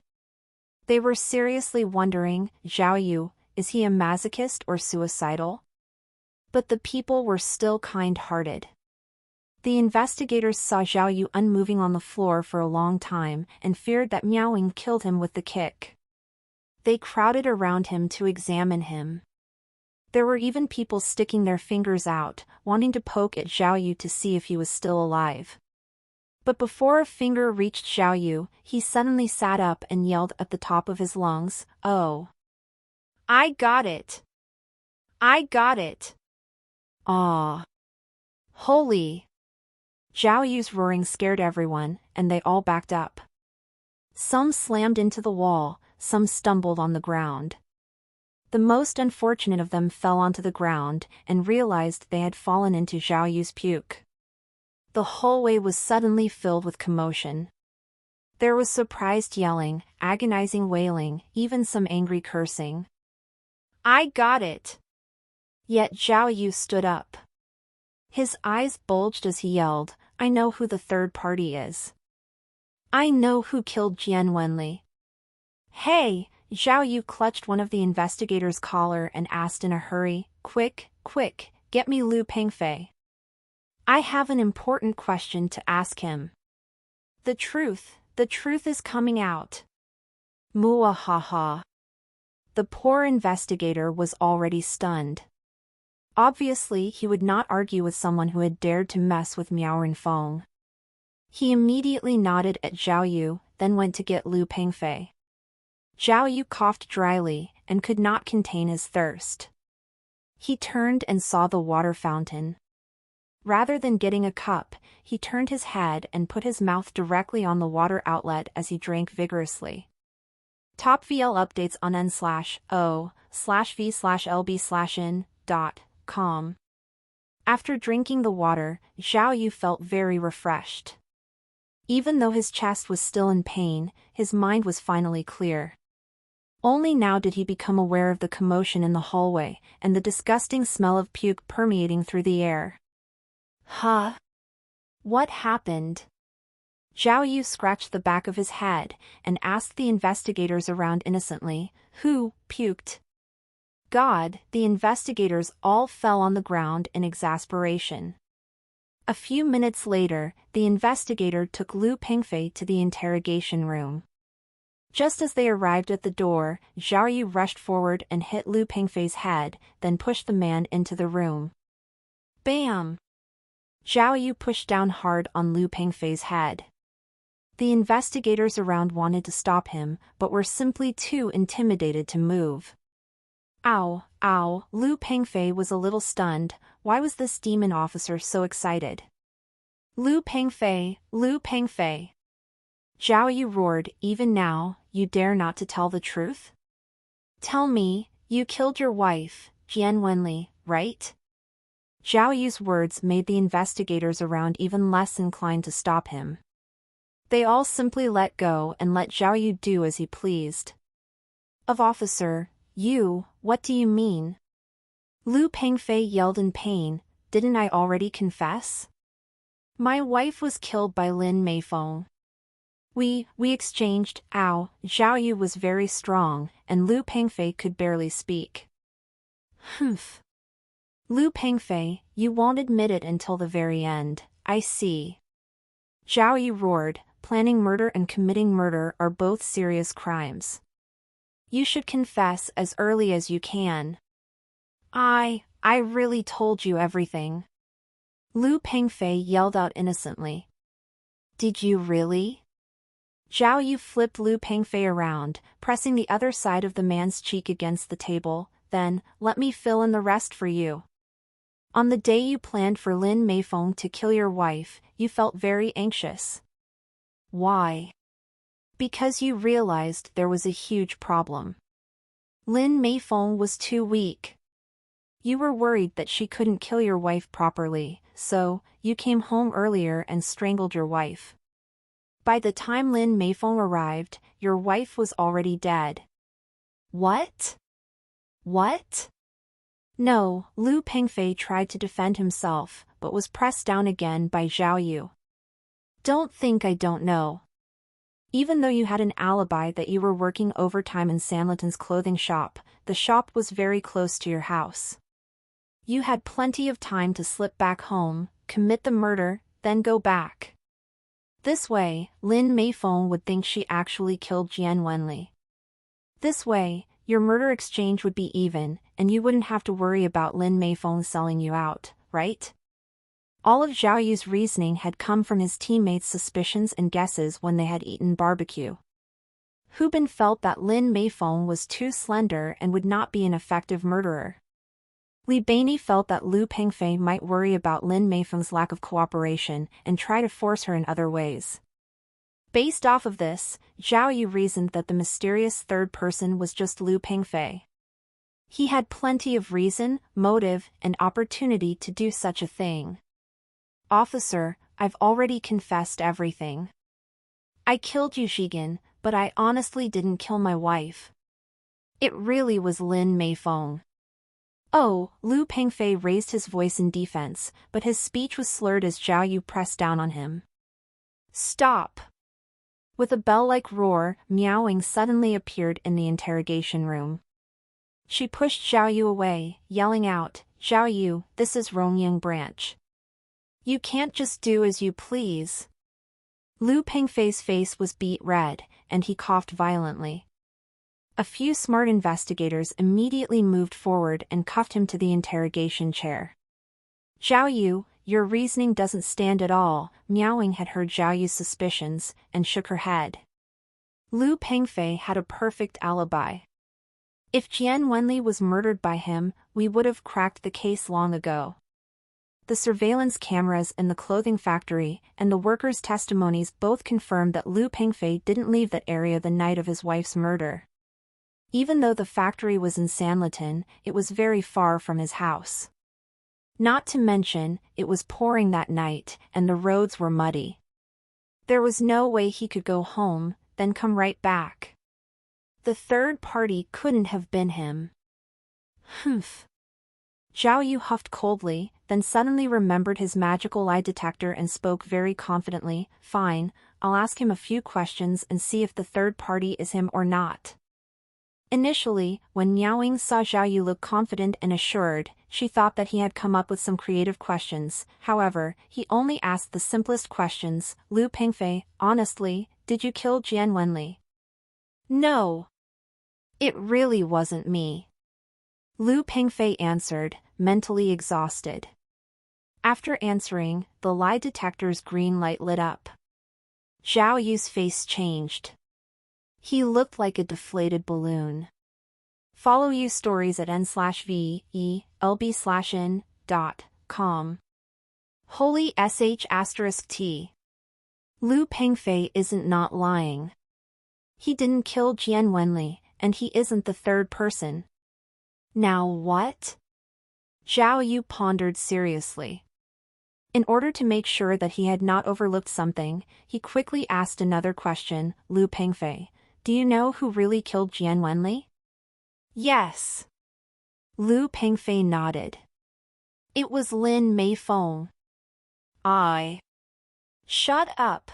They were seriously wondering, Zhao Yu, is he a masochist or suicidal? But the people were still kind-hearted. The investigators saw Zhao Yu unmoving on the floor for a long time and feared that Miao Ying killed him with the kick. They crowded around him to examine him. There were even people sticking their fingers out, wanting to poke at Zhao Yu to see if he was still alive. But before a finger reached Zhao Yu, he suddenly sat up and yelled at the top of his lungs, Oh! I got it! I got it! Ah! Holy! Zhao Yu's roaring scared everyone, and they all backed up. Some slammed into the wall, some stumbled on the ground. The most unfortunate of them fell onto the ground and realized they had fallen into Zhao Yu's puke. The hallway was suddenly filled with commotion. There was surprised yelling, agonizing wailing, even some angry cursing. I got it! Yet Zhao Yu stood up. His eyes bulged as he yelled, I know who the third party is. I know who killed Jian Wenli. Hey! Zhao Yu clutched one of the investigators' collar and asked in a hurry, Quick, quick, get me Lu Pengfei. I have an important question to ask him. The truth is coming out. Muahaha. The poor investigator was already stunned. Obviously, he would not argue with someone who had dared to mess with Miao Renfeng. He immediately nodded at Zhao Yu, then went to get Lu Pengfei. Zhao Yu coughed dryly and could not contain his thirst. He turned and saw the water fountain. Rather than getting a cup, he turned his head and put his mouth directly on the water outlet as he drank vigorously. Top VL updates on n/o/v/lb/in.com. After drinking the water, Zhao Yu felt very refreshed. Even though his chest was still in pain, his mind was finally clear. Only now did he become aware of the commotion in the hallway and the disgusting smell of puke permeating through the air. Huh? What happened? Zhao Yu scratched the back of his head and asked the investigators around innocently, who puked? God, the investigators all fell on the ground in exasperation. A few minutes later, the investigator took Lu Pengfei to the interrogation room. Just as they arrived at the door, Zhao Yu rushed forward and hit Lu Pengfei's head, then pushed the man into the room. Bam! Zhao Yu pushed down hard on Lu Pengfei's head. The investigators around wanted to stop him, but were simply too intimidated to move. Ow, ow, Lu Pengfei was a little stunned. Why was this demon officer so excited? Lu Pengfei, Lu Pengfei. Zhao Yu roared, even now, you dare not to tell the truth? Tell me, you killed your wife, Jian Wenli, right? Zhao Yu's words made the investigators around even less inclined to stop him. They all simply let go and let Zhao Yu do as he pleased. Officer, you, what do you mean? Lu Pengfei yelled in pain, didn't I already confess? My wife was killed by Lin Meifeng. We exchanged, ow, Zhao Yu was very strong, and Lu Pengfei could barely speak. Humph. Lu Pengfei, you won't admit it until the very end, I see. Zhao Yu roared, planning murder and committing murder are both serious crimes. You should confess as early as you can. I really told you everything. Lu Pengfei yelled out innocently. Did you really? Zhao Yu flipped Lu Pengfei around, pressing the other side of the man's cheek against the table, then, let me fill in the rest for you. On the day you planned for Lin Meifeng to kill your wife, you felt very anxious. Why? Because you realized there was a huge problem. Lin Meifeng was too weak. You were worried that she couldn't kill your wife properly, so, you came home earlier and strangled your wife. By the time Lin Meifeng arrived, your wife was already dead. What? What? No, Lu Pengfei tried to defend himself, but was pressed down again by Zhao Yu. Don't think I don't know. Even though you had an alibi that you were working overtime in Sanliton's clothing shop, the shop was very close to your house. You had plenty of time to slip back home, commit the murder, then go back. This way, Lin Meifeng would think she actually killed Jian Wenli. This way, your murder exchange would be even, and you wouldn't have to worry about Lin Meifeng selling you out, right? All of Zhao Yu's reasoning had come from his teammates' suspicions and guesses when they had eaten barbecue. Hu Bin felt that Lin Meifeng was too slender and would not be an effective murderer. Li Baini felt that Lu Pengfei might worry about Lin Meifeng's lack of cooperation and try to force her in other ways. Based off of this, Zhao Yu reasoned that the mysterious third person was just Lu Pengfei. He had plenty of reason, motive, and opportunity to do such a thing. Officer, I've already confessed everything. I killed you, Zhigan, but I honestly didn't kill my wife. It really was Lin Meifeng. Oh, Lu Pengfei raised his voice in defense, but his speech was slurred as Zhao Yu pressed down on him. Stop! With a bell-like roar, Miaowing suddenly appeared in the interrogation room. She pushed Zhao Yu away, yelling out, Zhao Yu, this is Rongyang branch. You can't just do as you please. Lu Pengfei's face was beet red, and he coughed violently. A few smart investigators immediately moved forward and cuffed him to the interrogation chair. Zhao Yu, your reasoning doesn't stand at all. Miaoying had heard Zhao Yu's suspicions, and shook her head. Lu Pengfei had a perfect alibi. If Jian Wenli was murdered by him, we would have cracked the case long ago. The surveillance cameras in the clothing factory and the workers' testimonies both confirmed that Lu Pengfei didn't leave that area the night of his wife's murder. Even though the factory was in Sanlitun, it was very far from his house. Not to mention, it was pouring that night, and the roads were muddy. There was no way he could go home, then come right back. The third party couldn't have been him. Humph. Zhao Yu huffed coldly, then suddenly remembered his magical lie detector and spoke very confidently. Fine, I'll ask him a few questions and see if the third party is him or not. Initially, when Miaoying saw Zhao Yu look confident and assured, she thought that he had come up with some creative questions. However, he only asked the simplest questions. Lu Pengfei, honestly, did you kill Jian Wenli? No. It really wasn't me. Lu Pengfei answered, mentally exhausted. After answering, the lie detector's green light lit up. Zhao Yu's face changed. He looked like a deflated balloon. Follow Yu stories at n/VELB/in.com. Holy sh*t. Lu Pengfei isn't not lying. He didn't kill Jian Wenli, and he isn't the third person. Now what? Zhao Yu pondered seriously. In order to make sure that he had not overlooked something, he quickly asked another question. Lu Pengfei, do you know who really killed Jian Wenli? Yes. Lu Pengfei nodded. It was Lin Meifeng. Shut up.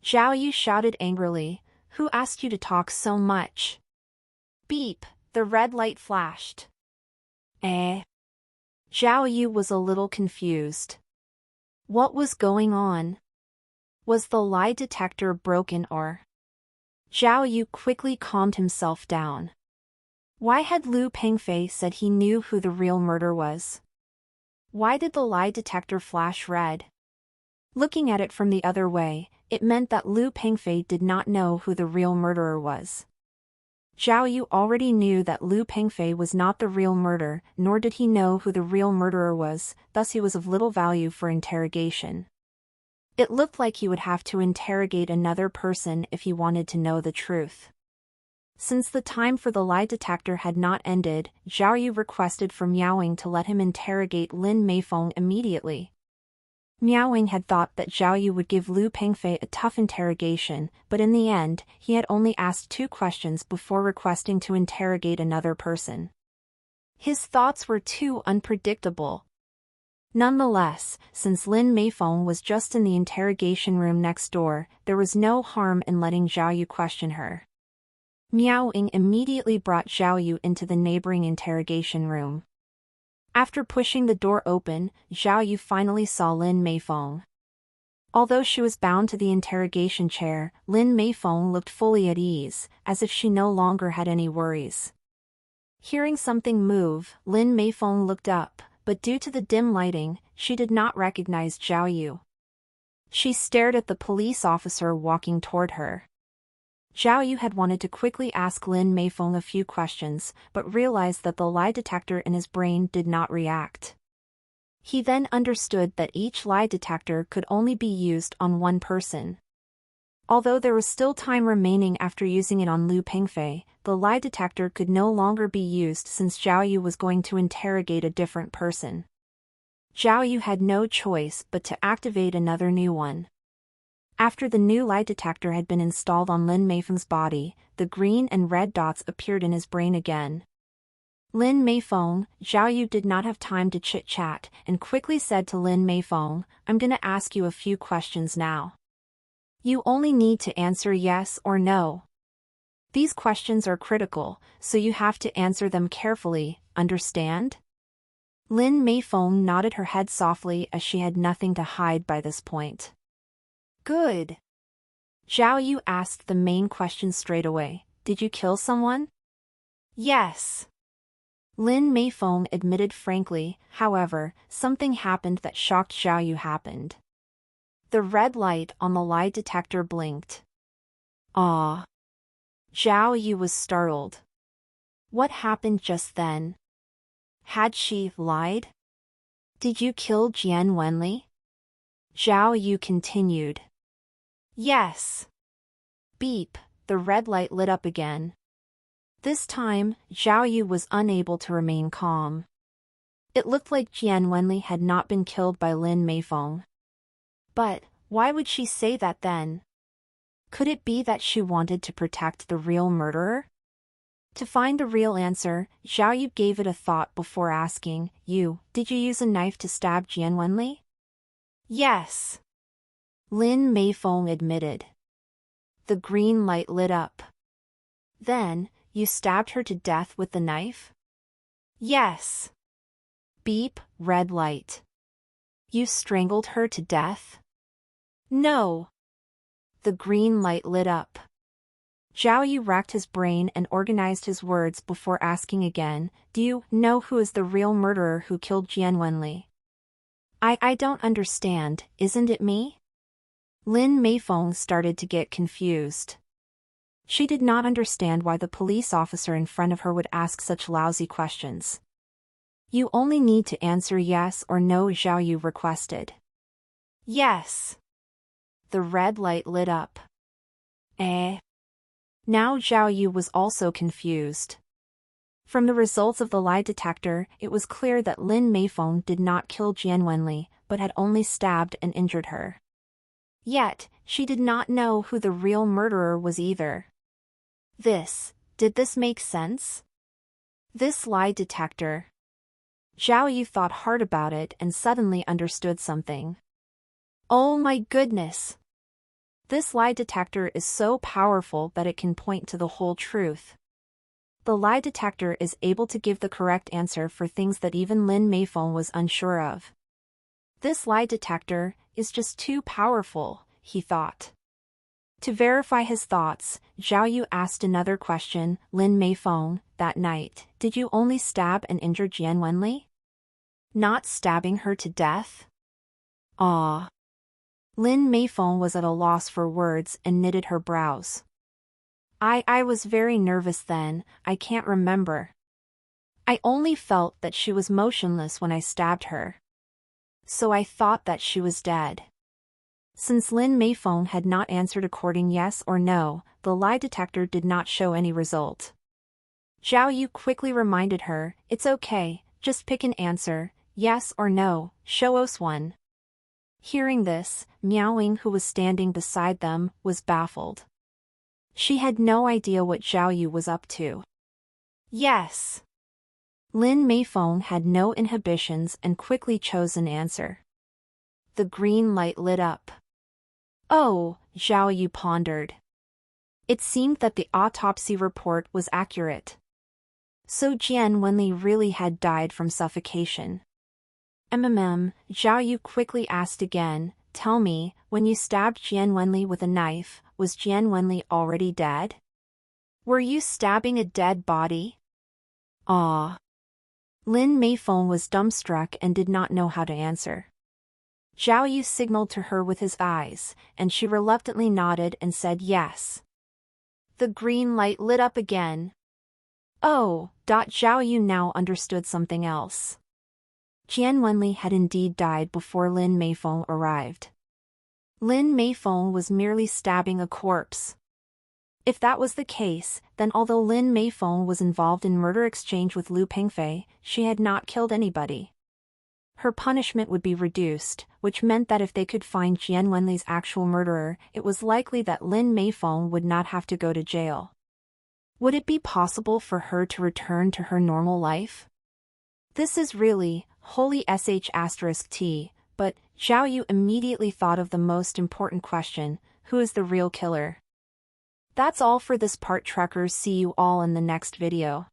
Zhao Yu shouted angrily, who asked you to talk so much? Beep, the red light flashed. Zhao Yu was a little confused. What was going on? Was the lie detector broken or? Zhao Yu quickly calmed himself down. Why had Lu Pengfei said he knew who the real murderer was? Why did the lie detector flash red? Looking at it from the other way, it meant that Lu Pengfei did not know who the real murderer was. Zhao Yu already knew that Lu Pengfei was not the real murderer, nor did he know who the real murderer was, thus he was of little value for interrogation. It looked like he would have to interrogate another person if he wanted to know the truth. Since the time for the lie detector had not ended, Zhao Yu requested for Miaoying to let him interrogate Lin Meifeng immediately. Miaoying had thought that Zhao Yu would give Lu Pengfei a tough interrogation, but in the end, he had only asked 2 questions before requesting to interrogate another person. His thoughts were too unpredictable. Nonetheless, since Lin Meifeng was just in the interrogation room next door, there was no harm in letting Zhao Yu question her. Miaoying immediately brought Zhao Yu into the neighboring interrogation room. After pushing the door open, Zhao Yu finally saw Lin Meifeng. Although she was bound to the interrogation chair, Lin Meifeng looked fully at ease, as if she no longer had any worries. Hearing something move, Lin Meifeng looked up, but due to the dim lighting, she did not recognize Zhao Yu. She stared at the police officer walking toward her. Zhao Yu had wanted to quickly ask Lin Meifeng a few questions, but realized that the lie detector in his brain did not react. He then understood that each lie detector could only be used on one person. Although there was still time remaining after using it on Lu Pengfei, the lie detector could no longer be used since Zhao Yu was going to interrogate a different person. Zhao Yu had no choice but to activate another new one. After the new lie detector had been installed on Lin Meifeng's body, the green and red dots appeared in his brain again. Lin Meifeng, Zhao Yu did not have time to chit-chat and quickly said to Lin Meifeng, I'm gonna ask you a few questions now. You only need to answer yes or no. These questions are critical, so you have to answer them carefully, understand? Lin Meifeng nodded her head softly as she had nothing to hide by this point. Good. Zhao Yu asked the main question straight away. Did you kill someone? Yes. Lin Meifeng admitted frankly. However, something happened that shocked Zhao Yu happened. The red light on the lie detector blinked. Ah. Zhao Yu was startled. What happened just then? Had she lied? Did you kill Jian Wenli? Zhao Yu continued. Yes. Beep, the red light lit up again. This time, Zhao Yu was unable to remain calm. It looked like Jian Wenli had not been killed by Lin Meifeng. But, why would she say that then? Could it be that she wanted to protect the real murderer? To find the real answer, Zhao Yu gave it a thought before asking, did you use a knife to stab Jian Wenli? Yes. Lin Meifeng admitted. The green light lit up. Then, you stabbed her to death with the knife? Yes. Beep, red light. You strangled her to death? No. The green light lit up. Zhao Yu racked his brain and organized his words before asking again, do you know who is the real murderer who killed Jian Wenli? I don't understand, isn't it me? Lin Meifeng started to get confused. She did not understand why the police officer in front of her would ask such lousy questions. You only need to answer yes or no, Zhao Yu requested. Yes. The red light lit up. Now Zhao Yu was also confused. From the results of the lie detector, it was clear that Lin Meifeng did not kill Jian Wenli, but had only stabbed and injured her. Yet, she did not know who the real murderer was either. Did this make sense? This lie detector. Zhao Yu thought hard about it and suddenly understood something. Oh my goodness! This lie detector is so powerful that it can point to the whole truth. The lie detector is able to give the correct answer for things that even Lin Meifeng was unsure of. This lie detector is just too powerful, he thought. To verify his thoughts, Zhao Yu asked another question, Lin Meifeng, that night, did you only stab and injure Jian Wenli? Not stabbing her to death? Ah. Lin Meifeng was at a loss for words and knitted her brows. I was very nervous then, I can't remember. I only felt that she was motionless when I stabbed her. So I thought that she was dead. Since Lin Meifeng had not answered according yes or no, the lie detector did not show any result. Zhao Yu quickly reminded her, it's okay, just pick an answer, yes or no, show us one. Hearing this, Miao Ying, who was standing beside them, was baffled. She had no idea what Zhao Yu was up to. Yes. Lin Meifeng had no inhibitions and quickly chose an answer. The green light lit up. Oh, Zhao Yu pondered. It seemed that the autopsy report was accurate. So Jian Wenli really had died from suffocation. Zhao Yu quickly asked again, tell me, when you stabbed Jian Wenli with a knife, was Jian Wenli already dead? Were you stabbing a dead body? Ah. Lin Meifeng was dumbstruck and did not know how to answer. Zhao Yu signaled to her with his eyes, and she reluctantly nodded and said yes. The green light lit up again. Oh, Zhao Yu now understood something else. Jian Wenli had indeed died before Lin Meifeng arrived. Lin Meifeng was merely stabbing a corpse. If that was the case, then although Lin Meifeng was involved in murder exchange with Lu Pengfei, she had not killed anybody. Her punishment would be reduced, which meant that if they could find Jian Wenli's actual murderer, it was likely that Lin Meifeng would not have to go to jail. Would it be possible for her to return to her normal life? This is really, holy sh*t, but Zhao Yu immediately thought of the most important question, who is the real killer? That's all for this part, truckers. See you all in the next video.